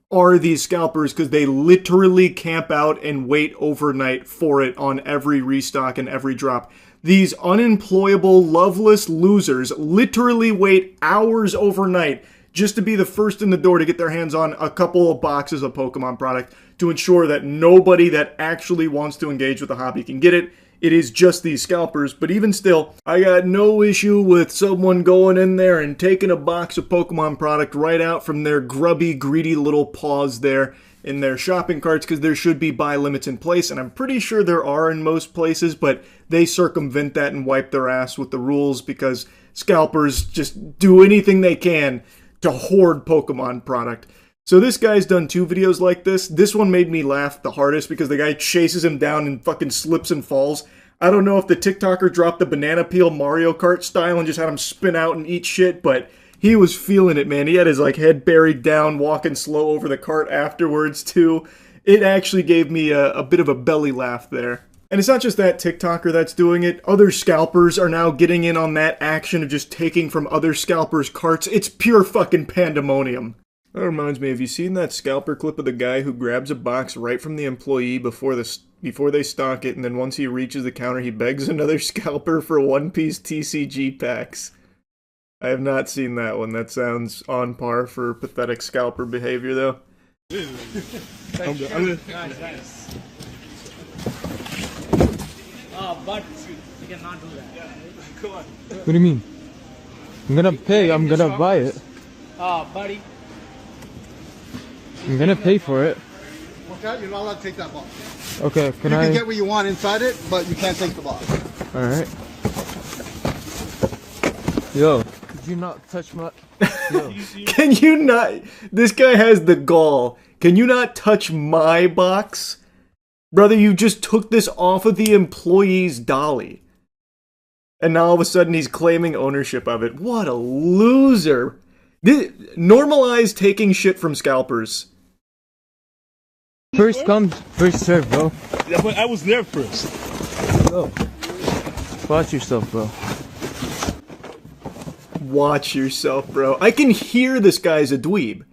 are these scalpers because they literally camp out and wait overnight for it on every restock and every drop. These unemployable, loveless losers literally wait hours overnight just to be the first in the door to get their hands on a couple of boxes of Pokemon product to ensure that nobody that actually wants to engage with the hobby can get it. It is just these scalpers, but even still, I got no issue with someone going in there and taking a box of Pokemon product right out from their grubby, greedy little paws there in their shopping carts because there should be buy limits in place, and I'm pretty sure there are in most places, but they circumvent that and wipe their ass with the rules because scalpers just do anything they can to hoard Pokemon product. So this guy's done 2 videos like this. This one made me laugh the hardest because the guy chases him down and fucking slips and falls. I don't know if the TikToker dropped the banana peel Mario Kart style and just had him spin out and eat shit, but he was feeling it, man. He had his like head buried down, walking slow over the cart afterwards too. It actually gave me a bit of a belly laugh there. And it's not just that TikToker that's doing it. Other scalpers are now getting in on that action of just taking from other scalpers' carts. It's pure fucking pandemonium. That reminds me, have you seen that scalper clip of the guy who grabs a box right from the employee before they stock it, and then once he reaches the counter, he begs another scalper for one-piece TCG packs? I have not seen that one. That sounds on par for pathetic scalper behavior, though. I'm good. Nice. But you cannot do that. Come on. What do you mean? I'm gonna pay. I'm gonna buy it. Buddy. I'm gonna pay for it. Okay, you're not allowed to take that box. Okay, you can get what you want inside it, but you can't take the box. Alright. Yo, could you not touch my... Yo. Can you not... This guy has the gall. Can you not touch my box? Brother, you just took this off of the employee's dolly. And now all of a sudden he's claiming ownership of it. What a loser. Normalize taking shit from scalpers. First come, first serve, bro. Yeah, but I was there first. Go. Watch yourself, bro. Watch yourself, bro. I can hear this guy's a dweeb.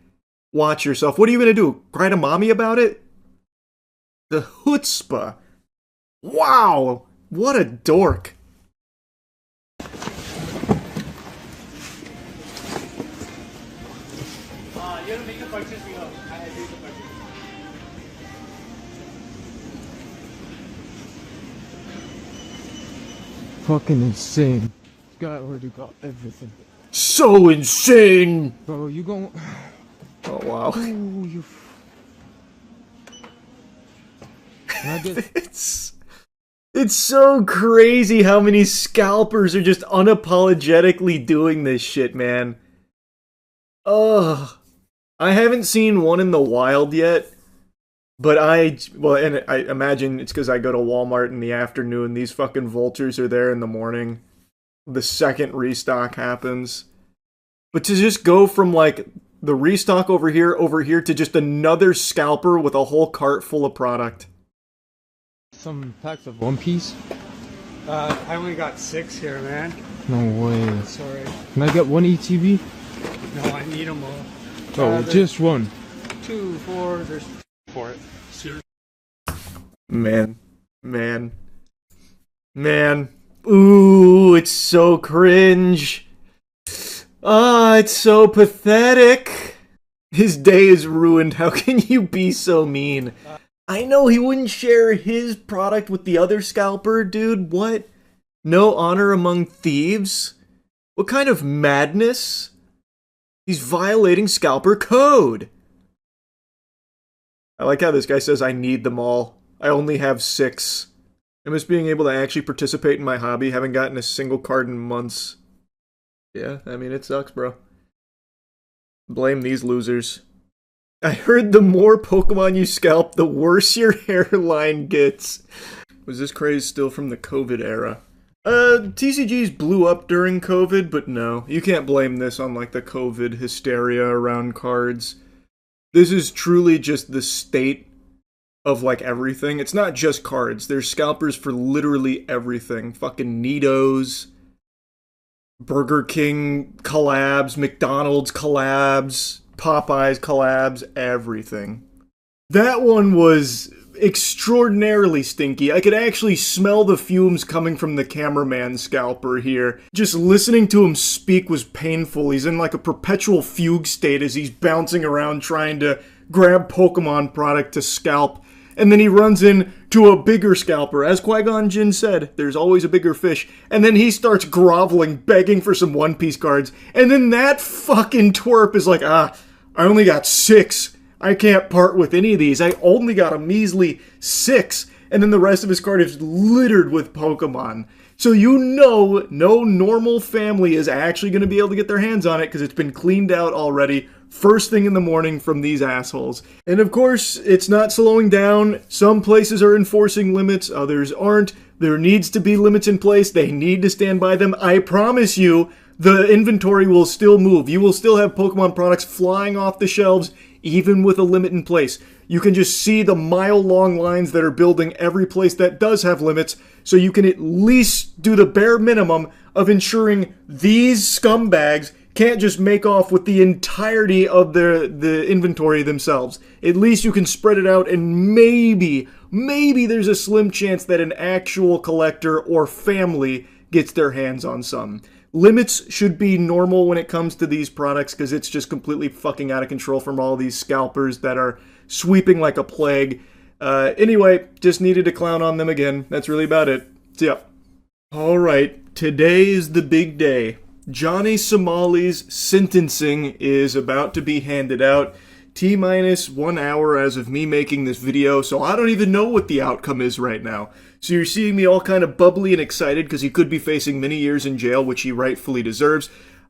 Watch yourself. What are you gonna do? Cry to mommy about it? The chutzpah. Wow. What a dork. Fucking insane. This guy already got everything. So insane! Bro, you gon' Oh, wow. Ooh, you... Can I get... It's so crazy how many scalpers are just unapologetically doing this shit, man. Ugh. I haven't seen one in the wild yet, but I imagine it's because I go to Walmart in the afternoon. These fucking vultures are there in the morning. The second restock happens. But to just go from, like, the restock over here to just another scalper with a whole cart full of product. Some packs of One Piece? I only got 6 here, man. No way. Sorry. Can I get one ETB? No, I need them all. Oh, just one. 2, 4, there's for it. Seriously. Man. Ooh, it's so cringe. Ah, it's so pathetic. His day is ruined. How can you be so mean? I know he wouldn't share his product with the other scalper, dude. What? No honor among thieves? What kind of madness? He's violating scalper code. I like how this guy says, I need them all. I only have 6. I miss being able to actually participate in my hobby. Haven't gotten a single card in months. Yeah, I mean, it sucks, bro. Blame these losers. I heard the more Pokemon you scalp, the worse your hairline gets. Was this craze still from the COVID era? TCGs blew up during COVID, but no. You can't blame this on, like, the COVID hysteria around cards. This is truly just the state of, like, everything. It's not just cards. There's scalpers for literally everything. Fucking Nitos, Burger King collabs, McDonald's collabs, Popeyes collabs, everything. That one was extraordinarily stinky. I could actually smell the fumes coming from the cameraman scalper here. Just listening to him speak was painful. He's in like a perpetual fugue state as he's bouncing around trying to grab Pokemon product to scalp. And then he runs into a bigger scalper. As Qui-Gon Jinn said, there's always a bigger fish. And then he starts groveling, begging for some One Piece cards. And then that fucking twerp is like, I only got 6. I can't part with any of these. I only got a measly 6. And then the rest of his card is littered with Pokemon. So you know no normal family is actually going to be able to get their hands on it because it's been cleaned out already first thing in the morning from these assholes. And of course, it's not slowing down. Some places are enforcing limits, others aren't. There needs to be limits in place. They need to stand by them. I promise you, the inventory will still move. You will still have Pokemon products flying off the shelves, even with a limit in place. You can just see the mile-long lines that are building every place that does have limits, so you can at least do the bare minimum of ensuring these scumbags can't just make off with the entirety of the inventory themselves. At least you can spread it out, and maybe there's a slim chance that an actual collector or family gets their hands on some. Limits should be normal when it comes to these products because it's just completely fucking out of control from all these scalpers that are sweeping like a plague. Anyway, just needed to clown on them again. That's really about it. So, yeah. Alright, today is the big day. Johnny Somali's sentencing is about to be handed out. T-minus 1 hour as of me making this video, so I don't even know what the outcome is right now. So you're seeing me all kind of bubbly and excited because he could be facing many years in jail, which he rightfully deserves.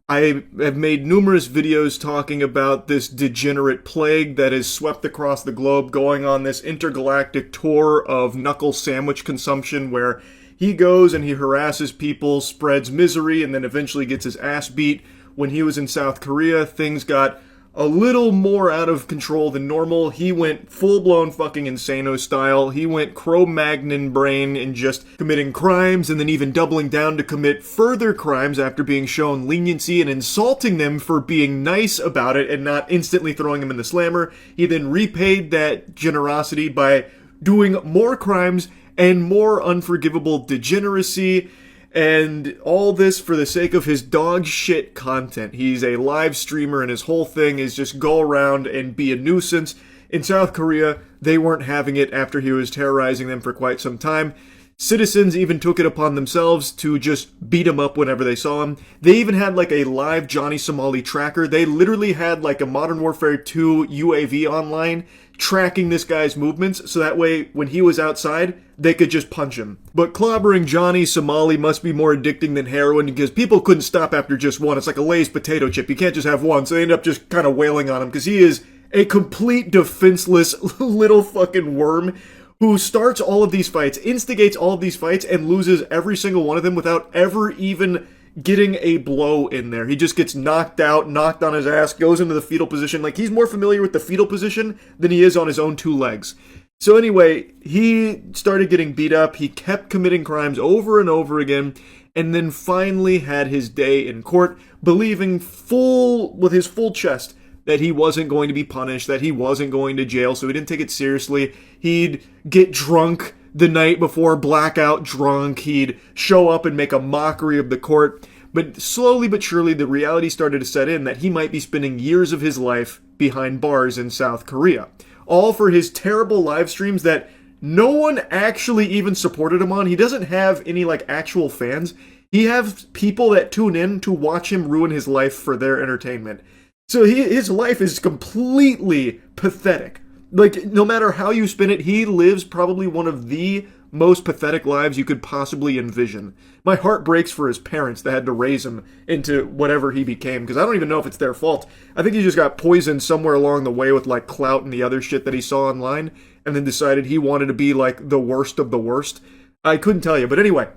I have made numerous videos talking about this degenerate plague that has swept across the globe, going on this intergalactic tour of knuckle sandwich consumption where he goes and he harasses people, spreads misery, and then eventually gets his ass beat. When he was in South Korea, things got a little more out of control than normal. He went full-blown fucking Insano style. He went Cro-Magnon brain and just committing crimes and then even doubling down to commit further crimes after being shown leniency and insulting them for being nice about it and not instantly throwing him in the slammer. He then repaid that generosity by doing more crimes and more unforgivable degeneracy. And all this for the sake of his dog shit content. He's a live streamer and his whole thing is just go around and be a nuisance. In South Korea, they weren't having it after he was terrorizing them for quite some time. Citizens even took it upon themselves to just beat him up whenever they saw him. They even had like a live Johnny Somali tracker. They literally had like a Modern Warfare 2 UAV online tracking this guy's movements, so that way when he was outside, they could just punch him. But clobbering Johnny Somali must be more addicting than heroin because people couldn't stop after just one. It's like a Lay's potato chip. You can't just have one, so they end up just kind of wailing on him because he is a complete defenseless little fucking worm who starts all of these fights, instigates all of these fights, and loses every single one of them without ever even getting a blow in there. He just gets knocked out, knocked on his ass, goes into the fetal position. Like, he's more familiar with the fetal position than he is on his own two legs. So anyway, he started getting beat up. He kept committing crimes over and over again, and then finally had his day in court, believing with his full chest that he wasn't going to be punished, that he wasn't going to jail, so he didn't take it seriously. He'd get drunk the night before, blackout drunk. He'd show up and make a mockery of the court. But slowly but surely, the reality started to set in that he might be spending years of his life behind bars in South Korea. All for his terrible live streams that no one actually even supported him on. He doesn't have any, like, actual fans. He has people that tune in to watch him ruin his life for their entertainment. So his life is completely pathetic. Like, no matter how you spin it, he lives probably one of the most pathetic lives you could possibly envision. My heart breaks for his parents that had to raise him into whatever he became, because I don't even know if it's their fault. I think he just got poisoned somewhere along the way with, like, clout and the other shit that he saw online, and then decided he wanted to be, like, the worst of the worst. I couldn't tell you. But anyway,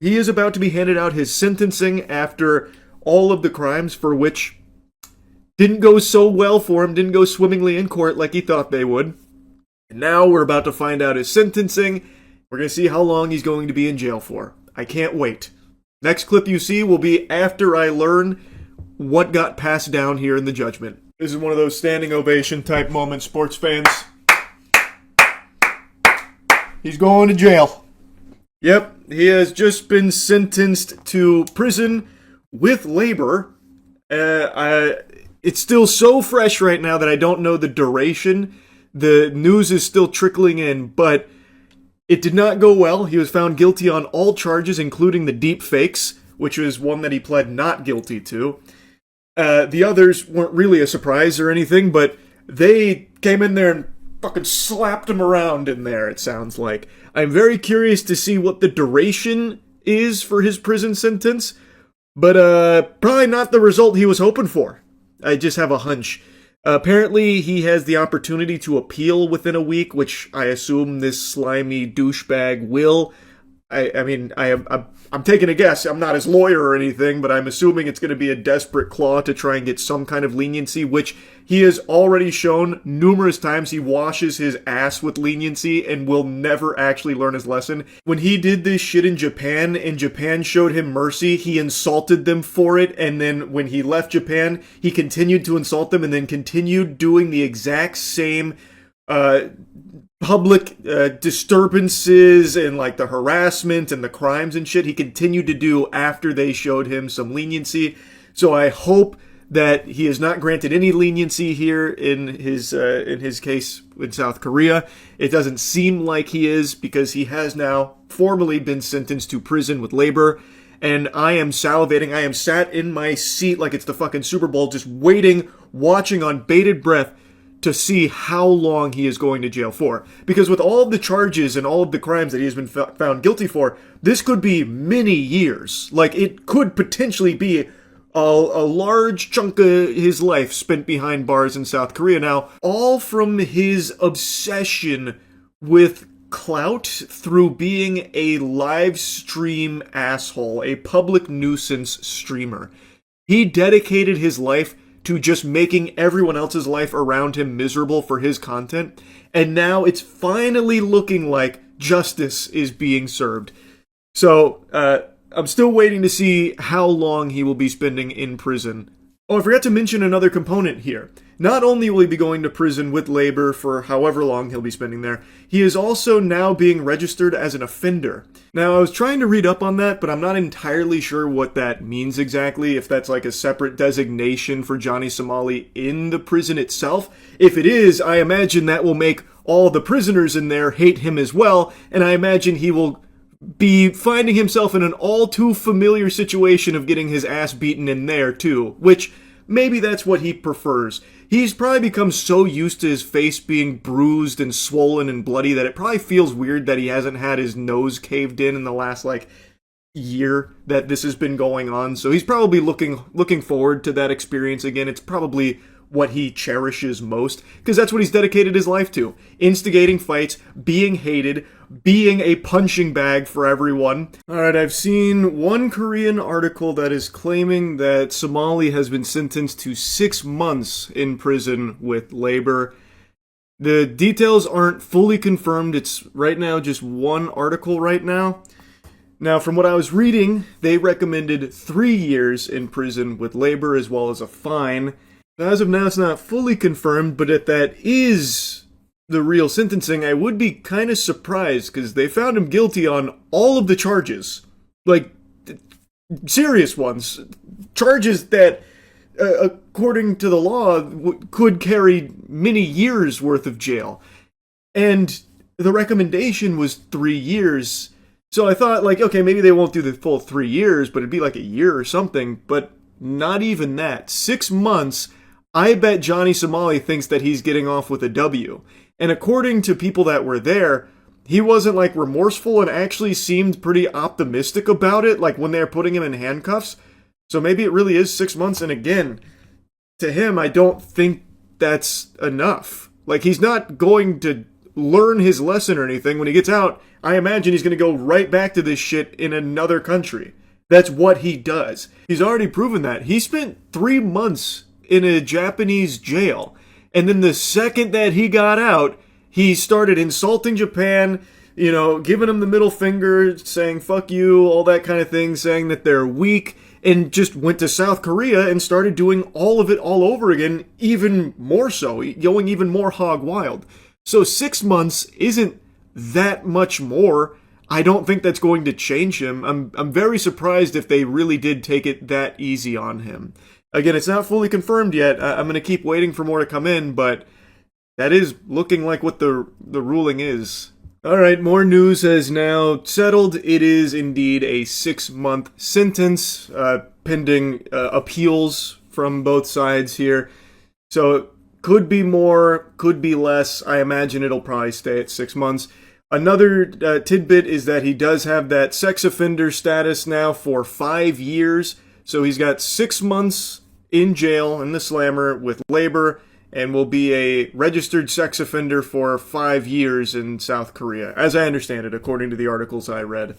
he is about to be handed out his sentencing after all of the crimes for which didn't go so well for him, didn't go swimmingly in court like he thought they would. And now we're about to find out his sentencing. We're going to see how long he's going to be in jail for. I can't wait. Next clip you see will be after I learn what got passed down here in the judgment. This is one of those standing ovation type moments, sports fans. He's going to jail. Yep, he has just been sentenced to prison with labor. It's still so fresh right now that I don't know the duration. The news is still trickling in, but it did not go well. He was found guilty on all charges, including the deep fakes, which was one that he pled not guilty to. The others weren't really a surprise or anything, but they came in there and fucking slapped him around in there, it sounds like. I'm very curious to see what the duration is for his prison sentence, but probably not the result he was hoping for. I just have a hunch. Apparently, he has the opportunity to appeal within a week, which I assume this slimy douchebag will. I'm taking a guess. I'm not his lawyer or anything, but I'm assuming it's going to be a desperate claw to try and get some kind of leniency, which he has already shown numerous times. He washes his ass with leniency and will never actually learn his lesson. When he did this shit in Japan, and Japan showed him mercy, he insulted them for it, and then when he left Japan, he continued to insult them and then continued doing the exact same public disturbances and like the harassment and the crimes and shit he continued to do after they showed him some leniency. So I hope that he is not granted any leniency here in his case in South Korea. It doesn't seem like he is, because he has now formally been sentenced to prison with labor. And I am salivating. I am sat in my seat like it's the fucking Super Bowl, just waiting, watching on bated breath to see how long he is going to jail for. Because with all of the charges and all of the crimes that he has been found guilty for, this could be many years. Like, it could potentially be a large chunk of his life spent behind bars in South Korea now, all from his obsession with clout through being a live stream asshole, a public nuisance streamer. He dedicated his life to just making everyone else's life around him miserable for his content. And now it's finally looking like justice is being served. So, I'm still waiting to see how long he will be spending in prison. Oh, I forgot to mention another component here. Not only will he be going to prison with labor for however long he'll be spending there, he is also now being registered as an offender. Now, I was trying to read up on that, but I'm not entirely sure what that means exactly, if that's like a separate designation for Johnny Somali in the prison itself. If it is, I imagine that will make all the prisoners in there hate him as well, and I imagine he will be finding himself in an all too familiar situation of getting his ass beaten in there too, which maybe that's what he prefers. He's probably become so used to his face being bruised and swollen and bloody that it probably feels weird that he hasn't had his nose caved in the last year that this has been going on. So he's probably looking forward to that experience again. It's probably what he cherishes most, because that's what he's dedicated his life to. Instigating fights, being hated, being a punching bag for everyone. Alright, I've seen one Korean article that is claiming that Somali has been sentenced to 6 months in prison with labor. The details aren't fully confirmed. It's right now just one article right now. Now, from what I was reading, they recommended 3 years in prison with labor as well as a fine. As of now, it's not fully confirmed, but if that is the real sentencing, I would be kind of surprised, because they found him guilty on all of the charges. Serious ones. Charges that, according to the law, could carry many years' worth of jail. And the recommendation was 3 years. So I thought, okay, maybe they won't do the full 3 years, but it'd be like a year or something. But not even that. 6 months. I bet Johnny Somali thinks that he's getting off with a W. And according to people that were there, he wasn't remorseful and actually seemed pretty optimistic about it, when they were putting him in handcuffs. So maybe it really is 6 months. And again, to him, I don't think that's enough. He's not going to learn his lesson or anything. When he gets out, I imagine he's going to go right back to this shit in another country. That's what he does. He's already proven that. He spent 3 months in a Japanese jail. And then the second that he got out, he started insulting Japan, giving them the middle finger, saying fuck you, all that kind of thing, saying that they're weak, and just went to South Korea and started doing all of it all over again, even more so, going even more hog wild. So 6 months isn't that much more. I don't think that's going to change him. I'm very surprised if they really did take it that easy on him. Again, it's not fully confirmed yet. I'm going to keep waiting for more to come in, but that is looking like what the ruling is. Alright, more news has now settled. It is indeed a 6-month sentence, pending appeals from both sides here. So, could be more, could be less. I imagine it'll probably stay at 6 months. Another tidbit is that he does have that sex offender status now for 5 years. So he's got 6 months in jail in the slammer with labor, and will be a registered sex offender for 5 years in South Korea, as I understand it, according to the articles I read.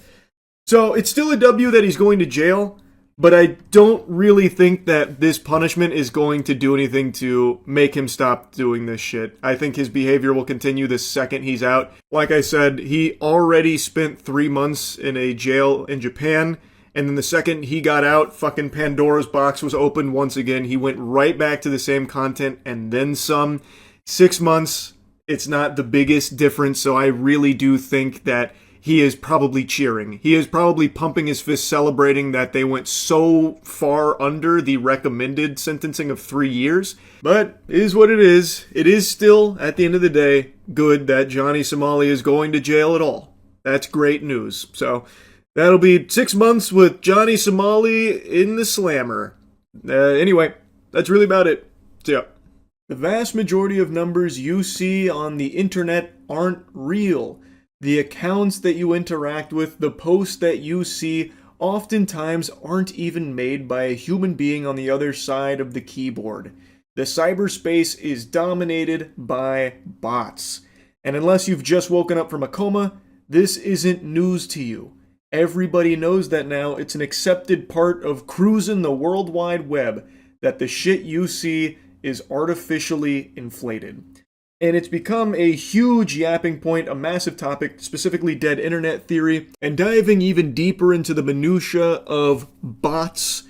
So it's still a W that he's going to jail, but I don't really think that this punishment is going to do anything to make him stop doing this shit. I think his behavior will continue the second he's out. Like I said, he already spent 3 months in a jail in Japan, and then the second he got out, fucking Pandora's box was opened once again. He went right back to the same content and then some. 6 months, it's not the biggest difference, so I really do think that he is probably cheering. He is probably pumping his fist, celebrating that they went so far under the recommended sentencing of 3 years. But it is what it is. It is still, at the end of the day, good that Johnny Somali is going to jail at all. That's great news. So that'll be 6 months with Johnny Somali in the slammer. Anyway, that's really about it. See ya. The vast majority of numbers you see on the internet aren't real. The accounts that you interact with, the posts that you see, oftentimes aren't even made by a human being on the other side of the keyboard. The cyberspace is dominated by bots. And unless you've just woken up from a coma, this isn't news to you. Everybody knows that now. It's an accepted part of cruising the World Wide Web. that the shit you see is artificially inflated. And it's become a huge yapping point, a massive topic, specifically dead internet theory, and diving even deeper into the minutia of bots,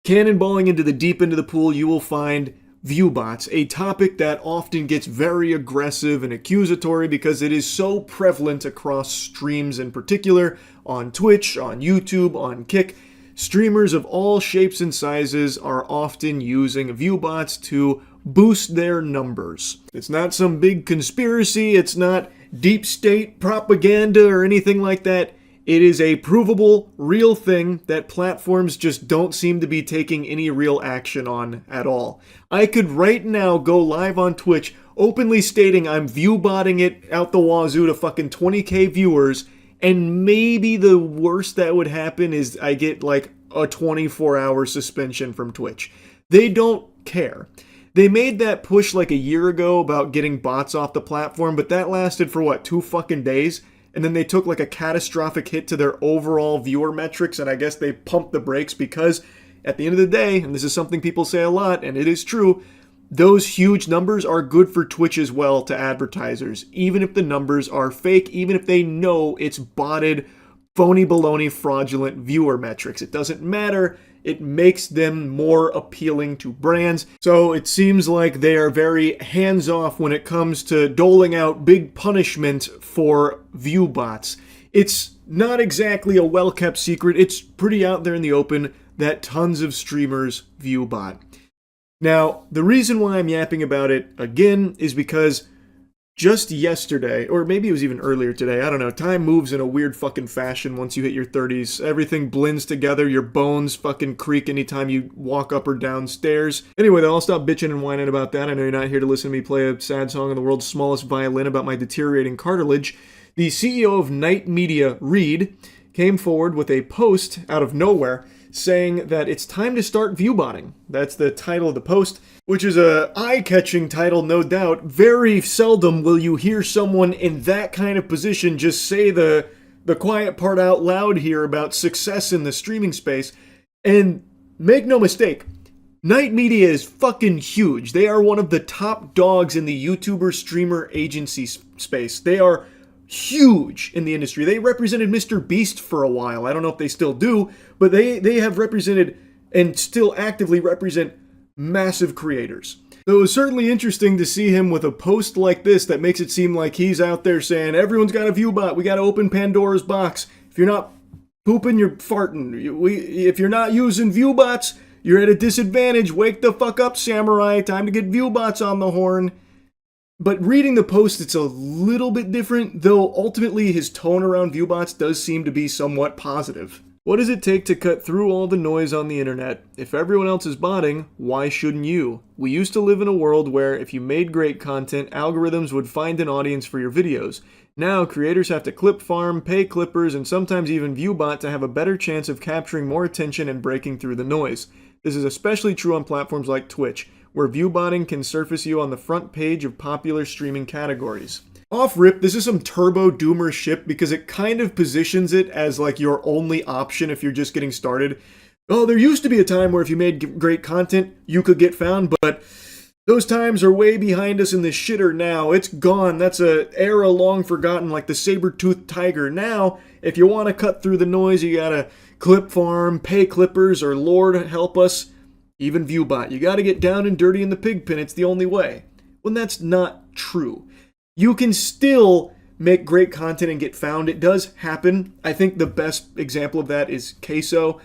cannonballing into the deep end of the pool, you will find viewbots, a topic that often gets very aggressive and accusatory because it is so prevalent across streams, in particular on Twitch, on YouTube, on Kick. Streamers of all shapes and sizes are often using viewbots to boost their numbers. It's not some big conspiracy, it's not deep state propaganda or anything like that. It is a provable, real thing that platforms just don't seem to be taking any real action on at all. I could right now go live on Twitch openly stating I'm viewbotting it out the wazoo to fucking 20k viewers, and maybe the worst that would happen is I get like a 24-hour suspension from Twitch. They don't care. They made that push like a year ago about getting bots off the platform, but that lasted for what, 2 fucking days? And then they took like a catastrophic hit to their overall viewer metrics, and I guess they pumped the brakes because at the end of the day, and this is something people say a lot, and it is true, those huge numbers are good for Twitch as well to advertisers, even if the numbers are fake, even if they know it's botted, phony baloney, fraudulent viewer metrics. It doesn't matter. It makes them more appealing to brands. So it seems like they are very hands-off when it comes to doling out big punishment for view bots. It's not exactly a well-kept secret. It's pretty out there in the open that tons of streamers view bot. Now, the reason why I'm yapping about it again is because just yesterday, or maybe it was even earlier today, I don't know, time moves in a weird fucking fashion once you hit your 30s. Everything blends together, your bones fucking creak anytime you walk up or down stairs. Anyway, though, I'll stop bitching and whining about that. I know you're not here to listen to me play a sad song on the world's smallest violin about my deteriorating cartilage. The CEO of Night Media, Reed, came forward with a post out of nowhere saying that it's time to start viewbotting. That's the title of the post, which is a eye-catching title, no doubt. Very seldom will you hear someone in that kind of position just say the quiet part out loud here about success in the streaming space. And make no mistake, Night Media is fucking huge. They are one of the top dogs in the YouTuber streamer agency space. They are huge in the industry. They represented Mr. Beast for a while. I don't know if they still do, but they have represented and still actively represent massive creators. So it was certainly interesting to see him with a post like this that makes it seem like he's out there saying, everyone's got a viewbot, we got to open Pandora's box. If you're not pooping, you're farting. If you're not using viewbots, you're at a disadvantage. Wake the fuck up, samurai. Time to get viewbots on the horn. But reading the post, it's a little bit different, though ultimately his tone around viewbots does seem to be somewhat positive. What does it take to cut through all the noise on the internet? If everyone else is botting, why shouldn't you? We used to live in a world where if you made great content, algorithms would find an audience for your videos. Now, creators have to clip farm, pay clippers, and sometimes even viewbot to have a better chance of capturing more attention and breaking through the noise. This is especially true on platforms like Twitch, where viewbotting can surface you on the front page of popular streaming categories. Off rip, this is some turbo doomer shit because it kind of positions it as like your only option if you're just getting started. Oh, there used to be a time where if you made great content, you could get found, but those times are way behind us in the shitter now. It's gone. That's a era long forgotten, like the saber-toothed tiger. Now, if you want to cut through the noise, you gotta clip farm, pay clippers, or Lord help us, even viewbot. You gotta get down and dirty in the pig pen. It's the only way. Well, that's not true. You can still make great content and get found. It does happen. I think the best example of that is Queso.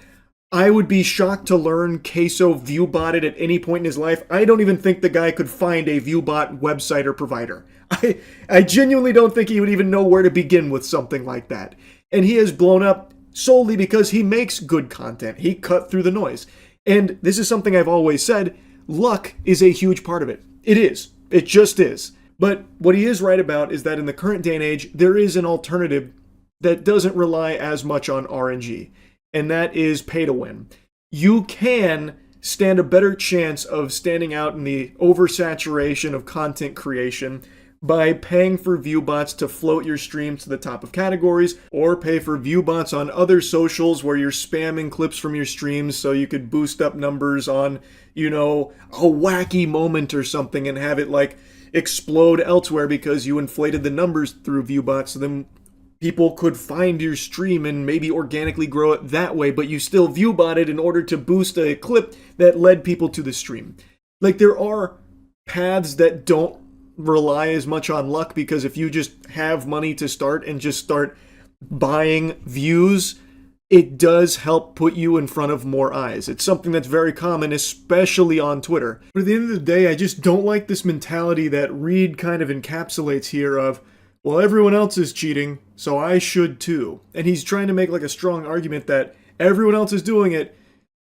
I would be shocked to learn Queso viewbotted at any point in his life. I don't even think the guy could find a viewbot website or provider. I genuinely don't think he would even know where to begin with something like that. And he has blown up solely because he makes good content. He cut through the noise. And this is something I've always said, luck is a huge part of it. It is. It just is. But what he is right about is that in the current day and age, there is an alternative that doesn't rely as much on RNG, and that is pay to win. You can stand a better chance of standing out in the oversaturation of content creation by paying for viewbots to float your streams to the top of categories, or pay for viewbots on other socials where you're spamming clips from your streams so you could boost up numbers on, you know, a wacky moment or something and have it like explode elsewhere because you inflated the numbers through viewbots, so then people could find your stream and maybe organically grow it that way, but you still viewbotted in order to boost a clip that led people to the stream. Like, there are paths that don't rely as much on luck, because if you just have money to start and just start buying views, it does help put you in front of more eyes. It's something that's very common, especially on Twitter. But at the end of the day, I just don't like this mentality that Reed kind of encapsulates here of, well, everyone else is cheating, so I should too. And he's trying to make like a strong argument that everyone else is doing it.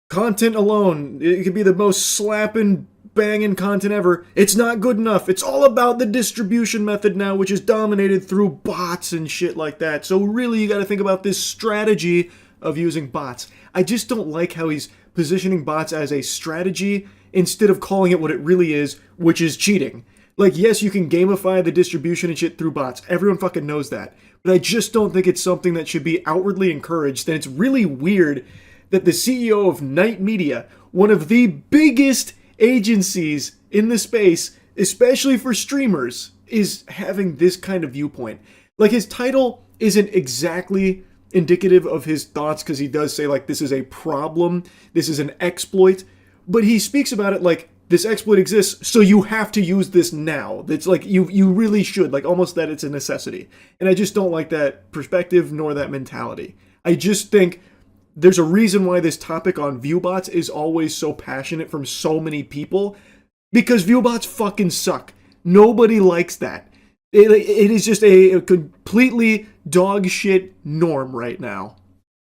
Content alone, it could be the most slapping, banging content ever. It's not good enough. It's all about the distribution method now, which is dominated through bots and shit like that. So really, you got to think about this strategy of using bots. I just don't like how he's positioning bots as a strategy instead of calling it what it really is, which is cheating. Like, yes, you can gamify the distribution and shit through bots. Everyone fucking knows that. But I just don't think it's something that should be outwardly encouraged. And it's really weird that the CEO of Night Media, one of the biggest agencies in the space, especially for streamers, is having this kind of viewpoint. Like, his title isn't exactly indicative of his thoughts, because he does say, like, this is a problem, this is an exploit, but he speaks about it like, this exploit exists, so you have to use this now. It's like, you really should, like, almost that it's a necessity. And I just don't like that perspective, nor that mentality. I just think there's a reason why this topic on viewbots is always so passionate from so many people, because viewbots fucking suck. Nobody likes that. It is just a completely dog shit norm right now.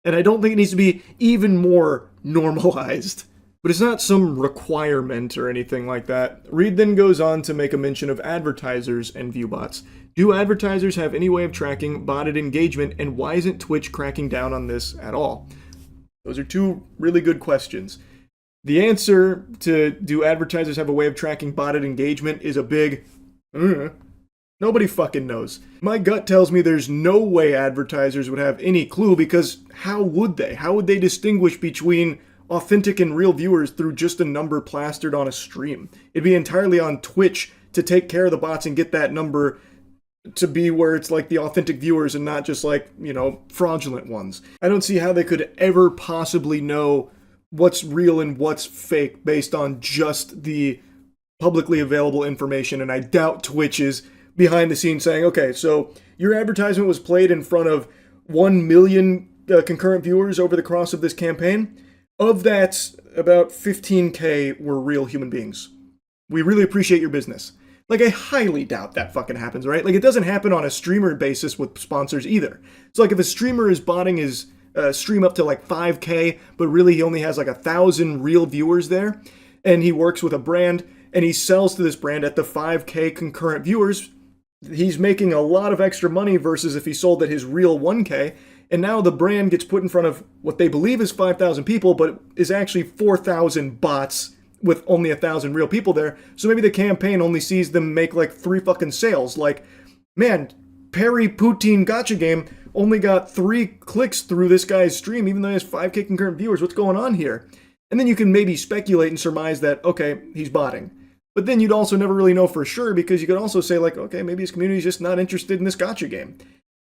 And I don't think it needs to be even more normalized. But it's not some requirement or anything like that. Reed then goes on to make a mention of advertisers and viewbots. Do advertisers have any way of tracking botted engagement, and why isn't Twitch cracking down on this at all? Those are two really good questions. The answer to do advertisers have a way of tracking botted engagement is a big nobody fucking knows. My gut tells me there's no way advertisers would have any clue, because how would they? How would they distinguish between authentic and real viewers through just a number plastered on a stream? It'd be entirely on Twitch to take care of the bots and get that number to be where it's like the authentic viewers and not just like, you know, fraudulent ones. I don't see how they could ever possibly know what's real and what's fake based on just the publicly available information, and I doubt Twitch is behind the scenes saying, okay, so your advertisement was played in front of 1 million concurrent viewers over the course of this campaign. Of that, about 15K were real human beings. We really appreciate your business. Like, I highly doubt that fucking happens, right? Like, it doesn't happen on a streamer basis with sponsors either. So, like, if a streamer is botting his stream up to, like, 5K, but really he only has, like, 1,000 real viewers there, and he works with a brand, and he sells to this brand at the 5K concurrent viewers, he's making a lot of extra money versus if he sold at his real 1K, and now the brand gets put in front of what they believe is 5,000 people, but is actually 4,000 bots with only 1,000 real people there. So maybe the campaign only sees them make like 3 fucking sales. Like, man, Perry Poutine Gotcha Game only got 3 clicks through this guy's stream, even though he has 5K concurrent viewers. What's going on here? And then you can maybe speculate and surmise that, okay, he's botting. But then you'd also never really know for sure, because you could also say like, okay, maybe his community's just not interested in this gotcha game.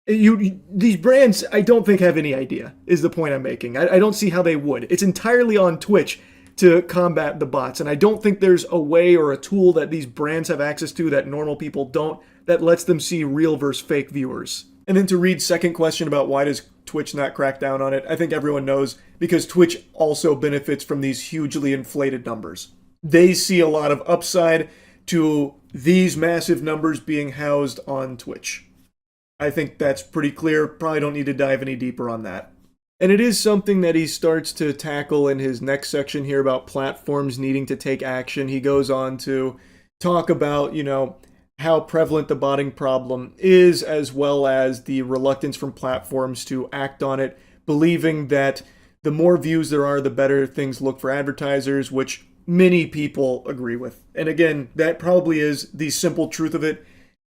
These brands, I don't think, have any idea, is the point I'm making. I don't see how they would. It's entirely on Twitch to combat the bots, and I don't think there's a way or a tool that these brands have access to that normal people don't, that lets them see real versus fake viewers. And then to Reed's second question about why does Twitch not crack down on it, I think everyone knows, because Twitch also benefits from these hugely inflated numbers. They see a lot of upside to these massive numbers being housed on Twitch. I think that's pretty clear. Probably don't need to dive any deeper on that. And it is something that he starts to tackle in his next section here about platforms needing to take action. He goes on to talk about, you know, how prevalent the botting problem is, as well as the reluctance from platforms to act on it, believing that the more views there are, the better things look for advertisers, which many people agree with. And again, that probably is the simple truth of it.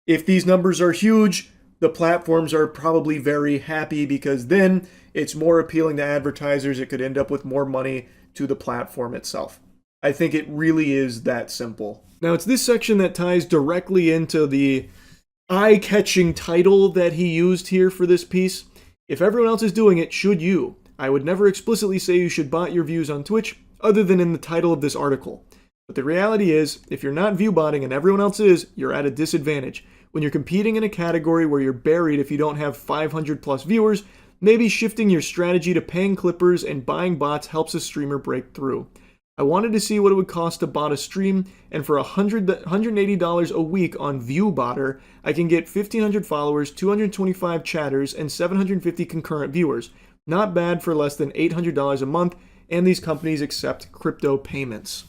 If these numbers are huge, the platforms are probably very happy because then it's more appealing to advertisers. It could end up with more money to the platform itself. I think it really is that simple. Now, it's this section that ties directly into the eye-catching title that he used here for this piece. If everyone else is doing it, should you? I would never explicitly say you should bot your views on Twitch other than in the title of this article. But the reality is, if you're not view botting and everyone else is, you're at a disadvantage. When you're competing in a category where you're buried if you don't have 500 plus viewers, maybe shifting your strategy to paying clippers and buying bots helps a streamer break through. I wanted to see what it would cost to bot a stream, and for $180 a week on ViewBotter, I can get 1,500 followers, 225 chatters, and 750 concurrent viewers. Not bad for less than $800 a month, and these companies accept crypto payments.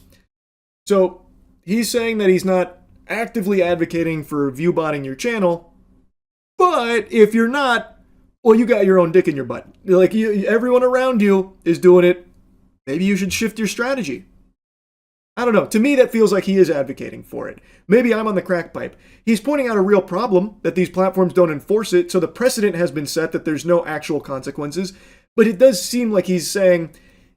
So, he's saying that he's not actively advocating for view botting your channel, but if you're not, well, you got your own dick in your butt. Like, everyone around you is doing it. Maybe you should shift your strategy. I don't know. To me, that feels like he is advocating for it. Maybe I'm on the crack pipe. He's pointing out a real problem, that these platforms don't enforce it, so the precedent has been set that there's no actual consequences. But it does seem like he's saying,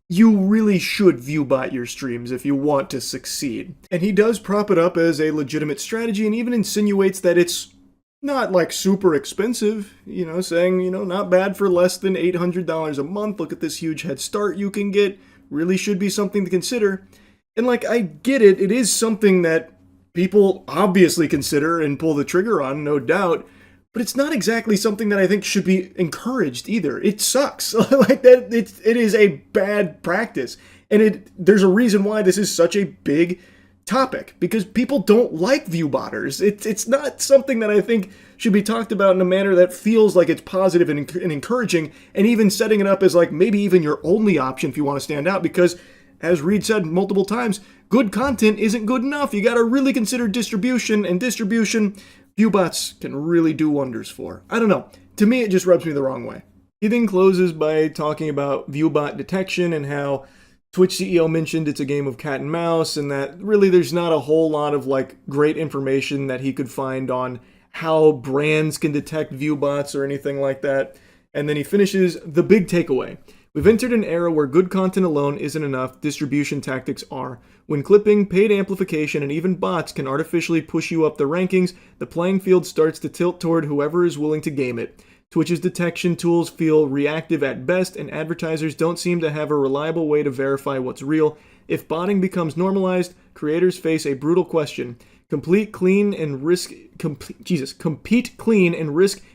you really should view bot your streams if you want to succeed. And he does prop it up as a legitimate strategy and even insinuates that it's not like super expensive, saying, not bad for less than $800 a month. Look at this huge head start you can get. Really should be something to consider. And I get it. It is something that people obviously consider and pull the trigger on, no doubt. But it's not exactly something that I think should be encouraged either. It sucks. It is a bad practice. And there's a reason why this is such a big topic, because people don't like view botters. It's not something that I think should be talked about in a manner that feels like it's positive and encouraging, and even setting it up as maybe even your only option if you want to stand out, because as Reed said multiple times, good content isn't good enough. You got to really consider distribution, and distribution view bots can really do wonders for. I don't know. To me, it just rubs me the wrong way. He then closes by talking about view bot detection and how Twitch CEO mentioned it's a game of cat and mouse, and that really there's not a whole lot of great information that he could find on how brands can detect view bots or anything like that. And then he finishes the big takeaway. We've entered an era where good content alone isn't enough, distribution tactics are. When clipping, paid amplification, and even bots can artificially push you up the rankings, the playing field starts to tilt toward whoever is willing to game it. Twitch's detection tools feel reactive at best, and advertisers don't seem to have a reliable way to verify what's real. If botting becomes normalized, creators face a brutal question. Compete clean and risk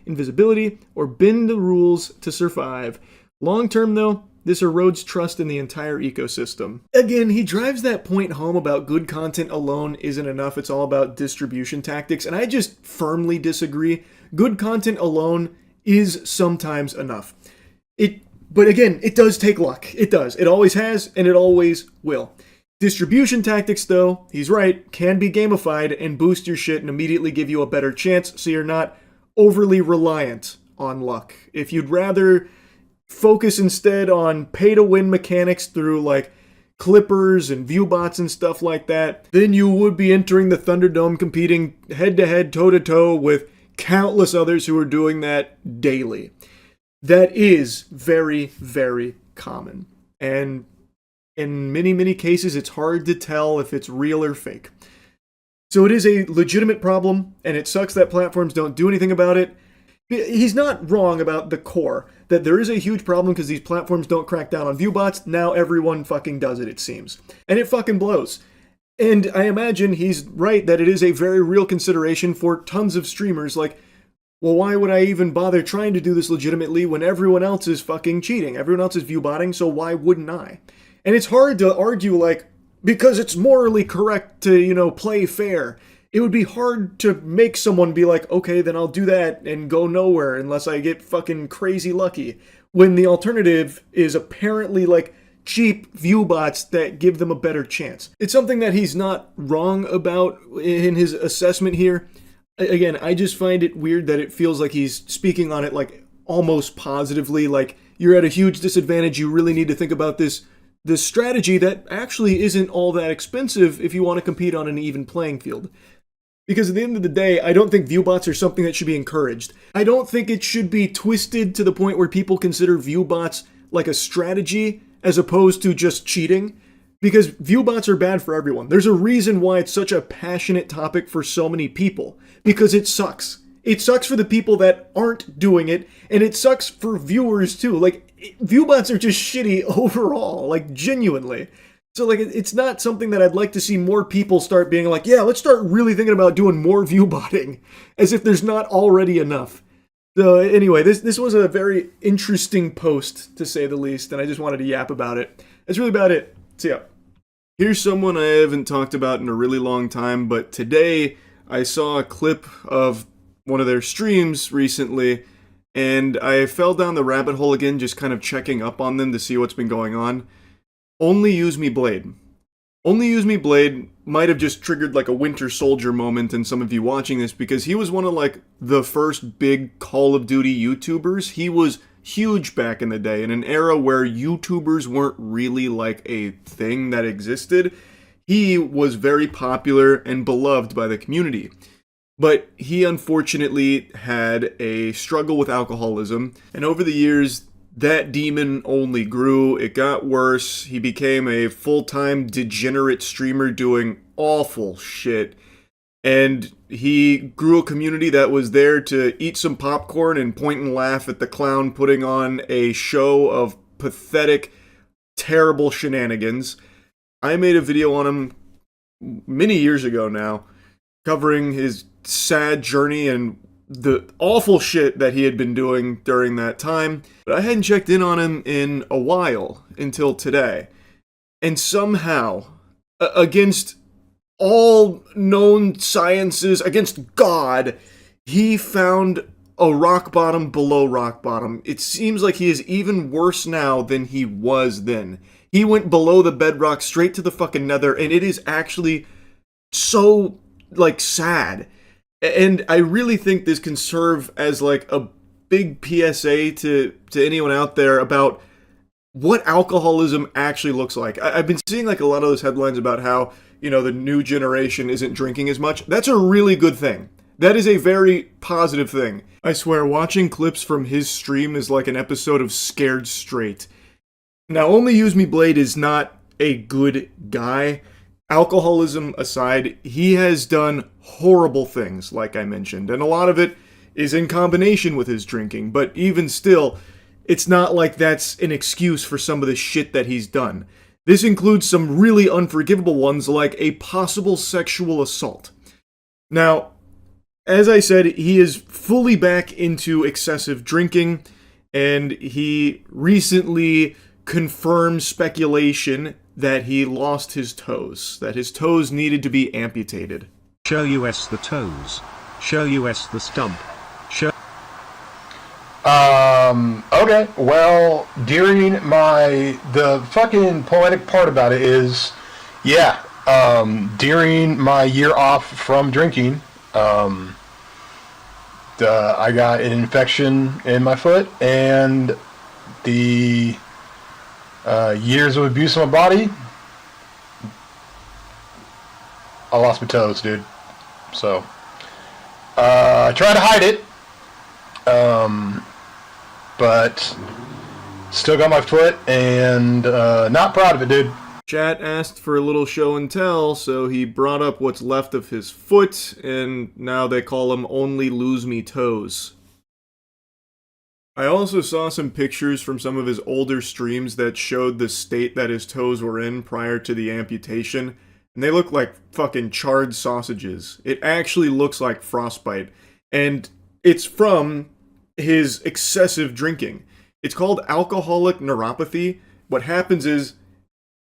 invisibility, or bend the rules to survive. Long term, though, this erodes trust in the entire ecosystem. Again, he drives that point home about good content alone isn't enough. It's all about distribution tactics, and I just firmly disagree. Good content alone is sometimes enough. But again, it does take luck. It does. It always has, and it always will. Distribution tactics, though, he's right, can be gamified and boost your shit and immediately give you a better chance, so you're not overly reliant on luck. If you'd rather focus instead on pay-to-win mechanics through clippers and view bots and stuff like that, then you would be entering the Thunderdome competing head-to-head, toe-to-toe with countless others who are doing that daily. That is very, very common. And in many, many cases, it's hard to tell if it's real or fake. So it is a legitimate problem, and it sucks that platforms don't do anything about it. He's not wrong about the core, that there is a huge problem because these platforms don't crack down on view bots. Now everyone fucking does it seems. And it fucking blows. And I imagine he's right that it is a very real consideration for tons of streamers. Well, why would I even bother trying to do this legitimately when everyone else is fucking cheating? Everyone else is view botting, so why wouldn't I? And it's hard to argue, because it's morally correct to, play fair. It would be hard to make someone be like, okay, then I'll do that and go nowhere unless I get fucking crazy lucky. When the alternative is apparently cheap view bots that give them a better chance. It's something that he's not wrong about in his assessment here. Again, I just find it weird that it feels like he's speaking on it almost positively, you're at a huge disadvantage, you really need to think about this strategy that actually isn't all that expensive if you want to compete on an even playing field. Because at the end of the day, I don't think viewbots are something that should be encouraged. I don't think it should be twisted to the point where people consider viewbots like a strategy as opposed to just cheating. Because viewbots are bad for everyone. There's a reason why it's such a passionate topic for so many people. Because it sucks. It sucks for the people that aren't doing it, and it sucks for viewers too. Like, viewbots are just shitty overall, like, genuinely. So, like, it's not something that I'd like to see more people start being like, yeah, let's start really thinking about doing more viewbotting, as if there's not already enough. So, anyway, this was a very interesting post, to say the least, and I just wanted to yap about it. That's really about it. See ya. Here's someone I haven't talked about in a really long time, but today I saw a clip of one of their streams recently, and I fell down the rabbit hole again, just kind of checking up on them to see what's been going on. Only Use Me Blade. Only Use Me Blade might have just triggered like a Winter Soldier moment in some of you watching this, because he was one of like the first big Call of Duty YouTubers. He was huge back in the day, in an era where YouTubers weren't really like a thing that existed. He was very popular and beloved by the community. But he unfortunately had a struggle with alcoholism, and over the years, that demon only grew. It got worse. He became a full-time degenerate streamer doing awful shit. And he grew a community that was there to eat some popcorn and point and laugh at the clown putting on a show of pathetic, terrible shenanigans. I made a video on him many years ago now, covering his sad journey and the awful shit that he had been doing during that time. But I hadn't checked in on him in a while, until today. And somehow, against all known sciences, against God, he found a rock bottom below rock bottom. It seems like he is even worse now than he was then. He went below the bedrock straight to the fucking nether, and it is actually so, like, sad. And I really think this can serve as like a big PSA to anyone out there about what alcoholism actually looks like. I've been seeing like a lot of those headlines about how, you know, the new generation isn't drinking as much. That's a really good thing. That is a very positive thing. I swear, watching clips from his stream is like an episode of Scared Straight. Now, Only Use Me Blade is not a good guy. Alcoholism aside, he has done horrible things, like I mentioned, and a lot of it is in combination with his drinking, but even still, it's not like that's an excuse for some of the shit that he's done. This includes some really unforgivable ones, like a possible sexual assault. Now, as I said, he is fully back into excessive drinking, and he recently confirmed speculation that he lost his toes, that his toes needed to be amputated. Show us the toes. Show us the stump. Show. Okay, well, during the fucking poetic part about it is, yeah, during my year off from drinking, I got an infection in my foot, and the years of abuse of my body, I lost my toes, dude. So, I tried to hide it, but still got my foot, and not proud of it, dude. Chat asked for a little show and tell, so he brought up what's left of his foot, and now they call him Only Lose Me Toes. I also saw some pictures from some of his older streams that showed the state that his toes were in prior to the amputation, and they look like fucking charred sausages. It actually looks like frostbite, and it's from his excessive drinking. It's called alcoholic neuropathy. What happens is,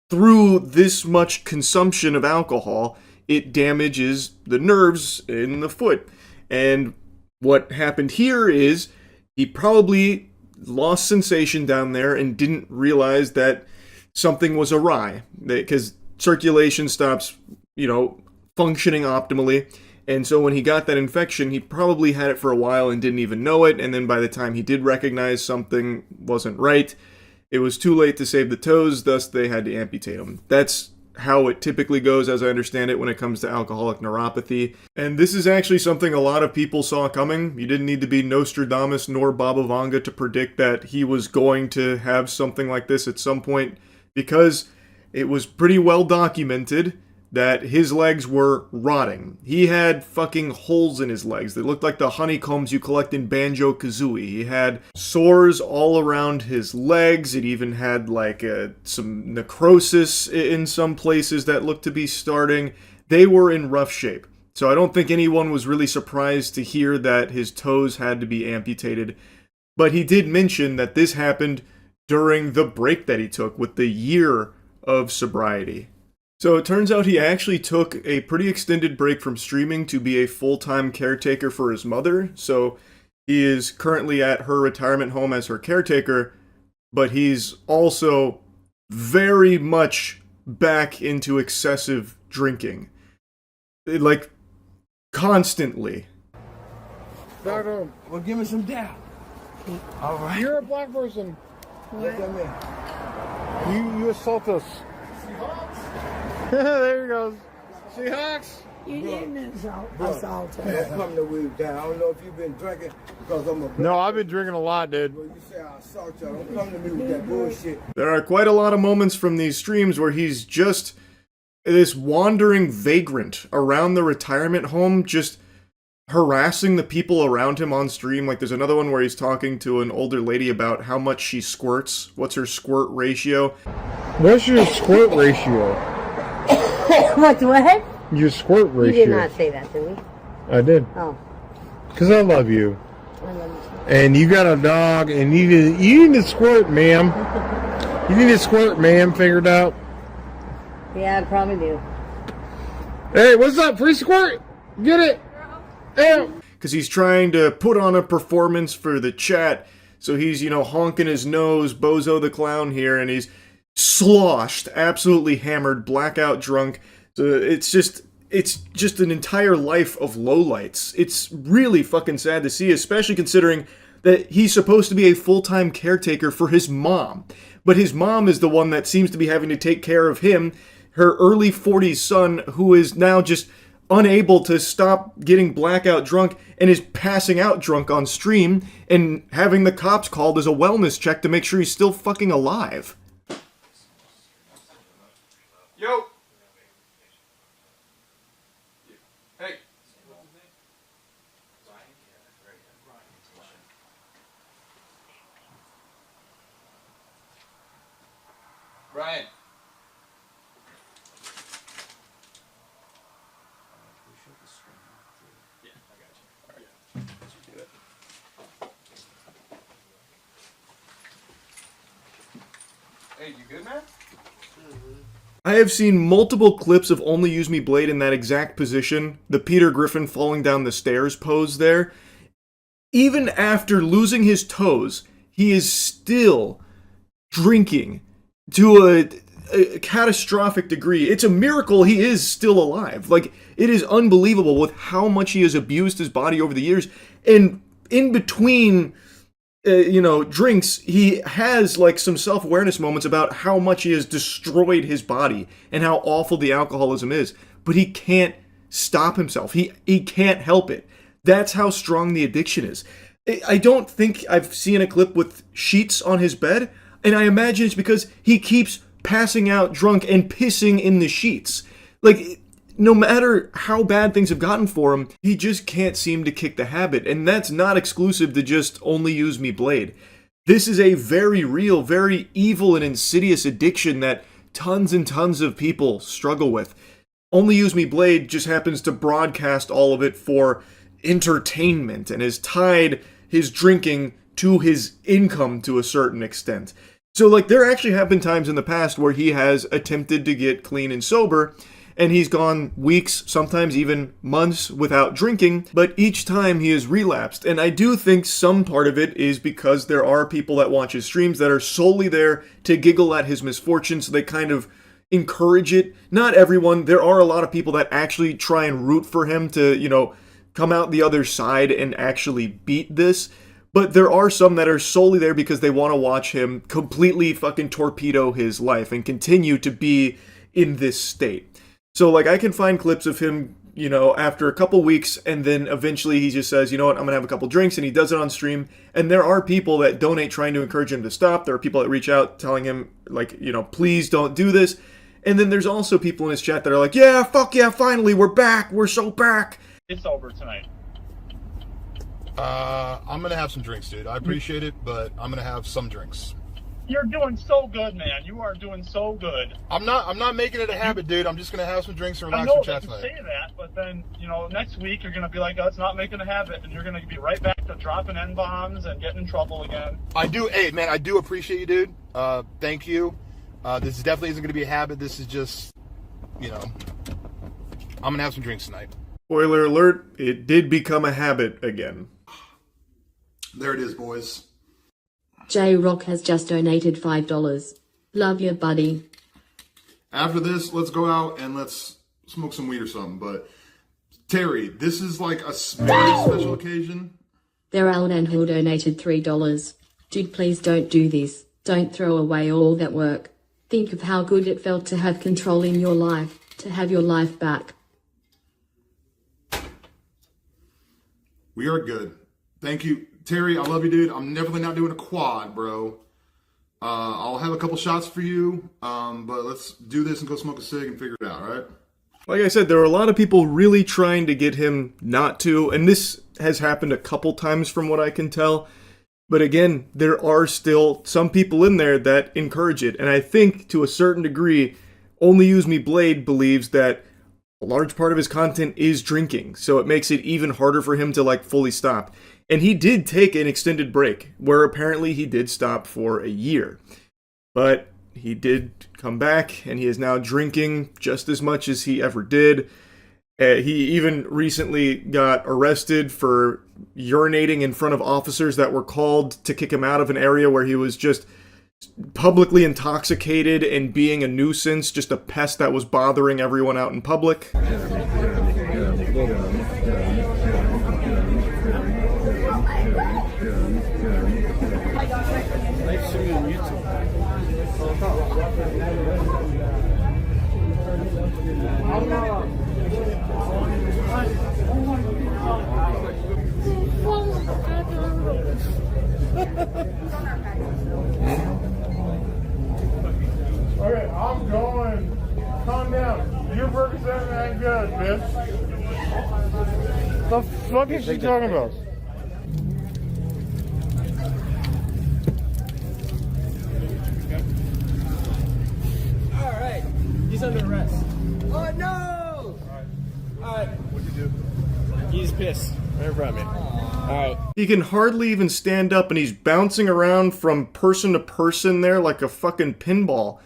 through this much consumption of alcohol, it damages the nerves in the foot. And what happened here is, he probably lost sensation down there and didn't realize that something was awry. Because circulation stops, functioning optimally. And so when he got that infection, he probably had it for a while and didn't even know it. And then by the time he did recognize something wasn't right, it was too late to save the toes, thus they had to amputate them. That's how it typically goes, as I understand it, when it comes to alcoholic neuropathy. And this is actually something a lot of people saw coming. You didn't need to be Nostradamus nor Baba Vanga to predict that he was going to have something like this at some point, because it was pretty well documented that his legs were rotting. He had fucking holes in his legs that looked like the honeycombs you collect in Banjo-Kazooie. He had sores all around his legs. It even had like some necrosis in some places that looked to be starting. They were in rough shape. So I don't think anyone was really surprised to hear that his toes had to be amputated. But he did mention that this happened during the break that he took with the year of sobriety. So it turns out he actually took a pretty extended break from streaming to be a full-time caretaker for his mother. So he is currently at her retirement home as her caretaker, but he's also very much back into excessive drinking. Like, constantly. Doctor, well, give me some doubt. All right. You're a black person. What that mean? You assault us. There he goes. Seahawks. You didn't assault us. Don't come to weed down. I don't know if you've been drinking because I'm a black No, I've been drinking a lot, dude. Well, you say I assault you. Don't come to me with that bullshit. There are quite a lot of moments from these streams where he's just this wandering vagrant around the retirement home, just harassing the people around him on stream. Like, there's another one where he's talking to an older lady about how much she squirts. What's her squirt ratio? What's your squirt ratio? What? Your squirt ratio. You did not say that to me. I did. Oh. Because I love you. I love you. And you got a dog, and you need to squirt, ma'am. You need to squirt, ma'am, figured out. Yeah, I probably do. Hey, what's up? Free squirt? Get it? Because he's trying to put on a performance for the chat. So he's, honking his nose, Bozo the Clown here, and he's sloshed, absolutely hammered, blackout drunk. So it's just an entire life of lowlights. It's really fucking sad to see, especially considering that he's supposed to be a full-time caretaker for his mom. But his mom is the one that seems to be having to take care of him, her early 40s son, who is now just unable to stop getting blackout drunk and is passing out drunk on stream and having the cops called as a wellness check to make sure he's still fucking alive. Yo! Hey! Brian! Hey, you good, man? I have seen multiple clips of Only Use Me Blade in that exact position, the Peter Griffin falling down the stairs pose there. Even after losing his toes, he is still drinking to a catastrophic degree. It's a miracle he is still alive. Like, it is unbelievable with how much he has abused his body over the years. And in between drinks, he has like some self-awareness moments about how much he has destroyed his body and how awful the alcoholism is. But he can't stop himself. He can't help it. That's how strong the addiction is. I don't think I've seen a clip with sheets on his bed, and I imagine it's because he keeps passing out drunk and pissing in the sheets. Like, no matter how bad things have gotten for him, he just can't seem to kick the habit. And that's not exclusive to just Only Use Me Blade. This is a very real, very evil and insidious addiction that tons and tons of people struggle with. Only Use Me Blade just happens to broadcast all of it for entertainment and has tied his drinking to his income to a certain extent. So, like, there actually have been times in the past where he has attempted to get clean and sober, and he's gone weeks, sometimes even months without drinking, but each time he has relapsed. And I do think some part of it is because there are people that watch his streams that are solely there to giggle at his misfortune, so they kind of encourage it. Not everyone. There are a lot of people that actually try and root for him to, come out the other side and actually beat this. But there are some that are solely there because they want to watch him completely fucking torpedo his life and continue to be in this state. So, like, I can find clips of him, you know, after a couple weeks, and then eventually he just says, you know what, I'm gonna have a couple drinks, and he does it on stream. And there are people that donate trying to encourage him to stop. There are people that reach out telling him, like, you know, please don't do this. And then there's also people in his chat that are like, yeah, fuck yeah, finally, we're back, we're so back. It's over tonight. I'm gonna have some drinks, dude. I appreciate it, but I'm gonna have some drinks. You're doing so good, man. You are doing so good. I'm not making it a habit, dude. I'm just gonna have some drinks and I relax know and that chat you tonight. say that, but then, you know, next week you're going to be like, oh, it's not making a habit, and you're going to be right back to dropping N-bombs and getting in trouble again. I do, hey, man, I do appreciate you, dude. Thank you. This definitely isn't gonna be a habit. This is just, you know, I'm gonna have some drinks tonight. Spoiler alert, it did become a habit again. There it is, boys. J-Rock has just donated $5. Love you, buddy. After this, let's go out and let's smoke some weed or something. But Terry, this is like a very special occasion. Daryl and who donated $3. Dude, please don't do this. Don't throw away all that work. Think of how good it felt to have control in your life, to have your life back. We are good. Thank you. Terry, I love you, dude. I'm definitely not doing a quad, bro. I'll have a couple shots for you, but let's do this and go smoke a cig and figure it out, all right? Like I said, there were a lot of people really trying to get him not to, and this has happened a couple times from what I can tell. But again, there are still some people in there that encourage it, and I think to a certain degree, Only Use Me Blade believes that a large part of his content is drinking, so it makes it even harder for him to, like, fully stop. And he did take an extended break, where apparently he did stop for a year. But he did come back, and he is now drinking just as much as he ever did. He even recently got arrested for urinating in front of officers that were called to kick him out of an area where he was just publicly intoxicated and being a nuisance, just a pest that was bothering everyone out in public. Okay, I'm going. Calm down. Your burger's not that good, bitch. The fuck is she talking about? Alright, he's under arrest. Oh no! Alright. What'd you do? He's pissed. Right in front of me. Alright. He can hardly even stand up, and he's bouncing around from person to person there like a fucking pinball.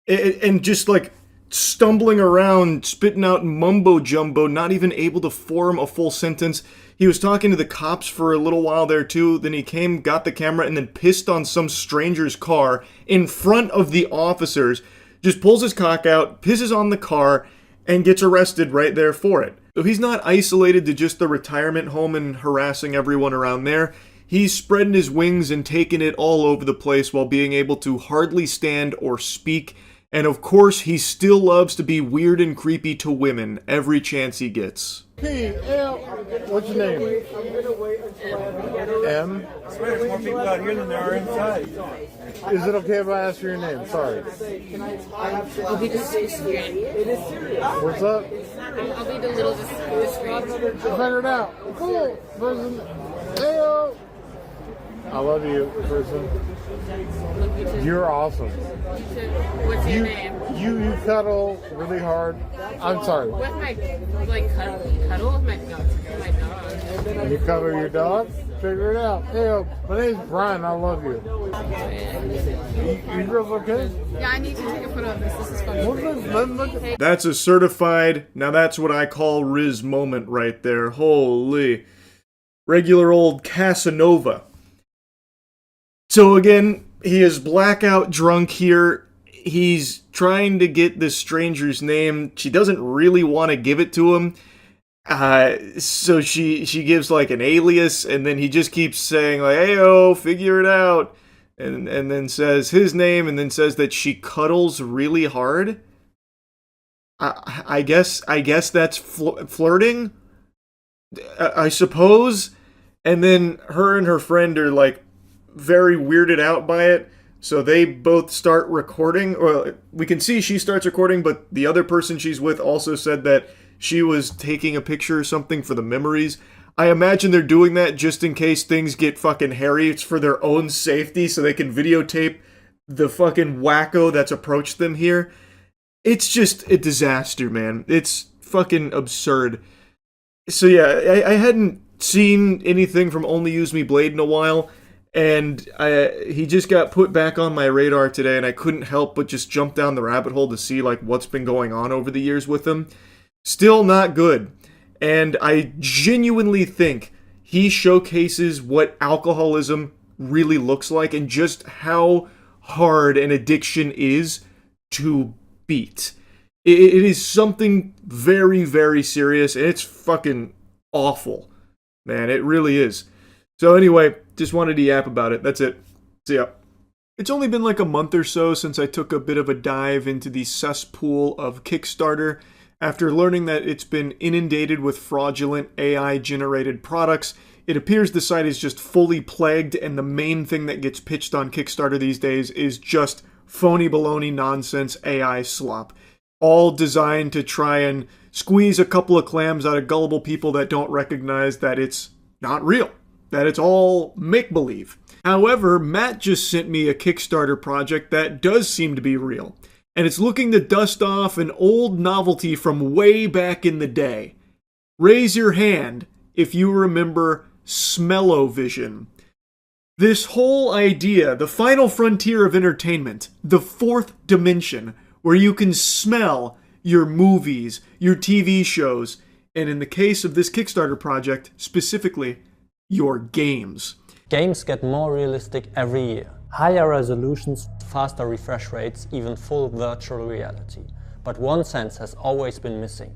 And just like stumbling around, spitting out mumbo jumbo, not even able to form a full sentence. He was talking to the cops for a little while there too, then he came, got the camera, and then pissed on some stranger's car in front of the officers. Just pulls his cock out, pisses on the car, and gets arrested right there for it. So he's not isolated to just the retirement home and harassing everyone around there. He's spreading his wings and taking it all over the place while being able to hardly stand or speak. And of course, he still loves to be weird and creepy to women every chance he gets. P.L. What's your name? M? There's more people out here than there are inside. Is it okay if I ask you your name? Sorry. I'll be discreet. What's up? I'll be the little discreet. Figure it out. Cool. Person. Ayo. I love you, person. You're awesome. What's your name? You cuddle really hard. I'm sorry. With my, like, cuddle with my dog. You cuddle your dog? Figure it out. Hey, my name's Brian. I love you. You girls okay? Yeah, I need to take a photo of this. This is funny. That's a certified, now that's what I call Riz moment right there. Holy. Regular old Casanova. So again, he is blackout drunk here. He's trying to get this stranger's name. She doesn't really want to give it to him. So she gives like an alias, and then he just keeps saying like, "Hey-oh, figure it out." And then says his name, and then says that she cuddles really hard. I guess that's flirting, I suppose. And then her and her friend are like very weirded out by it, so they both start recording. Well, we can see she starts recording, but the other person she's with also said that she was taking a picture or something for the memories. I imagine they're doing that just in case things get fucking hairy. It's for their own safety, so they can videotape the fucking wacko that's approached them here. It's just a disaster, man. It's fucking absurd. So yeah, I hadn't seen anything from Only Use Me Blade in a while, and he just got put back on my radar today, and I couldn't help but just jump down the rabbit hole to see like what's been going on over the years with him. Still not good. And I genuinely think he showcases what alcoholism really looks like and just how hard an addiction is to beat. It is something very, very serious, and it's fucking awful. Man, it really is. So anyway, just wanted to yap about it. That's it. See ya. It's only been like a month or so since I took a bit of a dive into the cesspool of Kickstarter. After learning that it's been inundated with fraudulent AI-generated products, it appears the site is just fully plagued, and the main thing that gets pitched on Kickstarter these days is just phony baloney nonsense AI slop, all designed to try and squeeze a couple of clams out of gullible people that don't recognize that it's not real, that it's all make-believe. However, Matt just sent me a Kickstarter project that does seem to be real, and it's looking to dust off an old novelty from way back in the day. Raise your hand if you remember Smell-O-Vision. This whole idea, the final frontier of entertainment, the fourth dimension, where you can smell your movies, your TV shows, and in the case of this Kickstarter project, specifically, your games. Games get more realistic every year. Higher resolutions, faster refresh rates, even full virtual reality. But one sense has always been missing.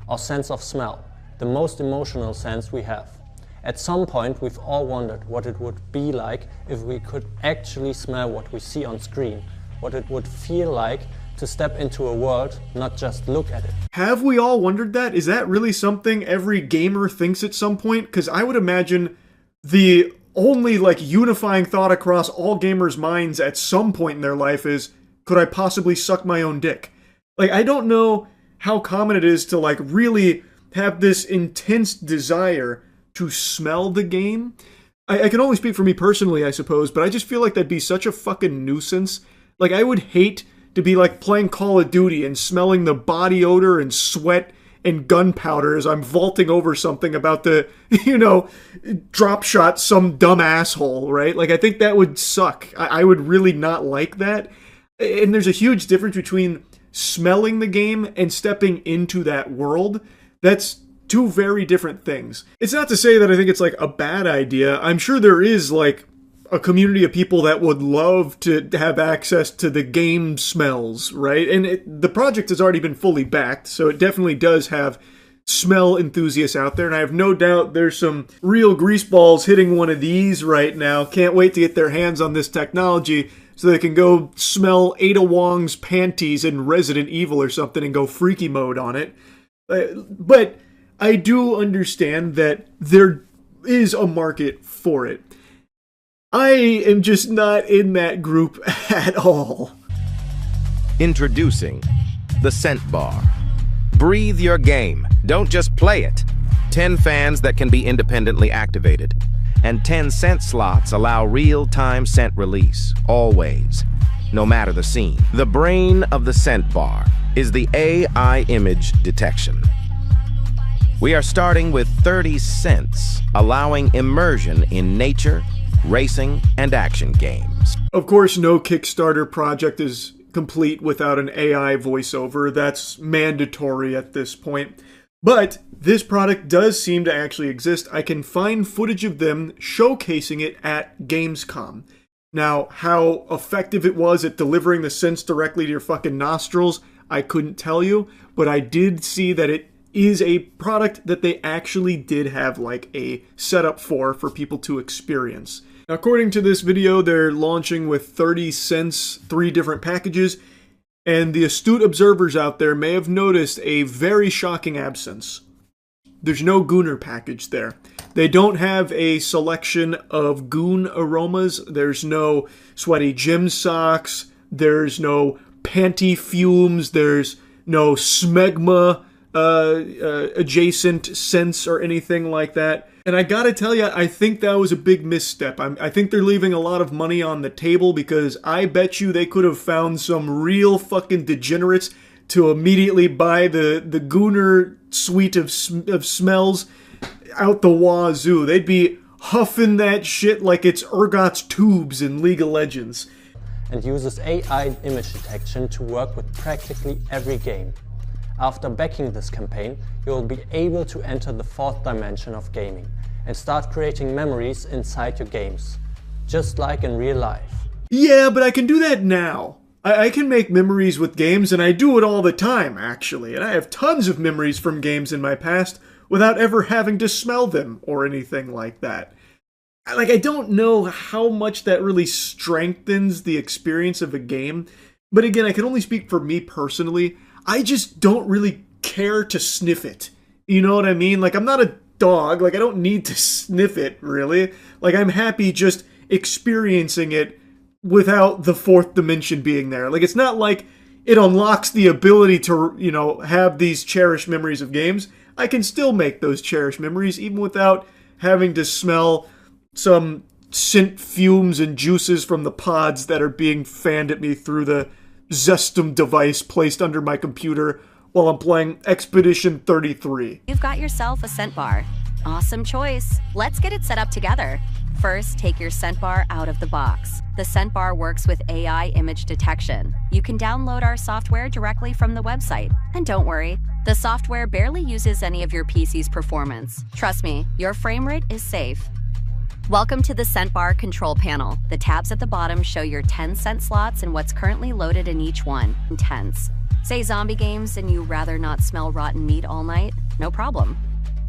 Our sense of smell, the most emotional sense we have. At some point, we've all wondered what it would be like if we could actually smell what we see on screen, what it would feel like to step into a world, not just look at it. Have we all wondered that? Is that really something every gamer thinks at some point? Because I would imagine the only like unifying thought across all gamers' minds at some point in their life is, could I possibly suck my own dick? Like, I don't know how common it is to like really have this intense desire to smell the game. I can only speak for me personally, I suppose, but I just feel like that'd be such a fucking nuisance. Like, I would hate to be like playing Call of Duty and smelling the body odor and sweat and gunpowder as I'm vaulting over something about to, drop shot some dumb asshole, right? Like, I think that would suck. I would really not like that. And there's a huge difference between smelling the game and stepping into that world. That's two very different things. It's not to say that I think it's like a bad idea. I'm sure there is like a community of people that would love to have access to the game smells, right? And the project has already been fully backed, so it definitely does have smell enthusiasts out there, and I have no doubt there's some real greaseballs hitting one of these right now. Can't wait to get their hands on this technology so they can go smell Ada Wong's panties in Resident Evil or something and go freaky mode on it. But I do understand that there is a market for it. I am just not in that group at all. Introducing the Scent Bar. Breathe your game. Don't just play it. 10 fans that can be independently activated. And 10 scent slots allow real-time scent release, always, no matter the scene. The brain of the Scent Bar is the AI image detection. We are starting with 30 scents, allowing immersion in nature, racing, and action games. Of course, no Kickstarter project is complete without an AI voiceover. That's mandatory at this point. But this product does seem to actually exist. I can find footage of them showcasing it at Gamescom. Now, how effective it was at delivering the scents directly to your fucking nostrils, I couldn't tell you, but I did see that it is a product that they actually did have like a setup for people to experience. According to this video, they're launching with 30 scents, 3 different packages, And the astute observers out there may have noticed a very shocking absence. There's no Gooner package there. They don't have a selection of goon aromas. There's no sweaty gym socks. There's no panty fumes. There's no smegma adjacent scents or anything like that. And I gotta tell you, I think that was a big misstep. I think they're leaving a lot of money on the table because I bet you they could have found some real fucking degenerates to immediately buy the Gooner suite of smells out the wazoo. They'd be huffing that shit like it's Urgot's tubes in League of Legends. And uses AI image detection to work with practically every game. After backing this campaign, you will be able to enter the fourth dimension of gaming and start creating memories inside your games, just like in real life. Yeah, but I can do that now. I can make memories with games, and I do it all the time, actually. And I have tons of memories from games in my past without ever having to smell them or anything like that. Like, I don't know how much that really strengthens the experience of a game. But again, I can only speak for me personally. I just don't really care to sniff it. You know what I mean? Like, I'm not a dog. Like, I don't need to sniff it, really. Like, I'm happy just experiencing it without the fourth dimension being there. Like, it's not like it unlocks the ability to, you know, have these cherished memories of games. I can still make those cherished memories even without having to smell some scent fumes and juices from the pods that are being fanned at me through the Zestum device placed under my computer while I'm playing Expedition 33. You've got yourself a scent bar. Awesome choice. Let's get it set up together. First, take your scent bar out of the box. The scent bar works with AI image detection. You can download our software directly from the website. And don't worry, the software barely uses any of your PC's performance. Trust me, your frame rate is safe. Welcome to the scent bar control panel. The tabs at the bottom show your 10 scent slots and what's currently loaded in each one. Intense. Say zombie games and you rather not smell rotten meat all night? No problem.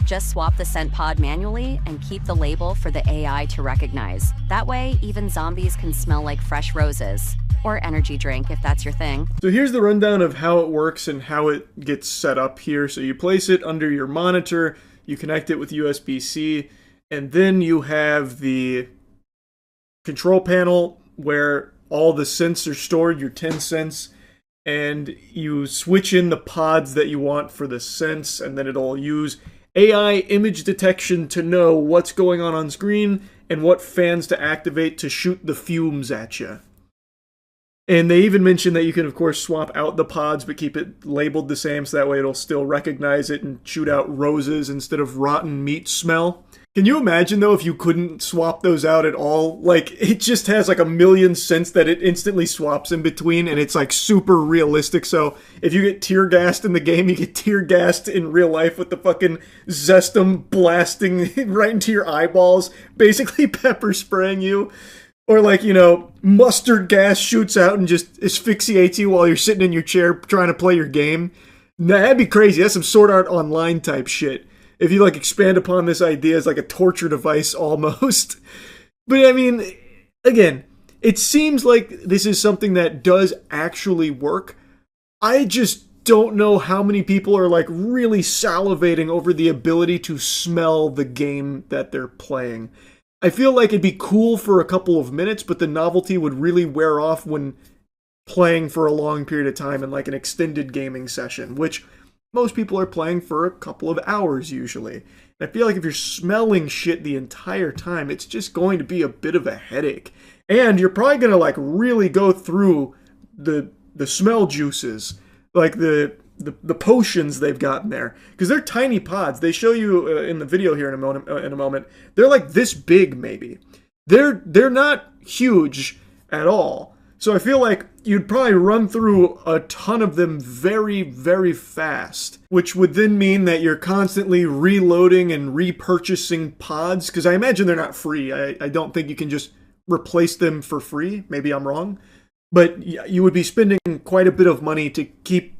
Just swap the scent pod manually and keep the label for the AI to recognize. That way, even zombies can smell like fresh roses. Or energy drink, if that's your thing. So here's the rundown of how it works and how it gets set up here. So you place it under your monitor, you connect it with USB-C, and then you have the control panel where all the scents are stored, your 10 scents, and you switch in the pods that you want for the scents, and then it'll use AI image detection to know what's going on screen and what fans to activate to shoot the fumes at you. And they even mention that you can, of course, swap out the pods but keep it labeled the same so that way it'll still recognize it and shoot out roses instead of rotten meat smell. Can you imagine, though, if you couldn't swap those out at all? Like, it just has like a million scents that it instantly swaps in between, and it's like super realistic. So if you get tear gassed in the game, you get tear gassed in real life with the fucking Zestum blasting right into your eyeballs, basically pepper spraying you. Or like, you know, mustard gas shoots out and just asphyxiates you while you're sitting in your chair trying to play your game. Nah, that'd be crazy. That's some Sword Art Online type shit. If you like expand upon this idea as like a torture device almost. But I mean, again, it seems like this is something that does actually work. I just don't know how many people are like really salivating over the ability to smell the game that they're playing. I feel like it'd be cool for a couple of minutes, but the novelty would really wear off when playing for a long period of time in like an extended gaming session, which most people are playing for a couple of hours usually. And I feel like if you're smelling shit the entire time, it's just going to be a bit of a headache. And you're probably going to like really go through the smell juices, like the potions they've got in there, because they're tiny pods. They show you in the video here in a moment. They're like this big, maybe. They're not huge at all. So I feel like you'd probably run through a ton of them very, very fast, which would then mean that you're constantly reloading and repurchasing pods, because I imagine they're not free. I don't think you can just replace them for free. Maybe I'm wrong. But you would be spending quite a bit of money to keep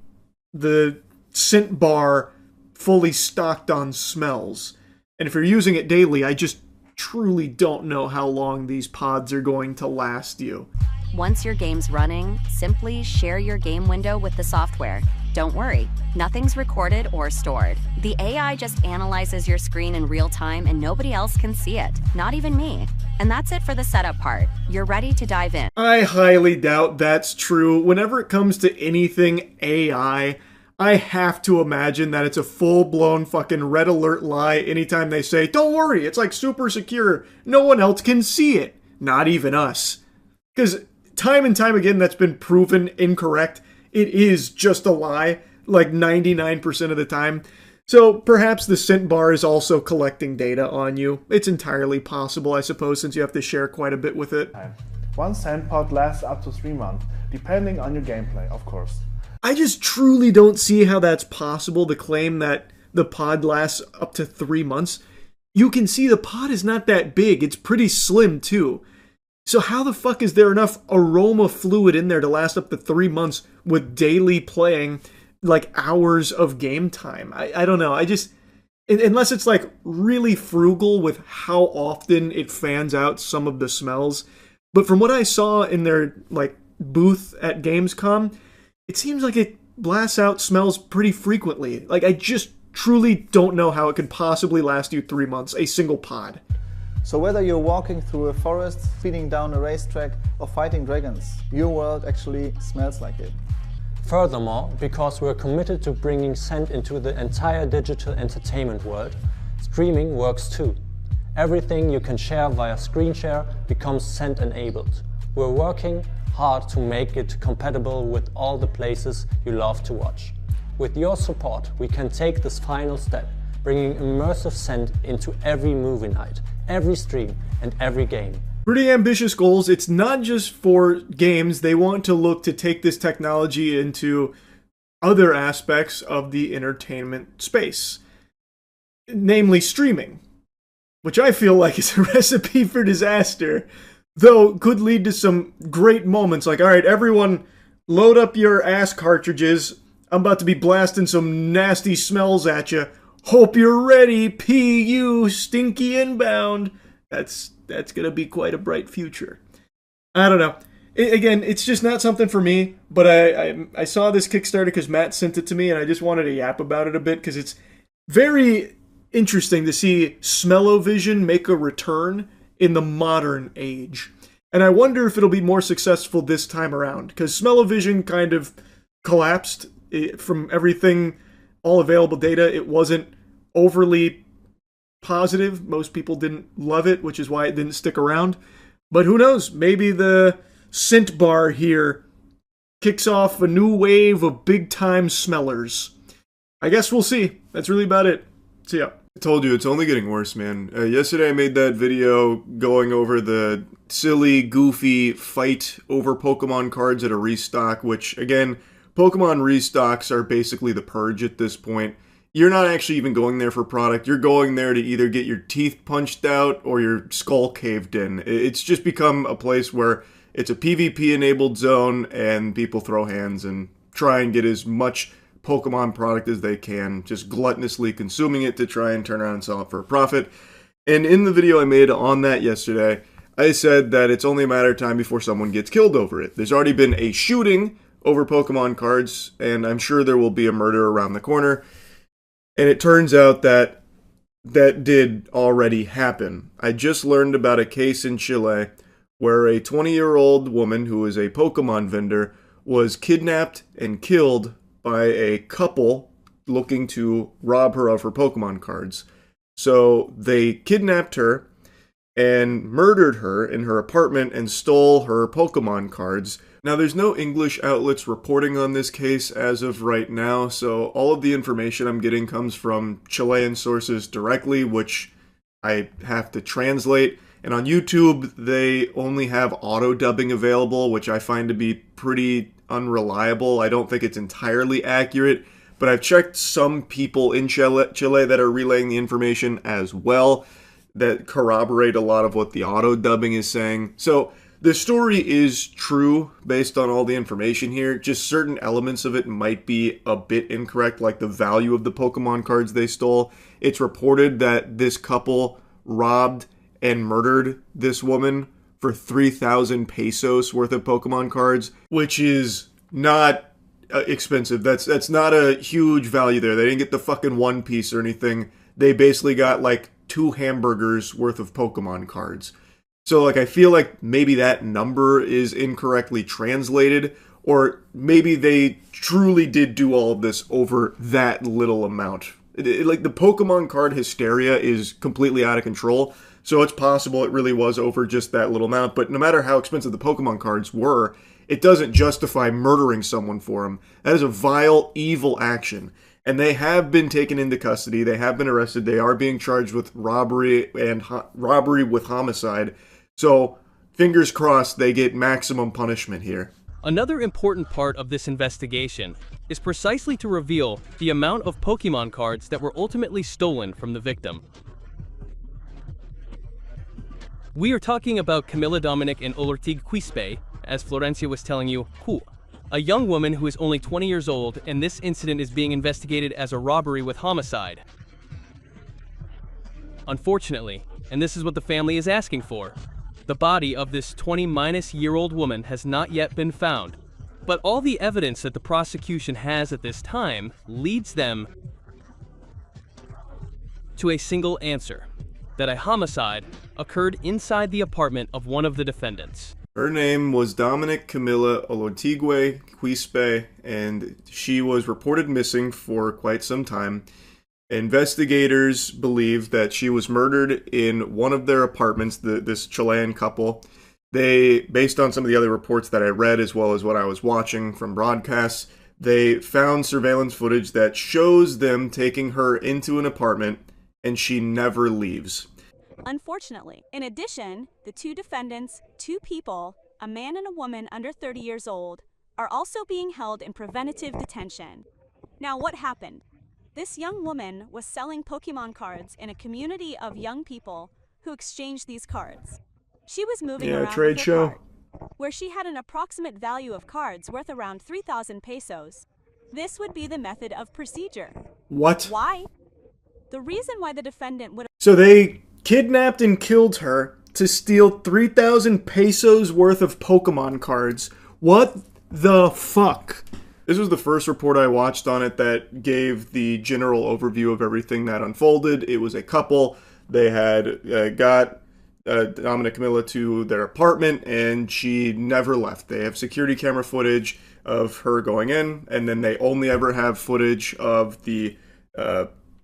the scent bar fully stocked on smells. And if you're using it daily, I just truly don't know how long these pods are going to last you. Once your game's running, simply share your game window with the software. Don't worry, nothing's recorded or stored. The AI just analyzes your screen in real time and nobody else can see it, not even me. And that's it for the setup part. You're ready to dive in. I highly doubt that's true. Whenever it comes to anything AI, I have to imagine that it's a full-blown fucking red alert lie anytime they say, don't worry, it's like super secure. No one else can see it. Not even us. Because time and time again, that's been proven incorrect. It is just a lie, like 99% of the time. So perhaps the scent bar is also collecting data on you. It's entirely possible, I suppose, since you have to share quite a bit with it. One scent pod lasts up to 3 months, depending on your gameplay, of course. I just truly don't see how that's possible to claim that the pod lasts up to 3 months. You can see the pod is not that big. It's pretty slim, too. So how the fuck is there enough aroma fluid in there to last up to 3 months with daily playing, like hours of game time? I don't know. I just, unless it's like really frugal with how often it fans out some of the smells. But from what I saw in their like booth at Gamescom, it seems like it blasts out smells pretty frequently. Like I just truly don't know how it could possibly last you 3 months, a single pod. So whether you're walking through a forest, speeding down a racetrack, or fighting dragons, your world actually smells like it. Furthermore, because we're committed to bringing scent into the entire digital entertainment world, streaming works too. Everything you can share via screen share becomes scent enabled. We're working hard to make it compatible with all the places you love to watch. With your support, we can take this final step, bringing immersive scent into every movie night, every stream, and every game. Pretty ambitious goals. It's not just for games. They want to look to take this technology into other aspects of the entertainment space, namely streaming, which I feel like is a recipe for disaster, though could lead to some great moments like, all right, everyone load up your ass cartridges. I'm about to be blasting some nasty smells at you. Hope you're ready, PU, stinky inbound. That's gonna be quite a bright future. I don't know. Again, it's just not something for me, but I saw this Kickstarter because Matt sent it to me, and I just wanted to yap about it a bit because it's very interesting to see smell-o-vision make a return in the modern age. And I wonder if it'll be more successful this time around, because smell-o-vision kind of collapsed from everything, all available data. It wasn't overly positive. Most people didn't love it, which is why it didn't stick around. But who knows? Maybe the scent bar here kicks off a new wave of big-time smellers. I guess we'll see. That's really about it. See ya. I told you, it's only getting worse, man. Yesterday I made that video going over the silly, goofy fight over Pokemon cards at a restock, which, again, Pokemon restocks are basically the purge at this point. You're not actually even going there for product. You're going there to either get your teeth punched out or your skull caved in. It's just become a place where it's a PvP-enabled zone, and people throw hands and try and get as much Pokemon product as they can, just gluttonously consuming it to try and turn around and sell it for a profit. And in the video I made on that yesterday, I said that it's only a matter of time before someone gets killed over it. There's already been a shooting over Pokemon cards, and I'm sure there will be a murder around the corner. And it turns out that that did already happen. I just learned about a case in Chile where a 20-year-old woman who is a Pokemon vendor was kidnapped and killed by a couple looking to rob her of her Pokemon cards. So they kidnapped her and murdered her in her apartment and stole her Pokemon cards. Now, there's no English outlets reporting on this case as of right now, so all of the information I'm getting comes from Chilean sources directly, which I have to translate. And on YouTube, they only have auto-dubbing available, which I find to be pretty unreliable. I don't think it's entirely accurate, but I've checked some people in Chile that are relaying the information as well that corroborate a lot of what the auto-dubbing is saying. So the story is true based on all the information here. Just certain elements of it might be a bit incorrect, like the value of the Pokemon cards they stole. It's reported that this couple robbed and murdered this woman for 3,000 pesos worth of Pokemon cards, which is not expensive. That's not a huge value there. They didn't get the fucking One Piece or anything. They basically got like 2 hamburgers worth of Pokemon cards. So like I feel like maybe that number is incorrectly translated, or maybe they truly did do all of this over that little amount. Like the Pokemon card hysteria is completely out of control, so it's possible it really was over just that little amount. But no matter how expensive the Pokemon cards were, it doesn't justify murdering someone for them. That is a vile, evil action. And they have been taken into custody. They have been arrested. They are being charged with robbery and robbery with homicide. So fingers crossed they get maximum punishment here. Another important part of this investigation is precisely to reveal the amount of Pokemon cards that were ultimately stolen from the victim. We are talking about Camila Dominic and Olortig Quispe, as Florencia was telling you, a young woman who is only 20 years old, and this incident is being investigated as a robbery with homicide. Unfortunately, and this is what the family is asking for, the body of this 20-year-old woman has not yet been found, but all the evidence that the prosecution has at this time leads them to a single answer, that a homicide occurred inside the apartment of one of the defendants. Her name was Dominic Camila Olortigue Quispe, and she was reported missing for quite some time. Investigators believe that she was murdered in one of their apartments, this Chilean couple. They, based on some of the other reports that I read as well as what I was watching from broadcasts, they found surveillance footage that shows them taking her into an apartment and she never leaves. Unfortunately, in addition, the 2 defendants, 2 people, a man and a woman under 30 years old, are also being held in preventative detention. Now, what happened? This young woman was selling Pokemon cards in a community of young people who exchanged these cards. She was moving around trade with her show, card, where she had an approximate value of cards worth around 3,000 pesos. This would be the method of procedure. What? Why? The reason why the defendant would... So they kidnapped and killed her to steal 3,000 pesos worth of Pokemon cards. What the fuck? This was the first report I watched on it that gave the general overview of everything that unfolded. It was a couple. They had got Dominic Camila to their apartment, and she never left. They have security camera footage of her going in, and then they only ever have footage of the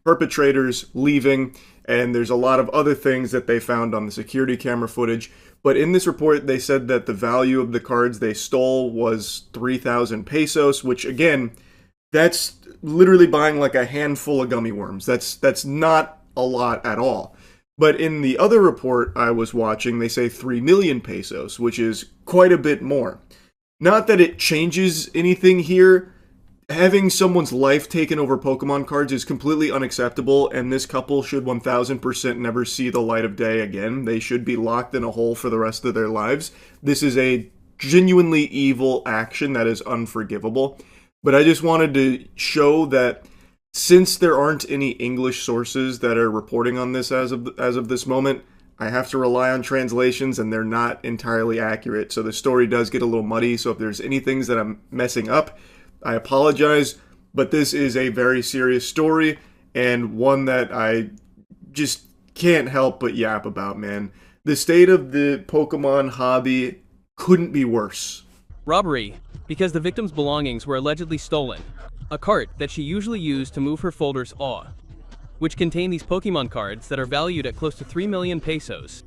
perpetrators leaving, and there's a lot of other things that they found on the security camera footage. But in this report, they said that the value of the cards they stole was 3,000 pesos, which again, that's literally buying like a handful of gummy worms. That's not a lot at all. But in the other report I was watching, they say 3 million pesos, which is quite a bit more. Not that it changes anything here. Having someone's life taken over Pokemon cards is completely unacceptable, and this couple should 1000% never see the light of day again. They should be locked in a hole for the rest of their lives. This is a genuinely evil action that is unforgivable. But I just wanted to show that since there aren't any English sources that are reporting on this as of this moment, I have to rely on translations, and they're not entirely accurate. So the story does get a little muddy, so if there's any things that I'm messing up, I apologize, but this is a very serious story, and one that I just can't help but yap about, man. The state of the Pokemon hobby couldn't be worse. Robbery, because the victim's belongings were allegedly stolen. A cart that she usually used to move her folders which contain these Pokemon cards that are valued at close to 3 million pesos.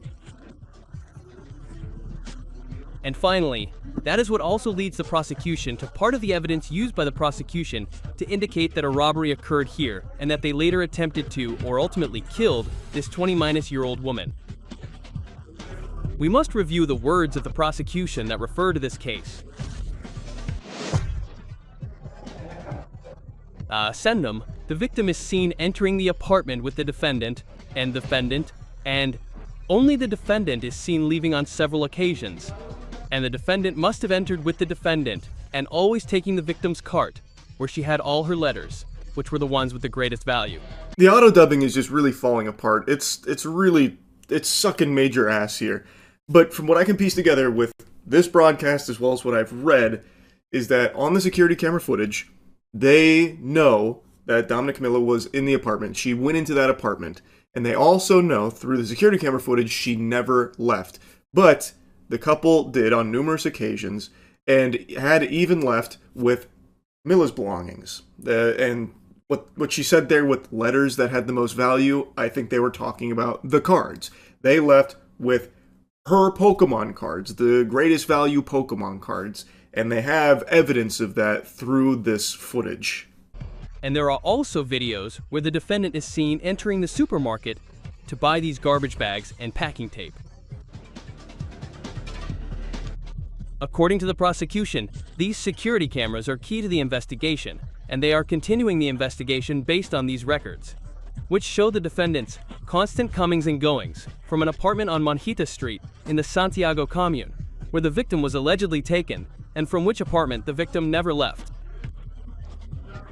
And finally, that is what also leads the prosecution to part of the evidence used by the prosecution to indicate that a robbery occurred here, and that they later attempted to, or ultimately killed, this 20-year-old woman. We must review the words of the prosecution that refer to this case. Sendum, the victim is seen entering the apartment with the defendant, and only the defendant is seen leaving on several occasions. And the defendant must have entered with the defendant, and always taking the victim's cart, where she had all her letters, which were the ones with the greatest value. The auto-dubbing is just really falling apart. It's really it's sucking major ass here. But from what I can piece together with this broadcast as well as what I've read, is that on the security camera footage, they know that Dominic Camillo was in the apartment. She went into that apartment. And they also know through the security camera footage she never left. But the couple did on numerous occasions and had even left with Milla's belongings. And what she said there with letters that had the most value, I think they were talking about the cards. They left with her Pokemon cards, the greatest value Pokemon cards. And they have evidence of that through this footage. And there are also videos where the defendant is seen entering the supermarket to buy these garbage bags and packing tape. According to the prosecution, these security cameras are key to the investigation, and they are continuing the investigation based on these records, which show the defendant's constant comings and goings from an apartment on Monjita Street in the Santiago commune, where the victim was allegedly taken, and from which apartment the victim never left.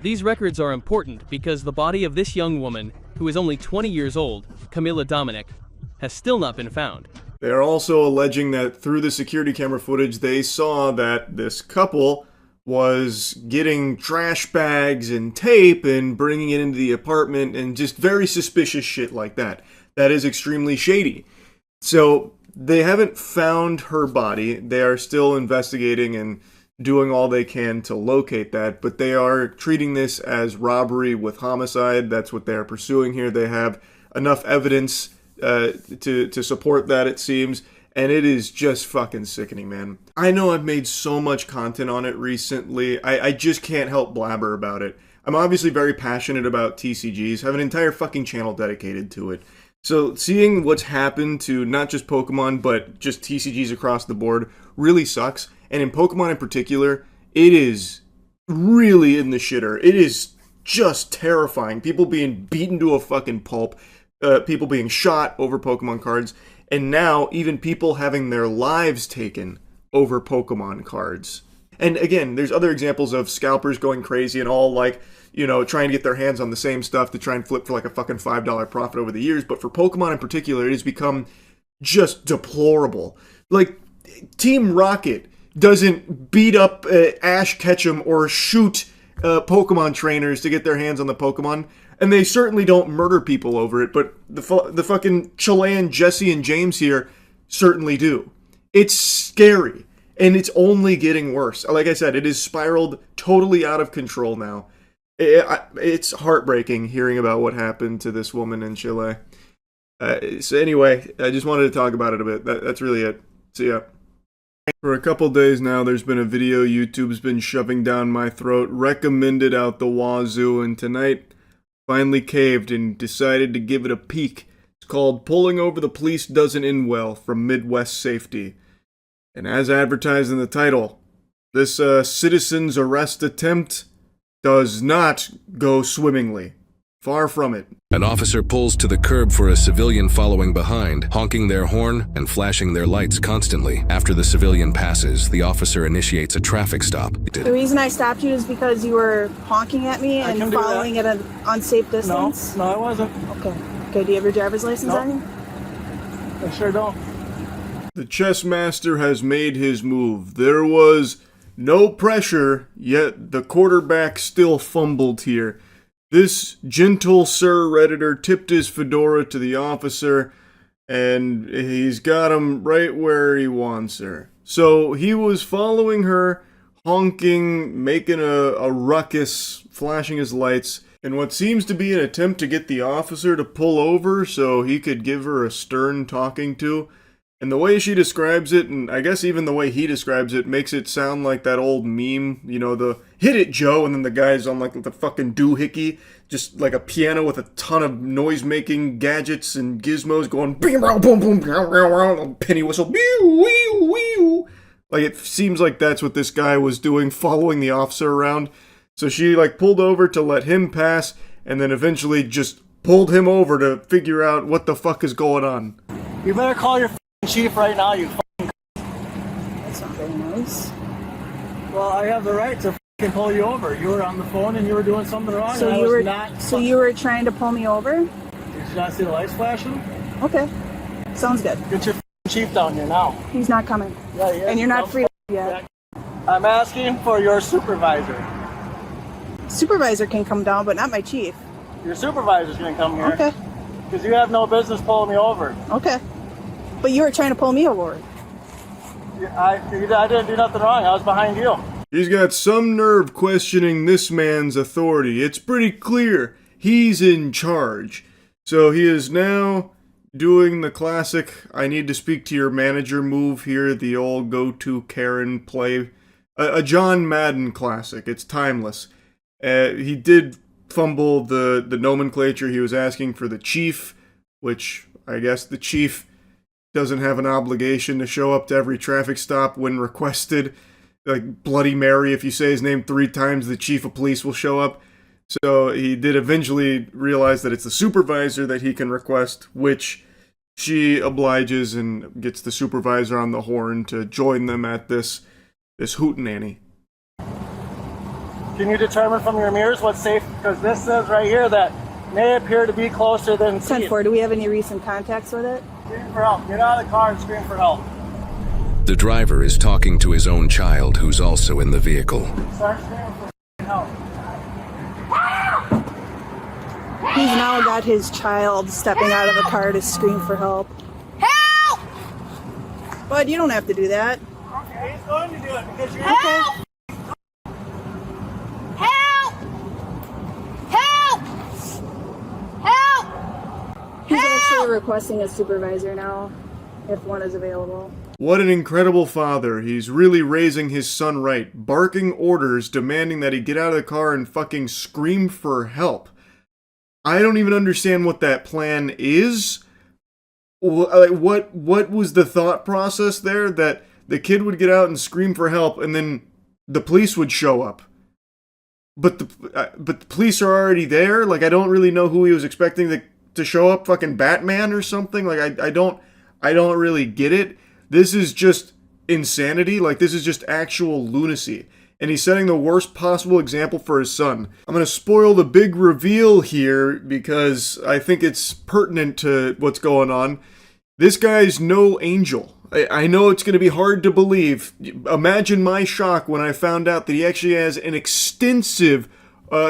These records are important because the body of this young woman, who is only 20 years old, Camila Dominic, has still not been found. They are also alleging that through the security camera footage, they saw that this couple was getting trash bags and tape and bringing it into the apartment and just very suspicious shit like that. That is extremely shady. So they haven't found her body. They are still investigating and doing all they can to locate that, but they are treating this as robbery with homicide. That's what they are pursuing here. They have enough evidence to support that, it seems, and it is just fucking sickening, man. I know I've made so much content on it recently. I just can't help blabber about it. I'm obviously very passionate about TCGs, have an entire fucking channel dedicated to it. So seeing what's happened to not just Pokemon, but just TCGs across the board really sucks. And in Pokemon in particular, it is really in the shitter. It is just terrifying. People being beaten to a fucking pulp, people being shot over Pokemon cards, and now even people having their lives taken over Pokemon cards. And again, there's other examples of scalpers going crazy and all like, you know, trying to get their hands on the same stuff to try and flip for like a fucking $5 profit over the years. But for Pokemon in particular, it has become just deplorable. Like, Team Rocket doesn't beat up Ash Ketchum or shoot Pokemon trainers to get their hands on the Pokemon, and they certainly don't murder people over it, but the fucking Chilean Jesse and James here certainly do. It's scary, and it's only getting worse. Like I said, it has spiraled totally out of control now. It's heartbreaking hearing about what happened to this woman in Chile. So anyway, I just wanted to talk about it a bit. That's really it. See ya. For a couple days now, there's been a video YouTube's been shoving down my throat, recommended out the wazoo, and tonight finally caved and decided to give it a peek. It's called Pulling Over the Police Doesn't End Well from Midwest Safety. And as advertised in the title, this citizen's arrest attempt does not go swimmingly. Far from it. An officer pulls to the curb for a civilian following behind, honking their horn and flashing their lights constantly. After the civilian passes, the officer initiates a traffic stop. The reason I stopped you is because you were honking at me and following at an unsafe distance? No, I wasn't. Okay. Okay, do you have your driver's license on you? I sure don't. The chess master has made his move. There was no pressure, yet the quarterback still fumbled here. This gentle Sir Redditor tipped his fedora to the officer, and he's got him right where he wants her. So he was following her, honking, making a ruckus, flashing his lights, in what seems to be an attempt to get the officer to pull over so he could give her a stern talking to. And the way she describes it, and I guess even the way he describes it, makes it sound like that old meme, you know, the hit it, Joe, and then the guy's on like the fucking doohickey, just like a piano with a ton of noise-making gadgets and gizmos going boom, boom, boom, boom, penny whistle, wee, wee, wee. Like it seems like that's what this guy was doing, following the officer around. So she like pulled over to let him pass, and then eventually just pulled him over to figure out what the fuck is going on. You better call your chief right now, you fucking. That's not very nice. Well, I have the right to fucking pull you over. You were on the phone and you were doing something wrong. So and you were not. So you were trying to pull me over? Did you not see the lights flashing? Okay. Sounds good. Get your chief down here now. He's not coming. Yeah, he is. And you're not free yet. I'm asking for your supervisor. Supervisor can come down, but not my chief. Your supervisor's gonna come here. Okay. Because you have no business pulling me over. Okay. But you were trying to pull me over. I didn't do nothing wrong. I was behind you. He's got some nerve questioning this man's authority. It's pretty clear he's in charge. So he is now doing the classic I need to speak to your manager move here, the old go-to Karen play. A John Madden classic. It's timeless. He did fumble the nomenclature. He was asking for the chief, which I guess the chief doesn't have an obligation to show up to every traffic stop when requested. Like Bloody Mary, if you say his name 3 times, the chief of police will show up. So he did eventually realize that it's the supervisor that he can request, which she obliges and gets the supervisor on the horn to join them at this hootenanny. Can you determine from your mirrors what's safe? Because this says right here that may appear to be closer than 10-4, do we have any recent contacts with it? Scream for help. Get out of the car and scream for help. The driver is talking to his own child, who's also in the vehicle. Start screaming for help. He's now got his child stepping out of the car to scream for help. Help! Bud, you don't have to do that. Okay, he's going to do it because you're Help! Help! Help! Help! He's actually requesting a supervisor now, if one is available. What an incredible father. He's really raising his son right. Barking orders, demanding that he get out of the car and fucking scream for help. I don't even understand what that plan is. What was the thought process there? That the kid would get out and scream for help and then the police would show up. But the police are already there? Like, I don't really know who he was expecting to show up. Fucking Batman or something? Like, I don't really get it. This is just insanity. Like, this is just actual lunacy. And he's setting the worst possible example for his son. I'm going to spoil the big reveal here because I think it's pertinent to what's going on. This guy's no angel. I know it's going to be hard to believe. Imagine my shock when I found out that he actually has an extensive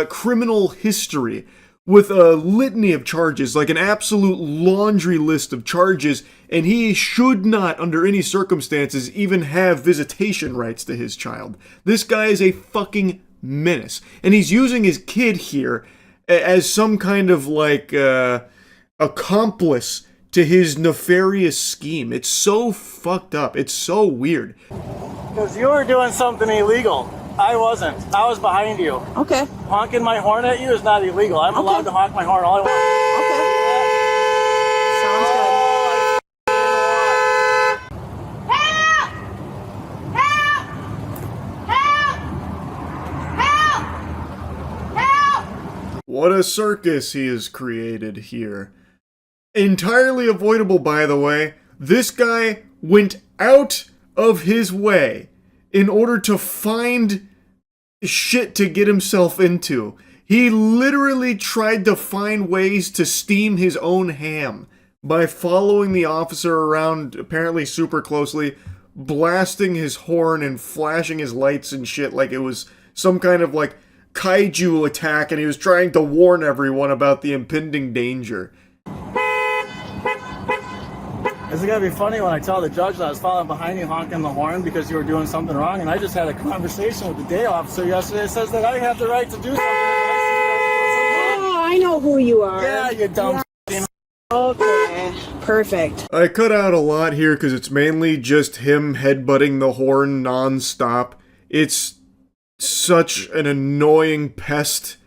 criminal history with a litany of charges, like an absolute laundry list of charges, and he should not, under any circumstances, even have visitation rights to his child. This guy is a fucking menace. And he's using his kid here as some kind of, like, accomplice to his nefarious scheme. It's so fucked up. It's so weird. Because you were doing something illegal. I wasn't. I was behind you. Okay. Honking my horn at you is not illegal. I'm allowed to honk my horn all I want. What a circus he has created here. Entirely avoidable, by the way. This guy went out of his way in order to find shit to get himself into. He literally tried to find ways to steam his own ham by following the officer around apparently super closely, blasting his horn and flashing his lights and shit like it was some kind of like kaiju attack, and he was trying to warn everyone about the impending danger. Is it gonna be funny when I tell the judge that I was following behind you honking the horn because you were doing something wrong? And I just had a conversation with the day officer yesterday that says that I have the right to do something. Oh, I know who you are. Yeah, you dumb. Okay. Perfect. I cut out a lot here because it's mainly just him headbutting the horn non-stop. It's such an annoying pest.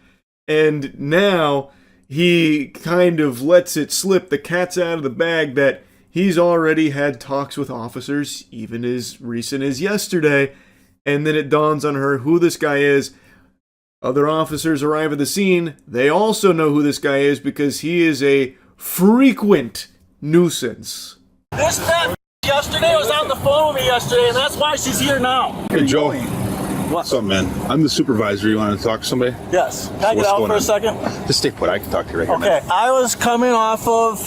And now he kind of lets it slip. The cat's out of the bag that he's already had talks with officers, even as recent as yesterday, and then it dawns on her who this guy is. Other officers arrive at the scene. They also know who this guy is because he is a frequent nuisance. This fat yesterday was on the phone with me yesterday, and that's why she's here now. Hey, Joe. What's up, man? I'm the supervisor. You want to talk to somebody? Yes. Can I get out for a second? Just stay put. I can talk to you right here. Okay. I was coming off of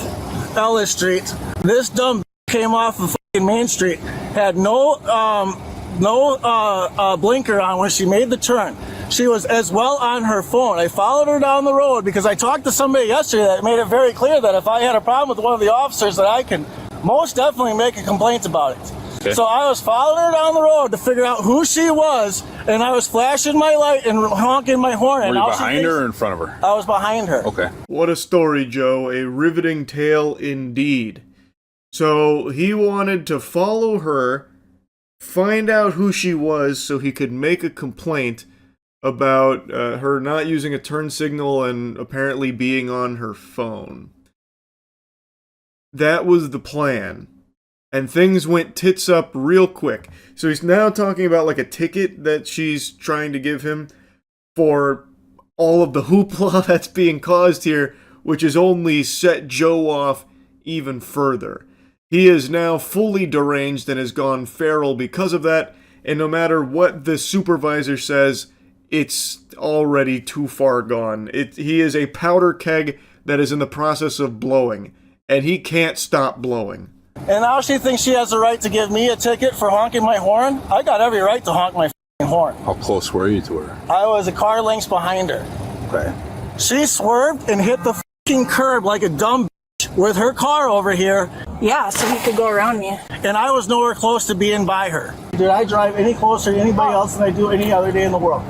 Ellis Street. This dumb came off of fucking Main Street, had no blinker on when she made the turn. She was as well on her phone. I followed her down the road because I talked to somebody yesterday that made it very clear that if I had a problem with one of the officers that I can most definitely make a complaint about it. Okay. So I was following her down the road to figure out who she was, and I was flashing my light and honking my horn. Were you behind her or in front of her? I was behind her. Okay. What a story, Joe. A riveting tale indeed. So he wanted to follow her, find out who she was so he could make a complaint about her not using a turn signal and apparently being on her phone. That was the plan. And things went tits up real quick. So he's now talking about like a ticket that she's trying to give him for all of the hoopla that's being caused here, which has only set Joe off even further. He is now fully deranged and has gone feral because of that, and no matter what the supervisor says, it's already too far gone. He is a powder keg that is in the process of blowing, and he can't stop blowing. And now she thinks she has the right to give me a ticket for honking my horn? I got every right to honk my horn. How close were you to her? I was a car lengths behind her. Okay. She swerved and hit the curb like a dumb bitch with her car over here. Yeah, so he could go around me. And I was nowhere close to being by her. Did I drive any closer to anybody else than I do any other day in the world?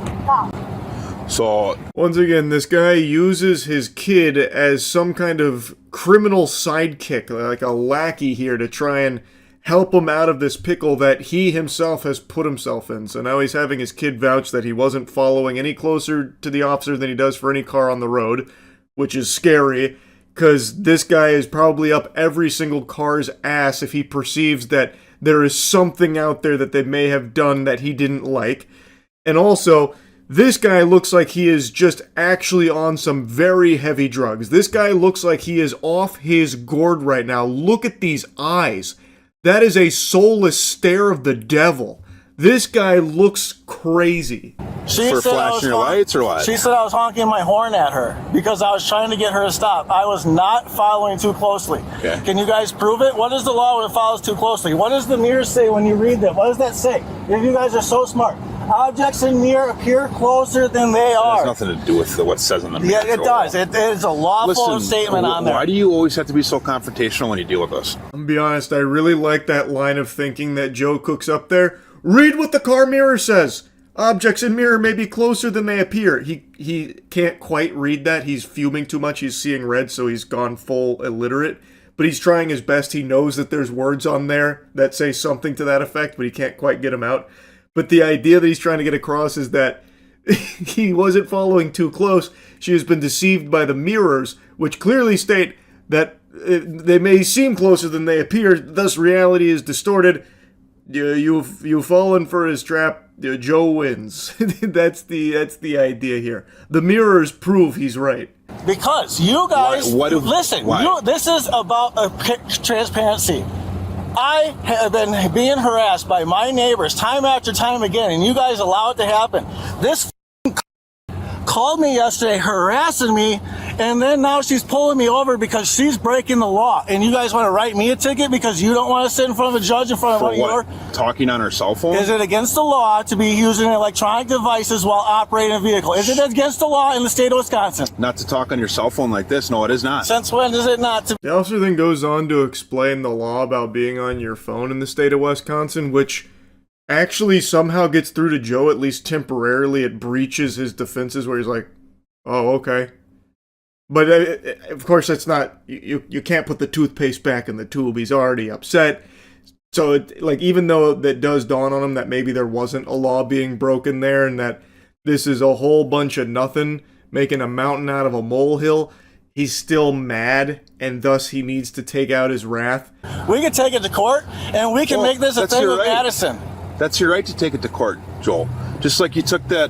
So, once again, this guy uses his kid as some kind of criminal sidekick, like a lackey here, to try and help him out of this pickle that he himself has put himself in. So now he's having his kid vouch that he wasn't following any closer to the officer than he does for any car on the road, which is scary, because this guy is probably up every single car's ass if he perceives that there is something out there that they may have done that he didn't like. And also, this guy looks like he is just actually on some very heavy drugs. This guy looks like he is off his gourd right now. Look at these eyes. That is a soulless stare of the devil. This guy looks crazy. For flashing your lights or what? She said I was honking my horn at her because I was trying to get her to stop. I was not following too closely. Okay. Can you guys prove it? What is the law when it follows too closely? What does the mirror say when you read that? What does that say? If you guys are so smart. Objects in mirror appear closer than they are. It has nothing to do with what it says in the mirror. Yeah, it does. It is a lawful statement on there. Why do you always have to be so confrontational when you deal with us? I'm gonna be honest, I really like that line of thinking that Joe cooks up there. Read what the car mirror says. Objects in mirror may be closer than they appear. He can't quite read that. He's fuming too much. He's seeing red, so he's gone full illiterate. But he's trying his best. He knows that there's words on there that say something to that effect, but he can't quite get them out. But the idea that he's trying to get across is that he wasn't following too close. She has been deceived by the mirrors, which clearly state that they may seem closer than they appear, thus reality is distorted. You've fallen for his trap. Joe wins. that's the idea here. The mirrors prove he's right. Because you guys, listen, this is about transparency. I have been being harassed by my neighbors time after time again, and you guys allow it to happen. This called me yesterday harassing me, and then now she's pulling me over because she's breaking the law. And you guys want to write me a ticket because you don't want to sit in front of a judge in front of one of your... Talking on her cell phone? Is it against the law to be using electronic devices while operating a vehicle? Is it against the law in the state of Wisconsin? Not to talk on your cell phone like this. No, it is not. Since when is it not to... The officer then goes on to explain the law about being on your phone in the state of Wisconsin, which actually somehow gets through to Joe, at least temporarily. It breaches his defenses where he's like, oh, okay. But of course, that's not, you can't put the toothpaste back in the tube. He's already upset. So, even though that does dawn on him that maybe there wasn't a law being broken there and that this is a whole bunch of nothing, making a mountain out of a molehill, he's still mad, and thus he needs to take out his wrath. We can take it to court, and we can make this a thing with Madison. That's your right to take it to court, Joel. Just like you took that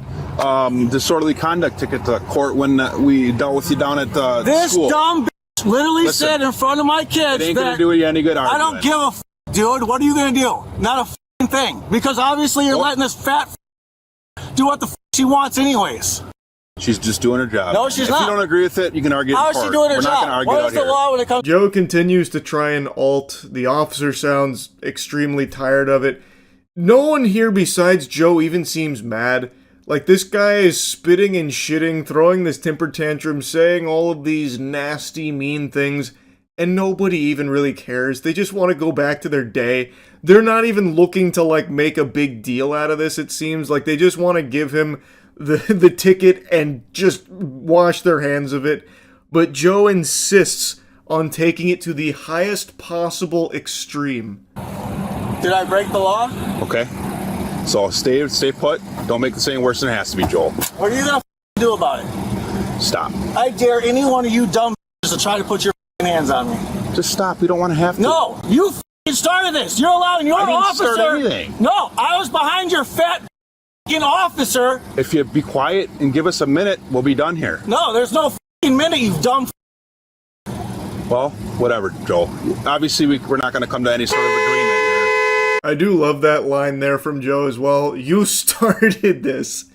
disorderly conduct ticket to court when we dealt with you down at the school. This dumb bitch literally said in front of my kids it ain't gonna do you any good argument. I don't give a dude. What are you gonna do? Not a thing. Because obviously you're letting this fat do what the she wants anyways. She's just doing her job. No, she's if not. If you don't agree with it, you can argue How in is she court. doing her We're job? not going to argue What out is the here. law when it comes? Joe continues to try and alt. The officer sounds extremely tired of it. No one here besides Joe even seems mad. Like, this guy is spitting and shitting, throwing this temper tantrum, saying all of these nasty, mean things, and nobody even really cares. They just want to go back to their day. They're not even looking to, like, make a big deal out of this, it seems. Like, they just want to give him the ticket and just wash their hands of it. But Joe insists on taking it to the highest possible extreme. Did I break the law? Okay. So stay put. Don't make this any worse than it has to be, Joel. What are you gonna do about it? Stop. I dare any one of you dumb to try to put your hands on me. Just stop. We don't want to have to. No, you started this. You're allowing your I didn't officer. start anything. No, I was behind your fat officer. If you be quiet and give us a minute, we'll be done here. No, there's no minute, you dumb. Well, whatever, Joel. Obviously, we're not going to come to any sort of agreement here. I do love that line there from Joe as well. You started this.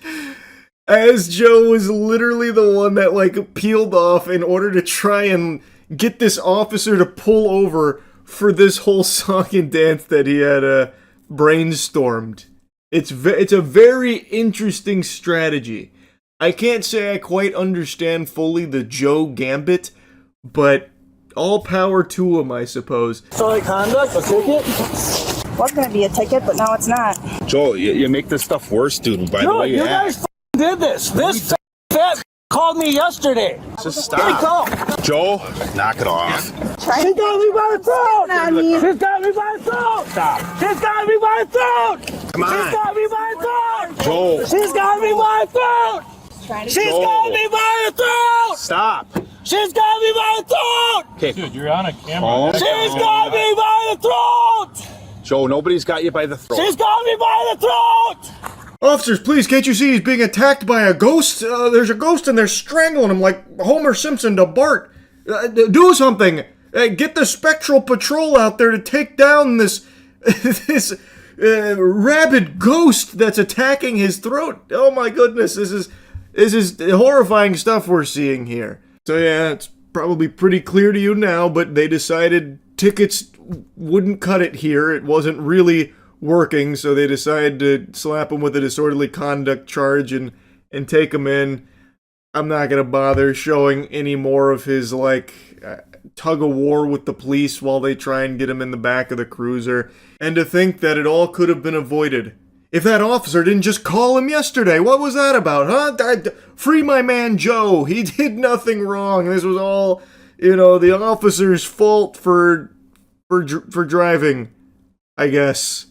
As Joe was literally the one that, like, peeled off in order to try and get this officer to pull over for this whole song and dance that he had brainstormed. It's a very interesting strategy. I can't say I quite understand fully the Joe gambit, but all power to him, I suppose. Disorderly conduct, a ticket? Was going to be a ticket, but now it's not. Joel, you make this stuff worse, dude, by the way You guys did this. This fat called me yesterday. Just stop. Joel, knock it off. She got me by the throat. She's got me by the throat. Stop. She's got me by the throat. Come on. She's got me by the throat. Joel. She's got me by the throat. She's got me by the throat. Stop. She's got me by the throat. Okay. Dude, you're on a camera. She's got me by the throat. Joe, nobody's got you by the throat. She's got me by the throat. Officers, please, can't you see he's being attacked by a ghost? There's a ghost and they're strangling him like Homer Simpson to Bart. Do something. Get the Spectral Patrol out there to take down this rabid ghost that's attacking his throat. Oh my goodness, this is horrifying stuff we're seeing here. So yeah, it's probably pretty clear to you now, but they decided tickets wouldn't cut it here. It wasn't really working, so they decided to slap him with a disorderly conduct charge and take him in. I'm not gonna bother showing any more of his, like, tug of war with the police while they try and get him in the back of the cruiser. And to think that it all could have been avoided if that officer didn't just call him yesterday. What was that about, huh? Free my man Joe. He did nothing wrong. This was all, the officer's fault for driving, I guess.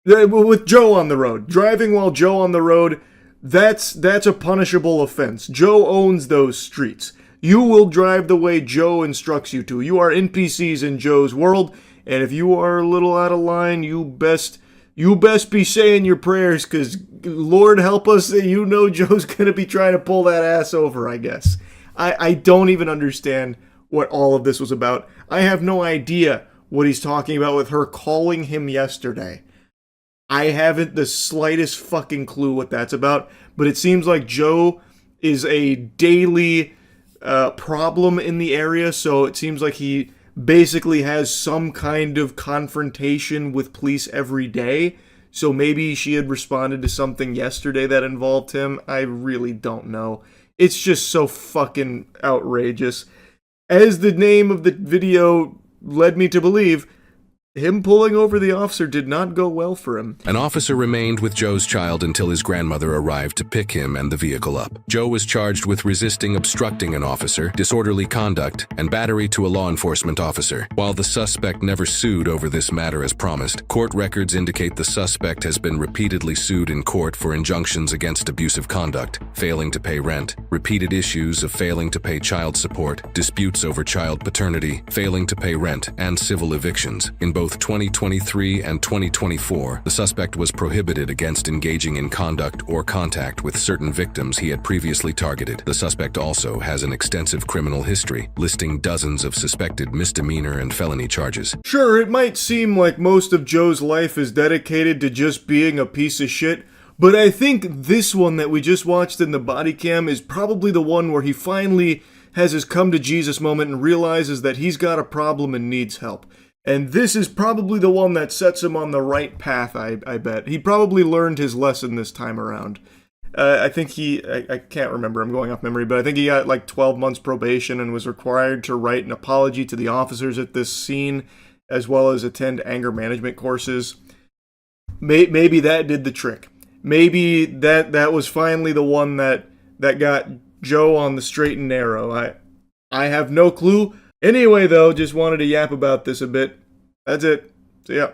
With Joe on the road. Driving while Joe on the road, that's a punishable offense. Joe owns those streets. You will drive the way Joe instructs you to. You are NPCs in Joe's world, and if you are a little out of line, you best be saying your prayers, because Lord help us, Joe's gonna be trying to pull that ass over, I guess. I don't even understand what all of this was about. I have no idea what he's talking about with her calling him yesterday. I haven't the slightest fucking clue what that's about, but it seems like Joe is a daily problem in the area, so it seems like he basically has some kind of confrontation with police every day. So maybe she had responded to something yesterday that involved him. I really don't know. It's just so fucking outrageous. As the name of the video led me to believe, him pulling over the officer did not go well for him. An officer remained with Joe's child until his grandmother arrived to pick him and the vehicle up. Joe was charged with resisting obstructing an officer, disorderly conduct, and battery to a law enforcement officer. While the suspect never sued over this matter as promised, court records indicate the suspect has been repeatedly sued in court for injunctions against abusive conduct, failing to pay rent, repeated issues of failing to pay child support, disputes over child paternity, failing to pay rent, and civil evictions. In both 2023 and 2024, the suspect was prohibited against engaging in conduct or contact with certain victims he had previously targeted. The suspect also has an extensive criminal history, listing dozens of suspected misdemeanor and felony charges. Sure, it might seem like most of Joe's life is dedicated to just being a piece of shit, But I think this one that we just watched in the body cam is probably the one where he finally has his come to Jesus moment and realizes that he's got a problem and needs help. And this is probably the one that sets him on the right path, I bet. He probably learned his lesson this time around. I think I can't remember, I'm going off memory, but I think he got like 12 months probation and was required to write an apology to the officers at this scene, as well as attend anger management courses. Maybe that did the trick. Maybe that was finally the one that got Joe on the straight and narrow. I have no clue. Anyway, though, just wanted to yap about this a bit. That's it. See ya.